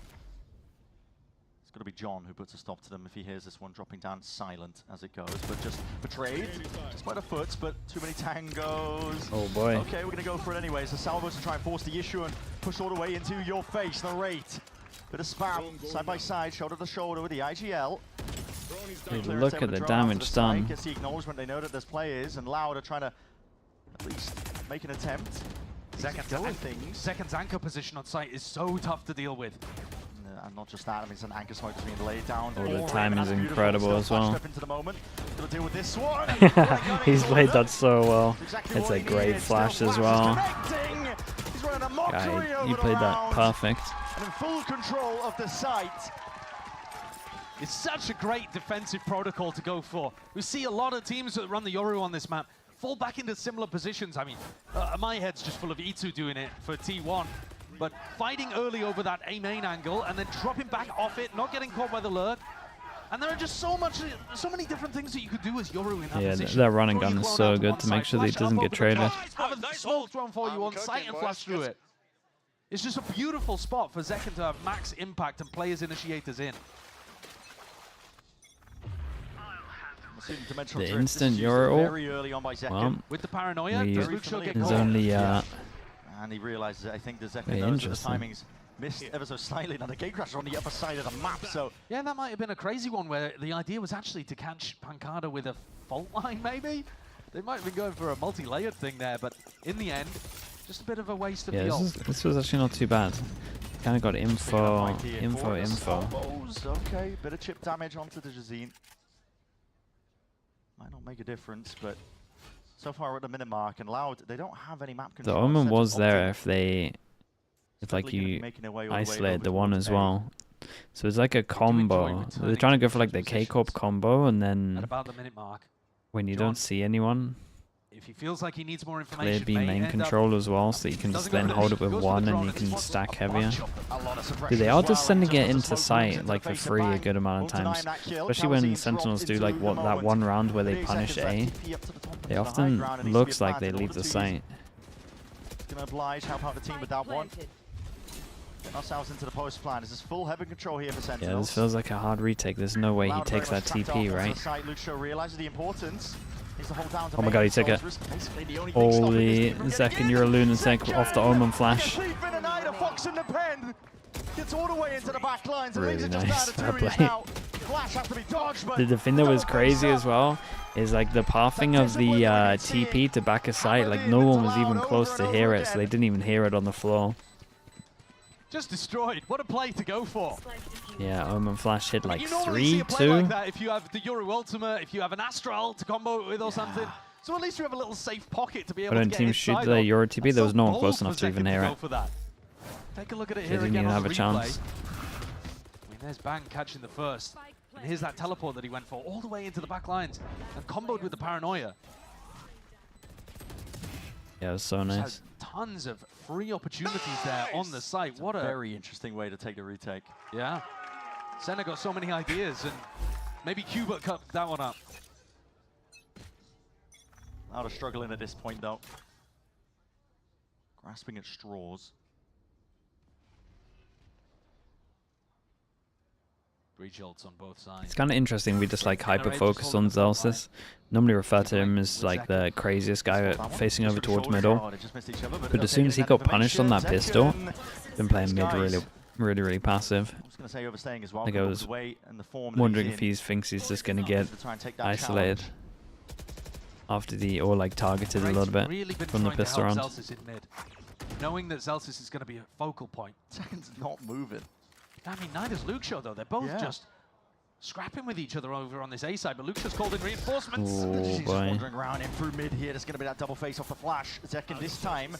S5: It's going to be John who puts a stop to them if he hears this one dropping down silent as it goes. But just betrayed. Just by the foot, but too many tangos.
S3: Oh boy.
S5: Okay, we're going to go for it anyways. The salvos to try and force the issue and push all the way into your face. The rate. Bit of spam, side by side, shoulder to shoulder with the IGL.
S3: Dude, look at the damage done.
S5: Gets the acknowledgement, they know that there's players, and Loud are trying to at least make an attempt.
S23: Second's anchor position on site is so tough to deal with.
S5: And not just that, I mean, it's an anchor smoke that's being laid down.
S3: Oh, the time is incredible as well.
S5: Step into the moment. Gonna deal with this one.
S3: He's played that so well. It's a great flash as well. Guy, you played that perfect.
S5: And in full control of the site.
S23: It's such a great defensive protocol to go for. We see a lot of teams that run the Yoru on this map fall back into similar positions. I mean, my head's just full of Itu doing it for T1. But fighting early over that A main angle and then dropping back off it, not getting caught by the lurk. And there are just so many different things that you could do as Yoru in that position.
S3: That running gun is so good to make sure that he doesn't get traded.
S23: Have a smoke thrown for you on site and flash through it. It's just a beautiful spot for Zekin to have max impact and play his initiators in.
S3: The instant Yoru. Well,
S23: with the paranoia, does Luke Show get
S3: there's
S23: caught?
S3: only
S5: and he realizes it. I think the Zekin knows that the timing's missed ever so slightly. Now the gate crasher on the upper side of the map, so
S23: yeah, that might have been a crazy one where the idea was actually to catch Pancada with a fault line, maybe. They might have been going for a multi-layered thing there, but in the end, just a bit of a waste of the ult.
S3: This was actually not too bad. Kind of got info.
S5: Okay, bit of chip damage onto the Jazeen. Might not make a difference, but so far we're at the minute mark, and Loud, they don't have any map control.
S3: The Omen was there if like you isolate the one as well. So it's like a combo. They're trying to go for like the K-Corp combo, and then
S23: at about the minute mark,
S3: when you don't see anyone,
S23: if he feels like he needs more
S3: clear
S23: information,
S3: B main control as well, so you can just then hold it with one and you can stack heavier. Dude, they are just sending it into sight like for free a good amount of times, especially when Sentinels do like that one round where they punish A. They often looks like they leave the site.
S5: Gonna oblige, help out the team with that one. Getting ourselves into the post plan. This is full heaven control here for Sentinels.
S3: Yeah, this feels like a hard retake. There's no way he takes that TP, right?
S5: Luke Show realizes the importance.
S3: Oh my god, he took it. Holy Zekken, you're a lunatic off the Omen flash. Really nice. Fair play. The thing that was crazy as well is like the pathing of the TP to back of sight. Like no one was even close to hear it, so they didn't even hear it on the floor.
S23: Just destroyed. What a play to go for.
S3: Yeah, Omen flash hit like
S23: you normally see a play
S3: 3-2.
S23: like that if you have the Yoru ultimate, if you have an Astral to combo with or something. So at least you have a little safe pocket to be able
S3: But
S23: to
S3: on
S23: get
S3: Team
S23: his
S3: Shoot
S23: side
S3: the
S23: on.
S3: Euro TP, there was no one
S23: Bold
S3: close
S23: for
S3: enough to
S23: Zekken
S3: even hear
S23: go
S3: it.
S23: for that. Take a look at it
S3: They
S23: here
S3: didn't
S23: again
S3: even
S23: on
S3: have
S23: the
S3: a
S23: replay.
S3: chance.
S23: I mean, there's Bang catching the first. And here's that teleport that he went for all the way into the back lines and comboed with the paranoia.
S3: Yeah, it was so nice.
S23: Has tons of free opportunities there on the site. What a
S5: very interesting way to take the retake.
S23: Yeah. Senna got so many ideas, and maybe Cuba cut that one up.
S5: Out of struggling at this point, though. Grasping at straws.
S23: Breach ults on both sides.
S3: It's kind of interesting we just like hyper-focus on Zelsis. Normally refer to him as like the craziest guy facing over towards middle. But as soon as he got punished on that pistol, been playing mid really passive. Like I was wondering if he thinks he's just going to get isolated after the, or like targeted a little bit from the pistol round.
S23: Knowing that Zelsis is going to be a focal point.
S5: Zekken's not moving.
S23: I mean, neither's Luxio, though. They're both just scrapping with each other over on this A side, but Luxio's called in reinforcements.
S3: Oh,
S5: She's wandering around in through mid here. There's going to be that double face off the flash. Zekken this time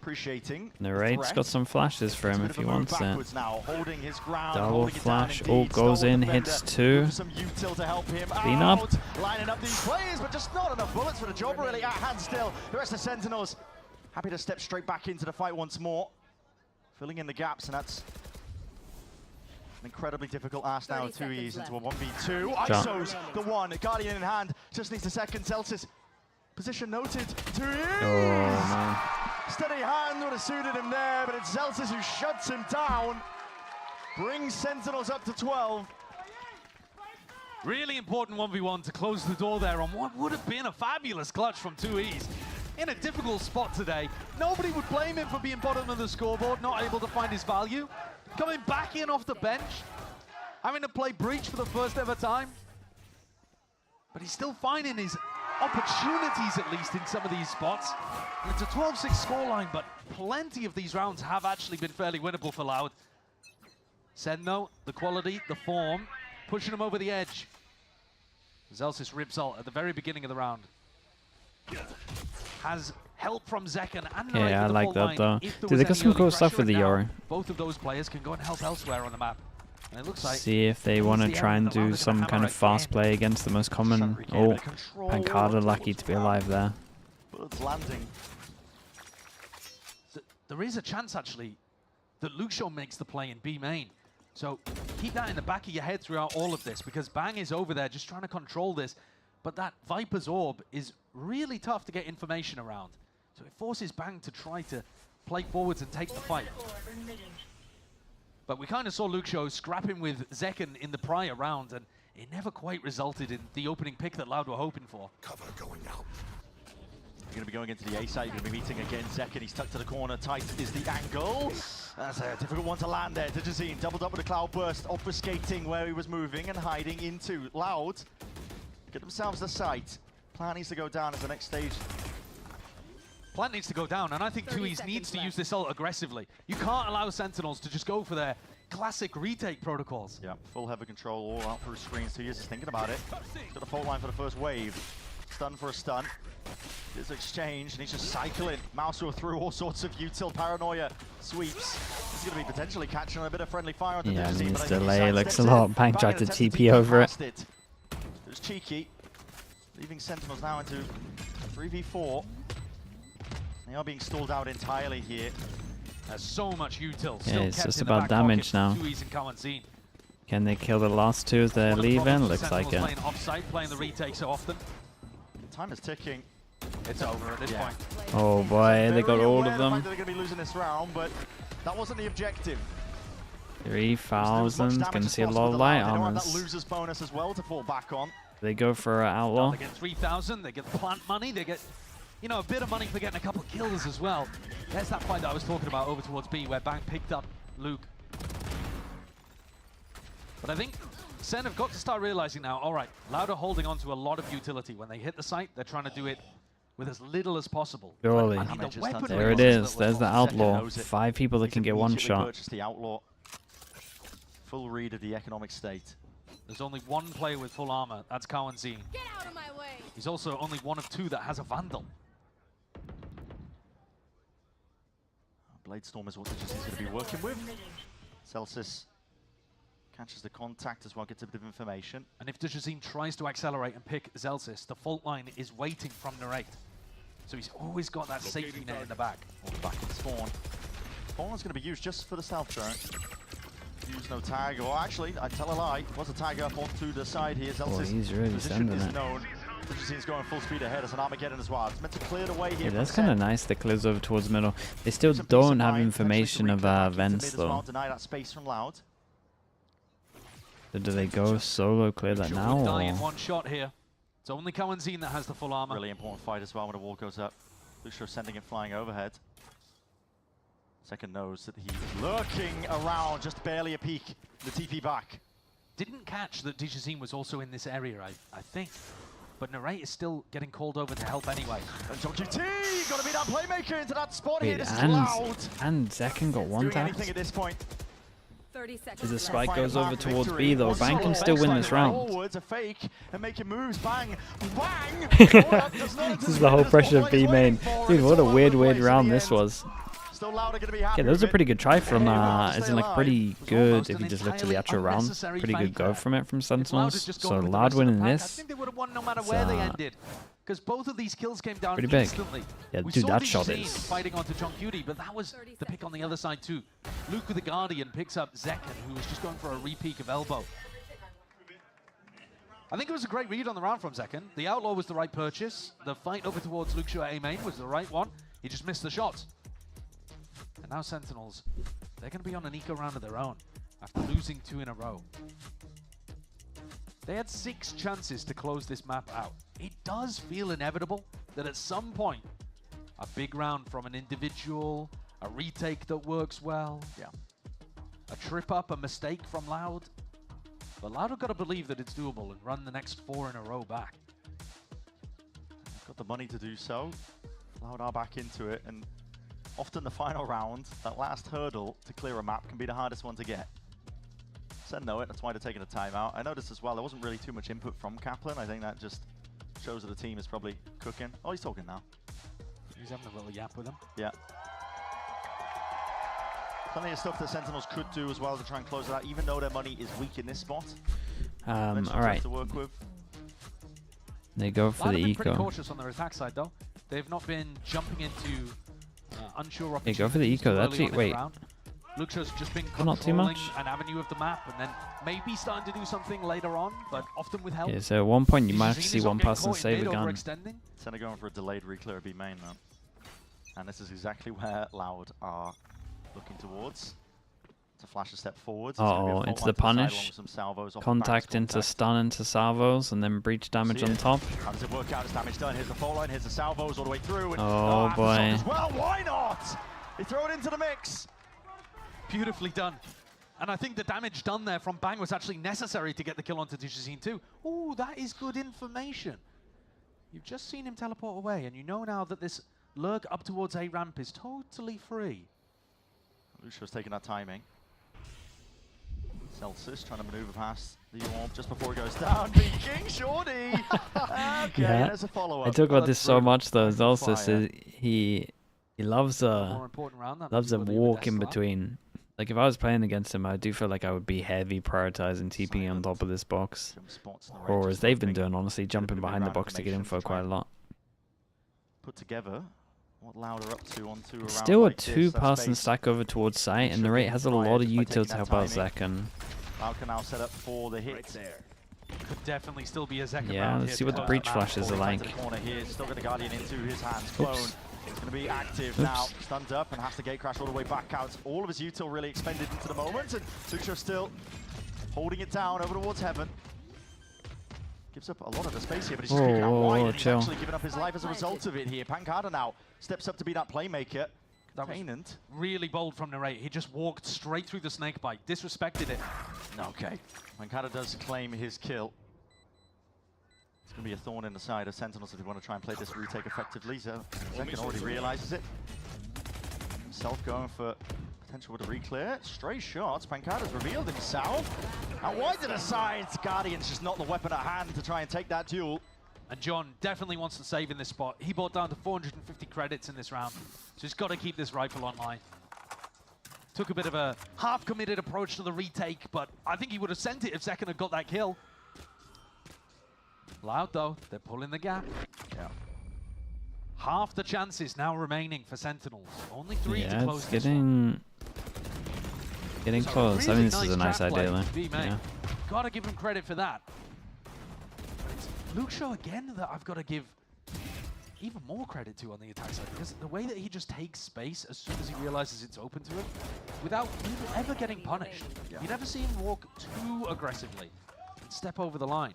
S5: appreciating.
S3: Narrate's got some flashes for him if he wants it.
S5: Now, holding his ground,
S3: Double flash. Oh, goes in, hits 2. Clean up.
S5: Lining up these plays, but just not enough bullets for the job really at hand still. The rest of Sentinels happy to step straight back into the fight once more. Filling in the gaps, and that's an incredibly difficult ask now. 2Es into a 1v2. ISO's the one. Guardian in hand. Just needs a second. Zelsis. Position noted. 2Es.
S3: Oh, man.
S5: Steady hand would have suited him there, but it's Zelsis who shuts him down. Brings Sentinels up to 12.
S23: Really important 1v1 to close the door there on what would have been a fabulous clutch from 2Es. In a difficult spot today. Nobody would blame him for being bottom of the scoreboard, not able to find his value. Coming back in off the bench, having to play Breach for the first ever time. But he's still finding his opportunities, at least, in some of these spots. And it's a 12-6 scoreline, but plenty of these rounds have actually been fairly winnable for Loud. Sen, though, the quality, the form, pushing him over the edge. Zelsis rips ult at the very beginning of the round. Has help from Zekken and
S3: yeah, I like that though. Dude, they got some cool stuff with the Yoru.
S23: Both of those players can go and help elsewhere on the map. And it looks like
S3: see if they want to try and do some kind of fast play against the most common. Oh, Pancada lucky to be alive there.
S5: Bullets landing.
S23: There is a chance actually that Luxio makes the play in B main. So keep that in the back of your head throughout all of this, because Bang is over there just trying to control this. But that Viper's Orb is really tough to get information around. So it forces Bang to try to play forwards and take the fight. But we kind of saw Luxio scrapping with Zekken in the prior round, and it never quite resulted in the opening pick that Loud were hoping for.
S5: Cover going out. You're going to be going into the A side. You're going to be meeting again Zekken. He's tucked to the corner. Tight is the angle. That's a difficult one to land there. Digizine doubled up with a cloud burst, obfuscating where he was moving and hiding into. Loud get themselves the site. Plan needs to go down as the next stage.
S23: Plan needs to go down, and I think 2Es needs to use this ult aggressively. You can't allow Sentinels to just go for their classic retake protocols.
S5: Yeah, full heavy control all out through screens. 2Es is thinking about it. He's got the fault line for the first wave. Stun for a stun. There's exchange, and he's just cycling. Mousel through all sorts of util paranoia sweeps. He's going to be potentially catching a bit of friendly fire on the
S3: yeah,
S5: Digizine,
S3: this delay looks a lot. Bang tried to TP over it.
S5: It was cheeky, leaving Sentinels now into 3v4. They are being stalled out entirely here.
S23: There's so much util.
S3: Yeah, it's just about damage now.
S23: 2Es in common scene.
S3: Can they kill the last two as they're leaving? Looks like it.
S23: Playing offside, playing the retake so often.
S5: Time is ticking.
S23: It's over at this point.
S3: Oh boy, they got all of them.
S5: They're going to be losing this round, but that wasn't the objective.
S3: 3,000. Gonna see a lot of light armors.
S5: That losers bonus as well to fall back on.
S3: They go for Outlaw.
S23: They get 3,000, they get plant money, they get, you know, a bit of money for getting a couple of kills as well. There's that fight that I was talking about over towards B, where Bang picked up Luke. But I think Sen have got to start realizing now, all right, Loud are holding on to a lot of utility. When they hit the site, they're trying to do it with as little as possible.
S3: Surely. There it is. There's the Outlaw. 5 people that can get one shot.
S5: The Outlaw. Full read of the economic state.
S23: There's only one player with full armor. That's Kawanzine.
S11: Get out of my way.
S23: He's also only one of 2 that has a Vandal.
S5: Bladestorm is what he's going to be working with. Celsius catches the contact as well, gets a bit of information.
S23: And if Dejazine tries to accelerate and pick Zelsis, the fault line is waiting from Narrate. So he's always got that safety net in the back.
S5: Back in spawn. Spawn's going to be used just for the stealth drone. Use no tag, or actually, I tell a lie, was a tag up onto the side here. Zelsis'
S3: he's really
S5: position
S3: sending
S5: is
S3: it.
S5: known. Dejazine's going full speed ahead as an Armageddon as well. It's meant to clear the way here.
S3: Yeah, that's kind of nice. That clears over towards the middle. They still don't have information of vents though.
S5: Deny that space from Loud.
S3: So do they go solo clear that now?
S23: Die in
S3: Or?
S23: one shot here. It's only Kawanzine that has the full armor.
S5: Really important fight as well when the wall goes up. Lucio sending it flying overhead. Second knows that he's lurking around, just barely a peek. The TP back.
S23: Didn't catch that Dejazine was also in this area, I think. But Narrate is still getting called over to help anyway.
S5: And JoQT got to be that playmaker into that spot
S3: Wait,
S5: here. This is Loud.
S3: and Zekken got one
S5: Doing
S3: tap.
S5: anything at this point.
S11: 30 seconds.
S3: As the spike goes over towards B though, Bang can still win this round.
S5: Forwards, a fake and making moves. Bang, bang.
S3: This is the whole pressure of B main. Dude, what a weird round this was.
S5: Still Loud are going to be happy.
S3: Yeah, that was a pretty good try from, as in like
S5: alive.
S3: pretty good, if you just looked at the actual round, pretty good go from it from Sentinels. So Loud winning
S23: I
S3: this.
S23: think they would have won no matter where they ended. Because both of these kills came down
S3: Pretty big.
S23: instantly.
S3: Yeah,
S23: We
S3: dude,
S23: saw
S3: that shot
S23: Dejazine
S3: is...
S23: fighting onto JoQT, but that was the pick on the other side too. Luke with the Guardian picks up Zekken, who was just going for a re-peek of elbow. I think it was a great read on the round from Zekken. The Outlaw was the right purchase. The fight over towards Luxio A main was the right one. He just missed the shots. And now Sentinels, they're going to be on an eco round of their own after losing 2 in a row. They had 6 chances to close this map out. It does feel inevitable that at some point, a big round from an individual, a retake that works well, a trip up, a mistake from Loud. But Loud have got to believe that it's doable and run the next 4 in a row back.
S5: Got the money to do so. Loud are back into it, and often the final round, that last hurdle to clear a map can be the hardest one to get. Sen know it, that's why they're taking a timeout. I noticed as well, there wasn't really too much input from Kaplan. I think that just shows that the team is probably cooking. Oh, he's talking now.
S23: He's having a little yap with him.
S5: Yeah. Plenty of stuff that Sentinels could do as well to try and close it out, even though their money is weak in this spot.
S3: all right.
S5: To work with.
S3: They go for the
S23: Pretty
S3: eco.
S23: cautious on their attack side though. They've not been jumping into unsure
S3: They
S23: opportunities.
S3: go for the eco.
S23: too
S3: That's
S23: early
S3: it.
S23: on in the
S3: Wait.
S23: round. Luxio's just been
S3: Not too
S23: controlling
S3: much.
S23: an avenue of the map and then maybe starting to do something later on, but often with help.
S3: Yeah, so at one point you might have to
S23: Dejazine
S3: see
S23: is
S3: one
S23: not getting
S3: person
S23: caught in
S3: save a
S23: mid,
S3: gun.
S23: overextending.
S5: Senna going for a delayed reclear of B main now. And this is exactly where Loud are looking towards. To flash a step forwards.
S3: Uh-oh, into the punish. Contact into stun into salvos, and then breach damage on top.
S5: How does it work out? His damage done. Here's the fault line. Here's the salvos all the way through. And
S3: Oh, boy.
S5: Well, why not? They throw it into the mix.
S23: Beautifully done. And I think the damage done there from Bang was actually necessary to get the kill onto Dejazine too. Ooh, that is good information. You've just seen him teleport away, and you know now that this lurk up towards A ramp is totally free.
S5: Lucio's taking that timing. Celsius trying to maneuver past the orb just before he goes down. King Shorty! Okay,
S3: Yeah,
S5: there's a follow-up.
S3: I talk about
S5: Oh,
S3: this
S5: that's
S3: so
S5: brutal.
S3: much though. As also,
S5: Fire.
S3: he loves
S23: More important round, that
S3: loves a
S23: maybe with
S3: walk in
S23: Esla.
S3: between. Like if I was playing against him, I do feel like I would be heavy prioritizing TPing on top of this box, or as they've been doing, honestly, jumping behind the box to get info quite a lot.
S5: Put together what Loud are up to onto a round
S3: Still a
S5: like this, that
S3: two-person
S5: space.
S3: stack over towards site, and the rate has a lot of util to help out Zekken.
S5: Loud can now set up for the hit.
S23: Could definitely still be a second
S3: Yeah,
S23: round
S3: let's
S23: here
S3: see
S23: to
S3: what the
S23: close
S3: breach
S23: map.
S3: flashes are like.
S5: Into the corner here, still got the Guardian into his hands. Clone is going to be active now, stunned up, and has to gate crash all the way back out. All of his util really expended into the moment, and Luxio still holding it down over towards heaven. Gives up a lot of the space here, but he's just kicking out wide, and he's
S3: chill.
S5: actually giving up his life as a result of it here. Pancada now steps up to be that playmaker.
S23: That was really bold from Narrate. He just walked straight through the snake bite, disrespected it.
S5: Okay. Pancada does claim his kill. It's going to be a thorn in the side of Sentinels if they want to try and play this retake effectively. So Zekken already realizes it. Himself going for potential with a re-clear. Stray shots. Pancada's revealed himself. Out wide to the side. Guardian's just not the weapon at hand to try and take that duel.
S23: And John definitely wants to save in this spot. He bought down to 450 credits in this round. So he's got to keep this rifle online. Took a bit of a half-committed approach to the retake, but I think he would have sent it if Zekken had got that kill. Loud though, they're pulling the gap.
S5: Yeah.
S23: Half the chances now remaining for Sentinels. Only 3 to
S3: Yeah,
S23: close
S3: it's
S23: this one.
S3: getting
S23: So
S3: close. I
S23: really
S3: think this is a nice
S23: trap play
S3: idea, though.
S23: from B-Main.
S3: Yeah.
S23: Gotta give him credit for that. But it's Luke Shaw again that I've got to give even more credit to on the attack side, because the way that he just takes space as soon as he realizes it's open to him, without ever getting punished.
S5: Yeah.
S23: You never see him walk too aggressively and step over the line.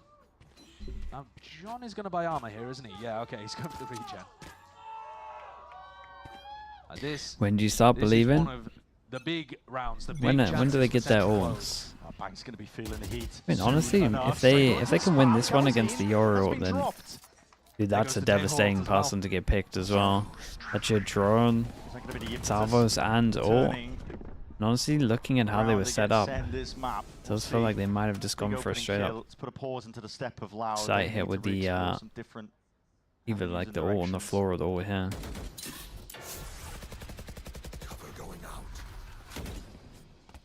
S23: Now, John is going to buy armor here, isn't he? Yeah, okay, he's going for the regen.
S3: When do you start believing?
S23: One of the big rounds, the big
S3: When do
S23: chances
S3: they
S23: for
S3: get their
S23: Sentinels.
S3: ults?
S5: Bank's going to be feeling the heat.
S3: I mean, honestly, if they can win this one against the Yoru ult, then dude, that's a devastating person to get picked as well. That's your drone, salvos, and ult. And honestly, looking at how they were set up, it does feel like they might have just gone for a straight up
S5: Let's put a pause into the step of Loud.
S3: sight hit with the either like the ult on the floor or the ult here.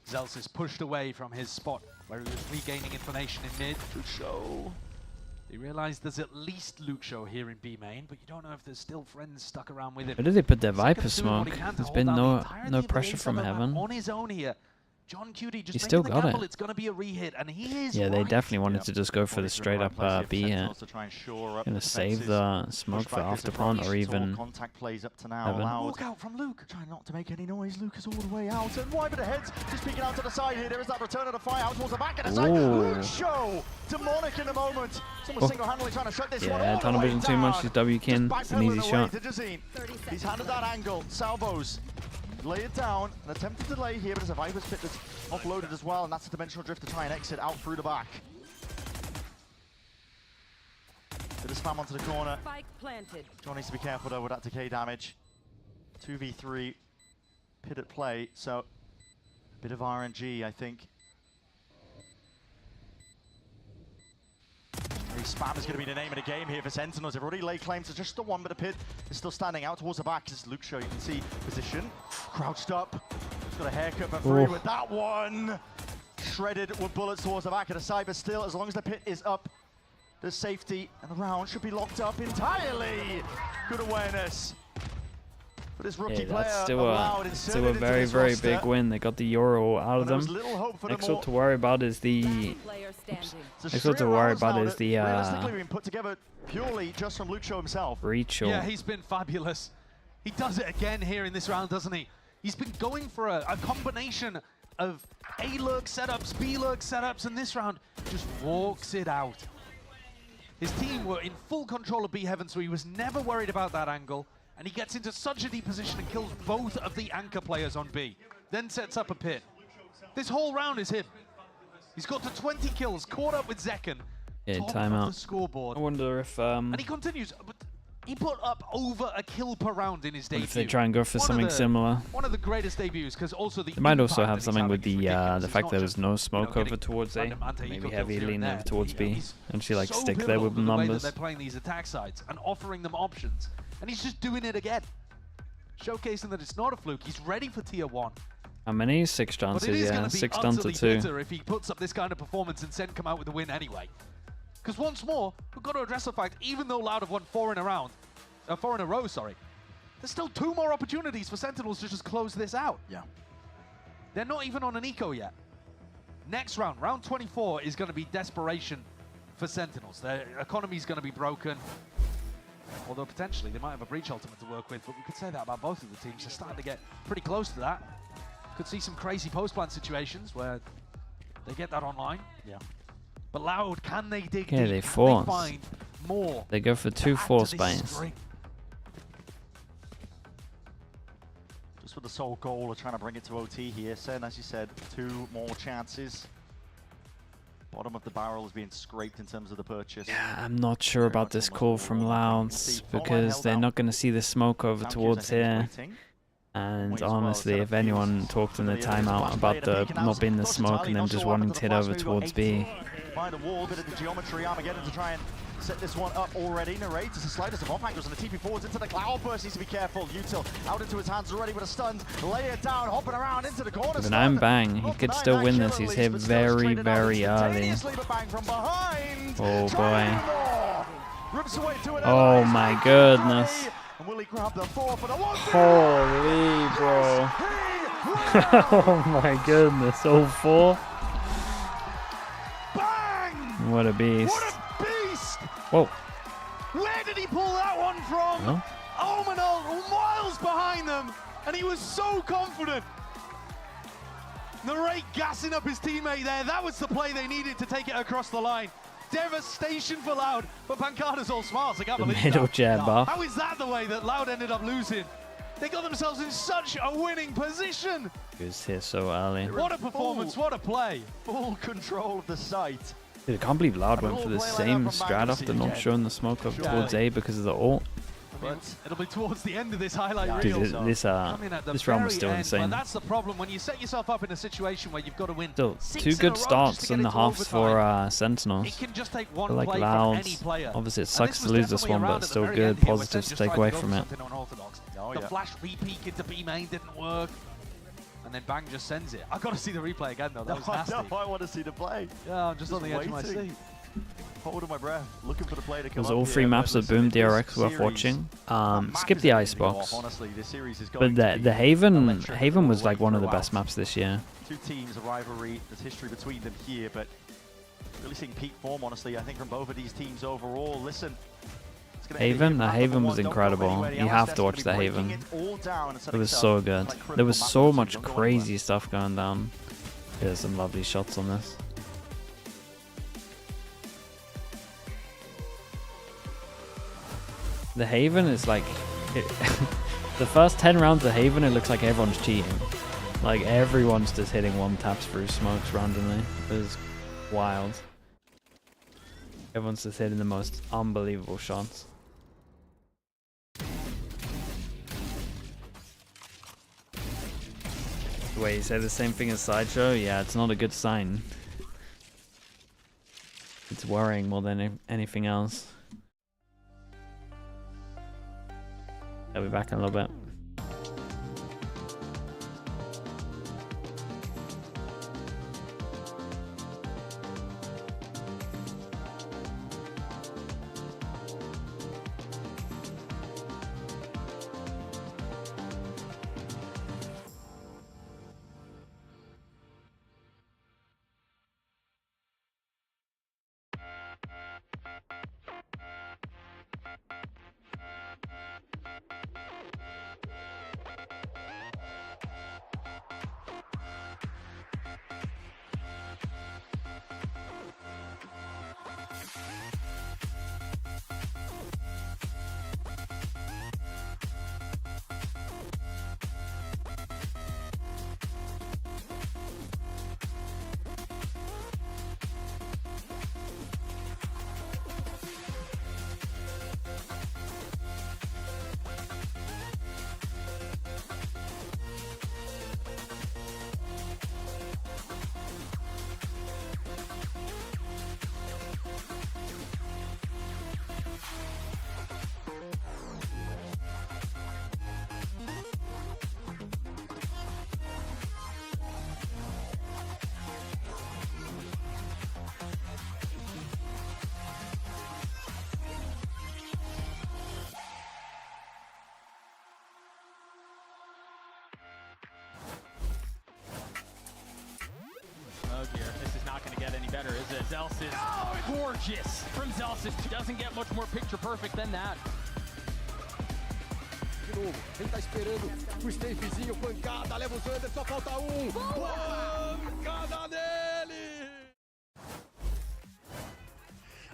S23: Zels is pushed away from his spot where he was regaining information in mid. Luke Show. They realize there's at least Luke Show here in B main, but you don't know if there's still friends stuck around with him.
S3: Where did they put their Viper
S23: Zekken's doing what he
S3: smoke?
S23: can to
S3: There's
S23: hold
S3: been
S23: down the
S3: no
S23: entirety of the
S3: pressure
S23: base
S3: from
S23: of the map
S3: heaven.
S23: on his own here. John Cutie just
S3: He still
S23: making the
S3: got
S23: gamble.
S3: it.
S23: It's going to be a re-hit, and he is
S3: Yeah, they
S23: right.
S3: definitely wanted to just go for the straight up B here. Gonna save the smoke for after plant or even
S5: contact plays up to now.
S3: heaven.
S5: Loud.
S23: Walk out from Luke.
S5: Trying not to make any noise. Luke is all the way out. And wide with the heads. Just peeking out to the side here. There is that return of the fire out towards the back of the side.
S3: Ooh.
S5: Luke Show. Demonic in the moment. Someone
S3: Oh.
S5: single-handedly trying to shut this one
S3: Yeah,
S5: all
S3: tunnel
S5: the way
S3: vision too much.
S5: down.
S3: He's W kin. It's an easy
S5: Backpedaling away
S3: shot.
S5: to Jazeen. He's handed that angle. Salvos. Lay it down. An attempted delay here, but there's a Viper's pit that's offloaded as well, and that's a dimensional drift to try and exit out through the back. Bit of spam onto the corner.
S11: Spike planted.
S5: John needs to be careful though with that decay damage. 2v3 pit at play, so a bit of RNG, I think. Spam is going to be the name of the game here for Sentinels. They've already laid claim to just the one, but the pit is still standing out towards the back. This is Luke Show. You can see position. Crouched up. He's got a haircut for free with that one. Shredded with bullets towards the back of the side, but still, as long as the pit is up, there's safety, and the round should be locked up entirely. Good awareness. But this rookie
S3: Hey,
S5: player
S3: that's still a very, very big win. They got the Euro out of them. Next one to worry about is the next one to worry about is the
S5: realistically being put together purely just from Luke Show himself.
S3: breach
S23: Yeah,
S3: ult.
S23: he's been fabulous. He does it again here in this round, doesn't he? He's been going for a combination of A-lurk setups, B-lurk setups, and this round just walks it out. His team were in full control of B Heaven, so he was never worried about that angle. And he gets into such a deep position and kills both of the anchor players on B. Then sets up a pit. This whole round is him. He's got to 20 kills, caught up with Zekken.
S3: Yeah,
S23: top of
S3: timeout.
S23: the scoreboard.
S3: I wonder if
S23: And he continues, but he put up over a kill per round in his debut.
S3: if they try and go for something similar.
S23: One of the greatest debuts, because also the
S3: They might also
S23: impact
S3: have
S23: that
S3: something
S23: he's
S3: with
S23: having is
S3: the
S23: ridiculous.
S3: the
S23: It's
S3: fact
S23: not
S3: there
S23: just,
S3: was no smoke
S23: getting
S3: over towards A,
S23: random anti-eco
S3: maybe
S23: kills
S3: heavy
S23: here and
S3: lean
S23: there.
S3: over towards B,
S23: He's
S3: and she like
S23: so
S3: stick there
S23: pivotal
S3: with
S23: to the way that
S3: numbers.
S23: they're playing these attack sides and offering them options, and he's just doing it again, showcasing that it's not a fluke. He's ready for tier 1.
S3: How many? 6
S23: But it
S3: chances,
S23: is
S3: yeah.
S23: going to be
S3: 6 down to
S23: utterly
S3: 2.
S23: bitter if he puts up this kind of performance and Sen come out with the win anyway. Because once more, we've got to address the fact, even though Loud have won 4 in a row, sorry, there's still 2 more opportunities for Sentinels to just close this out.
S5: Yeah.
S23: They're not even on an eco yet. Next round, round 24, is going to be desperation for Sentinels. Their economy is going to be broken. Although potentially they might have a breach ultimate to work with, but we could say that about both of the teams. They're starting to get pretty close to that. Could see some crazy post-plant situations where they get that online.
S5: Yeah.
S23: But Loud, can they dig
S3: Okay,
S23: deep?
S3: they
S23: Can
S3: force.
S23: they find more?
S3: They go for 2 force buys.
S5: Just with the sole goal of trying to bring it to OT here. Sen, as you said, 2 more chances. Bottom of the barrel is being scraped in terms of the purchase.
S3: Yeah, I'm not sure about this call from Louds because they're not going to see the smoke over towards here. And honestly, if anyone talked in the timeout about the not being the smoke and them just wanting to hit over towards B.
S5: By the wall, bit of the geometry, Armageddon to try and set this one up already. Narrates the sliders of off angles and the TP forwards into the cloud burst. Needs to be careful. Util out into his hands already with a stun. Lay it down, hopping around into the corner.
S3: But I'm Bang. He could still win this. He's hit very, very early. Oh boy. Oh my goodness. Holy, bro. Oh my goodness. Oh, 4. What a beast.
S5: What a beast!
S3: Whoa.
S23: Where did he pull that one from?
S3: Oh.
S23: Omenal miles behind them, and he was so confident. Narrate gassing up his teammate there. That was the play they needed to take it across the line. Devastation for Loud, but Pancada's all smiles. I can't believe
S3: middle
S23: that.
S3: jab buff.
S23: How is that the way that Loud ended up losing? They got themselves in such a winning position.
S3: He was here so early.
S23: What a performance, what a play.
S5: Full control of the site.
S3: Dude, I can't believe Loud went for the same strat after not showing the smoke up towards A because of the ult.
S23: It'll be towards the end of this highlight
S3: Dude,
S23: reel.
S3: this round was still
S23: But
S3: insane.
S23: that's the problem when you set yourself up in a situation where you've got to win.
S3: Still,
S23: 6
S3: 2
S23: in a
S3: good
S23: row
S3: starts
S23: just to
S3: in
S23: get
S3: the
S23: it to
S3: halves for
S23: overtime.
S3: Sentinels.
S23: It can just take
S3: I
S23: one
S3: like
S23: play from any
S3: Louds.
S23: player.
S3: Obviously, it
S23: And
S3: sucks
S23: this
S3: to
S23: was
S3: lose this
S23: definitely
S3: one,
S23: around
S3: but
S23: at the
S3: still
S23: very
S3: good
S23: end here where
S3: positives
S23: Sen
S3: to
S23: just
S3: take
S23: tried
S3: away
S23: go
S3: from
S23: for
S3: it.
S23: something unorthodox.
S5: Oh,
S23: The
S5: yeah.
S23: flash re-peek into B main didn't work. And then Bang just sends it. I've got to see the replay again, though. That was nasty.
S5: No, I want to see the play.
S23: Yeah, I'm just on the edge of my seat.
S5: Holding my breath, looking for the play to come
S3: There's
S5: up
S3: all 3
S5: here,
S3: maps
S5: but
S3: of Boom
S5: listen, this
S3: DRX worth
S5: series,
S3: watching.
S5: map
S3: Skip
S5: is
S3: the
S5: anything off,
S3: Icebox.
S5: honestly. This series is
S3: But
S5: going to
S3: the
S5: be
S3: Haven
S5: electric
S3: Haven was
S5: all
S3: like
S5: the way
S3: one of the
S5: throughout.
S3: best maps this year.
S5: 2 teams, a rivalry, there's history between them here, but really seeing peak form, honestly, I think from both of these teams overall. Listen, it's gonna
S3: Haven,
S5: be
S3: the
S5: round
S3: Haven
S5: number
S3: was
S5: 1, don't go
S3: incredible.
S5: anywhere. The
S3: You have
S5: LSS
S3: to watch
S5: gonna
S3: the
S5: be breaking
S3: Haven.
S5: it all down and
S3: It
S5: setting
S3: was
S5: up
S3: so good.
S5: like critical
S3: There was
S5: map
S3: so
S5: positions.
S3: much
S5: Don't go
S3: crazy stuff going down. There's some lovely shots on this. The Haven is like the first 10 rounds of Haven, it looks like everyone's cheating. Like everyone's just hitting 1 taps through smokes randomly. It's wild. Everyone's just hitting the most unbelievable shots. Wait, you say the same thing as Sideshow? Yeah, it's not a good sign. It's worrying more than anything else. I'll be back in a little bit.
S24: This is not going to get any better, is it? Zelsis, gorgeous from Zelsis. Doesn't get much more picture perfect than that.
S14: De novo, ele tá esperando o Stavezinho, pancada, leva o Zander, só falta um. Pancada dele!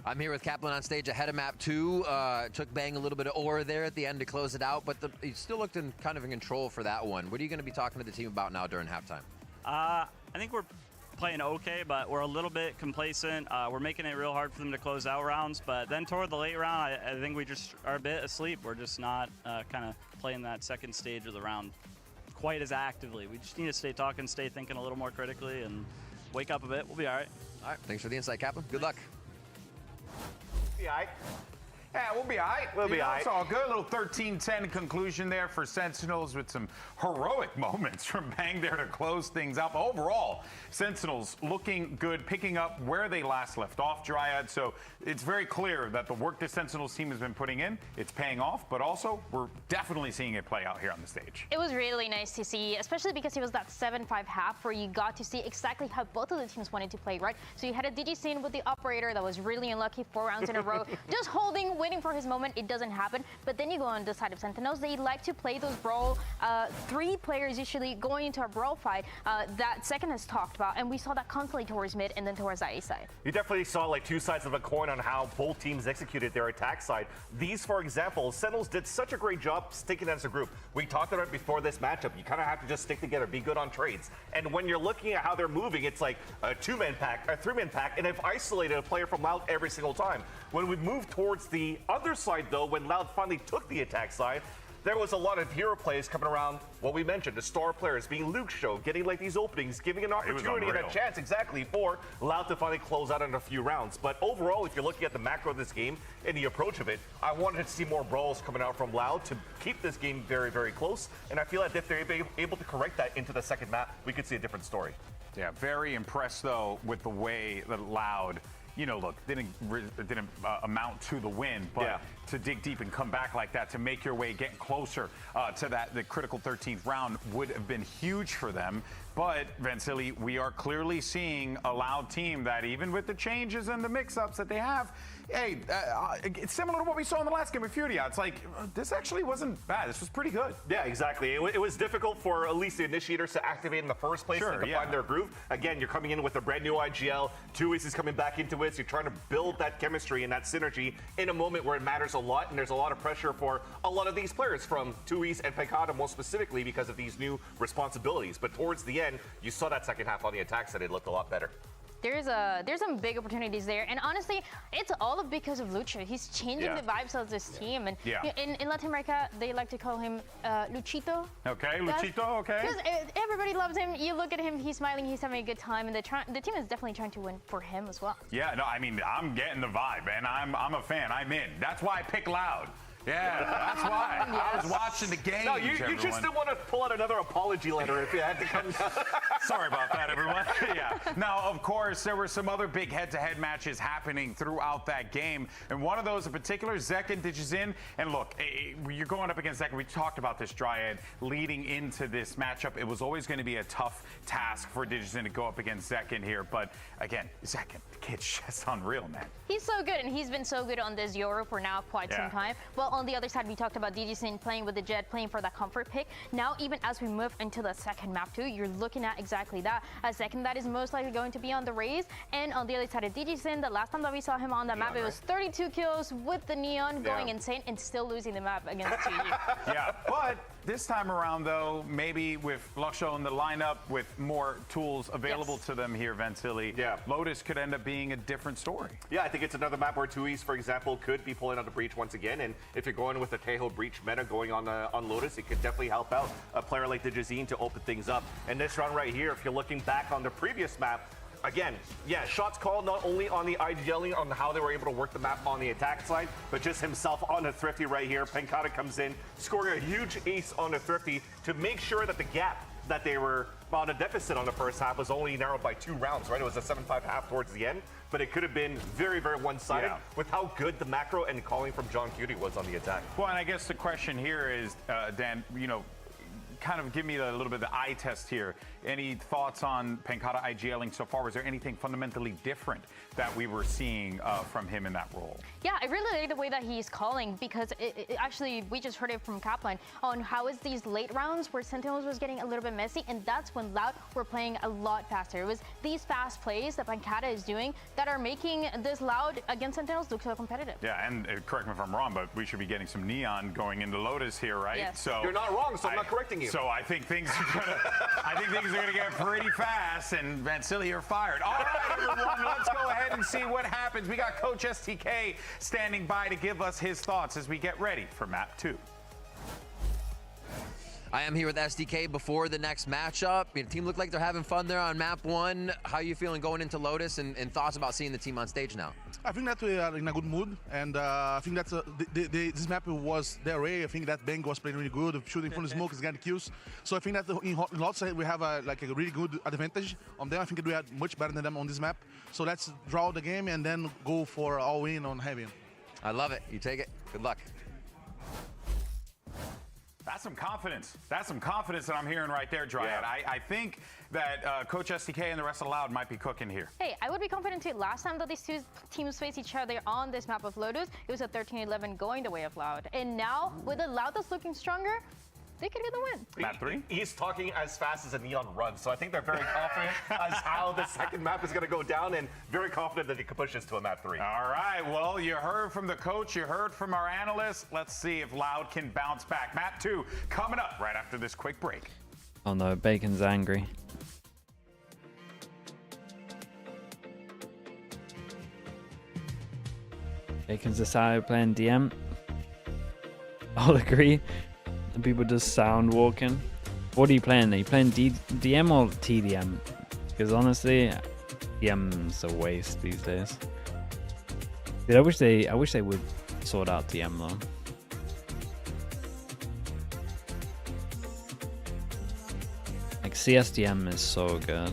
S15: I'm here with Kaplan on stage ahead of map 2. Took Bang a little bit of ore there at the end to close it out, but he still looked kind of in control for that one. What are you going to be talking to the team about now during halftime?
S8: I think we're playing okay, but we're a little bit complacent. We're making it real hard for them to close out rounds, but then toward the late round, I think we just are a bit asleep. We're just not kind of playing that second stage of the round quite as actively. We just need to stay talking, stay thinking a little more critically, and wake up a bit. We'll be all right.
S15: All right, thanks for the insight, Kaplan. Good luck.
S1: Be all right. Yeah, we'll be all right.
S2: We'll be all right.
S1: It's all good. A little 13-10 conclusion there for Sentinels with some heroic moments from Bang there to close things up. Overall, Sentinels looking good, picking up where they last left off, Dryad. So it's very clear that the work the Sentinels team has been putting in, it's paying off, but also we're definitely seeing it play out here on the stage.
S7: It was really nice to see, especially because it was that 7-5 half where you got to see exactly how both of the teams wanted to play, right? So you had a DigiSyn with the operator that was really unlucky 4 rounds in a row, just holding, waiting for his moment. It doesn't happen. But then you go on the side of Sentinels. They like to play those brawl. 3 players usually going into a brawl fight that Second has talked about, and we saw that constantly towards mid and then towards the A side.
S2: You definitely saw like 2 sides of a coin on how both teams executed their attack side. These, for example, Sentinels did such a great job sticking as a group. We talked about it before this matchup. You kind of have to just stick together, be good on trades. And when you're looking at how they're moving, it's like a 2-man pack, a 3-man pack, and they've isolated a player from Loud every single time. When we move towards the other side, though, when Loud finally took the attack side, there was a lot of hero plays coming around. What we mentioned, the star players being Luke Show, getting like these openings, giving an opportunity and a chance exactly for Loud to finally close out in a few rounds. But overall, if you're looking at the macro of this game and the approach of it, I wanted to see more brawls coming out from Loud to keep this game very, very close. And I feel like if they're able to correct that into the second map, we could see a different story.
S1: Yeah, very impressed though with the way that Loud, you know, look, didn't amount to the win, but to dig deep and come back like that, to make your way, getting closer to the critical 13th round would have been huge for them. But, Vansili, we are clearly seeing a Loud team that even with the changes and the mix-ups that they have, hey, it's similar to what we saw in the last game with FURIA. It's like, this actually wasn't bad. This was pretty good.
S2: Yeah, exactly. It was difficult for at least the initiators to activate in the first place and to find their groove. Again, you're coming in with a brand new IGL. 2Ace is coming back into it. So you're trying to build that chemistry and that synergy in a moment where it matters a lot. And there's a lot of pressure for a lot of these players from 2Ace and Pencada most specifically because of these new responsibilities. But towards the end, you saw that second half on the attack side. It looked a lot better.
S7: There's some big opportunities there, and honestly, it's all because of Lucho. He's changing the vibes of this team, and in Latin America, they like to call him Luchito.
S1: Okay, Luchito. Okay.
S7: Because everybody loves him. You look at him, he's smiling, he's having a good time, and the team is definitely trying to win for him as well.
S1: Yeah, no, I mean, I'm getting the vibe, and I'm a fan. I'm in. That's why I pick Loud. Yeah, that's why. I was watching the game.
S2: No, you just didn't want to pull out another apology letter if you had to come down.
S1: Sorry about that, everyone. Yeah. Now, of course, there were some other big head-to-head matches happening throughout that game. And one of those in particular, Zekken ditches in. And look, you're going up against Zekken. We talked about this, Dryad, leading into this matchup. It was always going to be a tough task for DigiSyn to go up against Zekken here. But again, Zekken, the kid's just unreal, man.
S7: He's so good, and he's been so good on this Euro for now quite some time. Well, on the other side, we talked about DigiSyn playing with the Jet, playing for that comfort pick. Now, even as we move into the second map too, you're looking at exactly that. A Zekken that is most likely going to be on the Raze, and on the other side of DigiSyn, the last time that we saw him on the map, it was 32 kills with the Neon going insane and still losing the map against GG.
S1: Yeah, but this time around, though, maybe with Luxo in the lineup, with more tools available to them here, Vansili, Lotus could end up being a different story.
S2: Yeah, I think it's another map where 2Ace, for example, could be pulling out the breach once again. And if you're going with the Tejo breach meta going on Lotus, it could definitely help out a player like DigiSyn to open things up. And this round right here, if you're looking back on the previous map, again, shots called not only on the IGLing on how they were able to work the map on the attack side, but just himself on the Thrifty right here. Pencada comes in, scoring a huge ace on the Thrifty to make sure that the gap that they were on a deficit on the first half was only narrowed by 2 rounds, right? It was a 7-5 half towards the end, but it could have been very, very one-sided with how good the macro and calling from John Cutie was on the attack.
S1: Well, and I guess the question here is, Dan, you know, kind of give me a little bit of the eye test here. Any thoughts on Pancada IGLing so far? Was there anything fundamentally different that we were seeing from him in that role?
S7: Yeah, I really like the way that he's calling, because actually we just heard it from Kaplan on how it's these late rounds where Sentinels was getting a little bit messy, and that's when Loud were playing a lot faster. It was these fast plays that Pancada is doing that are making this Loud against Sentinels look so competitive.
S1: Yeah, and correct me if I'm wrong, but we should be getting some neon going into Lotus here, right?
S7: Yes.
S1: So
S2: you're not wrong, so I'm not correcting you.
S1: So I think things are gonna get pretty fast, and Vansili, you're fired. All right, everyone, let's go ahead and see what happens. We got Coach STK standing by to give us his thoughts as we get ready for map 2.
S15: I am here with SDK before the next matchup. Your team looked like they're having fun there on map 1. How are you feeling going into Lotus, and thoughts about seeing the team on stage now?
S16: I think that we are in a good mood, and I think that this map was their way. I think that Bang was playing really good, shooting from the smoke, is getting kills. So I think that in Lotus we have a really good advantage on them. I think we are much better than them on this map. So let's draw the game and then go for all in on heavy.
S15: I love it. You take it. Good luck.
S1: That's some confidence. That's some confidence that I'm hearing right there, Dryad. Yeah. I think that Coach STK and the rest of Loud might be cooking here.
S7: Hey, I would be confident too. Last time that these two teams faced each other on this map of Lotus, it was a 13-11 going the way of Loud. And now, with a Loud that's looking stronger, they could get the win.
S1: Map 3?
S2: He's talking as fast as a neon runs, so I think they're very confident as how the second map is going to go down, and very confident that he could push this to a map 3.
S1: All right, well, you heard from the coach, you heard from our analysts. Let's see if Loud can bounce back. Map 2 coming up right after this quick break.
S3: Oh no, Bacon's angry. Bacon's decided playing DM. I'll agree. And people just sound walking. What are you playing? Are you playing DM or TDM? Because honestly, DM's a waste these days. Dude, I wish they would sort out DM though. Like CSDM is so good.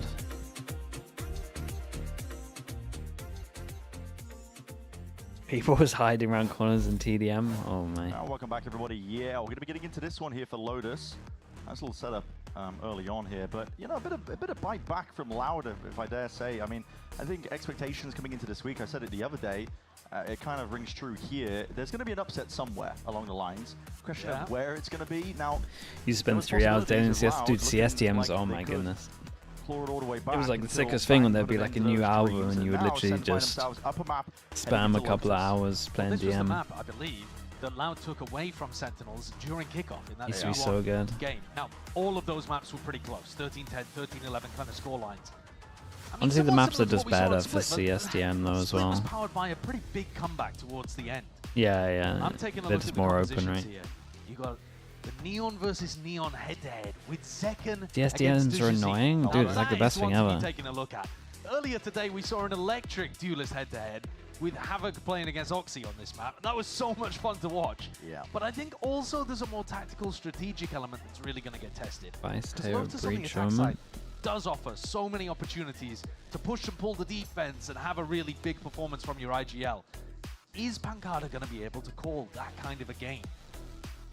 S3: People was hiding around corners in TDM. Oh my.
S5: Welcome back, everybody. Yeah, we're going to be getting into this one here for Lotus. Nice little setup early on here, but you know, a bit of bite back from Loud, if I dare say. I mean, I think expectations coming into this week. I said it the other day. It kind of rings true here. There's going to be an upset somewhere along the lines. Question of where it's going to be now.
S3: You spend 3 hours doing CS, dude. CSDMs. Oh my goodness. It was like the sickest thing when there'd be like a new album and you would literally just spam a couple of hours playing
S23: this was the
S3: DM.
S23: map, I believe, that Loud took away from Sentinels during kickoff in that
S3: Used to be so good.
S23: game. Now, all of those maps were pretty close, 13-10, 13-11 kind of score lines. I mean,
S3: Honestly, the maps are
S23: similar to
S3: just
S23: what we saw in
S3: better for
S23: Split, but
S3: CSDM though as
S23: Split was
S3: well.
S23: powered by a pretty big comeback towards the end.
S3: Yeah.
S23: I'm taking a
S3: They're
S23: look
S3: just
S23: at the
S3: more open,
S23: compositions
S3: right?
S23: here. You got the Neon versus Neon head-to-head with Zekken.
S3: CSDMs are annoying, dude. It's like the best thing ever.
S23: Taking a look at. Earlier today, we saw an electric duelist head-to-head with Havoc playing against Oxy on this map. That was so much fun to watch.
S5: Yeah.
S23: But I think also there's a more tactical, strategic element that's really going to get tested.
S3: Vice
S23: Because
S3: Tail
S23: Lotus on the
S3: Breach
S23: attack
S3: Omen.
S23: side does offer so many opportunities to push and pull the defense and have a really big performance from your IGL. Is Pancada going to be able to call that kind of a game?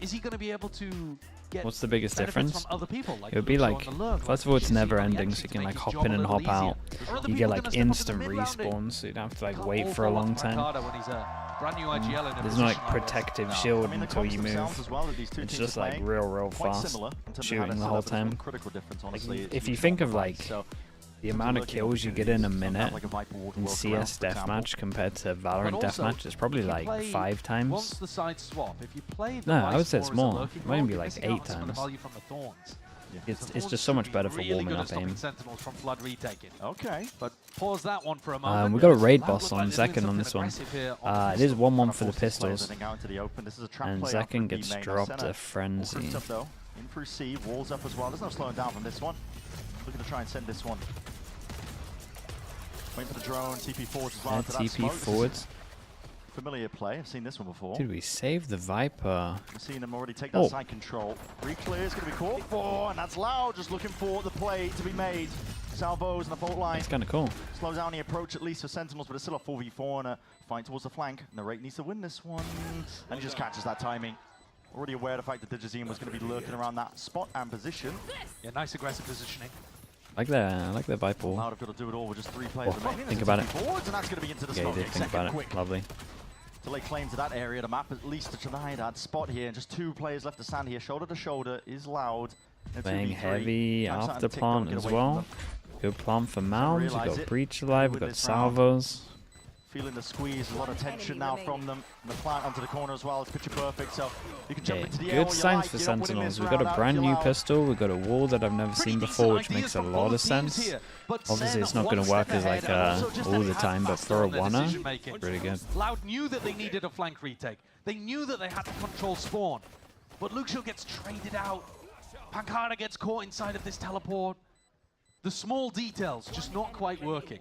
S23: Is he going to be able to get
S3: What's the biggest
S23: benefits
S3: difference?
S23: from other people? Like
S3: It would be
S23: Luxo
S3: like,
S23: and the Lurk,
S3: first of
S23: like
S3: all, it's
S23: GC
S3: never
S23: on the
S3: ending,
S23: exit
S3: so you
S23: to
S3: can
S23: make
S3: like
S23: his
S3: hop in
S23: job
S3: and
S23: a
S3: hop
S23: little
S3: out.
S23: easier. Are other
S3: You
S23: people
S3: get like
S23: gonna step up in the
S3: instant
S23: mid-round and
S3: respawns, so you don't have to like
S23: can't
S3: wait
S23: all
S3: for a
S23: fall
S3: long
S23: off
S3: time.
S23: Pancada when he's a brand new IGL in a
S3: There's no
S23: position
S3: like
S23: like this.
S3: protective
S5: No.
S3: shield
S5: I mean, the
S3: until you
S5: comps themselves
S3: move.
S5: as well that these two
S3: It's
S5: teams
S3: just
S5: are
S3: like
S5: playing,
S3: real
S5: quite
S3: fast
S5: similar in terms of how
S3: shooting
S5: they're
S3: the
S5: set
S3: whole
S5: up. There's one
S3: time.
S5: critical difference,
S3: Like,
S5: honestly, is
S3: if you
S5: who's
S3: think
S5: on
S3: of
S5: the
S3: like
S5: fight. So
S3: the amount of kills you get in a minute
S5: like a Viper walk
S3: in
S5: world
S3: CS
S5: around, for example.
S3: deathmatch compared to
S23: But
S3: Valorant
S23: also,
S3: deathmatch, it's probably
S23: if you
S3: like
S23: play
S3: 5 times.
S23: Once the sides swap, if you play the
S3: No, I would say
S23: Vice
S3: it's
S23: more as a
S3: more.
S23: lurking
S3: It might even
S23: role,
S3: be
S23: you're
S3: like
S23: missing
S3: 8
S23: out on some of the
S3: times.
S23: value from the Thorns.
S3: It's
S23: The
S3: just so much better for
S23: really
S3: warming
S23: good at
S3: up
S23: stopping
S3: aim.
S23: Sentinels from flood retaking.
S5: Okay,
S23: but pause that one for a moment.
S3: We got a raid
S23: Loud
S3: boss
S23: look
S3: on
S23: like they're doing
S3: Zekken on this
S23: something
S3: one.
S23: aggressive here on
S3: It is 1-1 for the
S5: Forces players
S3: pistols.
S5: heading out into the open. This is a trap
S3: And
S5: play out
S3: Zekken
S5: for
S3: gets
S5: B main.
S3: dropped
S5: Senna
S3: a
S5: all
S3: frenzy.
S5: grouped up though, in through C, walls up as well. There's no slowing down from this one. Looking to try and send this one. Waiting for the drone, TP forwards as well.
S3: Yeah,
S5: into that
S3: TP
S5: smoke. This is
S3: forwards.
S5: familiar play. I've seen this one before.
S3: Dude, we saved the Viper.
S5: We've seen him already take that side control. Re-clear is going to be caught for, and that's Loud just looking for the play to be made. Salvos and the fault line.
S3: It's kind of cool.
S5: Slows down the approach at least for Sentinels, but it's still a 4v4 and a fight towards the flank. Narrate needs to win this one, and he just catches that timing. Already aware of the fact that Digizine was going to be lurking around that spot and position.
S23: Yeah, nice aggressive positioning.
S3: I like their Viper.
S5: Loud have got to do it all with just 3 players remaining.
S3: Think about it.
S5: Forwards, and that's going to be into the
S3: Yeah,
S5: smoke.
S3: you did think about it. Lovely.
S5: To lay claim to that area, the map at least to try and add spot here, and just 2 players left to stand here. Shoulder to shoulder is Loud.
S3: Playing heavy after plant as well. Good plant for Mounds. We've got Breach alive. We've got Salvos.
S5: Feeling the squeeze, a lot of tension now from them. And the plant onto the corner as well. It's picture perfect, so you can jump into the air.
S3: Good signs for Sentinels. We've got a brand new pistol. We've got a wall that I've never seen before, which makes a lot of sense. Obviously, it's not going to work as like all the time, but for a wanna, pretty good.
S23: Loud knew that they needed a flank retake. They knew that they had to control spawn. But Luxio gets traded out. Pancada gets caught inside of this teleport. The small details just not quite working.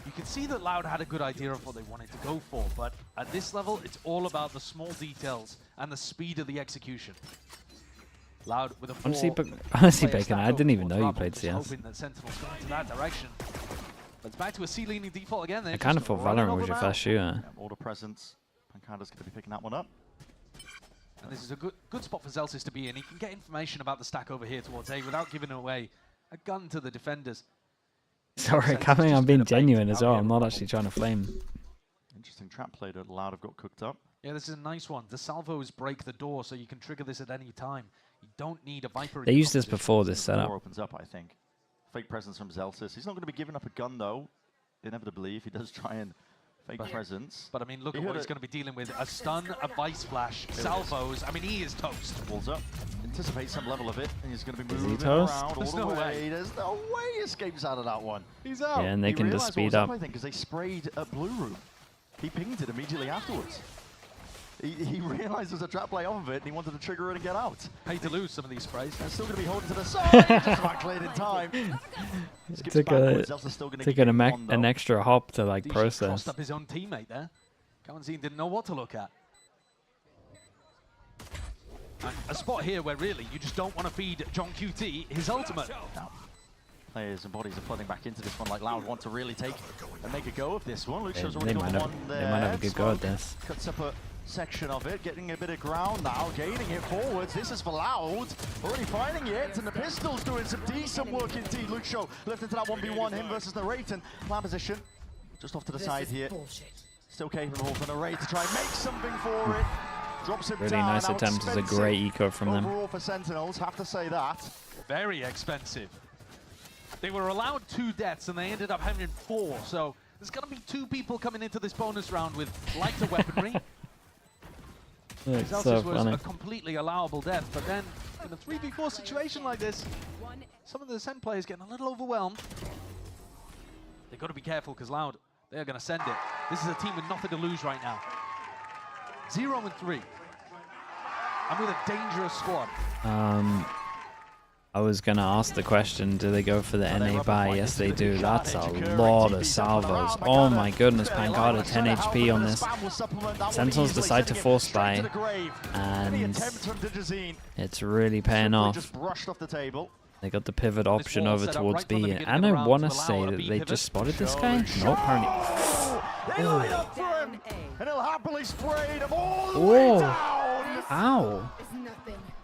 S23: You can see that Loud had a good idea of what they wanted to go for, but at this level, it's all about the small details and the speed of the execution. Loud with a
S3: honestly, Bacon, I didn't even know you played CS.
S23: Hoping that Sentinels go into that direction. But it's back to a C-leaning default again.
S3: I kind of thought Valorant was your first shooter.
S5: Order presence. Pancada's going to be picking that one up.
S23: And this is a good spot for Zelsis to be in. He can get information about the stack over here towards A without giving away a gun to the defenders.
S3: Sorry, Coming, I'm being genuine as well. I'm not actually trying to flame.
S5: Interesting trap play that Loud have got cooked up.
S23: Yeah, this is a nice one. The salvos break the door, so you can trigger this at any time. You don't need a Viper.
S3: They used this before this
S5: The
S3: setup.
S5: door opens up, I think. Fake presence from Zelsis. He's not going to be giving up a gun, though. Inevitably, if he does try and fake presence.
S23: But I mean, look at what he's going to be dealing with. A stun, a Vice Flash, salvos. I mean, he is toast.
S5: Walls up. Anticipate some level of it, and he's going to be
S3: Is he
S5: moving
S3: toast?
S5: around all
S23: There's
S5: the
S23: no
S5: way.
S23: way.
S5: There's no way he escapes out of that one. He's out.
S3: Yeah, and they
S5: He
S3: can just
S5: realised what was
S3: speed up.
S5: I think, because they sprayed at Blue Room. He pinged it immediately afterwards. He realized there's a trap play off of it, and he wanted to trigger it and get out.
S23: Hate to lose some of these sprays.
S5: They're still going to be holding to the side. Just about cleared in time.
S3: Took an extra hop to like
S23: He
S3: process.
S23: crossed up his own teammate there. Kawanzine didn't know what to look at. And a spot here where really you just don't want to feed John QT his ultimate.
S5: Now, players and bodies are flooding back into this one like Loud want to really take and make a go of this one. Luxio's already got one there.
S3: They might have a good go at
S5: Smoke
S3: this.
S5: cuts up a section of it, getting a bit of ground now, gaining it forwards. This is for Loud. Already finding it, and the pistol's doing some decent work indeed. Luxio left into that 1v1, him versus Narraton. Plan position, just off to the side here. Still capable for Narrate to try and make something for it. Drops him
S3: Really
S5: down.
S3: nice
S5: Now
S3: attempt. It's a
S5: expensive
S3: great eco from them.
S5: overall for Sentinels, have to say that.
S23: Very expensive. They were allowed 2 deaths and they ended up having 4. So there's going to be 2 people coming into this bonus round with lighter weaponry.
S3: It's
S23: Zelsis
S3: so
S23: was
S3: funny.
S23: a completely allowable death, but then in a 3v4 situation like this, some of the SEN players getting a little overwhelmed. They've got to be careful because Loud, they're going to send it. This is a team with nothing to lose right now. 0-3. And with a dangerous squad.
S3: I was gonna ask the question, do they go for the NA buy? Yes, they do. That's a lot of salvos. Oh my goodness, Pancada 10 HP on this. Sentinels decide to force buy, and it's really paying off.
S5: Just brushed off the table.
S3: They got the pivot option over towards B, and I want to say that they just spotted this guy. No, apparently.
S5: They line up for him, and he'll happily spray them all the
S3: Whoa!
S5: way down.
S3: Ow!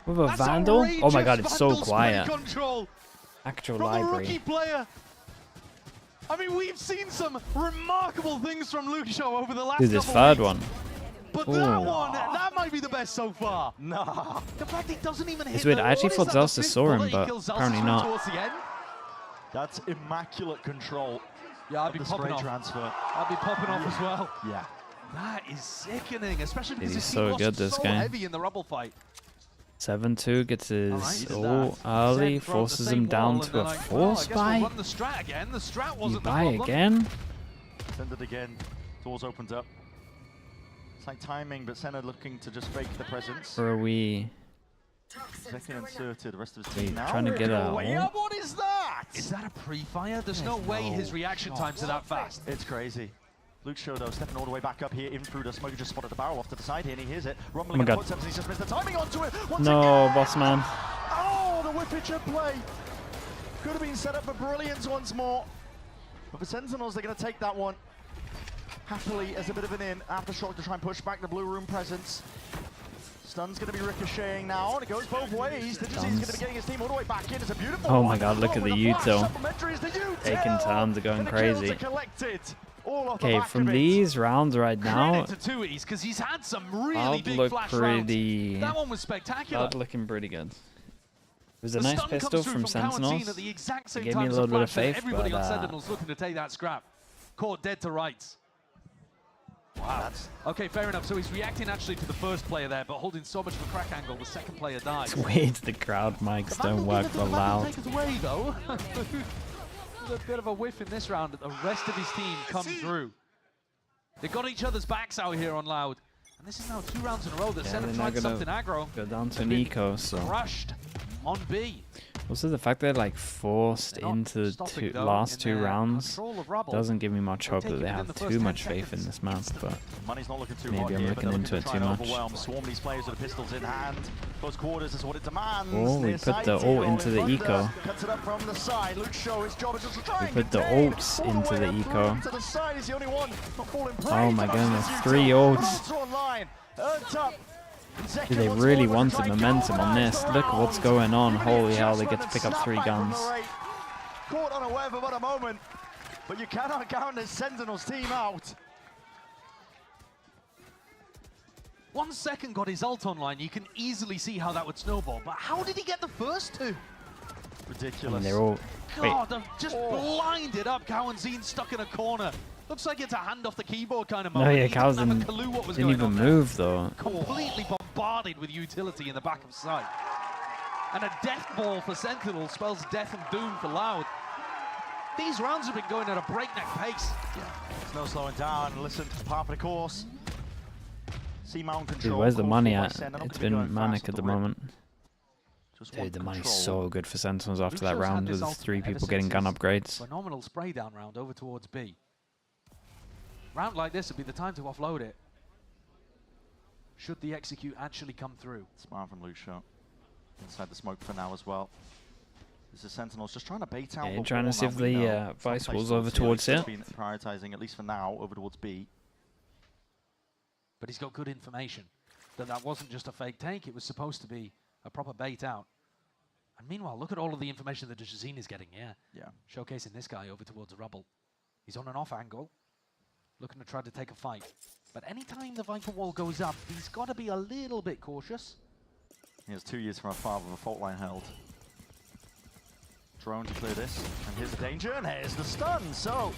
S3: With a Vandal? Oh my god, it's so quiet. Actual library.
S23: Rookie player. I mean, we've seen some remarkable things from Luxio over the last
S3: Dude, this
S23: couple
S3: third
S23: weeks.
S3: one.
S23: But
S3: Ooh.
S23: that one, that might be the best so far.
S5: Nah.
S23: The fact he doesn't even hit
S3: It's weird.
S23: the-
S3: I actually
S23: what
S3: thought
S23: is that, the
S3: Zelsis
S23: fifth
S3: saw him,
S23: bullet he
S3: but
S23: kills Zelsis
S3: apparently
S23: with
S3: not.
S23: towards the end?
S5: That's immaculate control.
S23: Yeah, I'd be
S5: the
S23: popping
S5: spray
S23: off.
S5: transfer.
S23: I'd be popping off as well.
S5: Yeah.
S23: That is sickening, especially because
S3: He's
S23: his
S3: so
S23: team
S3: good,
S23: lost
S3: this
S23: so
S3: guy.
S23: heavy in the rubble fight.
S3: 7-2 gets his
S23: Alright,
S3: all early,
S23: Sen throws the
S3: forces
S23: same
S3: him down
S23: wall, and
S3: to
S23: they're
S3: a
S23: like,
S3: force
S23: well, I guess we'll
S3: buy.
S23: run the strat again. The strat
S3: You
S23: wasn't the
S3: buy
S23: problem.
S3: again?
S5: Send it again. Doors opened up. It's like timing, but Senna looking to just fake the presence.
S3: Or are we
S5: Second inserted, the rest of his team now.
S3: trying to get a
S5: Yeah, what is that?
S23: Is that a pre-fire? There's no way his reaction times are that fast.
S5: It's crazy. Luxio, though, stepping all the way back up here, in through the smoke, just spotted the barrel off to the side here, and he hears it. Rumbling
S3: Oh my
S5: in
S3: God.
S5: footsteps, and he's just missed the timing onto it. Once
S3: No,
S5: again.
S3: boss man.
S5: Oh, the whippage at play. Could have been set up for brilliance once more. But for Sentinels, they're going to take that one happily as a bit of an in. Aftershock to try and push back the blue room presence. Stun's going to be ricocheting now, and it goes both ways. Digizy's going to be getting his team all the way back in. It's a beautiful
S3: Oh my god, look at the util. Taking time to going crazy. Okay, from these rounds right now,
S23: because he's had some really
S3: I'd
S23: big
S3: look
S23: flash
S3: pretty.
S23: rounds. That one was spectacular.
S3: I'd looking pretty good. It was a
S23: The
S3: nice
S23: stun
S3: pistol
S23: comes through
S3: from
S23: Quarantine
S3: Sentinels.
S23: at the exact
S3: It
S23: same
S3: gave
S23: time
S3: me a
S23: as
S3: little bit of
S23: flash,
S3: faith,
S23: everybody
S3: but
S23: on Sentinels looking to take that scrap. Caught dead to rights. Wow. Okay, fair enough. So he's reacting actually to the first player there, but holding so much of a crack angle, the second player dies.
S3: it's weird the crowd mics don't work for loud.
S23: Take us away though. A bit of a whiff in this round. The rest of his team come through. They got each other's backs out here on Loud. And this is now 2 rounds in a row that Sen have tried something aggro.
S3: Go down to Nico, so.
S23: Crushed on B.
S3: Also, the fact they're like forced into the last 2 rounds doesn't give me much hope that they have too much faith in this map, but
S5: Money's not looking too
S3: maybe I'm looking into it too much.
S5: Swarm these players with the pistols in hand. Close quarters is what it demands.
S3: Oh, we put the ult into the eco.
S5: Cuts it up from the side. Luke Show, his job is just to try
S3: We
S5: and
S3: put the
S5: contain.
S3: ults
S5: All the
S3: into
S5: way
S3: the
S5: up
S3: eco.
S5: to the side. He's the only one not falling prey
S3: Oh
S5: to
S3: my
S5: that
S3: goodness,
S5: Util.
S3: 3 ults.
S5: Ults are online. Earned up.
S3: Dude, they really wanted momentum on this. Look what's going on. Holy hell, they get to pick up 3 guns.
S5: Caught on a web about a moment, but you cannot count this Sentinels team out.
S23: 1 second got his ult online. You can easily see how that would snowball. But how did he get the first 2?
S5: Ridiculous.
S3: And they're all.
S23: God, they've just blinded up Cowanzine stuck in a corner. Looks like it's a hand off the keyboard kind of
S3: No,
S23: moment.
S3: yeah,
S23: He
S3: Cows
S23: didn't have a
S3: didn't,
S23: clue what was
S3: didn't
S23: going
S3: even
S23: on
S3: move though.
S23: there. Completely bombarded with utility in the back of sight. And a death ball for Sentinel spells death and doom for Loud. These rounds have been going at a breakneck pace.
S5: There's no slowing down. Listen, part of the course. C-mount control.
S3: Dude, where's the money at?
S5: Sen.
S3: It's been manic at the moment. Dude, the money's so good for Sentinels after that round with 3 people getting gun upgrades.
S23: Phenomenal spray down round over towards B. Round like this would be the time to offload it. Should the execute actually come through?
S5: Smart from Lucio. Inside the smoke for now as well. This is Sentinels just trying to bait out.
S3: Yeah, trying to see if the Vice Wall's over towards it.
S5: Been prioritizing, at least for now, over towards B.
S23: But he's got good information that wasn't just a fake tank. It was supposed to be a proper bait out. And meanwhile, look at all of the information that Jazine is getting. Yeah. Showcasing this guy over towards the rubble. He's on an off angle, looking to try to take a fight. But anytime the Viper wall goes up, he's got to be a little bit cautious.
S5: He has 2 years from afar with a fault line held. Drone to clear this, and here's the danger, and here's the stun. So,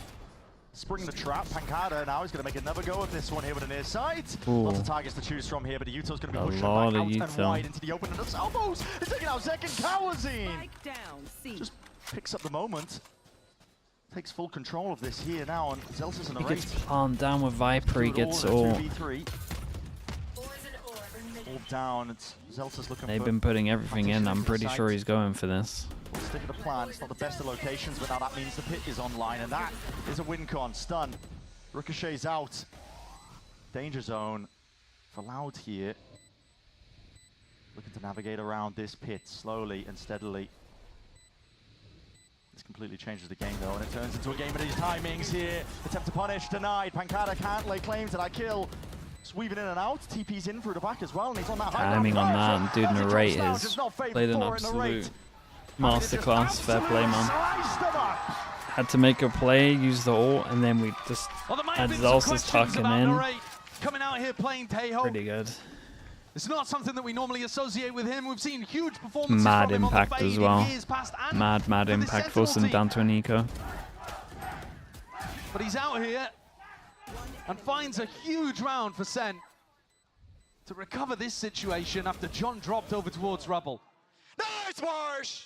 S5: spring the trap. Pancada now is going to make another go at this one here with a near side. Lots of targets to choose from here, but the Util's going to be pushed back out and wide into the open, and the salvos is taking out second Cowanzine. Just picks up the moment. Takes full control of this here now, and Zelsa's in a
S3: He
S5: race.
S3: gets palmed down with Viper, he gets all.
S5: 2v3. All down, it's Zelsa's looking
S3: They've
S5: for
S3: been putting everything in. I'm pretty
S5: site.
S3: sure he's going for this.
S5: We'll stick with the plan. It's not the best of locations, but now that means the pit is online, and that is a win con. Stun. Ricochet's out. Danger zone for Loud here. Looking to navigate around this pit slowly and steadily. This completely changes the game though, and it turns into a game of these timings here. Attempt to punish, denied. Pancada can't lay claim to that kill. Just weaving in and out. TP's in through the back as well, and he's on that high ground.
S3: Timing on that, dude, narrate is played an absolute masterclass. Fair play, man. Had to make a play, use the ult, and then we just had Zelsa's tucking in.
S23: Coming out here playing Tejo.
S3: Pretty good.
S23: It's not something that we normally associate with him. We've seen huge performances
S3: Mad
S23: from him
S3: impact
S23: on the
S3: as well.
S23: years past, and
S3: Mad impact. Force him down to an eco.
S23: But he's out here and finds a huge round for Sen to recover this situation after John dropped over towards rubble. Nice Marsh!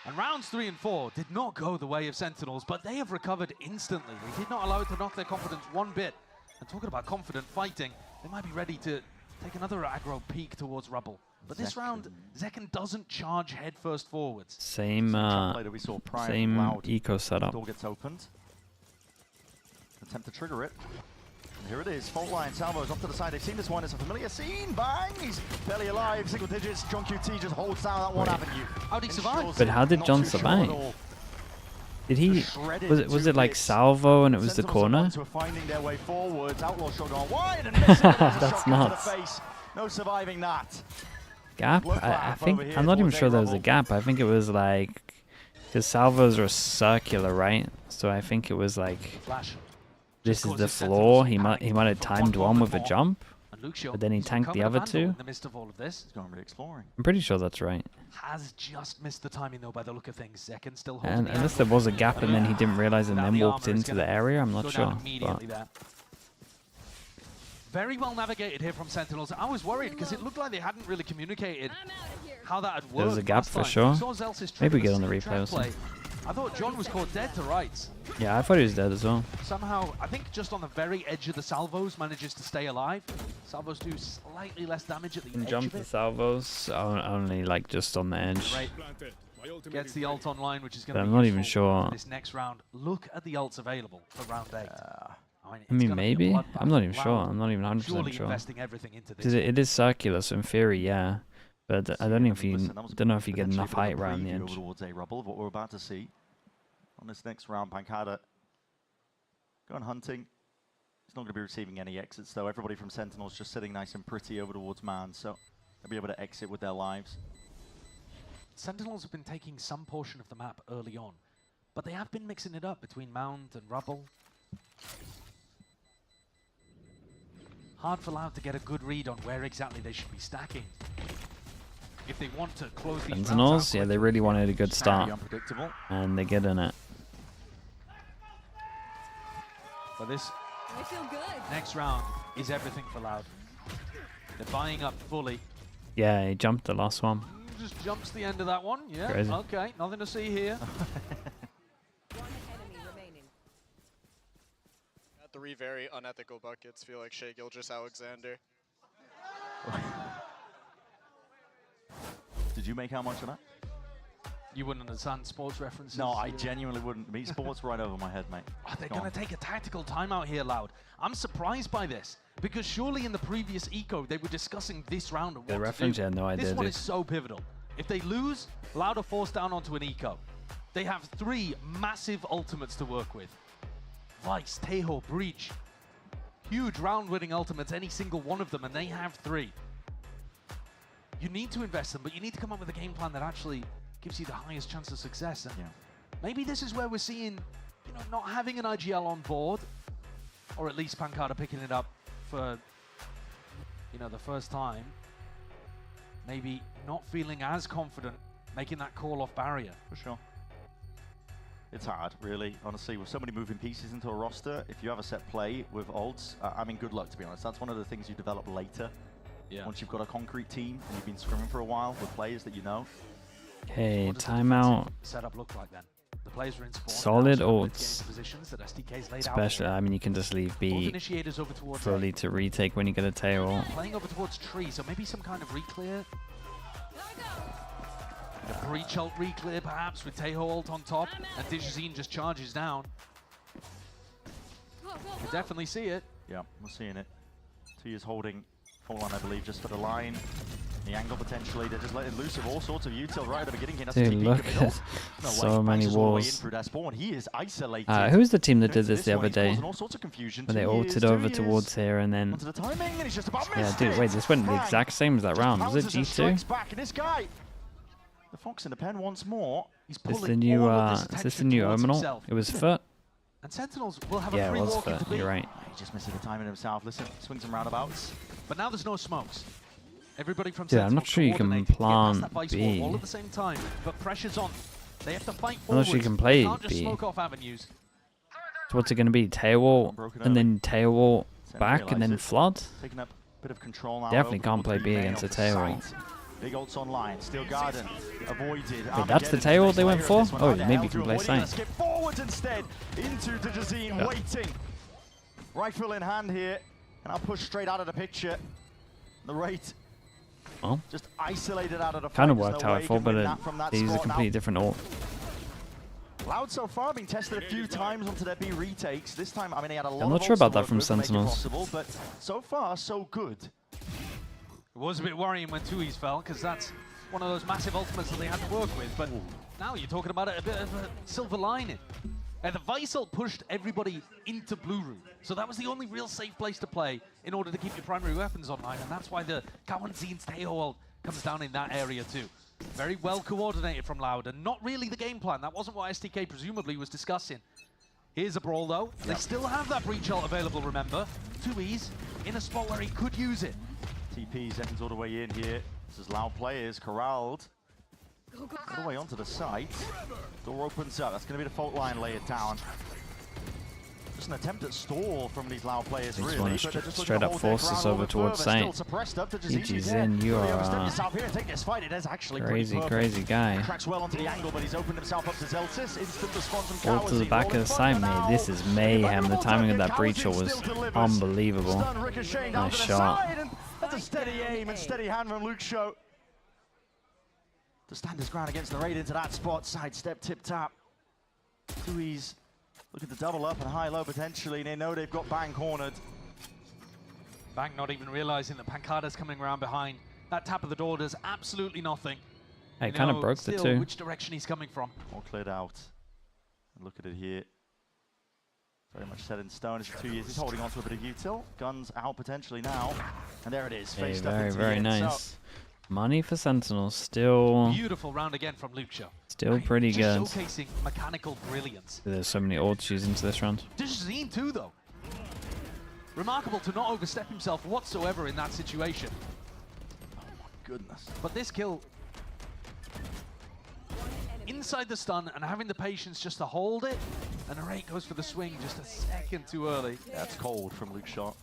S23: And rounds 3 and 4 did not go the way of Sentinels, but they have recovered instantly. They did not allow it to knock their confidence one bit. And talking about confident fighting, they might be ready to take another aggro peek towards rubble. But this round, Zekken doesn't charge headfirst forwards.
S3: Same eco setup.
S5: Door gets opened. Attempt to trigger it. And here it is. Fault line. Salvo's off to the side. They've seen this one. It's a familiar scene. Bang! He's barely alive. Single digits. John QT just holds down that one avenue.
S23: How did he survive?
S3: But how did John survive? Did he? Was it like salvo and it was the corner?
S5: Finding their way forwards. Outlaw shot on wide and
S3: That's nuts.
S5: No surviving that.
S3: Gap? I think I'm not even sure there was a gap. I think it was like, because salvos are circular, right? So I think it was like, this is the floor. He might have timed one with a jump, but then he tanked the other two.
S23: In the midst of all of this,
S5: he's going really exploring.
S3: I'm pretty sure that's right.
S23: Has just missed the timing though by the look of things. Second still holding.
S3: And unless there was a gap and then he didn't realize and then walked into the area, I'm not sure. But
S23: very well navigated here from Sentinels. I was worried because it looked like they hadn't really communicated how that had worked.
S3: there was a gap for sure. Maybe we get on the replay or something.
S23: I thought John was caught dead to rights.
S3: Yeah, I thought he was dead as well.
S23: Somehow, I think just on the very edge of the salvos manages to stay alive. Salvos do slightly less damage at the edge
S3: Jump
S23: of
S3: the
S23: it.
S3: salvos, only like just on the edge.
S23: Right. Gets the ult online, which is going
S3: But
S23: to be
S3: I'm not even
S23: useful
S3: sure.
S23: this next round. Look at the ults available for round 8.
S3: I mean, maybe. I'm not even sure. I'm not even 100% sure.
S23: Investing everything into this.
S3: Because it is circular, so in theory, yeah. But I don't know if you get enough height around the
S5: Over
S3: edge.
S5: towards a rubble of what we're about to see on this next round. Pancada going hunting. He's not going to be receiving any exits though. Everybody from Sentinels just sitting nice and pretty over towards Man, so they'll be able to exit with their lives.
S23: Sentinels have been taking some portion of the map early on, but they have been mixing it up between mound and rubble. Hard for Loud to get a good read on where exactly they should be stacking. If they want to close these
S3: Sentinels, yeah, they really wanted a good start.
S5: Unpredictable.
S3: And they get in it.
S23: But this next round is everything for Loud. They're buying up fully.
S3: Yeah, he jumped the last one.
S23: Just jumps the end of that one. Yeah,
S3: Crazy.
S23: okay, nothing to see here.
S6: Got 3 very unethical buckets. Feel like Shea Gilgeous-Alexander.
S5: Did you make how much of that?
S23: You wouldn't understand sports references?
S5: No, I genuinely wouldn't. Me, sports right over my head, mate.
S23: Oh, they're going to take a tactical timeout here, Loud. I'm surprised by this, because surely in the previous eco, they were discussing this round and
S3: The
S23: what
S3: reference,
S23: to do.
S3: yeah, no idea.
S23: This one
S3: dude.
S23: is so pivotal. If they lose, Loud are forced down onto an eco. They have 3 massive ultimates to work with. Vice, Tejo, Breach. Huge round-winning ultimates, any single one of them, and they have 3. You need to invest them, but you need to come up with a game plan that actually gives you the highest chance of success. And maybe this is where we're seeing, not having an IGL on board, or at least Pancada picking it up for, the first time. Maybe not feeling as confident making that call off barrier.
S5: For sure. It's hard, really, honestly, with so many moving pieces into a roster. If you have a set play with ults, I mean, good luck, to be honest. That's one of the things you develop later.
S23: Yeah.
S5: Once you've got a concrete team and you've been scrimming for a while with players that you know.
S3: Okay, timeout.
S23: Setup look like then? The players are in spawn.
S3: Solid
S23: now,
S3: ults.
S23: positions that SDK's laid out.
S3: Especially, I mean, you can just leave
S23: Both
S3: B
S23: initiators over towards
S3: fully to retake when you get a tail.
S23: Playing over towards tree, so maybe some kind of reclear. A breach ult reclear perhaps with Tejo ult on top, and Digizine just charges down. You can definitely see it.
S5: Yeah, we're seeing it. 2 years holding full on, I believe, just for the line. The angle potentially, they're just letting loose of all sorts of util right at the beginning. He has
S3: Dude,
S5: to TP
S3: look
S5: in the middle.
S3: at so many walls.
S5: He is isolated.
S3: Who was the team that did this the other day?
S5: All sorts of confusion.
S3: Where they ulted over towards here and then...
S5: Onto the timing, and he's just about
S3: Yeah, dude, wait, this went the exact same as that round. Was it G2?
S5: Back, and this guy, the Fox in the pen once more. He's
S3: Is this
S5: pulling
S3: the new,
S5: all of this
S3: is this the
S5: attention
S3: new
S5: towards
S3: Ominal?
S5: himself.
S3: It was Foot?
S23: And Sentinels will have
S3: Yeah,
S23: a
S3: it
S23: free
S3: was
S23: walk
S3: Foot,
S23: into B.
S3: you're right.
S5: He just misses the timing himself. Listen, swings and roundabouts.
S23: But now there's no smokes. Everybody from
S3: Dude, I'm
S23: Sentinel
S3: not sure you can
S23: coordinate to get past
S3: plant
S23: that vice
S3: B.
S23: wall all at the same time, but pressure's on. They have to fight
S3: I'm not
S23: forwards.
S3: sure you can play
S23: They can't just
S3: B.
S23: smoke off avenues.
S3: So what's it going to be? Tail wall and then tail wall back and then
S5: realize it.
S3: flood?
S5: Taking up a bit of control now.
S3: Definitely
S5: over
S3: can't play
S5: towards
S3: B
S5: the
S3: against a
S5: main
S3: tail
S5: off
S3: wall.
S5: the site. Big ults online. Steel Garden avoided.
S3: Wait, that's the tail wall they went for? Oh, maybe you can play Saint.
S5: Skip forwards instead into Digizine, waiting. Rifle in hand here, and I'll push straight out of the picture. The rate
S3: Well,
S5: just isolated out of the fight.
S3: kind of
S5: There's
S3: worked
S5: no
S3: how
S5: way
S3: I
S5: he
S3: thought,
S5: can
S3: but
S5: win that from that
S3: they used a
S5: spot.
S3: completely
S5: Now,
S3: different ult.
S5: Loud so far being tested a few times onto their B retakes. This time, I mean, he had a lot
S3: I'm not
S5: of
S3: sure
S5: ults
S3: about
S5: to
S3: that
S5: work
S3: from
S5: with to make it
S3: Sentinels.
S5: possible, but so far, so good.
S23: It was a bit worrying when Tui's fell, because that's one of those massive ultimates that they had to work with, but now you're talking about it a bit of a silver lining. The Visal pushed everybody into Blue Room, so that was the only real safe place to play in order to keep your primary weapons online, and that's why the Kawanzin's tail comes down in that area too. Very well coordinated from Loud, and not really the game plan. That wasn't what STK presumably was discussing. Here's a brawl though. They still have that breach ult available, remember. 2Es in a spot where he could use it.
S5: TP Zen's all the way in here. This is Loud players corralled. All the way onto the site. Door opens up. That's going to be the fault line layered down. Just an attempt at stall from these Loud players, really.
S3: Want to straight up force us over towards Saint. GG's in. You are crazy guy.
S5: Tracks well onto the angle, but he's opened himself up to Zeltis. Instant response from
S3: All to the back of the side, mate. This is mayhem. The timing of that breach was unbelievable. Nice shot.
S5: That's a steady aim and steady hand from Luke Show. To stand his ground against the raid into that spot. Sidestep, tip tap. 2Es looking to double up and high-low potentially. They know they've got Bang cornered.
S23: Bang not even realizing that Pancada's coming around behind. That tap of the door does absolutely nothing.
S3: Hey, kind of broke the two.
S23: Which direction he's coming from.
S5: All cleared out. And look at it here. Very much set in stone. It's 2 years. He's holding on to a bit of util. Guns out potentially now. And there it is.
S3: Hey, very nice. Money for Sentinels. Still
S23: beautiful round again from Lucio.
S3: Still pretty good.
S23: Showcasing mechanical brilliance.
S3: There's so many ults used into this round.
S23: Zine too, though. Remarkable to not overstep himself whatsoever in that situation.
S5: Oh my goodness.
S23: But this kill inside the stun and having the patience just to hold it, and Array goes for the swing just a second too early.
S5: That's cold from Luke Shot.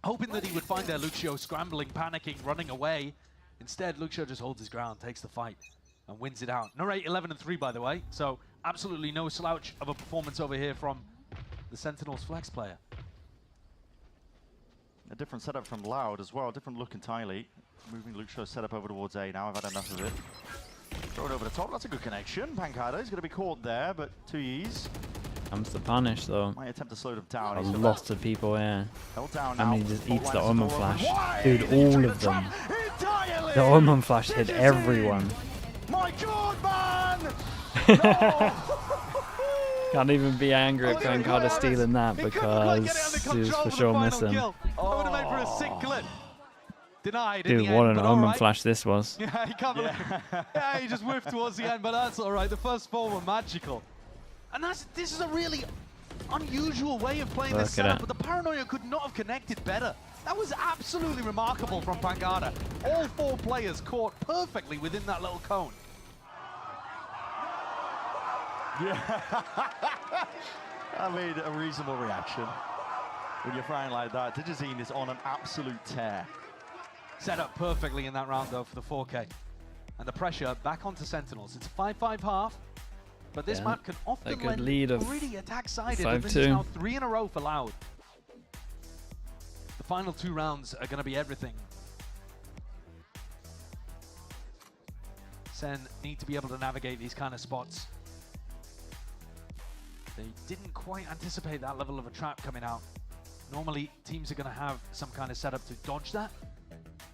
S23: Hoping that he would find their Lucio scrambling, panicking, running away. Instead, Lucio just holds his ground, takes the fight, and wins it out. Narrate 11-3, by the way, so absolutely no slouch of a performance over here from the Sentinels flex player.
S5: A different setup from Loud as well, different look entirely. Moving Lucio's setup over towards A now, I've had enough of it. Throw it over the top, that's a good connection. Pancada is going to be caught there, but 2Es.
S3: Comes the punish though.
S5: Might attempt to slow them down.
S3: A lot of people here.
S5: Down
S3: I mean, he just eats the Omen Flash. Dude, all of them. The Omen Flash hit everyone.
S5: My God, man!
S3: Can't even be angry at Pancada stealing that because he was for sure missing.
S23: I would have made for a sick clip. Denied.
S3: Dude, what an Omen Flash this was.
S23: Yeah, he can't believe yeah, he just whiffed towards the end, but that's all right. The first four were magical. And this is a really unusual way of playing this setup, but the Paranoia could not have connected better. That was absolutely remarkable from Pancada. All four players caught perfectly within that little cone.
S5: Yeah. I made a reasonable reaction. When you're frying like that, Digizine is on an absolute tear.
S23: Set up perfectly in that round though for the 4K. And the pressure back onto Sentinels. It's 5-5 half. But this map can often lend pretty attack-sided, and this is now 3 in a row for Loud. The final 2 rounds are going to be everything. Sen need to be able to navigate these kind of spots. They didn't quite anticipate that level of a trap coming out. Normally, teams are going to have some kind of setup to dodge that.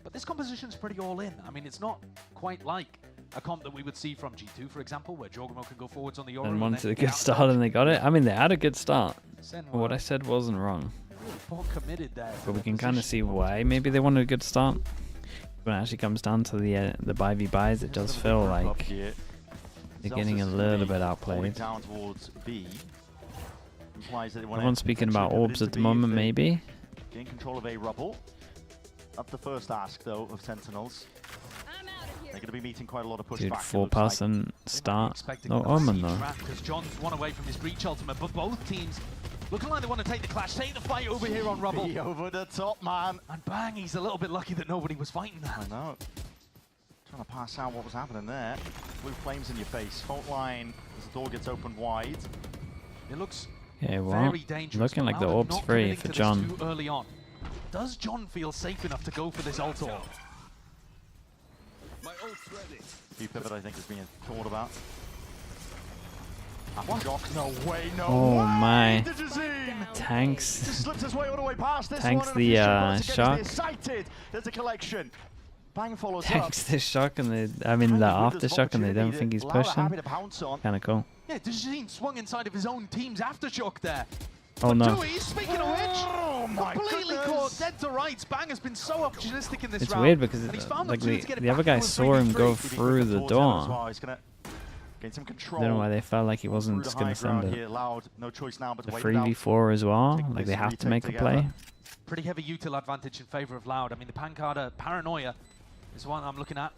S23: But this composition's pretty all-in. I mean, it's not quite like a comp that we would see from G2, for example, where Jorgamo can go forwards on the Yoru.
S3: And wanted a good start and they got it. I mean, they had a good start. What I said wasn't wrong.
S23: Committed there,
S3: but we can kind of see why. Maybe they wanted a good start. When it actually comes down to the buy v buys, it does feel like they're getting a little bit outplayed. Everyone's speaking about orbs at the moment, maybe.
S5: Gain control of A rubble. Up the first ask, though, of Sentinels. They're going to be meeting quite a lot of pushback.
S3: Dude, 4-person start. No Omen, though.
S23: Because John's one away from his breach ultimate, but both teams looking like they want to take the clash, take the fight over here on Rubble.
S5: Over the top, man.
S23: And bang, he's a little bit lucky that nobody was fighting that.
S5: I know. Trying to pass out what was happening there. Blue flames in your face. Fault line as the door gets opened wide.
S23: It looks
S3: very dangerous. Looking like the orb's free for John.
S23: Too early on. Does John feel safe enough to go for this ult orb?
S14: My ult's ready.
S5: Pivot, I think, is being thought about. No way, no
S3: oh
S5: way.
S3: My.
S5: Tanks. Just slipped his way all the way past this
S3: Tanks
S5: one,
S3: the shock.
S5: Excited. There's a collection. Bang follows up.
S3: Takes the shock and I mean the aftershock and they don't think he's pushing. Kind of cool.
S23: Yeah, Dejin swung inside of his own team's aftershock there.
S3: Oh no.
S23: Dewey, speaking of which, completely caught dead to rights. Bang has been so opportunistic in this
S3: It's
S23: round.
S3: weird because
S23: Like
S3: the other guy saw him go through the door.
S5: Gain some control.
S3: I don't know why they felt like he wasn't just going to send it.
S5: Here, Loud, no choice now but
S3: The
S5: to wait it out.
S3: 3v4 as well. Like they have to make a play.
S23: Pretty heavy util advantage in favor of Loud. I mean, the Pancada paranoia is one I'm looking at.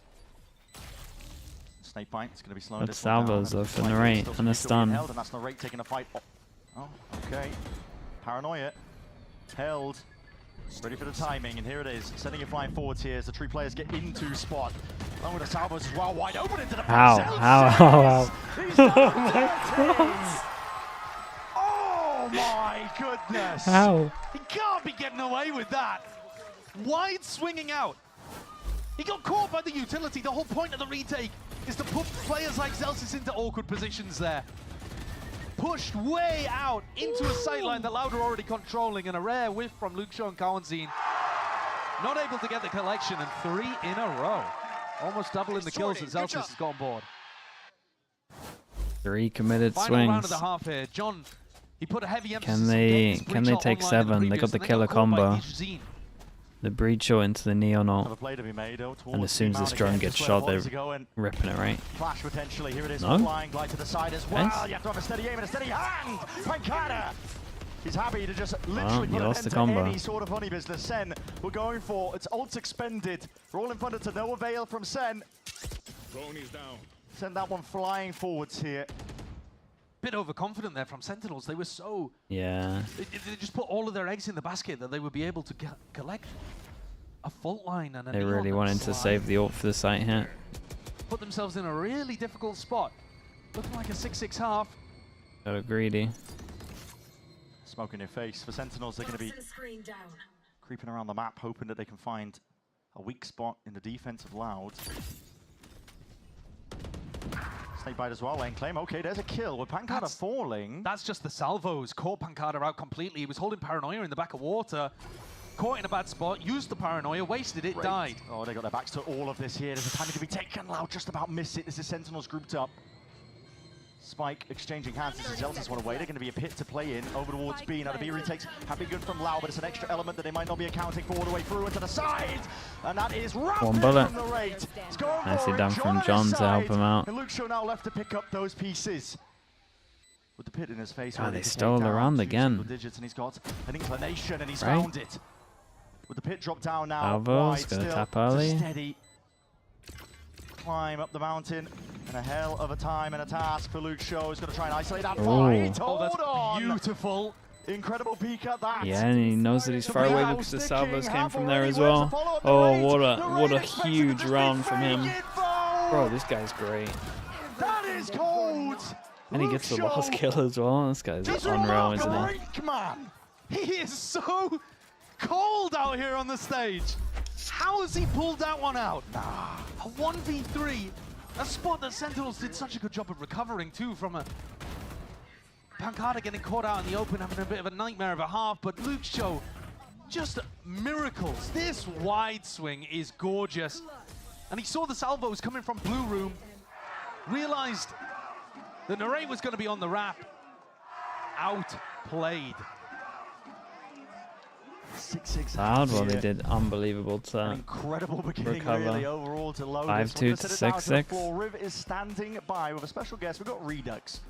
S5: Snake bite. It's going to be slowing
S3: That's salvos though for Narrate and a stun.
S5: And that's Narrate taking a fight. Oh, okay. Paranoia held. Ready for the timing, and here it is. Sending it flying forwards here as the 3 players get into spot. Along with the salvos as well, wide open into the
S3: How?
S5: Oh my goodness!
S3: How?
S23: He can't be getting away with that. Wide swinging out. He got caught by the utility. The whole point of the retake is to put players like Zelsis into awkward positions there. Pushed way out into a sightline that Loud are already controlling, and a rare whiff from Luke Shaw and Cowanzine. Not able to get the collection, and 3 in a row. Almost doubling the kills that Zelsis has got on board.
S3: 3 committed
S23: Final round of
S3: swings.
S23: the half here. John, he put a heavy emphasis
S3: Can
S23: on
S3: they
S23: getting this
S3: take
S23: breach online in
S3: 7? They
S23: previous,
S3: got the
S23: and
S3: killer
S23: got caught by
S3: combo.
S23: Dejin.
S3: The breach shot into the neon ult.
S5: Another play to be made,
S3: And as soon as this drone gets shot, they're ripping it right.
S5: Flash potentially. Here it is.
S3: No?
S5: Flying glide to the side as well.
S3: Nice.
S5: You have to have a steady aim and a steady hand. Pancada. He's happy to just
S3: Well,
S5: literally
S3: he
S5: put an
S3: lost
S5: end
S3: the
S5: to
S3: combo.
S5: any sort of funny business. Sen, we're going for its ult's expended. Rolling thunder to no avail from Sen.
S9: Down.
S5: Send that one flying forwards here.
S23: Bit overconfident there from Sentinels. They were so...
S3: Yeah.
S23: They just put all of their eggs in the basket that they would be able to collect a fault line and a
S3: They
S23: neon
S3: really
S23: and
S3: wanted to
S23: slide.
S3: save the ult for the site hit.
S23: Put themselves in a really difficult spot. Looking like a 6-6 half.
S3: Got greedy.
S5: Smoke in your face. For Sentinels, they're going to be creeping around the map, hoping that they can find a weak spot in the defense of Loud. Snake bite as well, lane claim. Okay, there's a kill with Pancada falling.
S23: That's just the salvos. Caught Pancada out completely. He was holding Paranoia in the back of water. Caught in a bad spot, used the Paranoia, wasted it, died.
S5: Oh, they got their backs to all of this here. There's a timing to be taken. Loud just about miss it. This is Sentinels grouped up. Spike exchanging hands. This is Zelsis one away. They're going to be a pit to play in over towards B. Now the B retakes have been good from Loud, but it's an extra element that they might not be accounting for all the way through and to the side. And that is
S3: One bullet.
S5: from the rate.
S3: Nicely done from John to help him out.
S5: And Luke Shaw now left to pick up those pieces. With the pit in his face.
S3: God,
S5: ready
S3: they
S5: to take
S3: stole
S5: down
S3: around
S5: 2
S3: again.
S5: single digits, and he's got an inclination, and he's
S3: Right.
S5: found it. With the pit drop down now.
S3: Salvos,
S5: wide
S3: gonna
S5: still,
S3: tap
S5: it's a
S3: early.
S5: steady climb up the mountain, and a hell of a time and a task for Luke Shaw. He's going to try and isolate that fight.
S23: Oh, that's
S5: Hold on.
S23: beautiful.
S5: Incredible peek at that.
S3: Yeah, and he knows that he's far away because the salvos came from there as well. Oh, what a huge round from him. Bro, this guy's great.
S5: That is cold.
S3: And he gets the last kill as well. This guy's unreal, isn't he?
S5: Break, man.
S23: He is so cold out here on the stage. How has he pulled that one out? A 1v3, a spot that Sentinels did such a good job of recovering too from a Pancada getting caught out in the open, having a bit of a nightmare of a half, but Luke Shaw, just miracles. This wide swing is gorgeous. And he saw the salvos coming from Blue Room, realized that Narrate was going to be on the wrap. Outplayed.
S5: 6-6.
S3: Loud, well, they did unbelievable to
S5: Incredible beginning
S3: recover.
S5: really overall to Lotus.
S3: 5-2 to 6-6.
S5: Riv is standing by with a special guest. We've got Redux.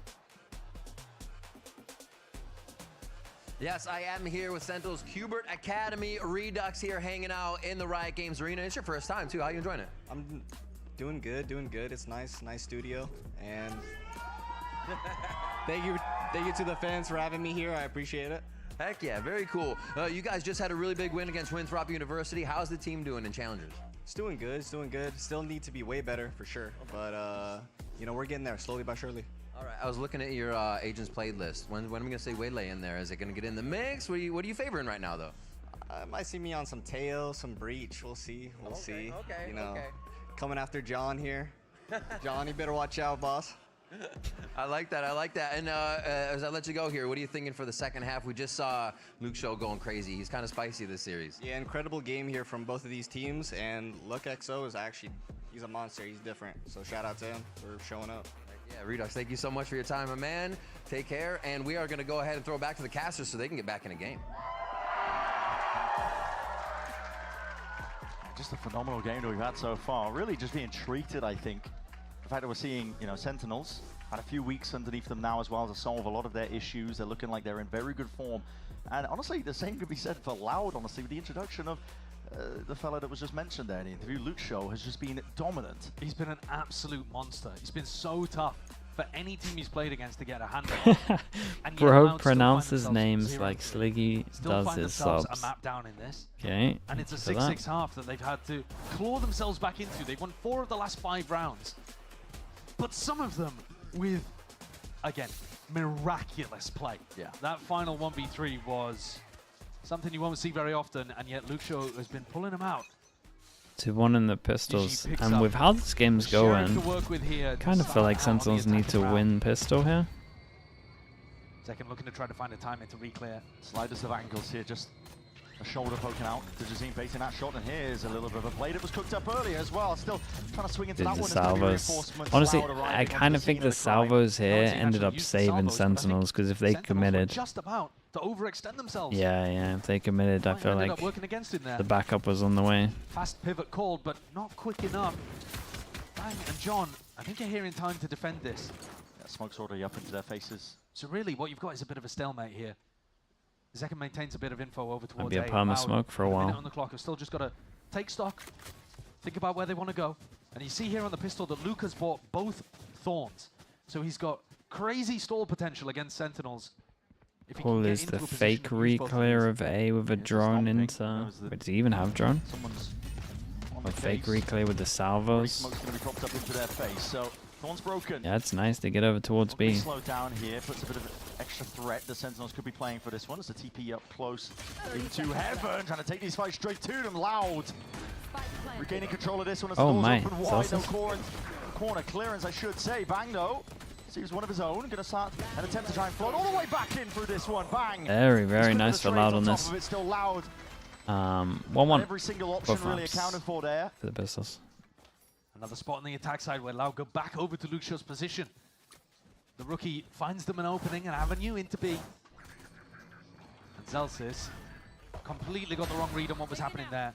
S15: Yes, I am here with Sentinels Cubert Academy. Redux here hanging out in the Riot Games Arena. It's your first time too. How you enjoying it?
S4: I'm doing good, It's nice studio. And thank you to the fans for having me here. I appreciate it.
S15: Heck yeah, very cool. You guys just had a really big win against Winthrop University. How's the team doing in Challengers?
S4: It's doing good. Still need to be way better for sure. But you know, we're getting there slowly but surely.
S15: All right, I was looking at your agents played list. When am I gonna say Waylay in there? Is it gonna get in the mix? What are you favoring right now, though?
S4: Might see me on some Tail, some Breach. We'll see.
S15: Okay,
S4: You know, coming after John here. John, you better watch out, boss.
S15: I like that. I like that. And as I let you go here, what are you thinking for the second half? We just saw Luke Show going crazy. He's kind of spicy this series.
S4: Yeah, incredible game here from both of these teams. And Luck XO is actually, he's a monster. He's different. So shout out to him for showing up.
S15: Yeah, Redux, thank you so much for your time, my man. Take care. And we are going to go ahead and throw it back to the casters so they can get back in the game.
S5: Just a phenomenal game that we've had so far. Really just being treated, I think. The fact that we're seeing, you know, Sentinels had a few weeks underneath them now as well to solve a lot of their issues. They're looking like they're in very good form. And honestly, the same could be said for Loud, honestly, with the introduction of the fella that was just mentioned there in the interview. Luke Show has just been dominant.
S23: He's been an absolute monster. He's been so tough for any team he's played against to get a hand on.
S3: Bro pronounces names like Sliggy does his subs.
S23: A map down in this.
S3: Okay.
S23: And it's a 6-6 half that they've had to claw themselves back into. They've won 4 of the last 5 rounds. But some of them with, again, miraculous play.
S5: Yeah.
S23: That final 1v3 was something you won't see very often, and yet Luke Shaw has been pulling them out.
S3: 2-1 in the pistols, and with how this game's going, kind of feel like Sentinels need to win pistol here.
S23: Second looking to try to find a timing to re-clear.
S5: Sliders of angles here, just a shoulder poking out. Digizine facing that shot, and here's a little bit of a play that was cooked up earlier as well. Still trying to swing into that
S3: The
S5: one.
S3: salvos. Honestly, I kind of think the salvos here ended up saving Sentinels, because if they committed,
S23: just about to overextend themselves.
S3: yeah, if they committed, I feel like the backup was on the way.
S23: Fast pivot called, but not quick enough. Bang and John, I think you're here in time to defend this.
S5: Yeah, smoke's already up into their faces.
S23: So really, what you've got is a bit of a stalemate here. Zeka maintains a bit of info over towards
S3: Might be a perma smoke for a while.
S23: Minute on the clock. I've still just got to take stock, think about where they want to go. And you see here on the pistol that Luke has bought both Thorns. So he's got crazy stall potential against Sentinels.
S3: Paul is the fake re-clear of A with a drone into... Wait, does he even have drone? A fake re-clear with the salvos.
S5: Smoke's going to be propped up into their face, so Thorn's broken.
S3: Yeah, it's nice to get over towards B.
S5: Slow down here, puts a bit of extra threat the Sentinels could be playing for this one. As the TP up close into heaven, trying to take these fights straight to them. Loud regaining control of this one as the doors open wide. No corner clearance, I should say. Bang though. Sees one of his own, gonna start an attempt to try and float all the way back in through this one. Bang!
S3: Very nice for Loud on this.
S5: It's still Loud.
S3: 1-1.
S5: Every single option really accounted for there.
S3: For the pistols.
S23: Another spot on the attack side where Loud go back over to Luke Shaw's position. The rookie finds them an opening, an avenue into B. And Zelsis completely got the wrong read on what was happening there.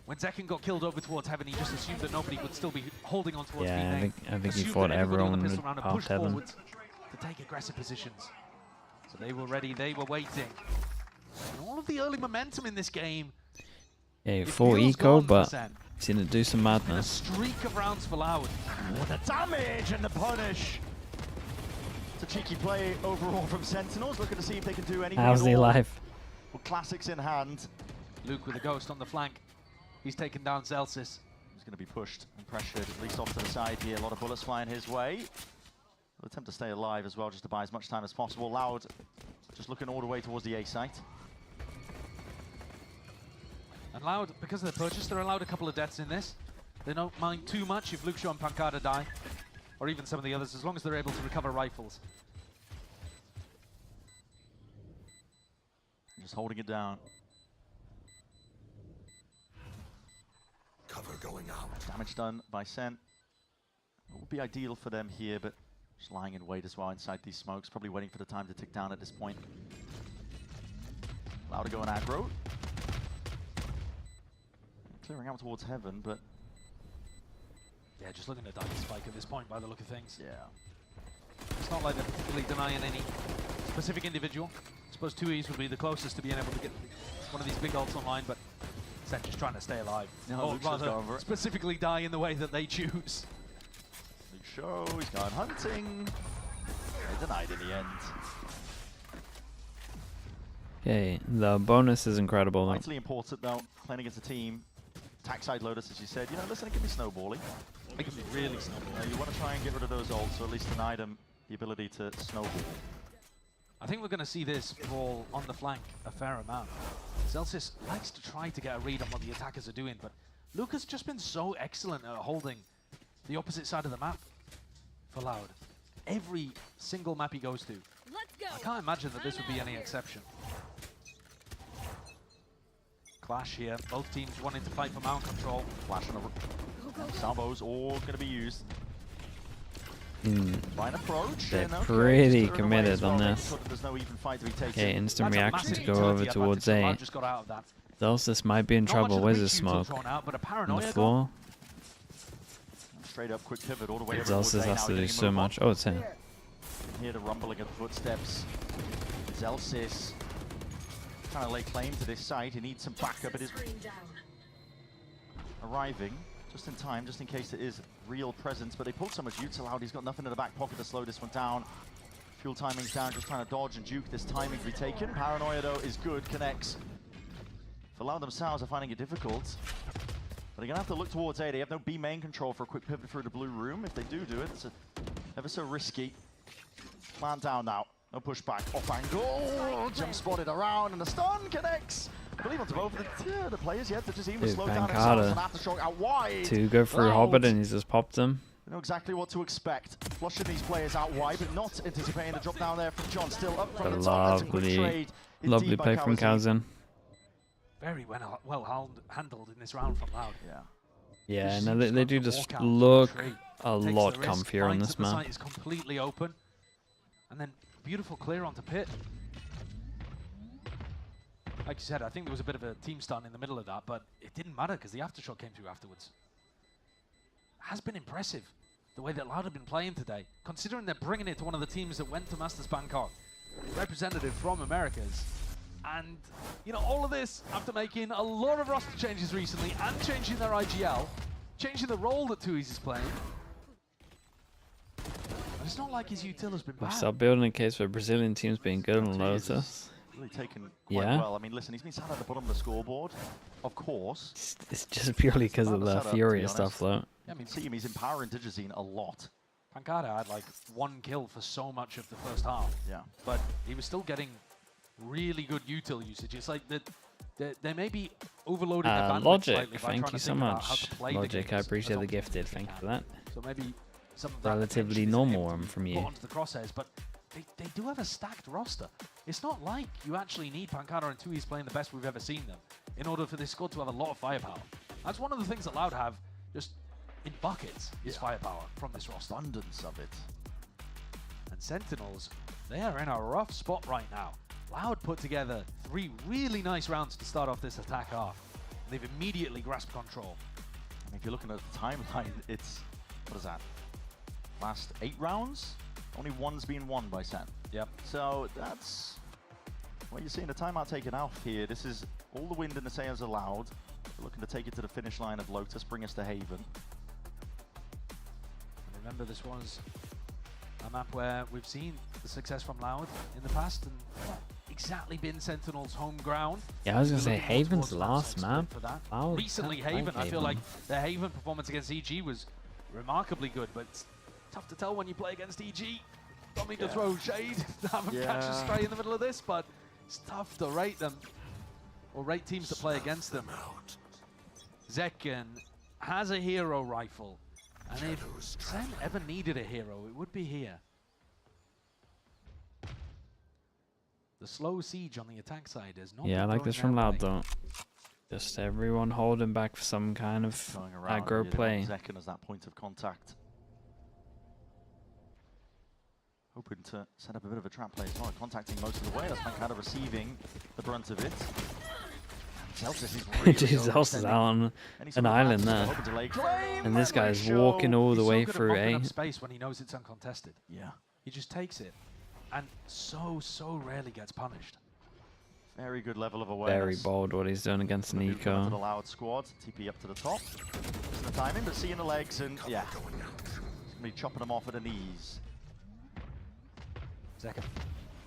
S23: When Zekin got killed over towards Heaven, he just assumed that nobody would still be holding on towards B.
S3: Yeah, I think he thought everyone would pass Heaven.
S23: To take aggressive positions. So they were ready, they were waiting. And all of the early momentum in this game.
S3: Yeah, full eco, but seen it do some madness.
S23: A streak of rounds for Loud.
S5: What the damage and the punish. It's a cheeky play overall from Sentinels, looking to see if they can do anything.
S3: How's he alive?
S5: With classics in hand.
S23: Luke with a ghost on the flank. He's taken down Zelsis.
S5: He's going to be pushed and pressured, at least off to the side here. A lot of bullets flying his way. He'll attempt to stay alive as well, just to buy as much time as possible. Loud just looking all the way towards the A site.
S23: And Loud, because of the purchase, they're allowed a couple of deaths in this. They don't mind too much if Luke Shaw and Pancada die, or even some of the others, as long as they're able to recover rifles.
S5: Just holding it down.
S12: Cover going out.
S5: Damage done by Sen. It would be ideal for them here, but just lying in wait as well inside these smokes, probably waiting for the time to tick down at this point. Loud to go on aggro. Clearing out towards Heaven, but...
S23: Yeah, just looking to die the spike at this point by the look of things.
S5: Yeah.
S23: It's not like they're particularly denying any specific individual. I suppose 2Es would be the closest to being able to get one of these big ults online, but Sen just trying to stay alive.
S5: No,
S23: or rather, specifically die in the way that they choose.
S5: Luke Shaw, he's gone hunting. They denied in the end.
S3: Okay, the bonus is incredible though.
S5: Vitally important though, playing against a team. Attack side Lotus, as you said, you know, listen, it can be snowballing.
S23: It can be really snowballing.
S5: You want to try and get rid of those ults, or at least deny them the ability to snowball.
S23: I think we're going to see this fall on the flank a fair amount. Zelsis likes to try to get a read on what the attackers are doing, but Luke has just been so excellent at holding the opposite side of the map for Loud. Every single map he goes to. I can't imagine that this would be any exception. Clash here. Both teams wanting to fight for mount control.
S5: Flash on the salvos all going to be used. Fine approach.
S3: They're
S5: and okay,
S3: pretty
S5: just turn away as
S3: committed
S5: well,
S3: on
S5: making
S3: this.
S5: sure that there's no even fight to be taken.
S3: Okay, instant
S23: That's a
S3: reaction
S23: massive
S3: to go over
S23: utility
S3: towards
S23: advantage that
S3: A.
S23: Loud just got out of that.
S3: Zelsis might be in
S23: Not
S3: trouble.
S23: much of the
S3: Where's
S23: reach
S3: his
S23: util
S3: smoke?
S23: thrown out, but a
S3: On
S23: paranoia
S3: the
S23: goal.
S3: floor.
S5: Straight up, quick pivot all the way over towards
S3: Zelsis
S5: A.
S3: has
S5: Now
S3: to do
S5: getting
S3: so
S5: move on.
S3: much. Oh, it's him.
S5: Hear the rumbling of the footsteps. Zelsis trying to lay claim to this site. He needs some backup. It is arriving just in time, just in case it is real presence. But they pulled so much util out. He's got nothing in the back pocket to slow this one down. Fuel timing's down, just trying to dodge and juke this timing to be taken. Paranoia, though, is good. Connects. For Loud themselves, are finding it difficult. But they're going to have to look towards A. They have no B main control for a quick pivot through the blue room. If they do it, it's ever so risky. Plant down now. No pushback. Off angle. Jump spotted around, and the stun connects. I believe onto both of the players yet. They're just even
S3: Dude,
S5: slowed down themselves. And
S3: Banter.
S5: aftershock out wide.
S3: To go through
S5: Loud.
S3: Hobbit and he's just popped him.
S5: They know exactly what to expect. Flushing these players out wide, but not anticipating the drop down there from John. Still up from
S3: A
S5: the top. That's a quick
S3: lovely,
S5: trade.
S3: lovely
S5: Indeed by
S3: play from
S5: Kawazaki.
S3: Kazan.
S23: Very well handled in this round from Loud.
S5: Yeah.
S3: Yeah,
S23: Just
S3: no,
S23: seems
S3: they
S23: to
S3: do
S23: walk
S3: just
S23: out
S3: look
S23: straight.
S3: a
S23: Takes
S3: lot
S23: the risk,
S3: comfier on
S23: finds
S3: this
S23: that the
S3: map.
S23: site is completely open. And then beautiful clear onto Pit. Like you said, I think there was a bit of a team stun in the middle of that, but it didn't matter because the aftershock came through afterwards. Has been impressive, the way that Loud have been playing today, considering they're bringing it to one of the teams that went to Masters Bangkok, representative from Americas. And, you know, all of this after making a lot of roster changes recently and changing their IGL, changing the role that Tui's is playing. But it's not like his util has been
S3: We
S23: bad.
S3: start building a case for Brazilian teams being good on Lotus.
S5: Really taken quite
S3: Yeah.
S5: well. I mean, listen, he's been sat at the bottom of the scoreboard, of course.
S3: It's just purely because of the
S5: Setup, to be
S3: Furia
S5: honest.
S3: stuff, though.
S5: Yeah, I mean, see him, he's empowering Digizine a lot.
S23: Pancada had like 1 kill for so much of the first half.
S5: Yeah.
S23: But he was still getting really good util usage. It's like that they may be overloading their bandwidth
S3: Logic,
S23: slightly by
S3: thank
S23: trying
S3: you
S23: to
S3: so
S23: think about how
S3: much.
S23: to play the
S3: Logic, I
S23: games
S3: appreciate
S23: as
S3: the
S23: often
S3: gifted,
S23: as they
S3: thank you for
S23: can.
S3: that.
S23: So maybe some of that
S3: Relatively
S23: potentially isn't
S3: normal
S23: able to
S3: one from
S23: be
S3: you.
S23: put onto the crosshairs, but they do have a stacked roster. It's not like you actually need Pancada and Tui's playing the best we've ever seen them in order for this squad to have a lot of firepower. That's one of the things that Loud have just in buckets is firepower from this roster.
S5: Abundance of it.
S23: And Sentinels, they are in a rough spot right now. Loud put together 3 really nice rounds to start off this attack half. They've immediately grasped control.
S5: I mean, if you're looking at the timeline, it's, what is that? Last 8 rounds? Only 1's been won by Sen.
S23: Yep.
S5: So that's what you're seeing, the timeout taken off here. This is all the wind in the sails allowed. We're looking to take it to the finish line of Lotus, bring us to Haven.
S23: Remember, this was a map where we've seen the success from Loud in the past and not exactly been Sentinel's home ground.
S3: Yeah, I was going to
S23: We're
S3: say,
S23: looking more
S3: Haven's
S23: towards the
S3: last
S23: outside
S3: map.
S23: split for that.
S3: Wow,
S23: Recently,
S3: can't
S23: Haven,
S3: like
S23: I feel like their Haven performance against EG was remarkably good, but it's tough to tell when you play against EG. Don't mean to throw shade, have them catch a stray in the middle of this, but it's tough to rate them, or rate teams that play against them. Zekken has a hero rifle, and if Sen ever needed a hero, it would be here. The slow siege on the attack side is not.
S3: Yeah, I like this from Loud, though. Just everyone holding back for some kind of aggro play.
S5: Zekken as that point of contact. Hoping to set up a bit of a trap play as well, contacting most of the way. That's Pancada receiving the brunt of it. Zelsis is really
S3: Zelsis is out on an island there. And this guy's walking all the way through A.
S23: Space when he knows it's uncontested.
S5: Yeah.
S23: He just takes it and so rarely gets punished.
S5: Very good level of awareness.
S3: Very bold what he's doing against
S5: To the
S3: Nico.
S5: Loud squad, TP up to the top. Missing the timing, but seeing the legs and yeah. He's going to be chopping them off at the knees.
S23: Zekken,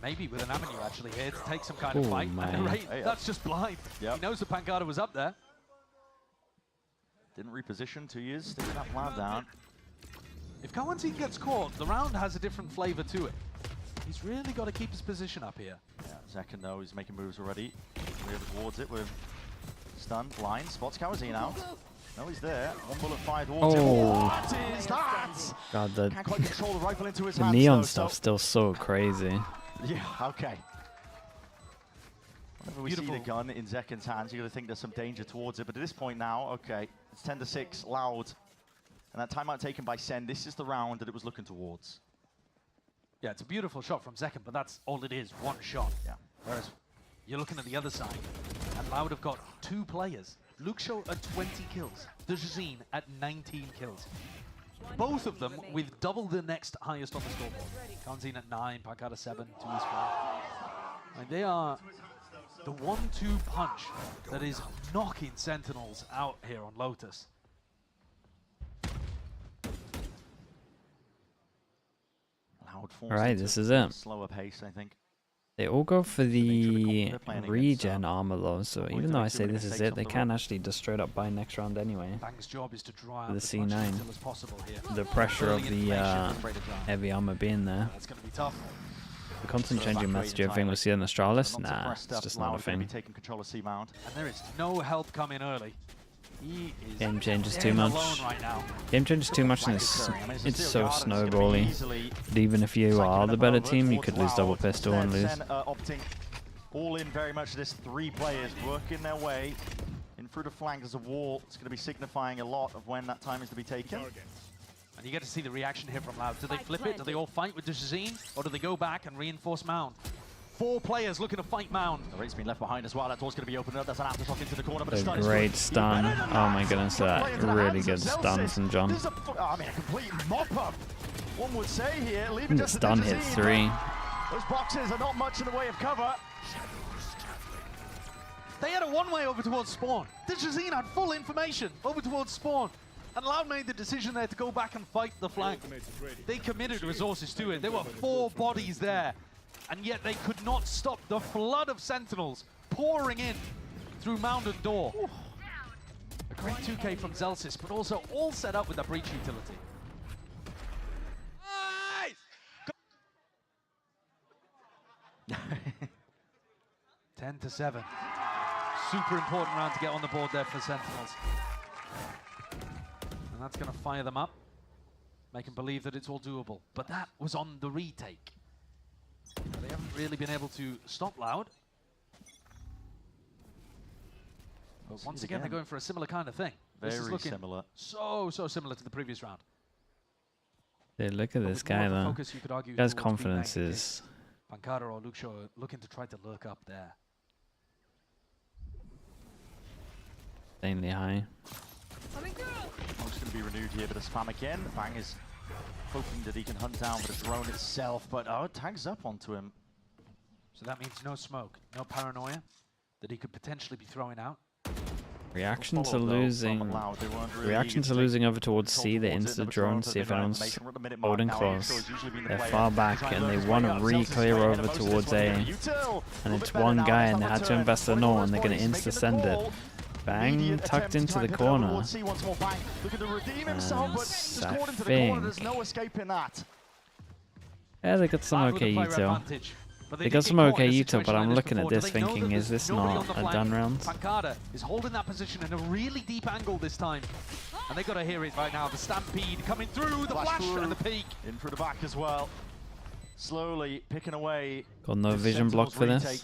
S23: maybe with an avenue actually here to take some kind of
S3: Oh,
S23: fight.
S3: man.
S23: And right,
S5: Hey,
S23: that's just blind.
S5: Yep.
S23: He knows that Pancada was up there.
S5: Didn't reposition 2 years, sticking that plan down.
S23: If Kawazaki gets caught, the round has a different flavor to it. He's really got to keep his position up here.
S5: Yeah, Zekken though, he's making moves already. We're towards it with stun, blind, spots Kawazaki out. No, he's there. One bullet fired towards him. What is that?
S3: God, the
S5: Can't quite control the rifle into his
S3: the
S5: hands,
S3: neon
S5: though,
S3: stuff's
S5: so-
S3: still so crazy.
S5: Yeah, okay. Whenever we see the gun in Zekin's hands, you're going to think there's some danger towards it. But at this point now, okay, it's 10-6, Loud. And that timeout taken by Sen, this is the round that it was looking towards.
S23: Yeah, it's a beautiful shot from Zekin, but that's all it is, one shot.
S5: Yeah.
S23: Whereas you're looking at the other side, and Loud have got 2 players. Luke Shaw at 20 kills, Dejazine at 19 kills. Both of them with double the next highest on the scoreboard. Kanzine at 9, Pankata 7, 2 is 4. And they are the 1-2 punch that is knocking Sentinels out here on Lotus.
S5: Loud
S3: All right, this is it.
S5: Slower pace, I think.
S3: They all go for the regen armor though, so even though I say this is it, they can actually just straight up buy next round anyway.
S23: Bang's job is to draw out
S3: The
S23: as much
S3: C9.
S23: intel as possible here.
S3: The pressure of
S23: Early
S3: the
S23: information from Raider Drive.
S3: heavy armor being there.
S23: That's going to be tough.
S3: The constant changing message, do you think we'll see in Astralis? Nah, it's just not a thing.
S5: Taking control of C-Mount.
S23: And there is no help coming early. He is
S3: Game changes too
S23: dead
S3: much.
S23: alone right now.
S3: Game changes too much, and it's so snowbally. But even if you are the better team, you could lose double pistol and lose.
S5: Sen opting all in very much this 3 players working their way in through the flank as a wall. It's going to be signifying a lot of when that time is to be taken.
S23: And you get to see the reaction here from Loud. Do they flip it? Do they all fight with Dejazine? Or do they go back and reinforce Mound? 4 players looking to fight Mound.
S5: The rate's been left behind as well. That door's going to be opened up. There's an aftershock into the corner, but
S3: A
S5: the stun is
S3: great
S5: good.
S3: stun. Oh my goodness, that really good stun from John.
S5: This is I mean, a complete mop-up, one would say here. Leave it
S3: And the
S5: just to
S3: stun hit
S5: Dejazine.
S3: 3.
S5: Those boxes are not much in the way of cover.
S23: They had a one-way over towards spawn. Dejazine had full information over towards spawn. And Loud made the decision there to go back and fight the flank. They committed resources to it. There were 4 bodies there. And yet they could not stop the flood of Sentinels pouring in through Mound and Door. A great 2K from Zelsis, but also all set up with a breach utility. 10-7. Super important round to get on the board there for Sentinels. And that's going to fire them up, make them believe that it's all doable. But that was on the retake. They haven't really been able to stop Loud. But once again, they're going for a similar kind of thing. This is
S5: Very
S23: looking
S5: similar.
S23: so similar to the previous round.
S3: Dude, look at this guy though. Guy's confidence is
S23: Pankata or Luke Shaw looking to try to lurk up there.
S3: insanely high.
S5: It's going to be renewed here, but a spam again. Bang is hoping that he can hunt down the drone itself, but it tags up onto him.
S23: So that means no smoke, no paranoia that he could potentially be throwing out.
S3: Reaction to losing over towards C, they into the drone, see if anyone's holding close. They're far back and they want to re-clear over towards A. And it's one guy and they had to invest the null and they're going to insta-send it. Bang, tucked into the corner.
S5: Looking to redeem himself, but just caught into the corner. There's no escaping that.
S3: Yeah, they got some okay util. They got some okay util, but I'm looking at this thinking, is this not a done round?
S23: Pankata is holding that position in a really deep angle this time. And they got to hear it right now. The stampede coming through, the flash and the peak.
S5: In through the back as well. Slowly picking away.
S3: Got no vision block for this.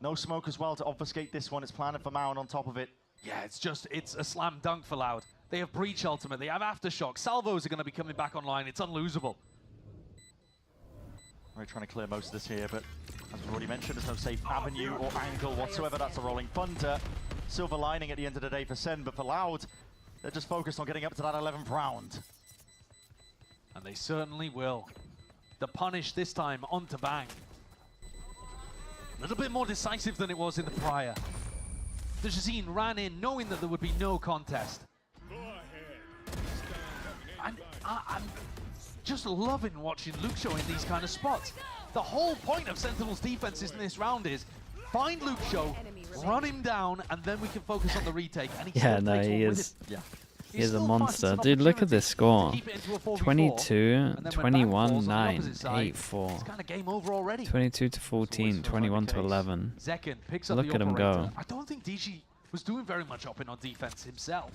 S5: No smoke as well to obfuscate this one. It's planted for Mound on top of it.
S23: Yeah, it's a slam dunk for Loud. They have Breach Ultimate, they have Aftershock. Salvos are going to be coming back online. It's unlosable.
S5: We're trying to clear most of this here, but as we've already mentioned, there's no safe avenue or angle whatsoever. That's a rolling punter. Silver lining at the end of the day for Sen, but for Loud, they're just focused on getting up to that 11th round.
S23: And they certainly will. The punish this time onto Bang. A little bit more decisive than it was in the prior. Dejazine ran in knowing that there would be no contest. And I'm just loving watching Luke Shaw in these kind of spots. The whole point of Sentinel's defenses in this round is find Luke Shaw, run him down, and then we can focus on the retake. And he
S3: he is. He is a monster. Dude, look at this score. 22, 21, 9, 8, 4.
S23: It's kind of game over already.
S3: 22 to 14, 21 to 11.
S23: Zekin picks up
S3: Look
S23: the
S3: at him go.
S23: I don't think DG was doing very much up in on defense himself.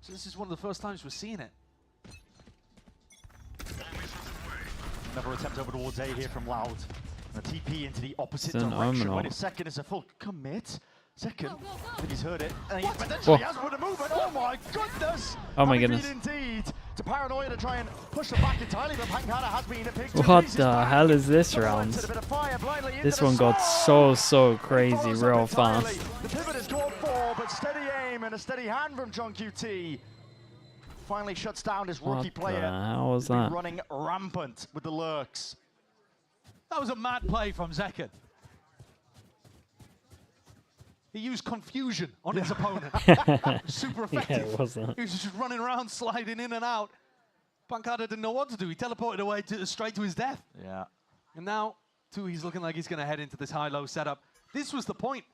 S23: So this is one of the first times we're seeing it.
S5: Another attempt over towards A here from Loud. And a TP into the opposite
S3: It's an
S5: direction.
S3: Omen
S5: Wait a
S3: ult.
S5: second, it's a full commit. Second, I think he's heard it. And he potentially has with a movement. Oh my goodness!
S3: Oh my
S5: Having
S3: goodness.
S5: been indeed to Paranoia to try and push them back entirely, but Pancada has been picked.
S3: What the hell is this round? This one got so crazy real fast.
S5: The pivot is called for, but steady aim and a steady hand from John QT. Finally shuts down his rookie player.
S3: What the hell was
S5: He's been
S3: that?
S5: running rampant with the lurks.
S23: That was a mad play from Zekken. He used confusion on his opponent. Super effective.
S3: Yeah, it was that.
S23: He was just running around, sliding in and out. Pancada didn't know what to do. He teleported away straight to his death.
S5: Yeah.
S23: And now, too, he's looking like he's going to head into this high-low setup. This was the point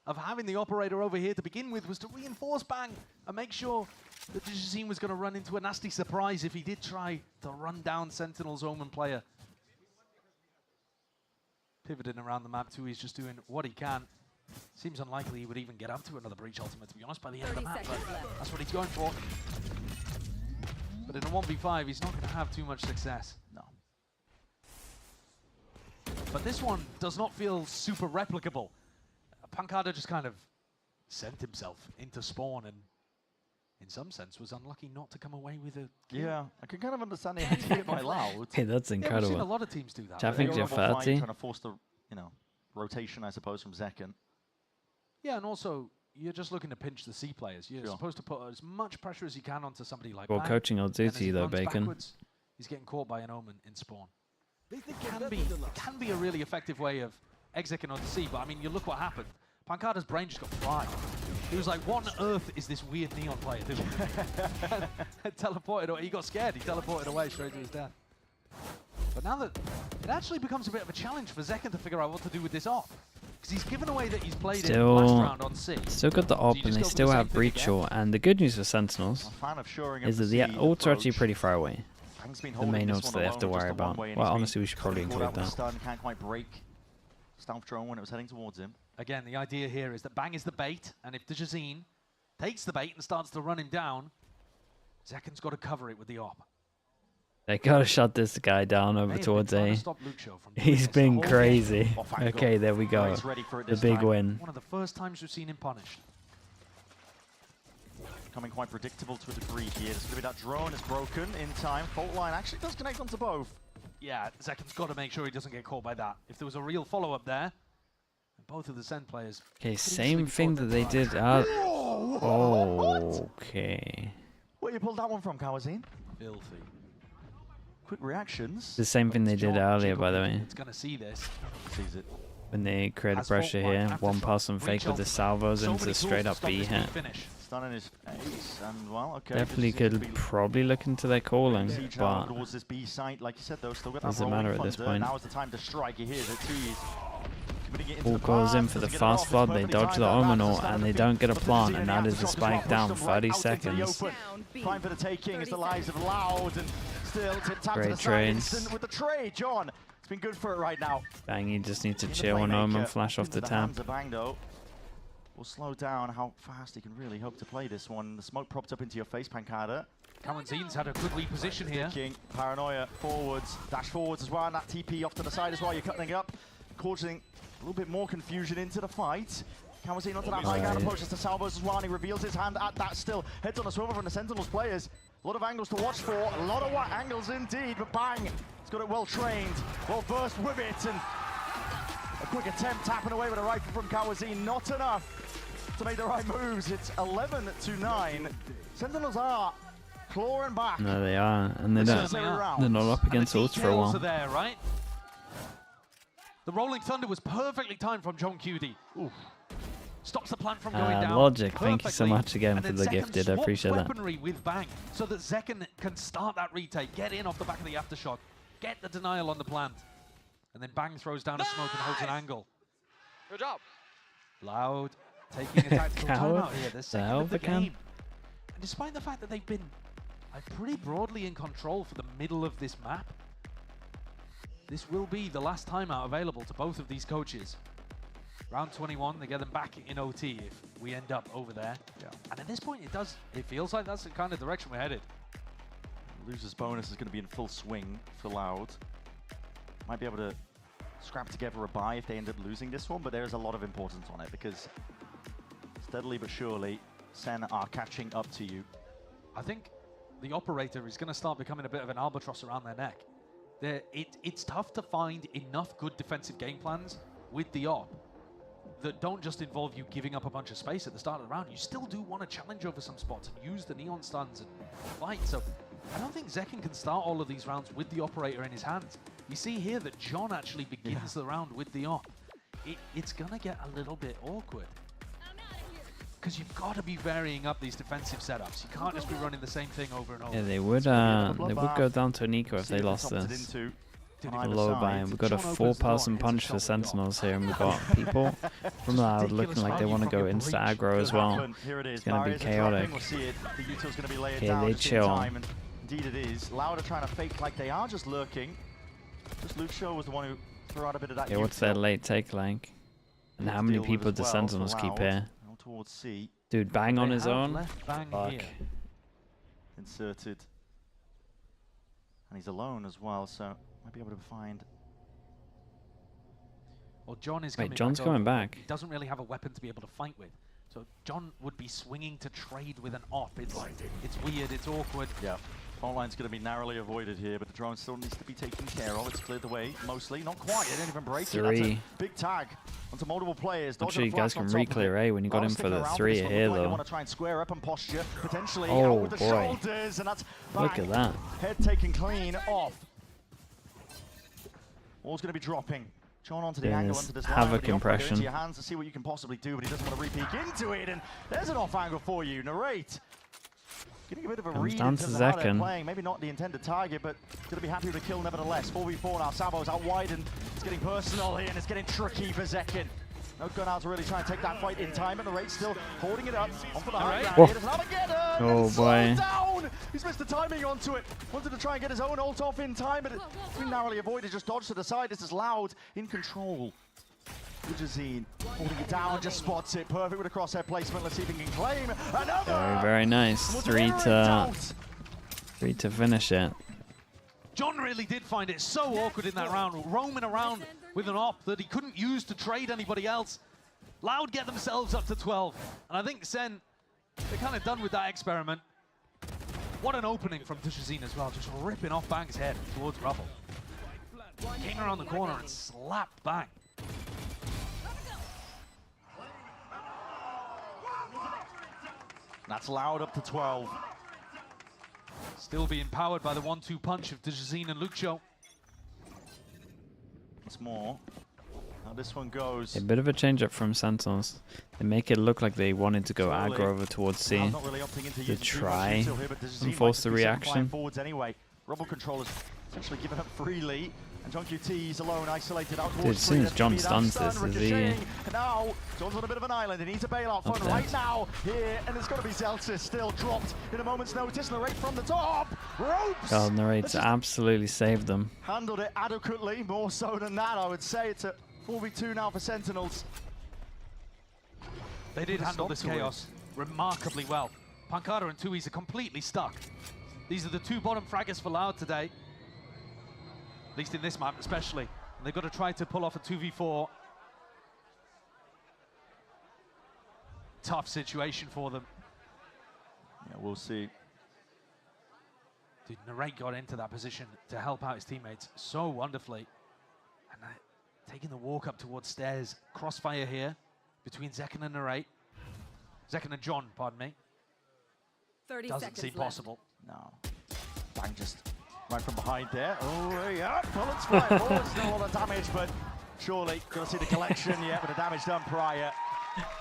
S23: of having the operator over here to begin with, was to reinforce Bang and make sure that Jazim was going to run into a nasty surprise if he did try to run down Sentinel's Omen player. Pivoting around the map, too, he's just doing what he can. Seems unlikely he would even get up to another breach ultimate, to be honest, by the end of the map. But that's what he's going for. But in a 1v5, he's not going to have too much success.
S5: No.
S23: But this one does not feel super replicable. Pancada just kind of sent himself into spawn and, in some sense, was unlucky not to come away with a kill.
S5: Yeah, I can kind of understand it hit by Loud.
S3: Hey, that's incredible.
S23: Yeah, we've seen a lot of teams do that.
S3: Traffic
S5: They're
S3: Jet 30.
S5: trying to force the, rotation, I suppose, from Zekken.
S23: Yeah, and also, you're just looking to pinch the C players. You're supposed to put as much pressure as you can onto somebody like
S3: Well,
S23: Bang.
S3: coaching will do
S23: And
S3: to
S23: as he
S3: you though,
S23: runs
S3: Bacon.
S23: backwards, he's getting caught by an Omen in spawn. It can be a really effective way of executing onto C, but I mean, you look what happened. Pancada's brain just got fried. He was like, what on earth is this weird Neon player doing? And teleported away. He got scared. He teleported away straight to his death. But now that it actually becomes a bit of a challenge for Zekken to figure out what to do with this op. Because he's given away that he's played it last round on C.
S3: Still got the op and they still have breach short. And the good news for Sentinels is that the ults are actually pretty far away. The main ults they have to worry about. Well, honestly, we should probably include that.
S5: Can't quite break Stealth Drone when it was heading towards him.
S23: Again, the idea here is that Bang is the bait, and if Dejazine takes the bait and starts to run him down, Zekken's got to cover it with the op.
S3: They gotta shut this guy down over towards A. He's been crazy. Okay, there we go. The big win.
S23: One of the first times we've seen him punished.
S5: Becoming quite predictable to a degree here. There's going to be that drone is broken in time. Fault line actually does connect onto both.
S23: Yeah, Zekken's got to make sure he doesn't get caught by that. If there was a real follow-up there, both of the SEN players...
S3: Okay, same thing that they did out... Okay.
S5: Where you pulled that one from, Kawazine?
S23: Filthy.
S5: Quick reactions.
S3: The same thing they did earlier, by the way.
S23: It's going to see this.
S5: Sees it.
S3: When they created pressure here, one pass and fake with the salvos into straight up B hit.
S5: Stunning his face, and well, okay.
S3: Definitely could probably look into their calling, but
S5: towards this B site, like you said, though, still got
S3: doesn't matter at this point.
S5: Now is the time to strike. He hears it.
S3: All goes in for the fast flood, they dodge the Omen ult, and they don't get a plant, and that is the spike down 30 seconds.
S5: Fine for the taking as the lives of Loud, and still tip-tap to the
S3: Great
S5: side
S3: trades.
S5: instant with the trade, John. It's been good for it right now.
S3: Bang, you just need to chill on Omen, flash off the tap.
S5: Bang, though. Will slow down how fast he can really hope to play this one. The smoke propped up into your face, Pancada.
S23: Kawanzin's had a good reposition here.
S5: Paranoia forwards, dash forwards as well, and that TP off to the side as well. You're cutting it up, causing a little bit more confusion into the fight. Kawanzin onto that high ground approach to Salvos as well, and he reveals his hand at that still. Heads on a swivel from the Sentinels players. A lot of angles to watch for, a lot of angles indeed, but Bang, he's got it well trained, well versed with it, and a quick attempt tapping away with a rifle from Kawazin, not enough to make the right moves. It's 11-9. Sentinels are clawing back.
S3: No, they are, and they're not up against ults for a while.
S23: Are there, right? The Rolling Thunder was perfectly timed from John QD. Oof. Stops the plant from going down.
S3: Logic, thank you so much again for the gifted. I appreciate that.
S23: Weaponry with Bang, so that Zekken can start that retake, get in off the back of the aftershock, get the denial on the plant, and then Bang throws down a smoke and holds an angle.
S6: Good job.
S23: Loud, taking a tactical timeout here. They're second of the
S3: can.
S23: game. And despite the fact that they've been pretty broadly in control for the middle of this map, this will be the last timeout available to both of these coaches. Round 21, they get them back in OT if we end up over there.
S5: Yeah.
S23: And at this point, it feels like that's the kind of direction we're headed.
S5: Loser's bonus is going to be in full swing for Loud. Might be able to scrap together a buy if they end up losing this one, but there is a lot of importance on it because steadily but surely, Sen are catching up to you.
S23: I think the operator is going to start becoming a bit of an albatross around their neck. It's tough to find enough good defensive game plans with the op that don't just involve you giving up a bunch of space at the start of the round. You still do want to challenge over some spots and use the neon stuns and fight. So I don't think Zekken can start all of these rounds with the operator in his hands. You see here that John actually begins the round with the op. It's going to get a little bit awkward. Because you've got to be varying up these defensive setups. You can't just be running the same thing over and over.
S3: Yeah, they would go down to Nico if they lost this. Low buy, and we've got a 4-person punch for Sentinels here, and we've got people from Loud looking like they want to go insta aggro as well. It's going to be chaotic. Okay, they chill.
S5: Indeed it is. Loud are trying to fake like they are just lurking. Just Luke Shaw was the one who threw out a bit of that.
S3: Yeah, what's their late take like? And how many people do Sentinels keep here?
S5: Towards C.
S3: Dude, bang on his own?
S23: Fuck.
S5: Inserted. And he's alone as well, so might be able to find...
S23: Well, John is
S3: Wait, John's coming back.
S23: He doesn't really have a weapon to be able to fight with. So John would be swinging to trade with an op. It's weird, it's awkward.
S5: Yeah. Front line's going to be narrowly avoided here, but the drone still needs to be taken care of. It's cleared the way, mostly. Not quite, it didn't even break it. That's a big tag onto multiple players.
S3: I'm sure you guys can re-clear A when you got him for the 3 here, though.
S5: Want to try and square up and posture, potentially
S3: oh,
S5: out with the shoulders, and that's
S3: look at that.
S5: Head taken clean off. All's going to be dropping. John onto the angle, onto this
S3: havoc impression.
S5: Into your hands to see what you can possibly do, but he doesn't want to re-peek into it, and there's an off angle for you. Narrate. Getting a bit of a read
S3: down
S5: into
S3: to
S5: how they're
S3: Zekken.
S5: playing. Maybe not the intended target, but going to be happy with a kill nevertheless. 4v4 now. Sabo's out wide, and it's getting personal here, and it's getting tricky for Zekken. No gun out to really try and take that fight in time, and the Raid's still holding it up. On for the high ground. Here's Armageddon.
S3: Oh boy.
S5: Down. He's missed the timing onto it. Wanted to try and get his own ult off in time, but it's been narrowly avoided. Just dodged to the side. This is Loud in control. Jazine holding it down, just spots it. Perfect with a crosshair placement. Let's see if he can claim another.
S3: Very, very nice. 3 to finish it.
S23: John really did find it so awkward in that round, roaming around with an op that he couldn't use to trade anybody else. Loud get themselves up to 12. And I think Sen, they're kind of done with that experiment. What an opening from Jazine as well, just ripping off Bang's head towards Rubble. Came around the corner and slapped Bang.
S5: That's Loud up to 12.
S23: Still being powered by the 1-2 punch of Jazine and Lucio.
S5: Once more. How this one goes.
S3: A bit of a change up from Sentinels. They make it look like they wanted to go aggro over towards C to try and force the reaction.
S5: Forwards anyway. Rubble controllers essentially given up freely. And John QT's alone, isolated out towards.
S3: Dude, as soon as John stuns this, is he...
S5: And now, John's on a bit of an island. He needs a bailout fund right now here. And it's got to be Zelsis still dropped in a moment's notice. Narrate from the top. Ropes!
S3: God, Narrate's absolutely saved them.
S5: Handled it adequately. More so than that, I would say. It's a 4v2 now for Sentinels.
S23: They did handle this chaos remarkably well. Pancada and Tui's are completely stuck. These are the 2 bottom fraggers for Loud today. At least in this map especially. And they've got to try to pull off a 2v4. Tough situation for them.
S5: Yeah, we'll see.
S23: Dude, Narrate got into that position to help out his teammates so wonderfully. And taking the walk up towards stairs. Crossfire here between Zekken and Narrate. Zekken and John, pardon me.
S11: 30
S23: Doesn't
S11: seconds
S23: seem
S11: left.
S23: possible.
S5: No. Bang just right from behind there. Oh, yeah. Bullets flying forwards. Not a lot of damage, but surely going to see the collection. Yeah, but the damage done prior.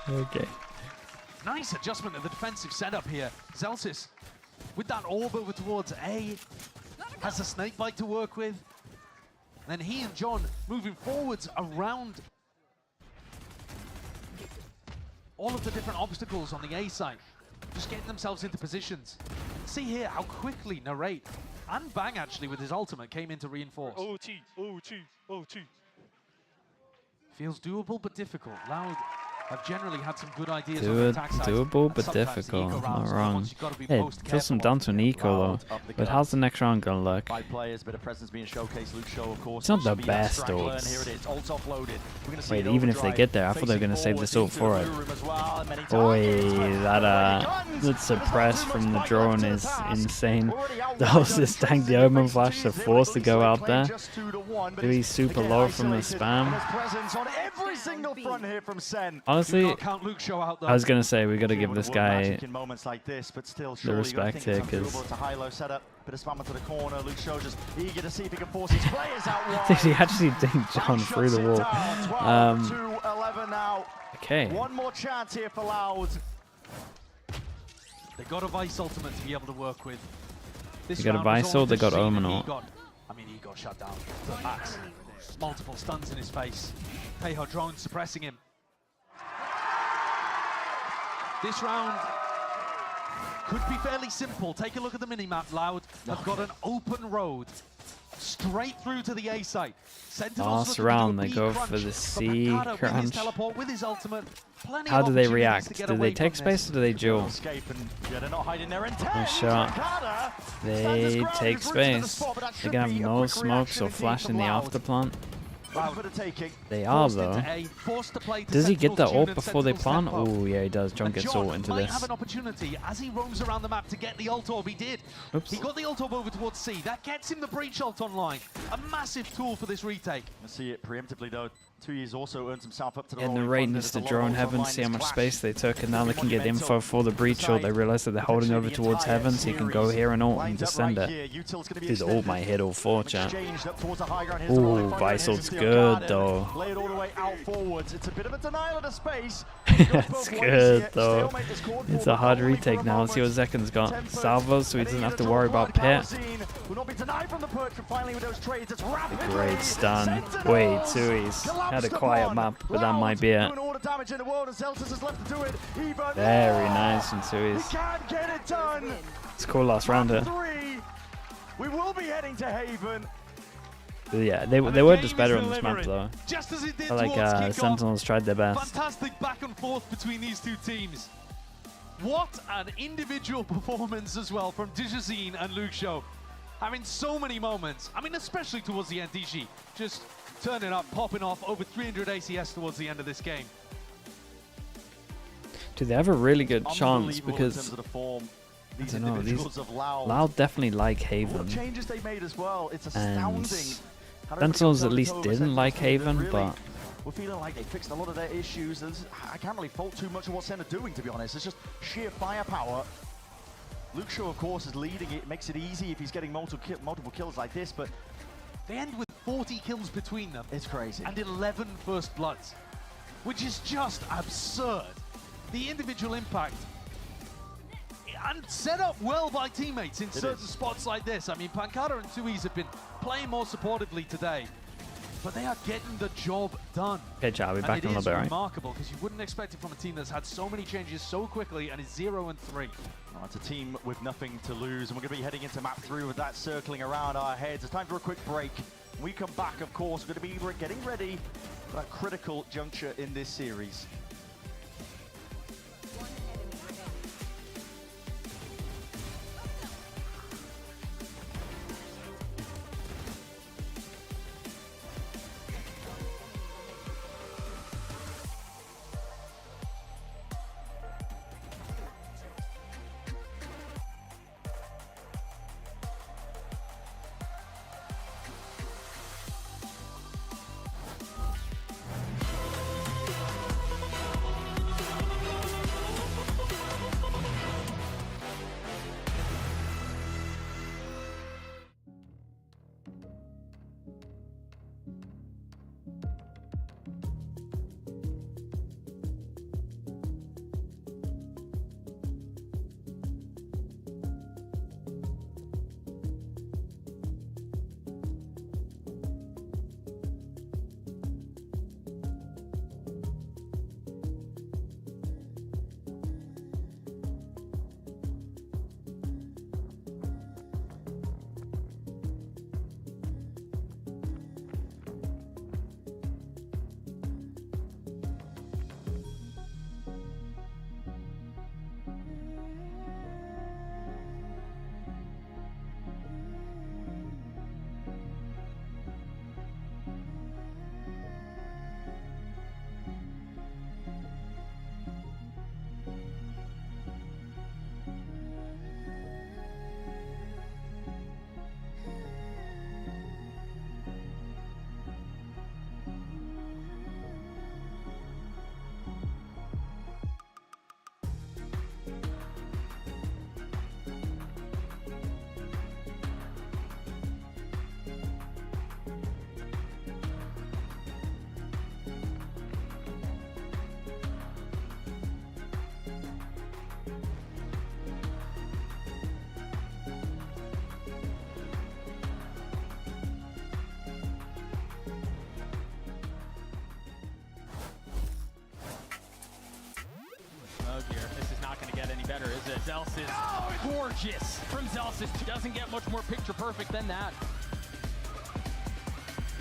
S3: Okay.
S23: Nice adjustment of the defensive setup here. Zelsis, with that orb over towards A, has the snake bite to work with. And then he and John moving forwards around all of the different obstacles on the A side. Just getting themselves into positions. See here how quickly Narrate and Bang actually with his ultimate came in to reinforce.
S6: OT, OT, OT.
S23: Feels doable but difficult. Loud have generally had some good ideas on
S3: Do
S23: the
S3: it,
S23: attack side.
S3: doable
S23: And
S3: but
S23: sometimes the
S3: difficult.
S23: eco
S3: Not
S23: rounds are the
S3: wrong.
S23: ones you've got to be
S3: Hey,
S23: most
S3: feels some
S23: careful
S3: down to an eco though. But how's the next round gonna look?
S5: 5 players, bit of presence being showcased. Luke Show, of course.
S3: It's not the
S5: Speed,
S3: best
S5: straggler, and
S3: ults.
S5: here it is. Ults offloaded. We're gonna see
S3: Wait,
S5: it
S3: even if they
S5: overdrive
S3: get there, I thought they were gonna save this ult for it. Boy, that suppress from the drone is insane. Those this tank the Omen flash, they're forced to go out there. Do he's super low from the spam.
S5: Presence on every single front here from Sen.
S3: Honestly,
S23: Count Luke Show out though.
S3: I was gonna say we gotta give this guy
S5: In moments like this, but still,
S3: the
S5: surely you gotta
S3: respect
S5: think
S3: here,
S5: it's
S3: because
S5: undoable. It's a high-low setup. Bit of spam into the corner. Luke Show just eager to see if he can force his players out wide.
S3: he actually dinked John through the wall.
S5: 12-11 now.
S3: Okay.
S5: One more chance here for Loud.
S23: They got a Vice ultimate to be able to work with. This
S3: They got a
S23: round was
S3: Vice
S23: all
S3: ult, they got
S23: just seen,
S3: Omen
S23: and
S3: ult.
S23: he got shut down to the max. Multiple stuns in his face. Pejo drone suppressing him. This round could be fairly simple. Take a look at the minimap. Loud have got an open road straight through to the A site.
S3: Last round, they go for the C crunch.
S23: With his ultimate,
S3: How do they react? Do they take space or do they duel? No shot. They take space. They're gonna have no smokes or flash in the after plant. They are though. Does he get the ult before they plant? Oh yeah, he does. John gets ult into
S23: might
S3: this.
S23: have an opportunity as he roams around the map to get the ult orb. He did.
S3: Oops.
S23: He got the ult orb over towards C. That gets him the breach ult online. A massive tool for this retake.
S5: I see it preemptively though. 2 years also earns himself up to the
S3: Yeah, and the
S5: rolling
S3: raid
S5: thunder.
S3: needs to
S5: There's a lot
S3: drone
S5: of
S3: heaven,
S5: online
S3: see how much
S5: clash.
S3: space they took, and now they can get info for the breach ult. They realize that they're holding over towards heaven, so you can go here and ult and just send it. Dude, the ult might hit all 4, chat. Ooh, Vice ult's good though.
S5: Lay it all the way out forwards. It's a bit of a denial of the space.
S3: It's good though. It's a hard retake now. Let's see what Zekin's got. Salvos, so he doesn't have to worry about pit. Great stun. Way too easy. Had a quiet map, but that might be it. Very nice from Suis. It's cool last round here.
S5: We will be heading to Haven.
S3: But yeah, they were just better on this map though.
S23: Just as it did
S3: I like
S23: towards kickoff.
S3: Sentinels tried their best.
S23: Fantastic back and forth between these two teams. What an individual performance as well from Dijazine and Luke Show. Having so many moments. I mean, especially towards the end, DG just turning up, popping off over 300 ACS towards the end of this game.
S3: Dude, they have a really good chance because I don't know, these Loud definitely like Haven.
S5: Changes they made as well. It's
S3: And
S5: astounding.
S3: Sentinels at least didn't like Haven, but
S5: We're feeling like they fixed a lot of their issues. I can't really fault too much of what Sen are doing, to be honest. It's just sheer firepower. Luke Shaw, of course, is leading it. Makes it easy if he's getting multiple kills like this, but
S23: they end with 40 kills between them.
S5: It's crazy.
S23: And 11 first bloods, which is just absurd. The individual impact and set up well by teammates in certain spots like this. I mean, Pankata and Suis have been playing more supportively today, but they are getting the job done.
S3: Okay, chat, I'll be back in a little bit,
S23: It
S3: right?
S23: is remarkable because you wouldn't expect it from a team that's had so many changes so quickly and is 0-3.
S5: Oh, it's a team with nothing to lose, and we're going to be heading into map 3 with that circling around our heads. It's time for a quick break. When we come back, of course, we're going to be getting ready for that critical juncture in this series.
S24: here. This is not going to get any better, is it? Zelsis, gorgeous from Zelsis. Doesn't get much more picture perfect than that.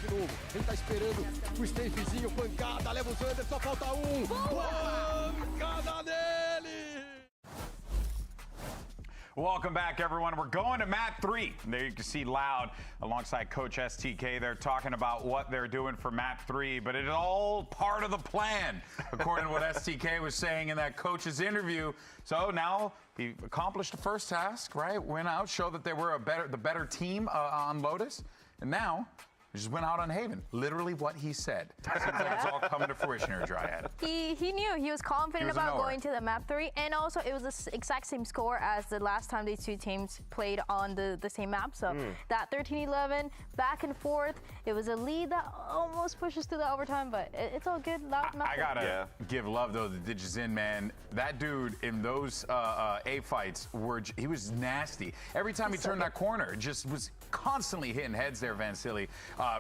S14: De novo, ele tá esperando o Stavezinho, pancada, leva o Zander, só falta um. Pancada nele!
S1: Welcome back, everyone. We're going to map 3. There you can see Loud alongside Coach STK. They're talking about what they're doing for map 3, but it's all part of the plan, according to what STK was saying in that coach's interview. So now he accomplished the first task, right? Went out, showed that they were the better team on Lotus, and now just went out on Haven. Literally what he said. Seems like it's all coming to fruition here, Dryad.
S7: He knew. He was confident about going to the map 3, and also it was the exact same score as the last time these two teams played on the same map. So that 13-11, back and forth. It was a lead that almost pushes to the overtime, but it's all good. Loud map.
S1: I gotta give love though to DigiZin, man. That dude in those A fights he was nasty. Every time he turned that corner, it just was constantly hitting heads there, Vansili.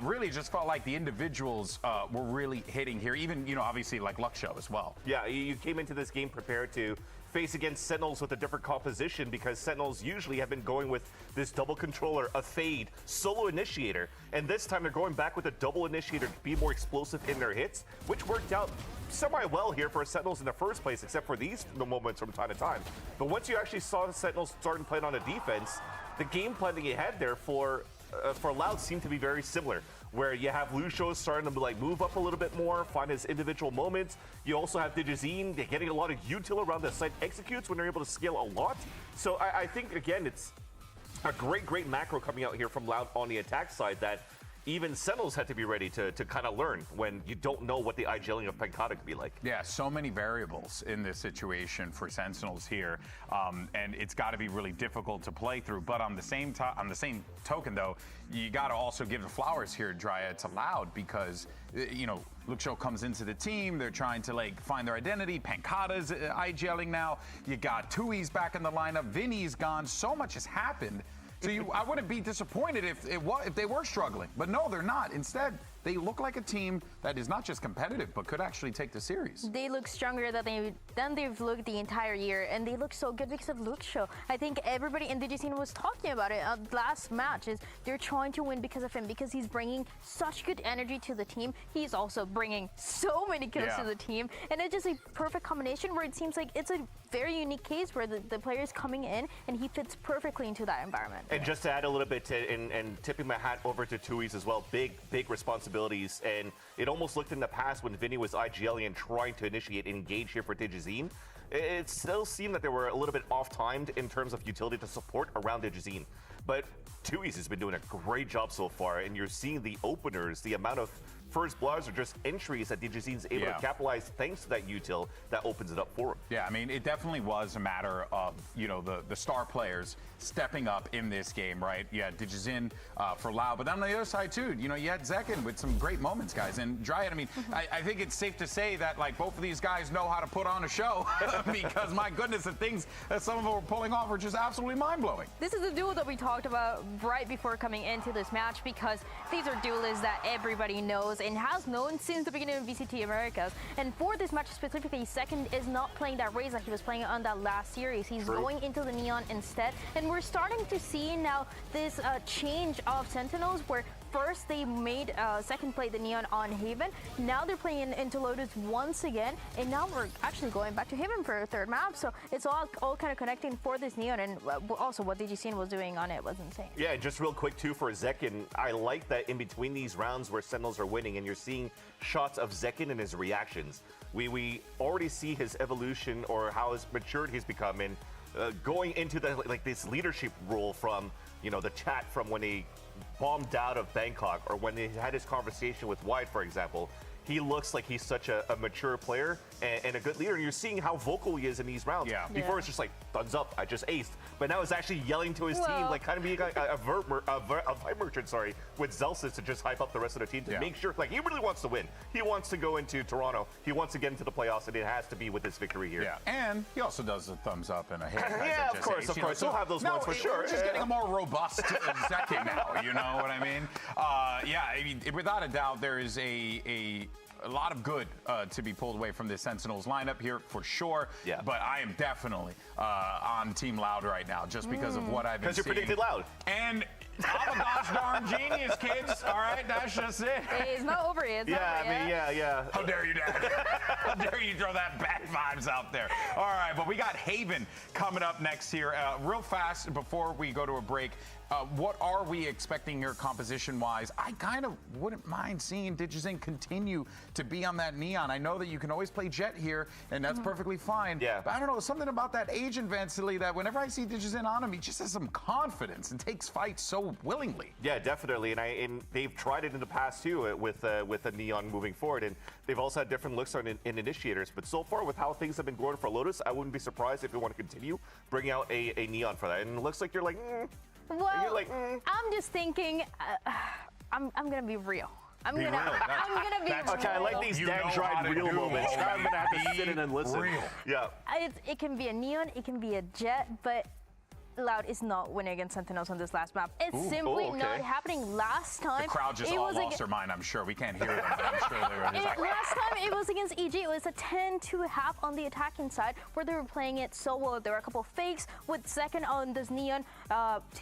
S1: Really just felt like the individuals were really hitting here, even, obviously like Luck Show as well.
S2: Yeah, you came into this game prepared to face against Sentinels with a different composition because Sentinels usually have been going with this double controller, a fade, solo initiator, and this time they're going back with a double initiator to be more explosive in their hits, which worked out semi-well here for Sentinels in the first place, except for these moments from time to time. But once you actually saw the Sentinels starting playing on a defense, the game plan that you had there for Loud seemed to be very similar, where you have Lucio starting to move up a little bit more, find his individual moments. You also have DigiZin getting a lot of util around the site executes when they're able to scale a lot. So I think, again, it's a great macro coming out here from Loud on the attack side that even Sentinels had to be ready to kind of learn when you don't know what the IGLing of Pancada could be like.
S1: Yeah, so many variables in this situation for Sentinels here, and it's got to be really difficult to play through. But on the same token, though, you got to also give the flowers here, Dryad, to Loud because Luxo comes into the team. They're trying to find their identity. Pancada's IGLing now. You got Tui's back in the lineup. Vinny's gone. So much has happened. So I wouldn't be disappointed if they were struggling, but no, they're not. Instead, they look like a team that is not just competitive, but could actually take the series.
S7: They look stronger than they've looked the entire year, and they look so good because of Luxo. I think everybody in DigiZin was talking about it. Last match is they're trying to win because of him, because he's bringing such good energy to the team. He's also bringing so many kills to the team, and it's just a perfect combination where it seems like it's a very unique case where the player is coming in and he fits perfectly into that environment.
S2: And just to add a little bit and tipping my hat over to Tui's as well, big responsibility. And it almost looked in the past when Vinny was IGLing and trying to initiate engage here for DigiZin. It still seemed that they were a little bit off-timed in terms of utility to support around DigiZin. But Tui's has been doing a great job so far, and you're seeing the openers, the amount of first bloods or just entries that DigiZin's able to capitalize thanks to that util that opens it up for him.
S1: Yeah, I mean, it definitely was a matter of, the star players stepping up in this game, right? You had DigiZin for Loud, but then on the other side, too, you had Zekin with some great moments, guys. And Dryad, I mean, I think it's safe to say that, both of these guys know how to put on a show because, my goodness, the things that some of them were pulling off were just absolutely mind-blowing.
S7: This is the duo that we talked about right before coming into this match because these are duelists that everybody knows and has known since the beginning of VCT Americas. And for this match specifically, Second is not playing that Raze that he was playing on that last series. He's going into the Neon instead. And we're starting to see now this change of Sentinels where first they made Second play the Neon on Haven. Now they're playing into Lotus once again. And now we're actually going back to Haven for a third map. So it's all kind of connecting for this Neon. And also what DigiZin was doing on it was insane.
S2: Yeah, just real quick too for Zekin, I like that in between these rounds where Sentinels are winning and you're seeing shots of Zekin and his reactions. We already see his evolution or how matured he's become in going into this leadership role from the chat from when he bombed out of Bangkok or when he had his conversation with Wyatt, for example. He looks like he's such a mature player and a good leader. And you're seeing how vocal he is in these rounds. Before it's just thumbs up, I just aced. But now it's actually yelling to his team, kind of being a fight merchant, with Zelsis to just hype up the rest of the team to make sure, he really wants to win. He wants to go into Toronto. He wants to get into the playoffs, and it has to be with this victory here.
S1: Yeah, and he also does the thumbs up and a hit.
S2: Yeah, of course. He'll have those ones for sure.
S1: We're just getting a more robust Zekin now, you know what I mean? Yeah, I mean, without a doubt, there is a a lot of good to be pulled away from this Sentinels lineup here for sure.
S2: Yeah.
S1: But I am definitely on Team Loud right now just because of what I've been seeing.
S2: Because you predicted Loud.
S1: And I'm a gosh darn genius, kids. All right, that's just it.
S25: It's not over yet.
S2: Yeah.
S1: How dare you, Dad? How dare you throw that bad vibes out there? All right, but we got Haven coming up next here. Real fast before we go to a break. What are we expecting here composition-wise? I kind of wouldn't mind seeing Digizin continue to be on that Neon. I know that you can always play Jet here, and that's perfectly fine.
S2: Yeah.
S1: But I don't know, something about that agent Vansily that whenever I see Digizin on him, he just has some confidence and takes fights so willingly.
S2: Yeah, definitely, and they've tried it in the past too with a Neon moving forward, and they've also had different looks on in initiators. But so far, with how things have been going for Lotus, I wouldn't be surprised if they want to continue bringing out a Neon for that. And it looks like you're like,
S7: Well,
S2: you're like,
S7: I'm just thinking, I'm gonna be real. I'm gonna be real.
S2: Okay, I like these damn dried real moments. I'm gonna have to sit in and listen.
S1: Real.
S2: Yeah.
S7: It can be a Neon, it can be a Jet, but Loud is not winning against Sentinels on this last map. It's simply not happening. Last time,
S1: the crowd just all lost their mind, I'm sure. We can't hear them, but I'm sure they were just like,
S7: last time it was against EG. It was a 10-2 half on the attacking side where they were playing it so well. There were a couple of fakes with second on this Neon,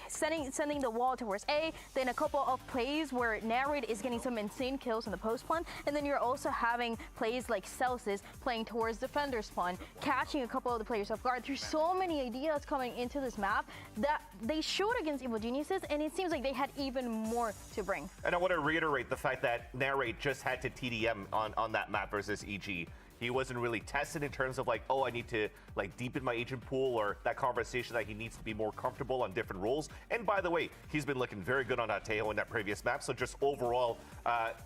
S7: sending the wall towards A. Then a couple of plays where Narrate is getting some insane kills in the post spawn. And then you're also having plays like Celsius playing towards defender spawn, catching a couple of the players off guard. There's so many ideas coming into this map that they showed against Evil Geniuses, and it seems like they had even more to bring.
S2: And I want to reiterate the fact that Narrate just had to TDM on that map versus EG. He wasn't really tested in terms of like, oh, I need to like deepen my agent pool, or that conversation that he needs to be more comfortable on different roles. And by the way, he's been looking very good on Ateo in that previous map. So just overall,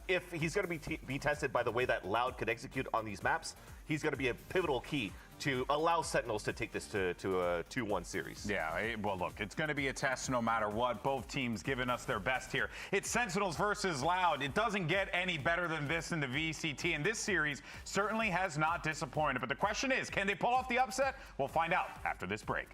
S2: if he's going to be tested by the way that Loud could execute on these maps, he's going to be a pivotal key to allow Sentinels to take this to a 2-1 series.
S1: Yeah, well, look, it's going to be a test no matter what. Both teams giving us their best here. It's Sentinels versus Loud. It doesn't get any better than this in the VCT, and this series certainly has not disappointed. But the question is, can they pull off the upset? We'll find out after this break.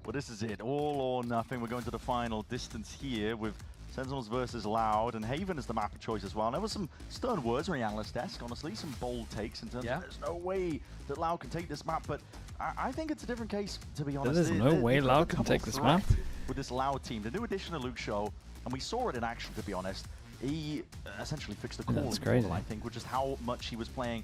S5: Well, this is it. All or nothing. We're going to the final distance here with Sentinels versus Loud, and Haven is the map of choice as well. There was some stern words on the analyst desk, honestly, some bold takes in terms of there's no way that Loud can take this map, but I think it's a different case, to be honest.
S3: There's no way Loud can take this map.
S5: With this Loud team. The new addition of Luke Show, and we saw it in action, to be honest. He essentially fixed the call.
S3: That's crazy.
S5: I think, which is how much he was playing,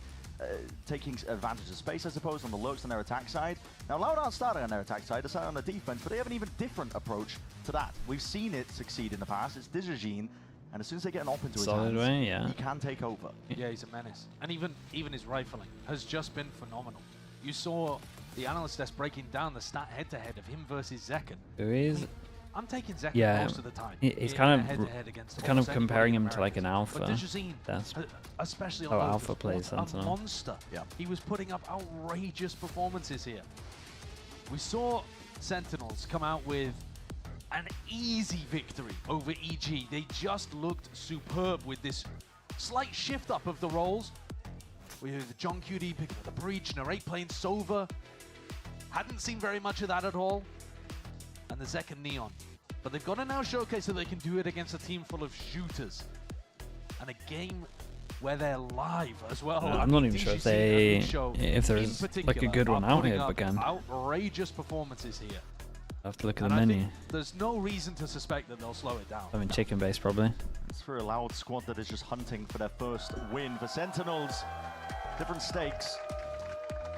S5: taking advantage of space, I suppose, on the lurks on their attack side. Now, Loud aren't starting on their attack side, they're starting on the defense, but they have an even different approach to that. We've seen it succeed in the past. It's Digigene, and as soon as they get an op into his hands, he can take over.
S23: Yeah, he's a menace. And even his rifling has just been phenomenal. You saw the analyst desk breaking down the stat head-to-head of him versus Zekken.
S3: Who is?
S23: I'm taking Zekken most of the time.
S3: He's kind of comparing him to like an alpha.
S23: But Digizene,
S3: that's
S23: especially on
S3: how
S23: Lotus,
S3: alpha plays Sentinel.
S23: a monster. Yeah. He was putting up outrageous performances here. We saw Sentinels come out with an easy victory over EG. They just looked superb with this slight shift up of the roles. With John QD picking up the breach, Narrate playing Sova. Hadn't seen very much of that at all. And the Zekken Neon. But they've got to now showcase that they can do it against a team full of shooters. And a game where they're live as well.
S3: I'm not even sure if there's like a good one out here again.
S23: Outrageous performances here.
S3: I have to look at the menu.
S23: There's no reason to suspect that they'll slow it down.
S3: I mean, chicken base probably.
S5: It's for a Loud squad that is just hunting for their first win. For Sentinels, different stakes.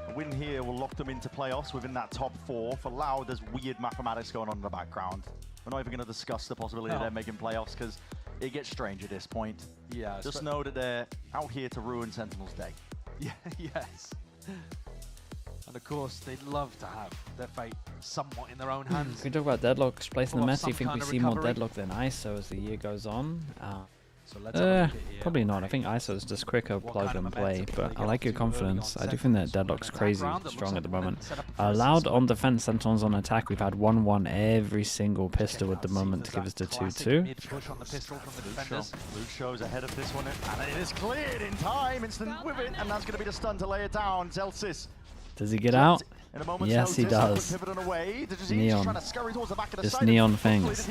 S5: A win here will lock them into playoffs within that top 4. For Loud, there's weird mathematics going on in the background. We're not even going to discuss the possibility of them making playoffs because it gets strange at this point.
S23: Yeah.
S5: Just know that they're out here to ruin Sentinel's day.
S23: Yeah, yes. And of course, they'd love to have their fate somewhat in their own hands.
S3: Can we talk about deadlocks placing the
S23: Pull off
S3: Messi?
S23: some
S3: I think we
S23: kind of
S3: see more
S23: recovery.
S3: deadlock than ISO as the year goes on.
S23: So let's have a look at here.
S3: Probably not. I think ISO is just quicker plug and play, but I like your confidence. I do think that deadlock's crazy strong at the moment. Loud on defense, Sentinels on attack. We've had 1-1 every single pistol at the moment to give us the 2-2.
S23: Mid-push on the pistol from the defenders.
S5: Luke shows ahead of this one, and it is cleared in time. Instant with it, and that's going to be the stun to lay it down. Zelsis.
S3: Does he get out?
S5: In a moment's
S3: Yes, he
S5: notice,
S3: does.
S5: pivoting away.
S3: Neon.
S5: Trying to scurry towards the back of the
S3: Just
S5: side.
S3: neon
S5: Hopefully
S3: things.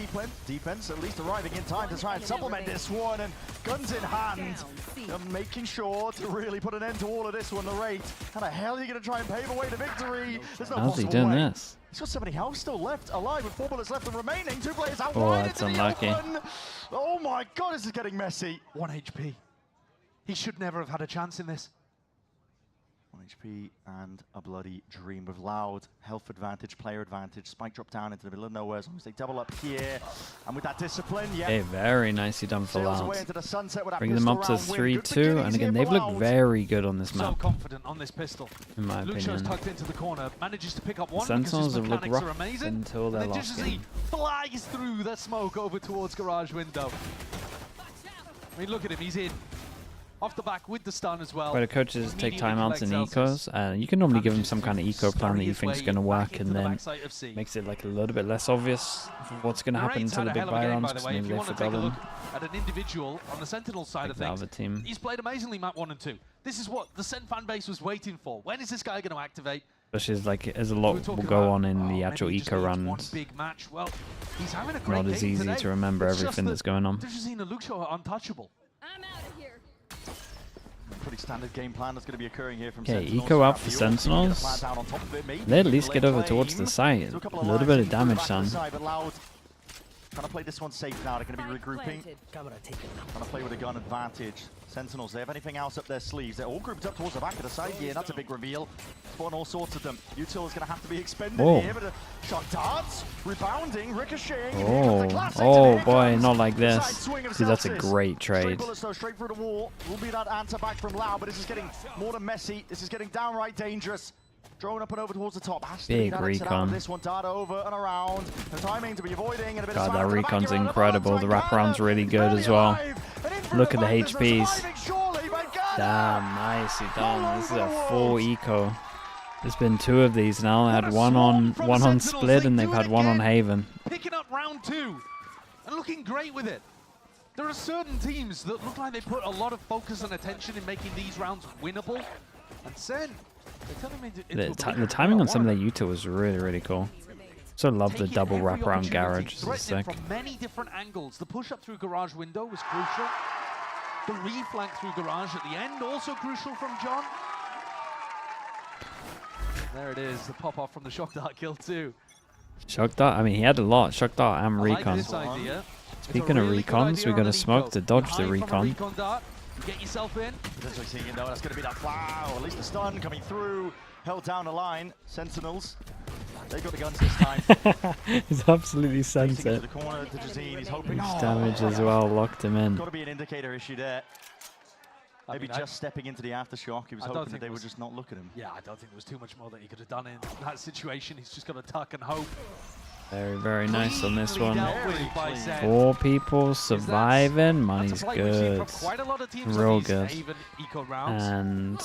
S5: the defense at least arriving in time to try and supplement this one, and guns in hand, and making sure to really put an end to all of this one. The rate. How the hell are you going to try and pave away to victory? There's no
S3: How's he
S5: possible
S3: doing
S5: way.
S3: this?
S5: He's got 70 health still left alive with 4 bullets left and remaining. 2 players out
S3: Oh,
S5: wide
S3: that's
S5: into
S3: unlucky.
S5: the open. Oh my god, this is getting messy.
S23: 1 HP. He should never have had a chance in this.
S5: 1 HP and a bloody dream with Loud. Health advantage, player advantage. Spike drop down into the middle of nowhere as long as they double up here. And with that discipline, yeah.
S3: Hey, very nicely done for
S5: Sails
S3: Loud.
S5: away into the sunset with that
S3: Bring them up to
S5: pistol round win. Good
S3: 3-2,
S5: beginnings
S3: and again,
S5: here
S3: they've
S5: for
S3: looked
S5: Loud.
S3: very good on this
S23: So
S3: map,
S23: confident on this pistol.
S3: in my
S23: Luke
S3: opinion.
S23: show's tucked into the corner, manages to pick up one
S3: Sentinels
S23: because
S3: have
S23: his
S3: looked
S23: mechanics
S3: rough
S23: are amazing.
S3: until
S23: And
S3: their
S23: then
S3: last
S23: just as
S3: game.
S23: he flies through the smoke over towards garage window. I mean, look at him, he's in. Off the back with the stun as well.
S3: Where the coaches take
S23: Immediately
S3: timeouts and
S23: collects
S3: ecos, you can normally give them some kind of eco plan that you think is going to work, and
S23: into the
S3: then
S23: backside of C.
S3: makes it like a little bit less obvious what's going to happen
S23: Great
S3: to the
S23: had a
S3: big
S23: hell of a
S3: buy
S23: game,
S3: rounds,
S23: by the
S3: because
S23: way.
S3: maybe
S23: If you
S3: they've
S23: want to take a
S3: forgotten.
S23: look at an individual on the Sentinel side of
S3: the
S23: things,
S3: other team.
S23: he's played amazingly map 1 and 2. This is what the SEN fan base was waiting for. When is this guy going to activate?
S3: Especially as, like, as a lot will go on in the actual
S23: maybe he just
S3: eco
S23: needs one
S3: runs.
S23: big match. Well, he's having a great
S3: Not as
S23: game
S3: easy
S23: today.
S3: to remember
S23: It's just
S3: everything
S23: that
S3: that's going on.
S23: Dejazine and Luke Shaw are untouchable.
S5: Pretty standard game plan that's going to be occurring here from
S3: Okay,
S5: Sentinels.
S3: eco out for
S5: Raphael, keeping the
S3: Sentinels.
S5: plan down on top of it, maybe
S3: They at least
S5: late
S3: get over towards the
S5: claim.
S3: site.
S5: Do a couple
S3: A
S5: of
S3: little
S5: lines
S3: bit of
S5: in through the
S3: damage
S5: back of
S3: done.
S5: the side, but Loud trying to play this one safe now. They're going to be regrouping. Trying to play with a gun advantage. Sentinels, they have anything else up their sleeves? They're all grouped up towards the back of the side here, and that's a big reveal. Spawn all sorts of them. Util is going to have to be expended
S3: Whoa.
S5: here, but a shot darts, rebounding, ricocheting. and here
S3: Oh,
S5: comes the classics,
S3: oh
S5: and here
S3: boy,
S5: comes
S3: not like
S5: the
S3: this.
S5: side swing of
S3: See, that's a
S5: Celsius.
S3: great
S5: Straight
S3: trade.
S5: bullets though, straight through the wall. Will be that answer back from Loud, but this is getting more than messy. This is getting downright dangerous. Drone up and over towards the top. Has to be
S3: Big
S5: that exit out of
S3: recon.
S5: this one. Dart over and around. The timing to be avoiding, and a bit
S3: God,
S5: of
S3: that
S5: smack to the back
S3: recon's
S5: here on the
S3: incredible. The wraparound's really good as well. Look at the HPs. Damn, nicely done. This is a full eco. There's been 2 of these now. They had one on Split, and they've had one on Haven.
S23: Picking up round 2 and looking great with it. There are certain teams that look like they put a lot of focus and attention in making these rounds winnable. And Sen, they turn them into
S3: The timing on some of their Util was really, really cool. So love the double wraparound garage. This is sick.
S23: From many different angles. The push up through garage window was crucial. The reflank through garage at the end also crucial from John. There it is, the pop off from the shock dart kill too.
S3: Shock dart. I mean, he had a lot. Shock dart and
S23: I like
S3: recon.
S23: this idea.
S3: Speaking of recons, we got a smoke to dodge the recon.
S23: You get yourself in.
S5: Potentially seeing it, though. That's going to be that fly, or at least the stun coming through. Held down the line. Sentinels. They got the guns this time.
S3: He's absolutely sent
S5: Into
S3: it.
S5: the corner. Dejazine, he's hoping.
S3: Huge damage as well. Locked him in.
S5: Got to be an indicator issue there. Maybe just stepping into the aftershock. He was hoping that they would just not look at him.
S23: Yeah, I don't think there was too much more that he could have done in that situation. He's just got to tuck and hope.
S3: Very, very nice on this one.
S23: dealt with by Sen.
S3: 4 people surviving. Money's
S23: play we've seen
S3: good.
S23: from quite a lot of teams
S3: Real
S23: on these
S3: good.
S23: Haven eco rounds.
S3: And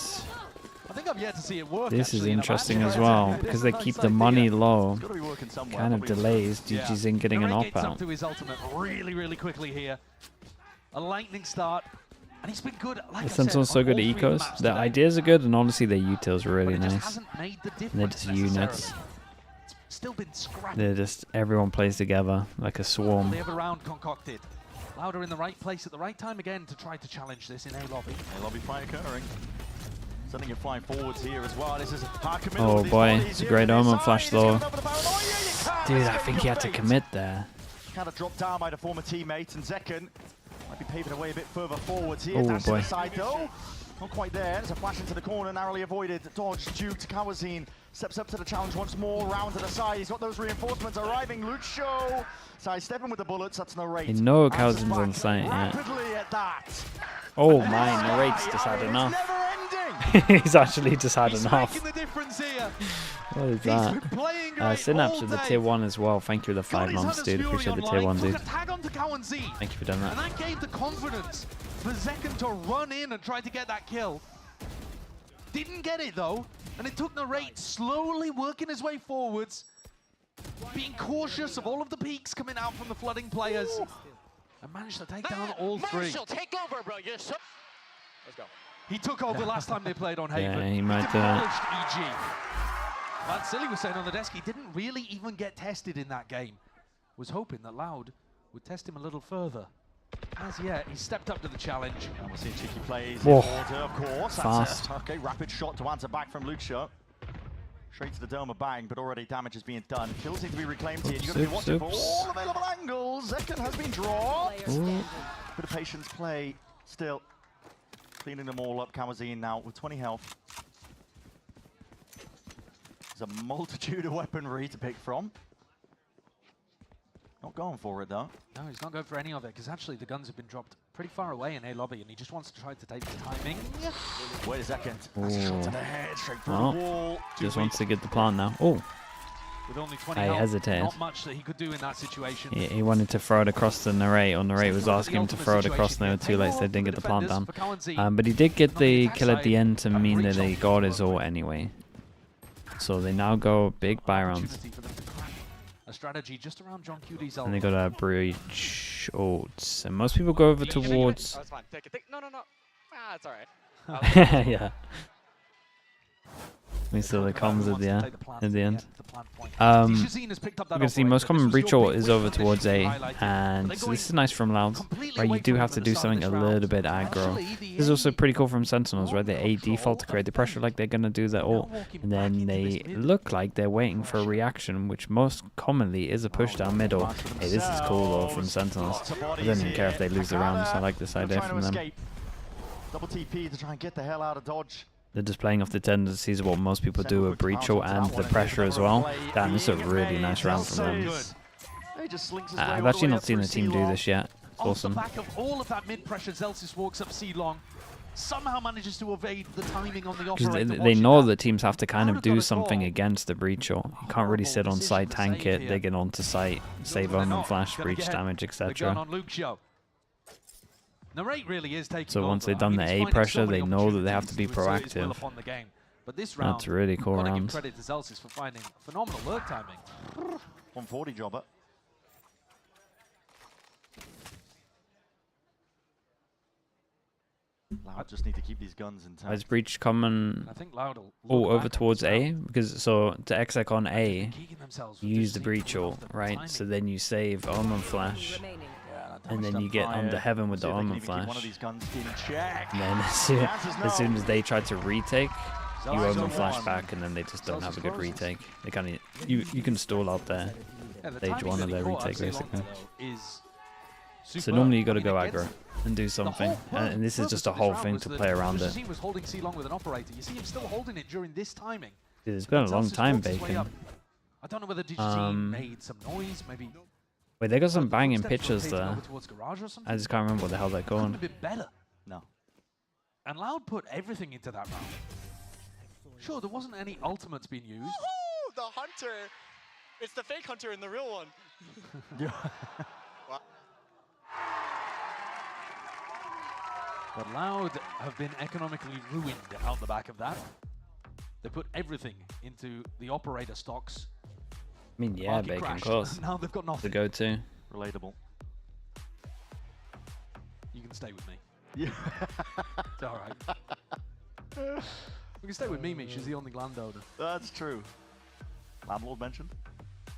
S23: I think I've yet to see it work.
S3: this is
S23: actually, in a
S3: interesting
S23: match.
S3: as well, because they keep the money low.
S5: It's got to be working somewhere.
S3: Kind of
S5: probably.
S3: delays GG's in getting an
S23: Narrate
S3: op
S23: gets up
S3: out.
S23: to his ultimate really, really quickly here. A lightning start. And he's been good. Like
S3: The
S23: I
S3: Sentinels
S23: said,
S3: so
S23: on
S3: good
S23: all
S3: at
S23: 3 of the
S3: ecos.
S23: maps
S3: Their
S23: today.
S3: ideas are good, and honestly, their util's really
S23: But it just
S3: nice.
S23: hasn't made the
S3: And they're
S23: difference
S3: just
S23: necessarily.
S3: units.
S23: It's still been scrappy.
S3: They're just, everyone plays together like a swarm.
S23: They have a round concocted. Louder in the right place at the right time again to try to challenge this in A lobby.
S5: A lobby fight occurring. Sending it flying forwards here as well. This is hard committal
S3: Oh
S5: with these
S3: boy,
S5: bodies
S3: it's a
S5: here
S3: great
S5: on this
S3: omen
S5: side.
S3: flash
S5: He's
S3: though.
S5: going over the barrel. Oh, yeah, you can.
S3: Dude,
S5: It's
S3: I
S5: gonna
S3: think
S5: be
S3: he had to
S5: complete.
S3: commit there.
S5: Kind of dropped down by the former teammate, and Zekken might be paving away a bit further forwards here.
S3: Oh,
S5: Dash to
S3: boy.
S5: the side though. Not quite there. There's a flash into the corner, narrowly avoided. Dodge, Duke, Kawazine steps up to the challenge once more. Round to the side. He's got those reinforcements arriving. Luke Show sidestepping with the bullets. That's no rate.
S3: You know
S5: Answers
S3: Kawazine's on
S5: back
S3: site, yeah.
S5: rapidly at that.
S3: Oh my, narrate's just had enough.
S5: Never ending.
S3: He's actually just had enough.
S23: Making the difference here.
S3: What is that? Synapse with the tier 1 as well. Thank you for the 5 months, dude. Appreciate the tier 1, dude.
S23: Tag onto Cowan Z.
S3: Thank you for doing that.
S23: And that gave the confidence for Zekken to run in and try to get that kill. Didn't get it though, and it took Narrate slowly working his way forwards, being cautious of all of the peaks coming out from the flooding players, and managed to take down all three.
S14: Marshall, take over, bro. Let's go.
S23: He took over last time they played on Haven.
S3: Yeah, he might
S23: demolished EG. Like Silly was saying on the desk, he didn't really even get tested in that game. Was hoping that Loud would test him a little further. As yet, he stepped up to the challenge.
S5: And we'll see cheeky plays
S3: Whoa.
S5: in order, of course.
S3: Fast.
S5: That's okay, rapid shot to answer back from Lucia. Straight to the dome of bang, but already damage is being done. Kills need to be reclaimed here. You've got to be watching for all available angles. Zekken has been drawn. Bit of patience play still. Cleaning them all up. Kamazine now with 20 health. There's a multitude of weaponry to pick from. Not going for it though.
S23: No, he's not going for any of it, because actually the guns have been dropped pretty far away in A lobby, and he just wants to try to take the timing.
S5: Wait a second. That's a shot to the head, straight through the wall.
S3: Just wants to get the plant now. Oh.
S23: With only 20
S3: I
S23: health,
S3: hesitated.
S23: not much that he could do in that situation.
S3: He wanted to throw it across the Narrate, or Narrate was asking him to throw it across, and they were too late, so they didn't get the plant down. But he did get the kill at the end to mean that he got his ult anyway. So they now go big buy rounds.
S23: A strategy just around John QD's
S3: And they got a breach ults. And most people go over towards...
S6: Oh, it's fine. Take it. No. Ah, it's alright.
S3: Yeah. We saw the comms at the end. You can see most common breach ult is over towards A, and so this is nice from Loud, right? You do have to do something a little bit aggro. This is also pretty cool from Sentinels, right? They A default to create the pressure like they're gonna do their ult, and then they look like they're waiting for a reaction, which most commonly is a push down middle. Hey, this is cool though from Sentinels. I don't even care if they lose the rounds. I like this idea from them.
S5: Double TP to try and get the hell out of dodge.
S3: They're just playing off the tendencies of what most people do with breach ult and the pressure as well. Damn, this is a really nice round from them. I've actually not seen the team do this yet. It's awesome.
S23: On the back of all of that mid-pressure, Zelsis walks up C-long. Somehow manages to evade the timing on the operator.
S3: Because they know that teams have to kind of do something against the breach ult. You can't really sit on site, tank it, they get onto site, save omen flash, breach damage, etc.
S23: Really is taking
S3: So once they've done the A pressure, they know that they have to be proactive.
S23: But this round,
S3: that's really cool round.
S23: Credit to Zelsis for finding phenomenal lurk timing.
S5: 140 jobber. Loud just need to keep these guns intact.
S3: Is breach coming
S23: Loud
S3: over towards A? Because so to exec on A, you use the breach ult, right? So then you save omen flash. And then you get under heaven with the omen flash. And then as soon as they try to retake, you omen flash back, and then they just don't have a good retake. They kind of you can stall out there. Stage 1 of their retake basically. So normally you got to go aggro and do something, and this is just a whole thing to play around it.
S23: Was holding C-long with an operator. You see him still holding it during this timing.
S3: Dude, it's been a long time, Bacon.
S23: I don't know whether Digitine made some noise, maybe.
S3: Wait, they got some banging pitches there. I just can't remember what the hell they're going.
S23: A bit better.
S5: No.
S23: And Loud put everything into that round. Sure, there wasn't any ultimates being used.
S6: Woohoo! The hunter. It's the fake hunter and the real one.
S5: Yeah.
S6: Wow.
S23: But Loud have been economically ruined out the back of that. They put everything into the operator stocks.
S3: I mean, yeah,
S23: Market
S3: Bacon,
S23: crashed.
S3: close.
S23: Now they've got nothing.
S3: The go-to.
S5: Relatable.
S23: You can stay with me.
S5: Yeah.
S23: It's all right. We can stay with Mimi. She's the only landowner.
S5: That's true. Landlord mentioned.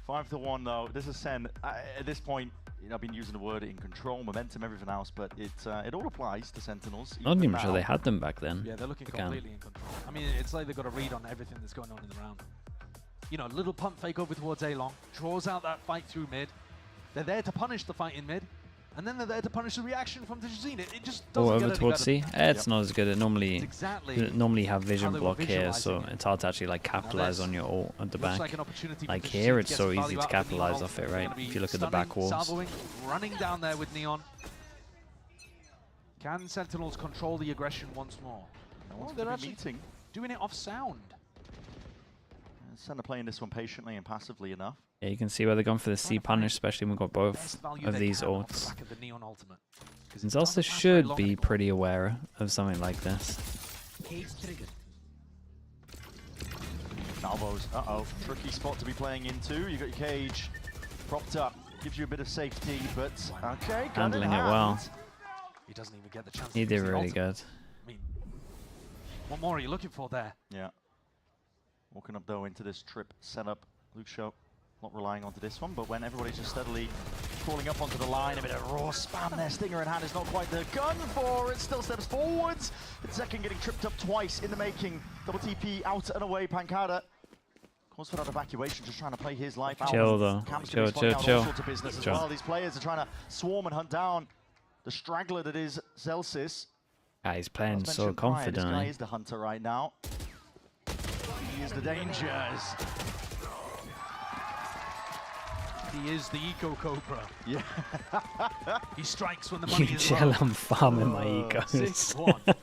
S5: 5-1 though. This is Sen. At this point, I've been using the word in control, momentum, everything else, but it all applies to Sentinels.
S3: I'm not even sure they had them back then.
S23: Yeah, they're looking completely in control. I mean, it's like they've got a read on everything that's going on in the round. You know, little pump fake over towards A-long, draws out that fight through mid. They're there to punish the fight in mid, and then they're there to punish the reaction from Digitine. It just doesn't
S3: over
S23: get
S3: towards
S23: any
S3: C? It's not as good. It normally
S23: exactly
S3: normally have vision block here, so it's hard to actually like capitalize on your ult at the back. Like here, it's so easy to capitalize off it, right? If you look at the back walls.
S23: Salvoing, running down there with Neon. Can Sentinels control the aggression once more?
S5: One's
S23: they're
S5: gonna be
S23: actually
S5: meeting.
S23: doing it off sound.
S5: Center playing this one patiently and passively enough.
S3: Yeah, you can see where they're going for the C punish, especially when we've got both of these ults. And Zelsa should be pretty aware of something like this.
S5: Salvos, tricky spot to be playing into. You got your cage propped up, gives you a bit of safety, but okay,
S3: handling it well.
S23: He doesn't even get the chance.
S3: He did really good.
S23: I mean, what more are you looking for there?
S5: Yeah. Walking up though into this trip setup. Luke Show not relying onto this one, but when everybody's just steadily crawling up onto the line, a bit of raw spam there. Stinger in hand is not quite the gun for it. Still steps forwards. It's second getting tripped up twice in the making. Double TP out and away. Pancada calls for that evacuation, just trying to play his life out.
S3: Chill though. Chill.
S5: All sorts of business as well. These players are trying to swarm and hunt down the straggler that is Zelsis.
S3: Yeah, he's playing so
S5: This
S3: confidently.
S5: guy is the hunter right now. He is the dangers.
S23: He is the Eco Cobra.
S5: Yeah.
S23: He strikes when the money
S3: You
S23: is
S3: chill,
S23: low.
S3: I'm farming my egos.
S23: 6-1.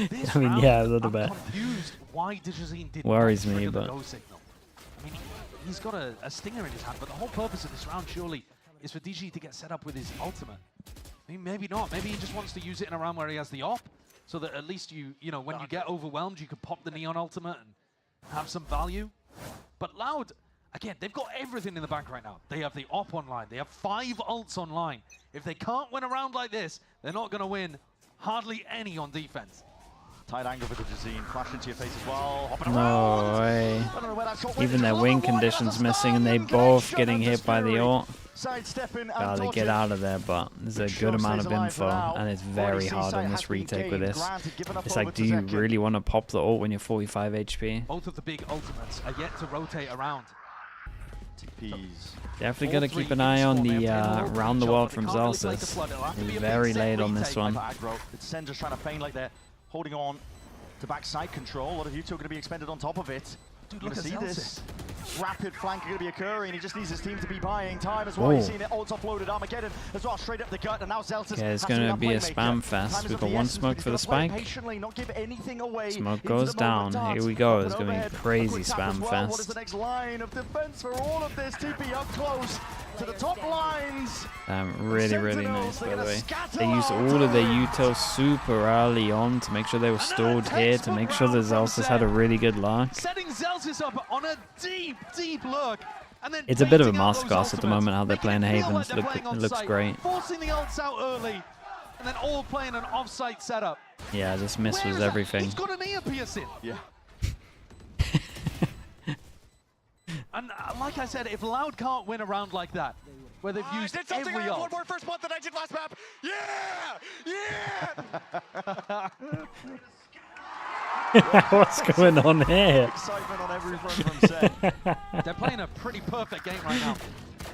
S23: This
S3: I mean,
S23: round,
S3: yeah, a little
S23: I'm
S3: bit.
S23: confused why Digizine did
S3: Worries
S23: not
S3: me,
S23: trigger the
S3: but
S23: go signal. I mean, he's got a stinger in his hand, but the whole purpose of this round surely is for DG to get set up with his ultimate. I mean, maybe not. Maybe he just wants to use it in a round where he has the op, so that at least you know, when you get overwhelmed, you can pop the Neon ultimate and have some value. But Loud, again, they've got everything in the bank right now. They have the op online. They have 5 ults online. If they can't win a round like this, they're not going to win hardly any on defense.
S5: Tight angle for the Digizine. Flash into your face as well. Hopping
S3: no
S5: around.
S3: way.
S5: I don't know where that shot went.
S3: Even their wing conditions missing, and they both getting hit by the ult.
S5: Sidestepping
S3: Gotta
S5: and
S3: get out of there, but there's a good amount of info, and it's very hard on this retake with this. It's like, do you really want to pop the ult when you're 45 HP?
S23: Both of the big ultimates are yet to rotate around.
S5: TPs.
S3: Definitely got to keep an eye on the round the world from Zelsis. He's very late on this one.
S5: It's Sen just trying to feign like they're holding on to backside control. A lot of you two are going to be expended on top of it.
S23: Dude,
S5: You're
S23: look
S5: going
S23: at
S5: to see
S23: Zelsis.
S5: this rapid flank going to be occurring. He just needs his team to be buying time as well. You've seen it, ults offloaded, Armageddon as well, straight up the gut, and now Zelsis.
S3: Okay, it's going to be a spam fest. We've got one smoke for the spike. Smoke goes down. Here we go. It's going to be a crazy spam fest.
S5: What is the next line of defense for all of this? TP up close to the top lines.
S3: Really nice, by the way. They used all of their util super early on to make sure they were stored here, to make sure that Zelsis had a really good luck.
S23: Setting Zelsis up on a deep look. And then
S3: It's a bit of a
S23: baiting out those
S3: masterclass at the moment how they're
S23: ultimates,
S3: playing
S23: making it feel
S3: Havens.
S23: like they're playing
S3: It
S23: on
S3: looks
S23: site,
S3: great.
S23: Forcing the ults out early, and then all playing an off-site setup.
S3: Yeah, this miss
S23: Where
S3: was
S23: is that?
S3: everything.
S23: He's got an ear piercing.
S5: Yeah.
S23: And like I said, if Loud can't win a round like that, where they've used
S6: did something
S23: every
S6: I have
S23: ult.
S6: one more first month than I did last map. Yeah!
S3: What's going on here?
S5: Excitement on every front from Sen.
S23: They're playing a pretty perfect game right now.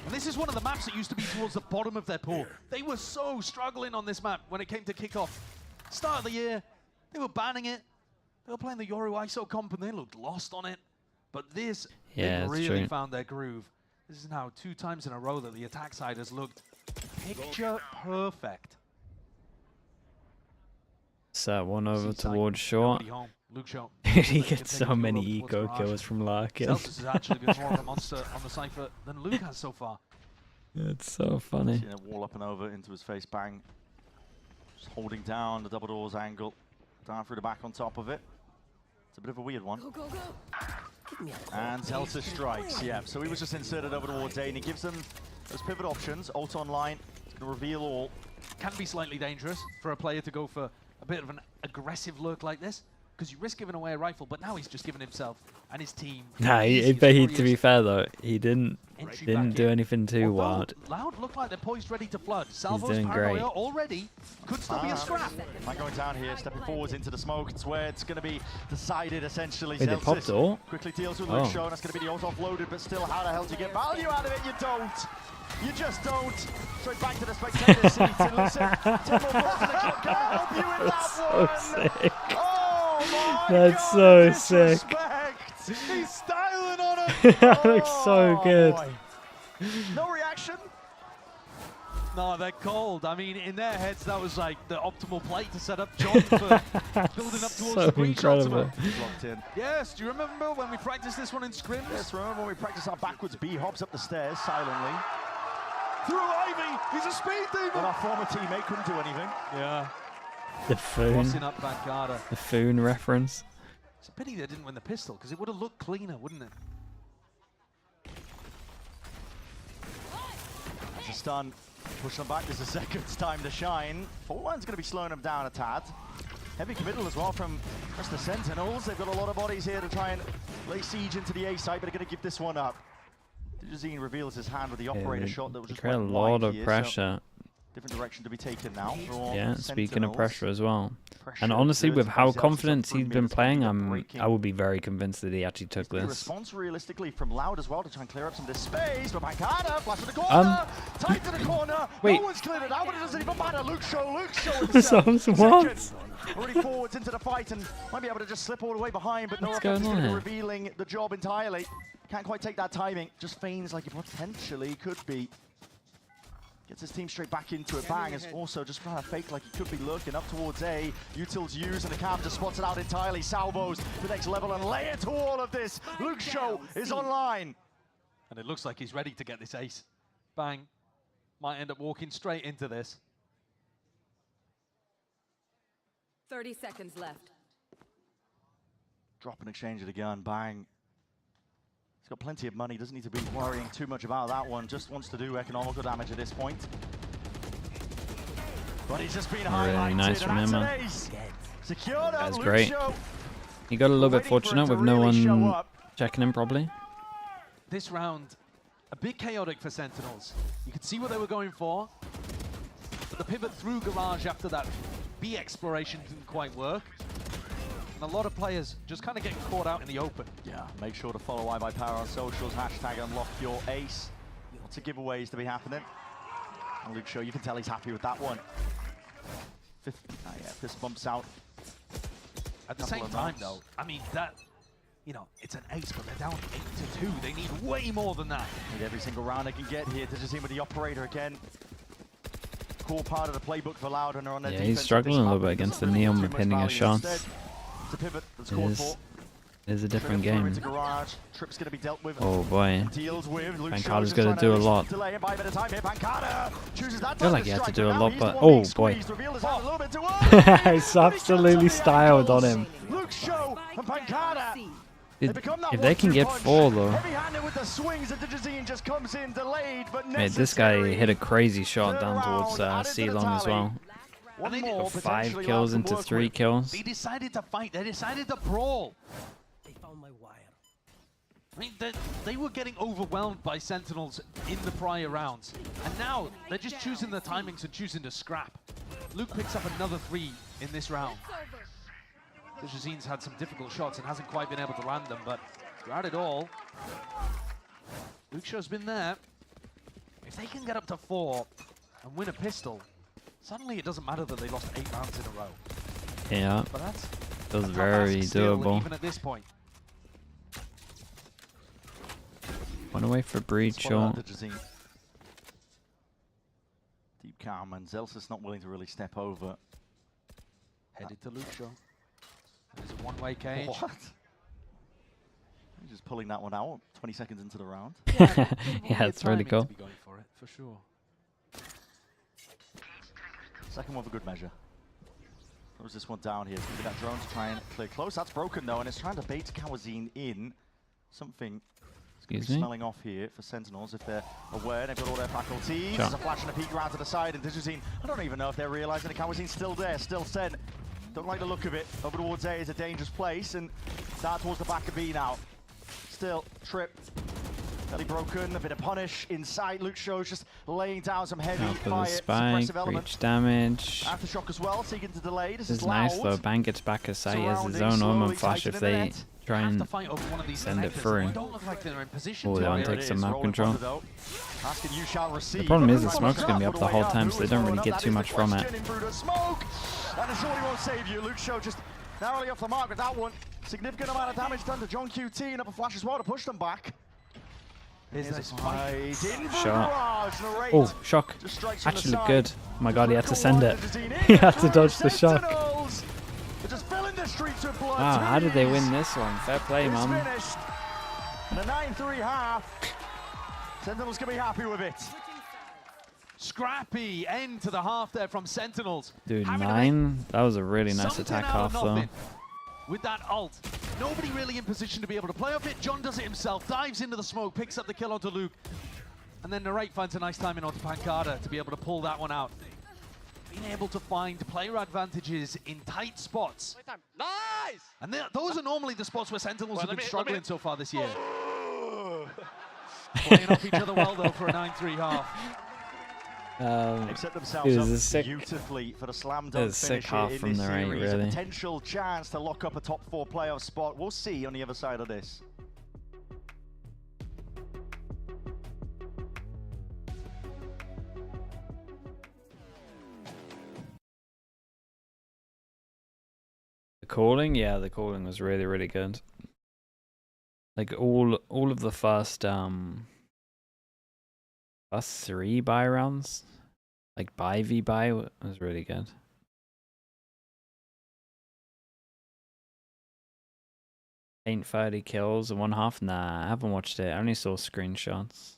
S23: And this is one of the maps that used to be towards the bottom of their pool. They were so struggling on this map when it came to kickoff. Start of the year, they were banning it. They were playing the Yoru ISO comp and they looked lost on it. But this,
S3: Yeah,
S23: they
S3: it's
S23: really
S3: true.
S23: found their groove. This is now 2 times in a row that the attack side has looked picture perfect.
S3: Set one over towards short.
S23: Nobody home. Luke Shaw.
S3: He gets so many eco kills from Larkin.
S23: Zelsis has actually been more of a monster on the Cypher than Luke has so far.
S3: It's so funny.
S5: Seen a wall up and over into his face, bang. Just holding down the double doors angle. Down through the back on top of it. It's a bit of a weird one. And Zelsis strikes, yeah. So he was just inserted over towards A, and he gives them those pivot options. Ult online, it's going to reveal all.
S23: Can be slightly dangerous for a player to go for a bit of an aggressive look like this, because you risk giving away a rifle, but now he's just given himself and his team.
S3: Nah, to be fair though, he didn't do anything too wild.
S23: Loud look like they're poised ready to flood. Salvo's
S3: doing
S23: paranoia
S3: great.
S23: already could still be a scrap.
S5: Man going down here, stepping forwards into the smoke. It's where it's going to be decided essentially.
S3: Wait, they popped ult?
S5: Quickly deals with
S3: Oh.
S5: Luke Show, and that's going to be the ult offloaded, but still, how the hell do you get value out of it? You don't. You just don't. Straight back to the spectator seat. And listen, 10 more balls in the clock. Can I help you in that
S3: So
S5: one?
S3: sick.
S5: Oh my
S3: That's
S5: God,
S3: so sick.
S5: disrespect. He's styling on it.
S3: That looks so good.
S5: Boy. No reaction.
S23: No, they're cold. I mean, in their heads, that was like the optimal play to set up John for building up towards
S3: So
S23: the pre-shot.
S3: incredible.
S5: Locked in.
S23: Yes, do you remember when we practiced this one in scrims?
S5: Yes, remember when we practiced our backwards B, hops up the stairs silently.
S23: Through Ivy, he's a speed demon.
S5: But our former teammate couldn't do anything.
S23: Yeah.
S3: The Foon.
S23: Crossing up Bancada.
S3: The Foon reference.
S23: It's a pity they didn't win the pistol, because it would have looked cleaner, wouldn't it?
S5: It's a stun. Push them back. There's a second's time to shine. Fortline's going to be slowing them down a tad. Heavy committal as well from the Sentinels. They've got a lot of bodies here to try and lay siege into the A site, but they're going to give this one up. Digizine reveals his hand with the operator shot that was just
S3: create a
S5: went
S3: lot
S5: wide
S3: of
S5: here,
S3: pressure.
S5: So different direction to be taken now. For
S3: Yeah, speaking of
S5: Sentinels.
S3: pressure as well.
S5: Pressure
S3: And honestly,
S5: exerted
S3: with
S5: by
S3: how
S5: Zelsus
S3: confident
S5: for
S3: he's been
S5: minutes,
S3: playing,
S5: breaking.
S3: I would be very convinced that he actually took
S5: The
S3: this.
S5: response realistically from Loud as well to try and clear up some of this space, but Bancada, flash to the corner, tight to the corner,
S3: wait.
S5: no one's cleared it out, but it doesn't even matter. Luke Show
S3: So,
S5: himself.
S3: what?
S5: Second. Already forwards into the fight and might be able to just slip all the way behind, but no
S3: What's
S5: effect is
S3: going
S5: going
S3: on
S5: to be
S3: here?
S5: revealing the job entirely. Can't quite take that timing, just feigns like it potentially could be. Gets his team straight back into it. Bang is also just trying to fake like he could be lurking up towards A. Util's used and the cam just spots it out entirely. Salvos the next level and layer to all of this. Luke Show is online.
S23: And it looks like he's ready to get this ace. Bang. Might end up walking straight into this.
S11: 30 seconds left.
S5: Drop and exchange it again. Bang. He's got plenty of money, doesn't need to be worrying too much about that one. Just wants to do economical damage at this point. But he's just been highlighted.
S3: Really nice from him, man.
S5: Secured
S3: That's
S5: Luke
S3: great.
S5: Show.
S3: He got a little bit
S5: Waiting for it
S3: fortunate
S5: to
S3: with no
S5: really show
S3: one
S5: up.
S3: checking him probably.
S23: This round, a bit chaotic for Sentinels. You could see what they were going for. But the pivot through Garage after that B exploration didn't quite work. And a lot of players just kind of getting caught out in the open.
S5: Yeah, make sure to follow iBuyPower on socials, hashtag unlock your ace. Lots of giveaways to be happening. And Luke Show, you can tell he's happy with that one. Fist bumps out.
S23: At the same time, though, I mean, that, you know, it's an ace, but they're down 8-2. They need way more than that.
S5: Need every single round they can get here. Digizine with the operator again. Core part of the playbook for Loud and they're on their
S3: Yeah,
S5: defense.
S3: he's struggling a little bit against the Neon with hitting his shots.
S5: It's a pivot that's
S3: It
S5: called
S3: is,
S5: for.
S3: it is a different
S5: Trip through
S3: game.
S5: into Garage. Trip's going to be dealt with.
S3: Oh boy.
S5: Deals with. Luke
S3: Bancada's
S5: Show's
S3: got to
S5: trying
S3: do a
S5: to
S3: lot.
S5: delay and buy a bit of time here. Bancada chooses that
S3: I feel
S5: time
S3: like
S5: to
S3: he had to
S5: strike,
S3: do a
S5: now
S3: lot,
S5: he's
S3: but
S5: the one
S3: oh
S5: being
S3: boy.
S5: squeezed. Revealed his hand a little bit too early.
S3: It's absolutely styled on him.
S5: Luke Show and Bancada.
S3: If they can get 4 though.
S5: Heavy-handed with the swings, and Digizine just comes in delayed, but
S3: Mate, this guy hit a crazy shot down towards C-Long as well.
S5: One more,
S3: 5 kills into 3 kills.
S23: They decided to fight. They decided to brawl.
S10: They found my wire.
S23: I mean, they were getting overwhelmed by Sentinels in the prior rounds. And now they're just choosing their timings and choosing to scrap. Luke picks up another 3 in this round. Digizine's had some difficult shots and hasn't quite been able to land them, but throughout it all, Luke Show's been there. If they can get up to 4 and win a pistol, suddenly it doesn't matter that they lost 8 rounds in a row.
S3: Yeah,
S23: But that's
S3: that was
S23: a tough
S3: very
S23: ask still,
S3: doable.
S23: even at this point.
S3: Went away for breach
S5: Spot out
S3: shot.
S5: Digizine. Deep calm, and Zelsus not willing to really step over.
S23: Headed to Luke Show. There's a one-way cage.
S5: What? He's just pulling that one out 20 seconds into the round.
S3: Yeah, it's really cool.
S23: To be going for it, for sure.
S5: Second one for good measure. Close this one down here. It's going to be that drone to try and clear close. That's broken though, and it's trying to bait Kawazine in. Something is going to be smelling off here for Sentinels if they're aware. They've got all their faculties. There's a flash and a peek around to the side, and Digizine, I don't even know if they're realizing that Kawazine's still there, still Sen. Don't like the look of it. Over towards A is a dangerous place, and start towards the back of B now. Still, Trip. Belly broken, a bit of punish inside. Luke Show's just laying down some heavy
S3: Out for the
S5: fire,
S3: spike,
S5: suppressive element.
S3: breach damage.
S5: Aftershock as well, seeking to delay. This
S3: This
S5: is
S3: is nice
S5: Loud.
S3: though. Bang gets back a sight as his
S5: Surrounding,
S3: own armor
S5: slowly
S3: flash if
S5: tightening the
S3: they
S5: net.
S3: try and
S23: To fight over one of these
S3: send it
S23: connectors.
S3: through.
S23: They don't look like they're in position
S3: Oh,
S23: to.
S3: they want to
S5: There
S3: take
S5: it
S3: some
S5: is,
S3: map
S5: rolling
S3: control.
S5: front of though. Asking you shall receive.
S3: The problem is the
S5: Right
S3: smoke's
S5: shot
S3: going to be
S5: all
S3: up
S5: the
S3: the
S5: way
S3: whole
S5: up.
S3: time,
S5: Who
S3: so they
S5: is
S3: don't
S5: following
S3: really
S5: up?
S3: get
S5: That
S3: too
S5: is the
S3: much from it.
S5: question in through the smoke. And it surely won't save you. Luke Show just narrowly off the mark with that one. Significant amount of damage done to John QT and up a flash as well to push them back.
S23: Here's
S5: a
S23: this
S5: fight.
S3: Shot. Oh, shock. Actually looked good. Oh my god, he had to send it. He had to dodge the shock. Ah, how did they win this one? Fair play, man.
S5: And a 9-3 half. Sentinels can be happy with it.
S23: Scrappy end to the half there from Sentinels.
S3: Dude, 9. That was a really nice attack half, though.
S23: With that ult, nobody really in position to be able to play off it. John does it himself, dives into the smoke, picks up the kill onto Luke. And then Narrate finds a nice timing onto Pancada to be able to pull that one out. Being able to find player advantages in tight spots.
S14: Nice!
S23: And those are normally the spots where Sentinels have been struggling so far this year. Playing off each other well, though, for a 9-3 half.
S5: They've set themselves up beautifully for the slam dunk finish here in this series.
S3: Really.
S5: A potential chance to lock up a top 4 playoff spot. We'll see on the other side of this.
S3: The calling, yeah, the calling was really, really good. Like all of the first 3 buy rounds, like buy v buy, was really good. Ain't 30 kills in one half. Nah, I haven't watched it. I only saw screenshots.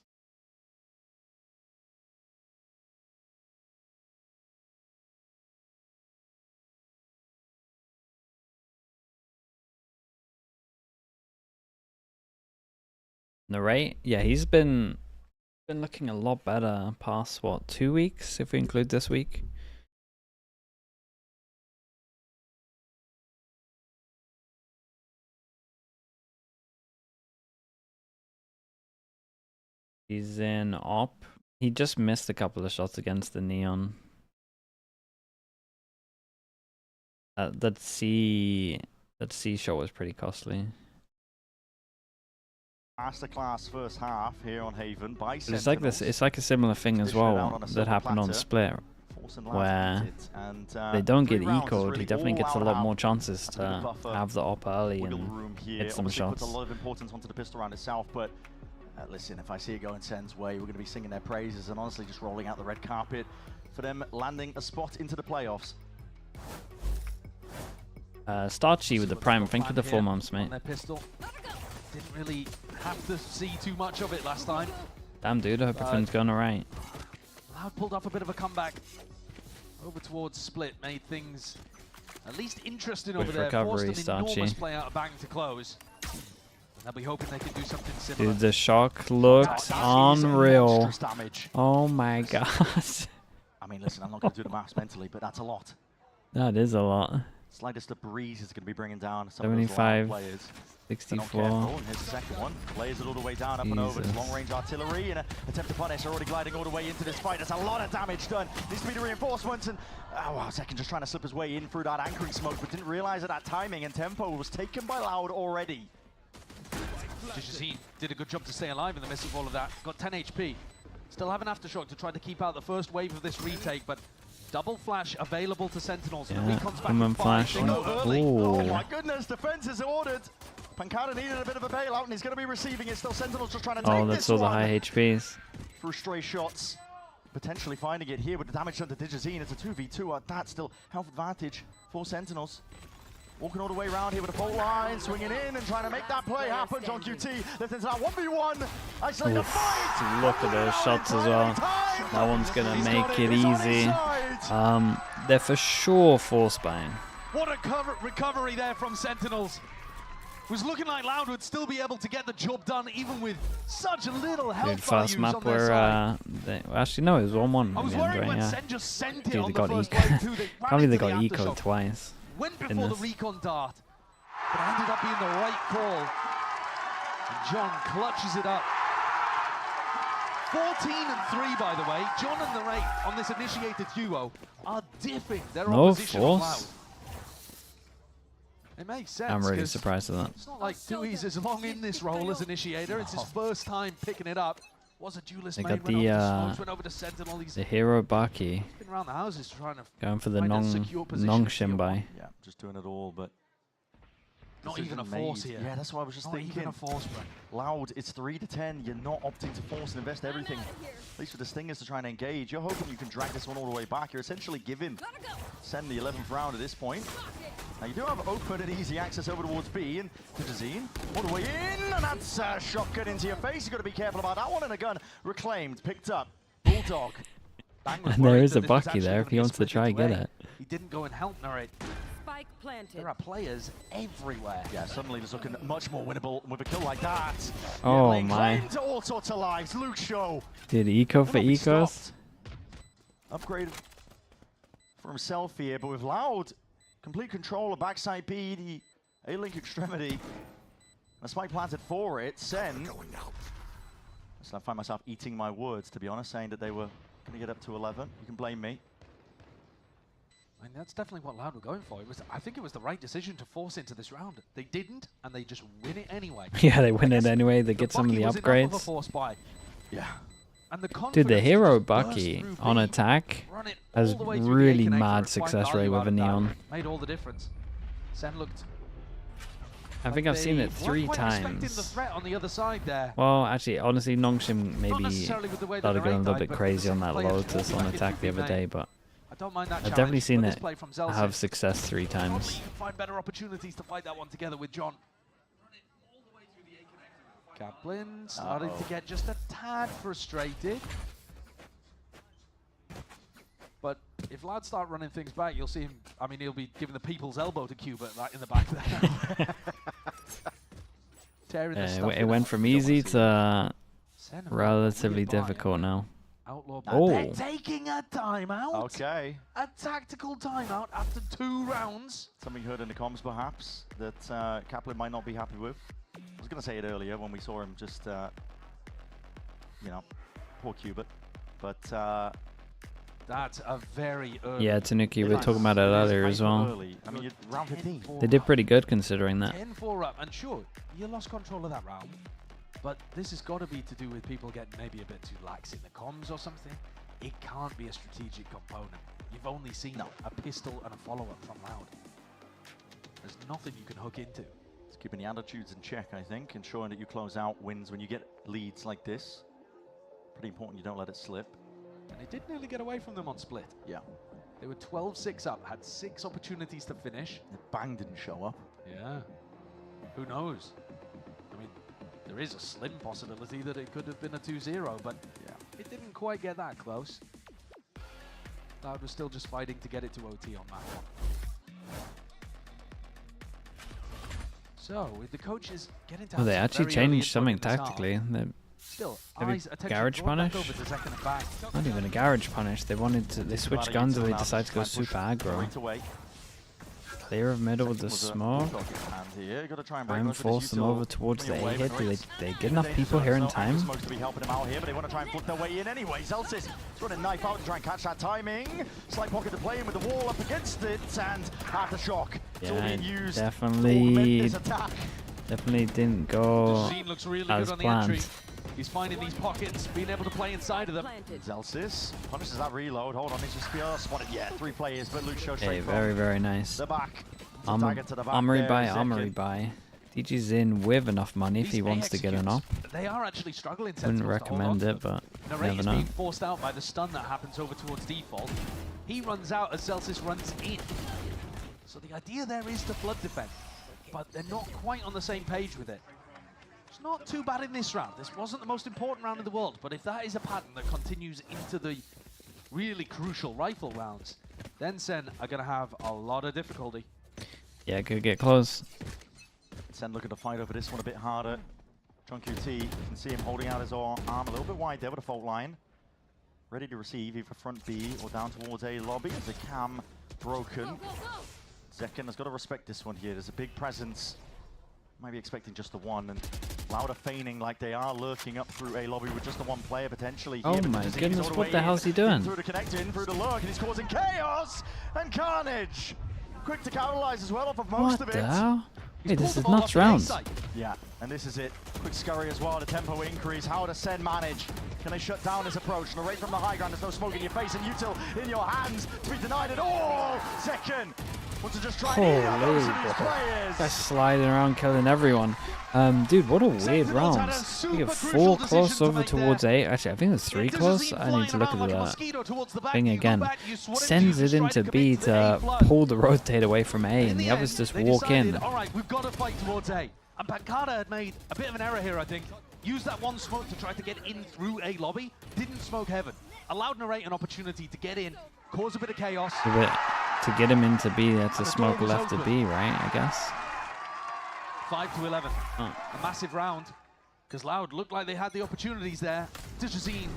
S3: Narrate, yeah, he's been looking a lot better past what, 2 weeks if we include this week. He's in op. He just missed a couple of shots against the Neon. That C shot was pretty costly.
S5: Masterclass first half here on Haven by Sentinels.
S3: It's like this. It's like a similar thing as well that happened on Split, where they don't get eco'd. He definitely gets a lot more chances to have the op early and hit some shots.
S5: Puts a lot of importance onto the pistol round itself, but listen, if I see it going Sen's way, we're going to be singing their praises and honestly just rolling out the red carpet for them landing a spot into the playoffs.
S3: Starchy with the prime. Thank you for the 4 months, mate.
S23: Didn't really have to see too much of it last time.
S3: Damn, dude, I hope everything's going alright.
S23: Loud pulled off a bit of a comeback over towards Split, made things at least interesting over there.
S3: Recovery,
S23: Forced an enormous
S3: Starchy.
S23: play out of Bang to close. And they'll be hoping they can do something similar.
S3: Dude, the shock looked unreal. Oh my god.
S5: I mean, listen, I'm not going to do the maths mentally, but that's a lot.
S3: That is a lot.
S5: Slightest of breeze is going to be bringing down some
S3: 75,
S5: of those players.
S3: 64.
S5: And here's the second one. Layers it all the way down, up and over. It's long-range artillery and an attempt to punish. Already gliding all the way into this fight. There's a lot of damage done. Needs to be the reinforcements. And oh wow, Second just trying to slip his way in through that anchoring smoke, but didn't realize that timing and tempo was taken by Loud already.
S23: He did a good job to stay alive in the midst of all of that. Got 10 HP. Still have an aftershock to try to keep out the first wave of this retake, but double flash available to Sentinels.
S3: Yeah,
S23: and the Recon's back
S3: I'm flashing.
S5: Oh my goodness, defense is ordered. Pancada needed a bit of a bailout and he's going to be receiving it. Still Sentinels just trying to take this one.
S3: Oh, that's all the high HPs.
S5: Through stray shots. Potentially finding it here with the damage done to Digizine. It's a 2v2 at that. Still health advantage for Sentinels. Walking all the way around here with a fault line, swinging in and trying to make that play happen. John QT left into that 1v1. Isolated fight.
S3: Look at those shots as well. That one's going to make it easy. They're for sure force buying.
S23: What a recovery there from Sentinels. It was looking like Loud would still be able to get the job done even with such a little health.
S3: Dude, first map where actually no, it was 1-1
S23: I was
S3: in the end,
S23: worried
S3: right?
S23: when
S3: Yeah.
S23: Sen just sent it
S3: Dude,
S23: on
S3: they
S23: the
S3: got
S23: first
S3: eco.
S23: wave too. They
S3: Can't believe they got
S23: ran into the
S3: eco'd
S23: aftershock.
S3: twice.
S23: Went
S3: in
S23: before the
S3: this.
S23: recon dart, but it ended up being the right call. And John clutches it up. 14-3, by the way. John and the Ray on this initiated duo are diffing their
S3: No
S23: opposition on Loud.
S3: force.
S23: It makes sense.
S3: I'm really
S23: 'cause
S3: surprised at that.
S23: It's not like Dewey's as long in this role as initiator. It's his first time picking it up. Was a duelist
S3: They
S23: main,
S3: got
S23: went over to
S3: the
S23: smokes, went over to Sentinel. He's
S3: the hero Baki
S23: been around the houses trying to
S3: going for the
S23: find a
S3: non
S23: secure position
S3: non
S23: to steal
S3: Shimbai.
S23: one.
S5: Yeah, just doing it all, but
S23: Not even a force here.
S5: Yeah, that's what I was just thinking.
S23: Not even a force, Brent.
S5: Loud, it's 3 to 10. You're not opting to force and invest everything. At least for the Stingers to try and engage. You're hoping you can drag this one all the way back. You're essentially giving Sen the 11th round at this point. Now you do have open and easy access over towards B, and Kutazine all the way in, and that's a shotgun into your face. You've got to be careful about that one, and a gun reclaimed, picked up. Bulldog.
S3: And there is a Bucky there if he wants to try and get it.
S23: He didn't go and help Narrate.
S11: Spike planted.
S23: There are players everywhere.
S5: Yeah, suddenly it's looking much more winnable with a kill like that.
S3: Oh
S5: yeah,
S3: my.
S5: To all sorts of lives. Luke Show.
S3: Dude, eco for ecos.
S5: Upgraded for himself here, but with Loud, complete control of backside B, the A-Link extremity. A spike planted for it. Sen. So I find myself eating my words, to be honest, saying that they were going to get up to 11. You can blame me.
S23: I mean, that's definitely what Loud were going for. I think it was the right decision to force into this round. They didn't, and they just win it anyway.
S3: Yeah, they win it anyway. They get some of the upgrades.
S5: Yeah.
S23: And the
S3: dude, the hero Bucky on attack has really mad success rate with a Neon.
S23: Made all the difference. Sen looked.
S3: I think I've seen it 3 times.
S23: The threat on the other side there.
S3: Well, actually, honestly, Nongshim maybe started going a little bit crazy on that Lotus on attack the other day, but I've definitely seen it have success 3 times.
S23: You can find better opportunities to fight that one together with John. Kaplan starting to get just a tad frustrated. But if lads start running things back, you'll see him. I mean, he'll be giving the people's elbow to Cuba right in the back there. Tearing the stuff
S3: it went from easy to relatively difficult now.
S23: Outlaw
S3: oh.
S23: They're taking a timeout.
S5: Okay.
S23: A tactical timeout after 2 rounds.
S5: Something heard in the comms, perhaps, that Kaplan might not be happy with. I was going to say it earlier when we saw him just, you know, poor Cubit. But
S23: that's a very early.
S3: Yeah, Tanuki, we were talking about it earlier as well.
S5: Early. I mean, round 15.
S3: They did pretty good considering that.
S23: 10-4 up, and sure, you lost control of that round. But this has got to be to do with people getting maybe a bit too lax in the comms or something. It can't be a strategic component. You've only seen a pistol and a follow-up from Loud. There's nothing you can hook into.
S5: It's keeping the attitudes in check, I think, ensuring that you close out wins when you get leads like this. Pretty important you don't let it slip.
S23: And they did nearly get away from them on split.
S5: Yeah.
S23: They were 12-6 up, had 6 opportunities to finish.
S5: The bang didn't show up.
S23: Yeah. Who knows? I mean, there is a slim possibility that it could have been a 2-0, but it didn't quite get that close. Loud was still just fighting to get it to OT on map 1. So, with the coaches getting to
S3: they actually changed something tactically.
S23: Still,
S3: garage punish? Not even a garage punish. They wanted to. They switched guns and they decided to go super aggro. Clear of middle with the smoke. Try and force them over towards the A hit. Do they get enough people here in time?
S5: Smoke's to be helping him out here, but they want to try and flip their way in anyway. Zelsis is running knife out to try and catch that timing. Slight pocket to play in with the wall up against it, and aftershock.
S3: Yeah, definitely didn't go
S23: looks really
S3: as
S23: good on
S3: planned.
S23: the entry. He's finding these pockets, being able to play inside of them.
S5: Zelsis punishes that reload. Hold on, he's just spotted. Yeah, 3 players, but Luke shows straight
S3: very, very nice.
S5: The back.
S3: Armory buy. DG's in with enough money if he wants to get an op.
S23: They are actually struggling.
S3: Wouldn't recommend it, but never know.
S23: Being forced out by the stun that happens over towards default. He runs out as Zelsis runs in. So the idea there is to flood defend, but they're not quite on the same page with it. It's not too bad in this round. This wasn't the most important round in the world, but if that is a pattern that continues into the really crucial rifle rounds, then Sen are going to have a lot of difficulty.
S3: Yeah, could get close.
S5: Sen looking to fight over this one a bit harder. John QT, you can see him holding out his arm a little bit wide there with a fault line. Ready to receive either front B or down towards A lobby. There's a cam broken. Zekken has got to respect this one here. There's a big presence. Might be expecting just the one, and Louder feigning like they are lurking up through A lobby with just the 1 player potentially.
S3: Oh my goodness, what the hell's he doing?
S5: Through the connector, in through the lurk, and he's causing chaos and carnage. Quick to capitalize as well off of most of it.
S3: What the hell? Hey, this is nuts rounds.
S5: Yeah, and this is it. Quick scurry as well, the tempo increase. How does Sen manage? Can they shut down his approach? Narrate from the high ground, there's no smoke in your face, and Util in your hands to be denied at all. Second. Want to just try
S3: Holy,
S5: and eat up most of these players.
S3: guy's sliding around, killing everyone. Dude, what a weird round. We get 4 close over towards A. Actually, I think there's 3 close. I need to look at that thing again. Sends it into B to pull the rotate away from A, and the others just walk in.
S23: All right, we've got to fight towards A. And Bancada had made a bit of an error here, I think. Used that one smoke to try to get in through A lobby. Didn't smoke heaven. Allowed Narrate an opportunity to get in, cause a bit of chaos.
S3: To get him into B, that's a smoke left to B, right? I guess.
S23: 5 to 11. A massive round. Because Loud looked like they had the opportunities there.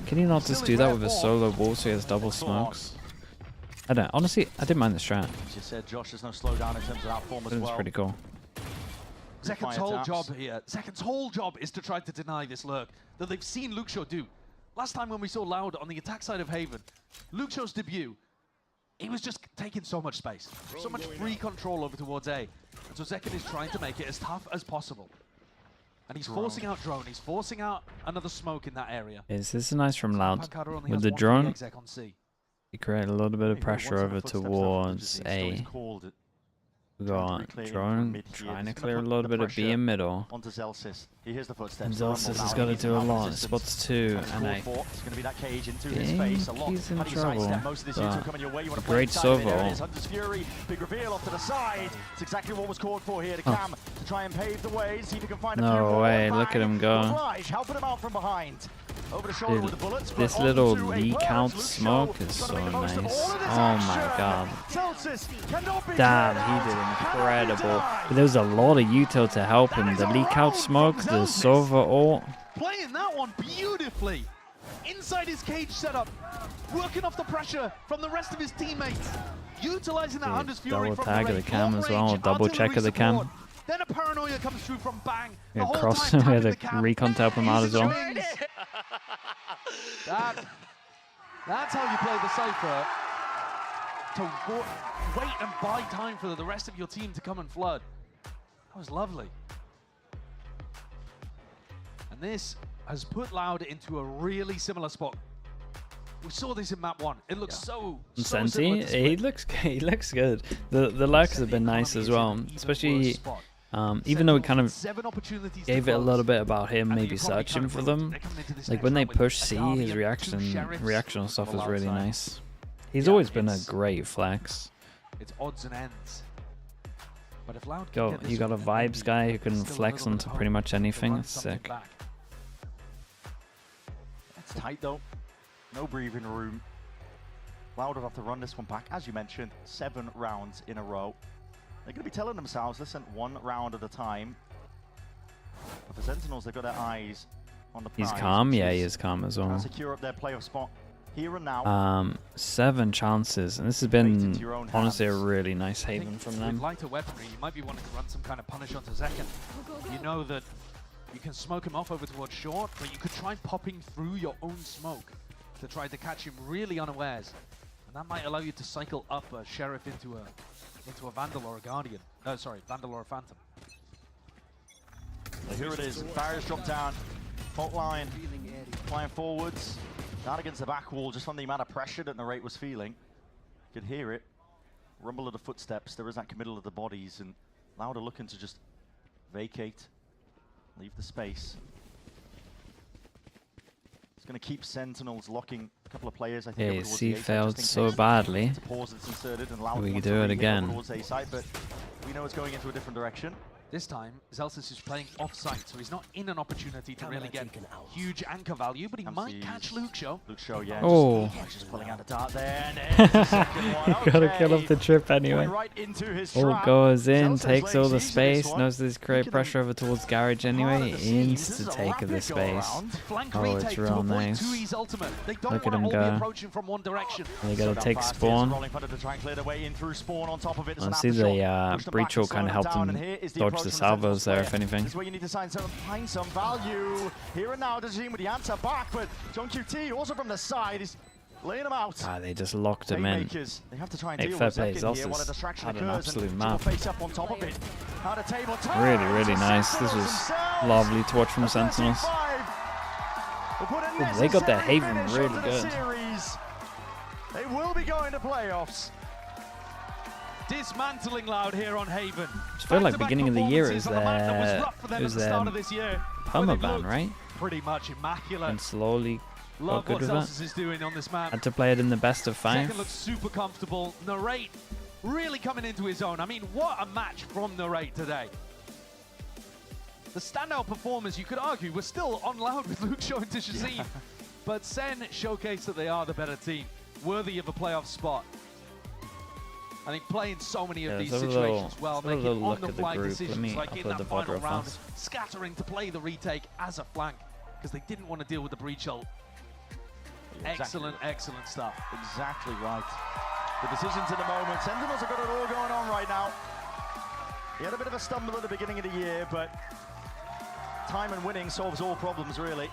S3: Can he not just do that with a solo wall so he has double smokes? I don't. Honestly, I didn't mind the strat.
S5: As you said, Josh, there's no slowdown in terms of that form as well.
S3: It's pretty cool.
S23: Second's whole job here. Second's whole job is to try to deny this lurk that they've seen Luxio do. Last time when we saw Loud on the attack side of Haven, Luxio's debut, he was just taking so much space, so much free control over towards A. And so Zekken is trying to make it as tough as possible. And he's forcing out drone, he's forcing out another smoke in that area.
S3: This is nice from Loud. With the drone, he created a little bit of pressure over towards A. We got drone trying to clear a little bit of B in middle.
S5: Onto Zelsis. He hears the
S3: And
S5: footsteps.
S3: Zelsis has got to do a lot. Spots 2, and I
S5: It's going to be that cage into
S3: think
S5: his face. A lot.
S3: he's in
S5: How do you
S3: trouble.
S5: sidestep most of this YouTube coming your way? You want to play
S3: Great
S5: inside of it. There it
S3: Sovo.
S5: is. Hunter's Fury. Big reveal off to the side. It's exactly what was called for here to Cam to try and pave the way. See if he can find a few
S3: No
S5: more.
S3: way, look at him go.
S5: Oblige, helping him out from behind. Over the shoulder
S3: Dude,
S5: with the bullets.
S3: this
S5: but
S3: little
S5: onto a
S3: leak
S5: burst.
S3: out
S5: Luxio
S3: smoke is so
S5: gotta make the most of
S3: nice.
S5: all of this
S3: Oh my
S5: action.
S3: god.
S5: Zelsis cannot be
S3: Damn,
S5: cleared
S3: he did
S5: out.
S3: incredible. But there was a lot of util to help him. The leak out smoke, the Sova ult.
S23: Playing that one beautifully. Inside his cage setup. Working off the pressure from the rest of his teammates. Utilizing that Hunter's Fury
S3: Double
S23: from
S3: tag
S23: the
S3: of the
S23: range,
S3: cam
S23: long
S3: as well.
S23: range,
S3: Double check of the cam.
S23: support. Then a paranoia comes through from Bang.
S3: We had cross. We had a recon to help him out as well.
S23: That's how you play the Cypher. To wait and buy time for the rest of your team to come and flood. That was lovely. And this has put Loud into a really similar spot. We saw this in map 1. It looks so
S3: Senti,
S23: similar to
S3: he looks good. The lurks have been nice as well, especially even though we kind of gave it a little bit about him maybe searching for them. Like when they push C, his reactional stuff is really nice. He's always been a great flex.
S23: It's odds and ends. But if Loud
S3: You got a vibes guy who can flex onto pretty much anything. It's sick.
S5: It's tight though. No breathing room. Loud will have to run this one back. As you mentioned, 7 rounds in a row. They're going to be telling themselves, listen, 1 round at a time. But for Sentinels, they've got their eyes on the prize.
S3: He's calm? Yeah, he is calm as well.
S5: Secure up their playoff spot here and now.
S3: 7 chances, and this has been honestly a really nice Haven from
S23: With
S3: them.
S23: lighter weaponry, you might be wanting to run some kind of punish onto Zekken. You know that you can smoke him off over towards short, but you could try popping through your own smoke to try to catch him really unawares. And that might allow you to cycle up a Sheriff into a Vandal or a Guardian. No, sorry, Vandal or a Phantom.
S5: So here it is. Barriers drop down. Fault line flying forwards. Down against the back wall just from the amount of pressure that Narrate was feeling. You could hear it. Rumble of the footsteps. There is that committal of the bodies. And Louder looking to just vacate. Leave the space. It's going to keep Sentinels locking a couple of players. I think.
S3: Yeah, C failed so badly. We could do it again.
S5: But we know it's going into a different direction.
S23: This time, Zelsis is playing off-site, so he's not in an opportunity to really get huge anchor value, but he might catch Luxio.
S5: Luxio, yeah.
S3: Oh.
S5: Just pulling out the dart there. And the second one.
S3: Gotta kill off the trip anyway.
S5: Right into his
S3: Ult
S5: trap.
S3: goes in,
S5: Zelsis
S3: takes all the
S5: lays easy this
S3: space,
S5: one.
S3: knows there's great pressure over towards Garage anyway. Insta take of the space. Oh, it's real nice. Look at him go. They gotta take spawn. I see the breach ult kind of helped him dodge the salvos there, if anything.
S5: This is where you need to find some value. Here and now, Dajim with the answer back, but John QT also from the side is laying him out.
S3: They just locked him in.
S5: They have to try and
S3: Hey,
S5: deal
S3: fair
S5: with
S3: play,
S5: Zekken here while a
S3: Zelsis
S5: distraction
S3: had an
S5: occurs,
S3: absolute
S5: and
S3: map.
S5: face up on top of it. How the table
S3: Really, really nice. This was lovely to watch from Sentinels. Ooh, they got their Haven really good.
S5: They will be going to playoffs.
S23: dismantling Loud here on Haven.
S3: I feel like beginning of the year is
S23: on a map that was rough for them
S3: it was
S23: at the start of this year, but
S3: perma
S23: they've
S3: ban,
S23: looked
S3: right?
S23: pretty much immaculate.
S3: And slowly got
S23: Love
S3: good
S23: what
S3: with
S23: Celsius
S3: that.
S23: is doing on this map.
S3: Had to play it in the best of 5.
S23: Second looks super comfortable. Narrate really coming into his own. I mean, what a match from Narrate today. The standout performers, you could argue, were still on Loud with Luke Shaw and Tishazine. But Sen showcased that they are the better team, worthy of a playoff spot. I think playing so many of these situations well, making on-the-fly decisions like in that final round, scattering to play the retake as a flank, because they didn't want to deal with the breach ult. Excellent, excellent stuff.
S5: Exactly right. The decisions in the moment. Sentinels have got it all going on right now. He had a bit of a stumble at the beginning of the year, but time and winning solves all problems, really.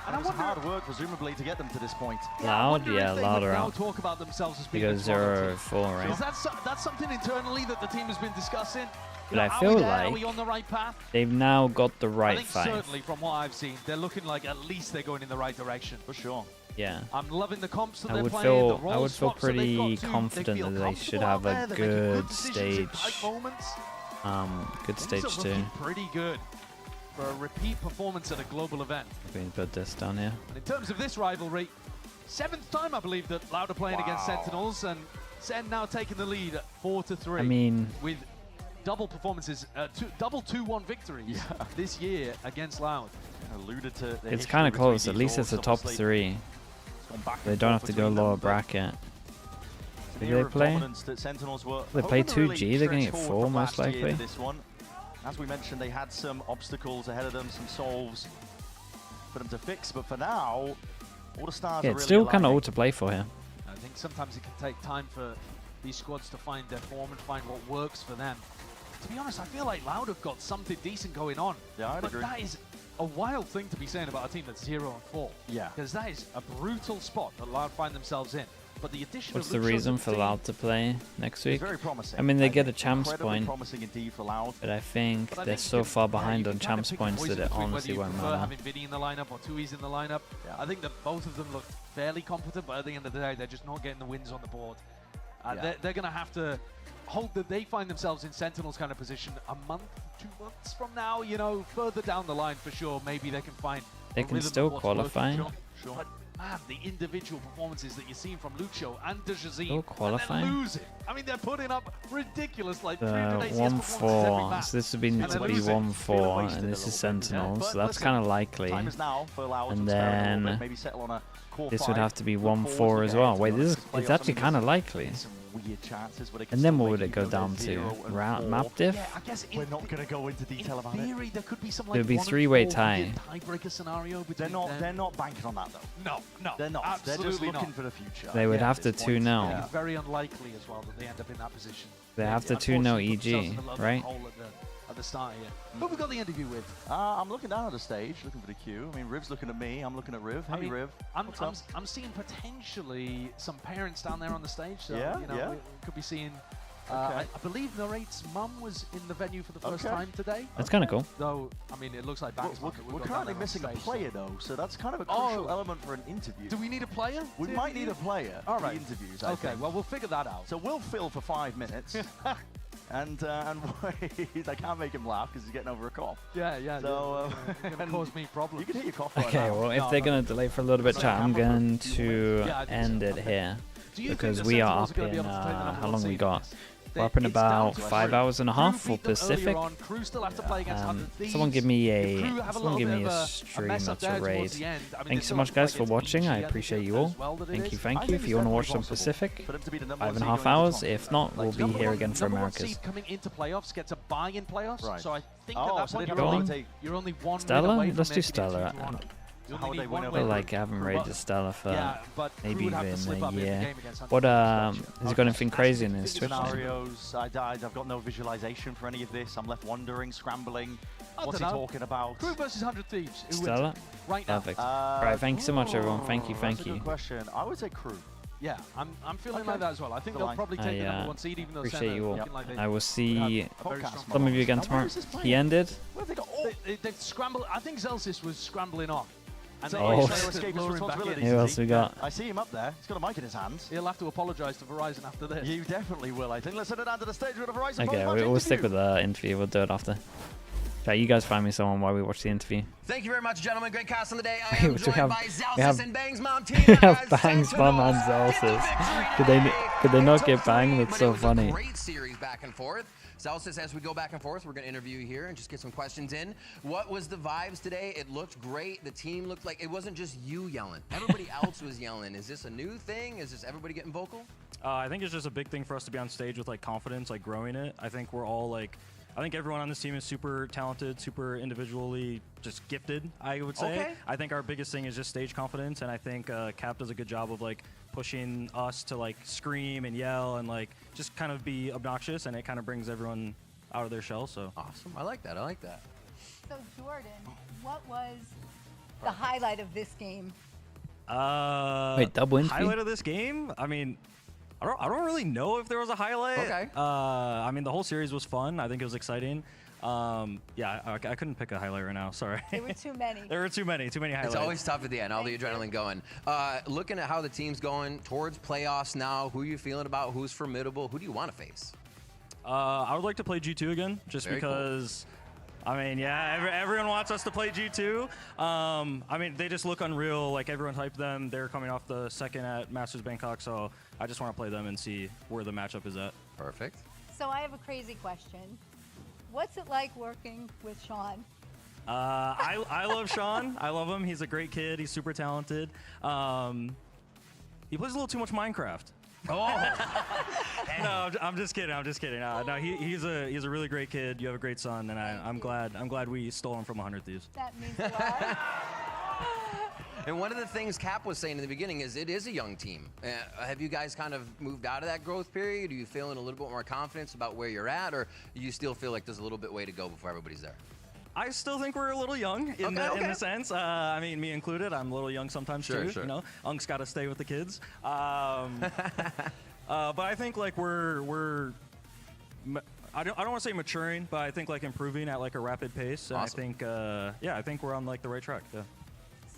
S5: And it was hard work, presumably, to get them to this point.
S3: Loud, yeah, louder out.
S23: Talk about themselves as
S3: They
S23: being
S3: go 0-4, right?
S23: Is that's something internally that the team has been discussing?
S3: But I
S23: are
S3: feel
S23: we there?
S3: like
S23: Are we on the right path?
S3: they've now got the
S23: I
S3: right
S23: think
S3: 5.
S23: certainly from what I've seen, they're looking like at least they're going in the right direction.
S5: For sure.
S3: Yeah.
S23: I'm loving the comps that
S3: I
S23: they're
S3: would
S23: playing.
S3: feel
S23: the
S3: I
S23: role
S3: would feel
S23: swaps that they've
S3: pretty
S23: got to.
S3: confident
S23: feel
S3: that they should
S23: comfortable
S3: have
S23: out
S3: a
S23: there. They're making
S3: good
S23: decisions in
S3: stage.
S23: tight moments.
S3: Good
S23: Things
S3: stage
S23: are
S3: 2.
S23: looking pretty good for a repeat performance at a global event.
S3: We can put this down here.
S23: And in terms of this rivalry, 7th time I believe that Loud are playing against Sentinels, and Sen now taking the lead at 4-3.
S3: I mean,
S23: with double performances, double 2-1 victories this year against Loud.
S5: Alluded to
S3: it's kind of close. At least it's a top 3. They don't have to go lower bracket. Who do they play? They play 2G. They're going to get 4 most likely.
S5: This one. As we mentioned, they had some obstacles ahead of them, some solves for them to fix. But for now, all the stars
S3: Yeah,
S5: are
S3: it's
S5: really
S3: still kind of
S5: aligning.
S3: all to play for here.
S23: I think sometimes it can take time for these squads to find their form and find what works for them. To be honest, I feel like Loud have got something decent going on.
S5: Yeah, I'd
S23: but
S5: agree.
S23: that is a wild thing to be saying about a team that's 0-4.
S5: Yeah.
S23: Because that is a brutal spot that Loud find themselves in. But the addition
S3: What's
S23: of
S3: the
S23: Luke Shaw
S3: reason
S23: to the
S3: for
S23: team-
S3: Loud to play next week?
S5: Very promising.
S3: I mean, they
S5: I
S3: get a
S5: think
S3: champs
S5: incredibly
S3: point,
S5: promising indeed for Loud.
S3: but I think
S23: But I
S3: they're
S23: think
S3: so
S23: you
S3: far
S23: can-
S3: behind
S23: you
S3: on
S23: can kinda
S3: champs
S23: pick a
S3: points
S23: poison
S3: that it
S23: between whether
S3: honestly
S23: you
S3: won't
S23: prefer
S3: matter.
S23: having Vinny in the lineup or Tui's in the lineup. I think that both of them look fairly competent, but at the end of the day, they're just not getting the wins on the board. They're going to have to hope that they find themselves in Sentinels kind of position a month, 2 months from now, you know, further down the line for sure. Maybe they can find
S3: They
S23: a
S3: can
S23: rhythm
S3: still
S23: of what's working.
S3: qualify.
S23: But man, the individual performances that you're seeing from Luke Shaw and Dejazine,
S3: Still qualify?
S23: and they're losing. I mean, they're putting up ridiculous, like 300 ACS
S3: 1-4.
S23: performances every match.
S3: So this would be need
S23: And
S3: to
S23: they're
S3: be
S23: losing.
S3: 1-4, and this is Sentinels. So that's kind of likely.
S5: Time is now for Loud
S3: And
S5: to experiment a little
S3: then
S5: bit, maybe settle on a core
S3: this
S5: 5.
S3: would have to be
S5: Look forward
S3: 1-4 as
S5: ahead,
S3: well.
S5: to
S3: Wait,
S5: be
S3: this
S5: honest,
S3: is
S5: to play
S3: it's
S5: off
S3: actually
S5: some
S3: kind of likely.
S5: some weird chances where they can
S3: And then
S5: still
S3: what
S5: make
S3: would
S5: it
S3: it go
S5: go
S3: down
S5: to
S3: to?
S5: 0 and
S3: Round
S5: 4.
S3: map diff?
S23: Yeah, I guess
S5: We're not going to go into detail about it.
S23: Theory, there could be some
S3: It would be
S23: 1 and
S3: 3-way
S23: 4
S3: tie.
S23: weird tiebreaker scenario between them.
S5: They're not banking on that though.
S23: No,
S5: They're not. They're just
S23: absolutely
S5: looking
S23: not.
S5: for the future.
S3: They would
S5: Yeah,
S3: have
S5: at
S3: to
S5: this point.
S3: 2-0.
S23: It's very unlikely as well that they end up in that position.
S3: They have to 2-0 EG, right?
S23: At the start here. Who have we got the interview with?
S5: I'm looking down at the stage, looking for the queue. I mean, Riv's looking at me. I'm looking at Riv. Hey,
S23: I mean,
S5: Riv. What's up?
S23: I'm seeing potentially some parents down there on the stage. So,
S5: Yeah,
S23: you know,
S5: yeah.
S23: we could be seeing.
S5: Okay.
S23: I believe Narrate's mum was in the venue for the first
S5: Okay.
S23: time today.
S3: That's kind of cool.
S23: Though, I mean, it looks like Back's
S5: We're
S23: mum that we've got down
S5: currently
S23: there on
S5: missing a
S23: stage,
S5: player though, so that's kind of a crucial element for an interview.
S23: Do we need a player?
S5: We might need a player
S23: All
S5: for
S23: right.
S5: the interviews. I
S23: Okay,
S5: think.
S23: well, we'll figure that out.
S5: So we'll fill for 5 minutes, and wait, I can't make him laugh because he's getting over a cough.
S23: Yeah, yeah.
S5: So
S23: you're going to cause me problems.
S5: you can hit your cough right
S3: Okay,
S5: now.
S3: well, if they're going to delay for a little bit, chat, I'm going to
S23: Yeah, I think
S3: end
S23: so.
S3: it here.
S23: Do you think
S3: Because
S23: the
S3: we are
S23: Sentinels
S3: up
S23: gonna be
S3: in,
S23: able to take the number
S3: how
S23: one
S3: long we
S23: seed
S3: got?
S23: this?
S3: We're up in
S23: It's down
S3: about
S23: to
S3: 5
S23: Crew.
S3: hours and a half
S23: Crew
S3: for
S23: beat them earlier
S3: Pacific.
S23: on. Crew still have to play against 100 Thieves.
S3: Someone give me
S23: If
S3: a
S23: Crew have
S3: someone give me
S23: little bit
S3: a
S23: of
S3: stream
S23: mess
S3: or
S23: up
S3: to
S23: there
S3: raid.
S23: towards the end. I mean,
S3: Thanks
S23: they
S3: so
S23: still
S3: much,
S23: have to
S3: guys,
S23: play
S3: for
S23: against
S3: watching.
S23: EG,
S3: I
S23: think
S3: appreciate
S23: as
S3: you all.
S23: well that it
S3: Thank
S23: is.
S3: you,
S23: I
S3: thank you.
S23: think
S3: If you want to
S23: it's
S3: watch some
S23: possible
S3: Pacific,
S5: For them to be the number
S3: 5.5
S5: 1
S3: hours.
S5: seed going into
S3: If not, we'll be
S23: Number
S3: here
S23: one-
S3: again for
S23: number one
S3: Americas.
S23: seed coming into playoffs gets a bye in playoffs.
S5: Right.
S23: So I think
S5: Oh,
S23: at that
S5: so
S23: point
S5: they'd
S23: you're
S5: have to
S23: only,
S5: take-
S23: you're only one
S3: Stella?
S23: win away from
S3: Let's do
S23: making it
S3: Stella.
S23: 2-1. You
S5: How
S23: only
S5: would they
S23: need
S5: win
S23: one
S5: over
S3: I
S23: win.
S3: feel like I haven't raided
S23: But-
S3: Stella for
S23: Yeah, but Crew
S3: maybe
S23: would have to
S3: even
S23: slip
S3: a
S23: up in the
S3: year.
S23: game against
S3: What
S23: Hunter.
S3: has he got anything crazy in his Twitch name?
S5: Scenarios. I died. I've got no visualization for any of this. I'm left wondering, scrambling.
S23: I
S5: What's he
S23: dunno.
S5: talking about?
S23: Crew versus 100 Thieves. Who wins
S3: Stella?
S23: it? Right now.
S3: Perfect. Right, thank you so much, everyone. Thank you, thank
S5: That's a
S3: you.
S5: good question. I would say Crew.
S23: Yeah, I'm feeling
S5: Okay.
S23: like that as well. I think
S5: The
S23: they'll
S5: line.
S23: probably take the number 1 seed, even though
S3: appreciate
S23: Senna
S3: you all.
S23: looking like they
S3: I will see
S23: have a very strong
S3: some of you again
S5: Now, where
S3: tomorrow.
S5: is this
S3: He
S5: playing?
S3: ended.
S5: Where have they got?
S23: They've scrambled. I think Celsius was scrambling off, And
S5: So
S3: Oh.
S5: he's trying to escape his responsibilities.
S3: Who else we got?
S5: I see him up there. He's got a mic in his hands.
S23: He'll have to apologise to Verizon after this.
S5: You definitely will, I think. Let's send it down to the stage with a Verizon.
S3: Okay, we'll stick with the interview. We'll do it after. Okay, you guys find me someone while we watch the interview.
S15: Thank you very much, gentlemen. Great cast on the day. I
S3: We
S15: am
S3: have-
S15: joined by
S3: we
S15: Zalsis
S3: have-
S15: and Bang's mom,
S3: We
S15: Tina.
S3: have Bangs, Bomb, and Zalsis. Could they not get Bang? That's so funny.
S15: Great series back and forth. Zalsis, as we go back and forth, we're going to interview you here and just get some questions in. What was the vibes today? It looked great. The team looked like it wasn't just you yelling. Everybody else was yelling. Is this a new thing? Is this everybody getting vocal?
S8: I think it's just a big thing for us to be on stage with like confidence, like growing it. I think we're all like, I think everyone on this team is super talented, super individually just gifted, I would say.
S15: Okay.
S8: I think our biggest thing is just stage confidence, and I think Cap does a good job of like pushing us to like scream and yell and like just kind of be obnoxious, and it kind of brings everyone out of their shell. So
S15: awesome. I like that. I like that.
S17: So Jordan, what was the highlight of this game?
S3: Wait, double interview?
S8: Highlight of this game? I mean, I don't really know if there was a highlight.
S15: Okay.
S8: I mean, the whole series was fun. I think it was exciting. Yeah, I couldn't pick a highlight right now. Sorry.
S17: There were too many.
S8: There were too many highlights.
S15: It's always tough at the end, all the adrenaline going. Looking at how the team's going towards playoffs now, who are you feeling about? Who's formidable? Who do you want to face?
S8: I would like to play G2 again, just
S15: Very
S8: because, I mean, yeah, everyone wants us to play G2. I mean, they just look unreal. Like, everyone hyped them. They're coming off the second at Masters Bangkok, so I just want to play them and see where the matchup is at.
S15: Perfect.
S17: So I have a crazy question. What's it like working with Sean?
S8: I love Sean. I love him. He's a great kid. He's super talented. He plays a little too much Minecraft.
S15: Oh.
S8: No, I'm just kidding. I'm just kidding. No, he's a really great kid. You have a great son, and I'm glad we stole him from 100 Thieves.
S17: That means a lot.
S15: And one of the things Cap was saying in the beginning is it is a young team. Have you guys kind of moved out of that growth period? Are you feeling a little bit more confidence about where you're at, or do you still feel like there's a little bit way to go before everybody's there?
S8: I still think we're a little young in the sense. I mean, me included. I'm a little young sometimes too.
S15: Sure.
S8: You know, Unk's got to stay with the kids. But I think like we're. I don't want to say maturing, but I think like improving at like a rapid pace. And
S15: Awesome.
S8: I think I think we're on like the right track. Yeah.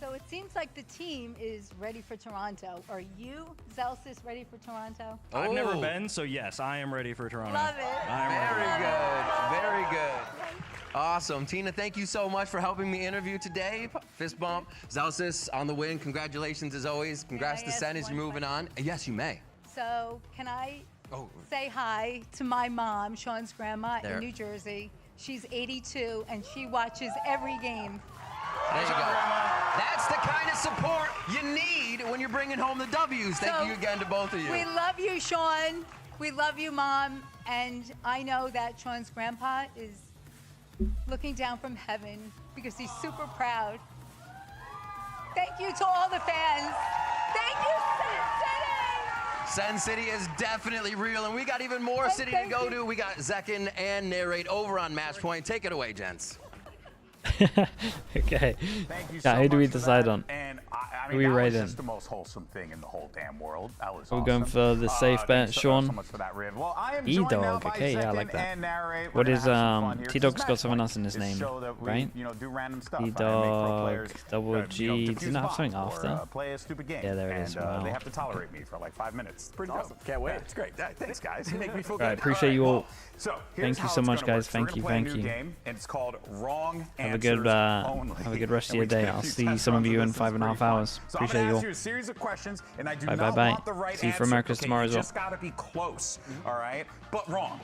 S17: So it seems like the team is ready for Toronto. Are you, Zalsis, ready for Toronto?
S8: I've never been, so yes, I am ready for Toronto.
S17: Love it.
S15: Very good. Very good. Awesome. Tina, thank you so much for helping me interview today. Fist bump. Zalsis on the win. Congratulations as always. Congrats to Sen as you're moving on. Yes, you may.
S17: So can I say hi to my mom, Sean's grandma
S15: There.
S17: in New Jersey. She's 82 and she watches every game.
S15: There you go. That's the kind of support you need when you're bringing home the W's. Thank you again to both of you.
S17: We love you, Sean. We love you, Mom. And I know that Sean's grandpa is looking down from heaven because he's super proud. Thank you to all the fans. Thank you,
S15: Sen City is definitely real, and we got even more city to go to. We got Zekin and Narrate over on Match Point. Take it away, gents.
S3: Okay.
S1: Thank you
S3: Yeah,
S1: so
S3: who do we
S1: much for
S3: decide
S1: that.
S3: on?
S1: And I
S3: Who
S1: mean,
S3: we
S1: that
S3: rate
S1: was
S3: in?
S1: just the most wholesome thing in the whole damn world. That was
S3: We're
S1: awesome.
S3: going for the safe bet,
S1: Thank you
S3: Sean.
S1: so much for that, Riv. Well, I am joined now
S3: E-Dog.
S1: by
S3: Okay, yeah, I
S1: Zekin
S3: like that.
S1: and Narrate.
S3: What
S1: We're
S3: is
S1: gonna have some fun here.
S3: T-Dog's
S1: This
S3: got
S1: Match
S3: something
S1: Point
S3: else in his
S1: is a
S3: name,
S1: show that we,
S3: right?
S1: do random stuff. Make pro
S3: E-Dog,
S1: players,
S3: double G. Does
S1: defuse
S3: it not have
S1: bombs
S3: something
S1: or,
S3: after?
S1: play a stupid game.
S3: Yeah, there it is.
S1: And
S3: Wow.
S1: they have to tolerate me for like 5 minutes. Pretty
S18: Awesome.
S1: dope.
S18: Can't wait.
S1: Yeah, it's great. Thanks, guys. You make me feel
S3: All
S1: good.
S3: right, appreciate you all.
S1: So
S3: Thank you so much, guys. Thank you, thank you.
S1: Game, and it's called Wrong
S3: Have a
S1: Answers
S3: good
S1: Only.
S3: have a good rest of
S1: And
S3: your
S1: we
S3: day.
S1: did a
S3: I'll
S1: few
S3: see
S1: test
S3: some of
S1: runs
S3: you
S1: of
S3: in
S1: this. It's
S3: 5.5
S1: pretty fun.
S3: hours.
S1: So I'm
S3: Appreciate
S1: gonna
S3: you
S1: ask
S3: all.
S1: you a series of questions, and I do
S3: Bye,
S1: not
S3: bye, bye.
S1: want the right
S3: See you for
S1: answer.
S3: America's
S1: Okay,
S3: tomorrow
S1: you
S3: as well.
S1: just gotta be close, all right? But wrong.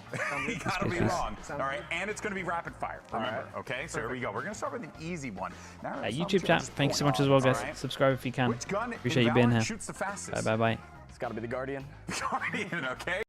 S1: You gotta be
S3: Peace.
S1: wrong, all right? And it's gonna be rapid fire. Remember, okay? So here we go. We're gonna start with an easy one. Now,
S3: YouTube chat. Thanks so much as well, guys. Subscribe if you can.
S1: Which gun in
S3: Appreciate you being
S1: Valorant
S3: here.
S1: shoots the fastest?
S3: Bye, bye, bye.
S18: It's got to be the Guardian.
S1: Guardian, okay?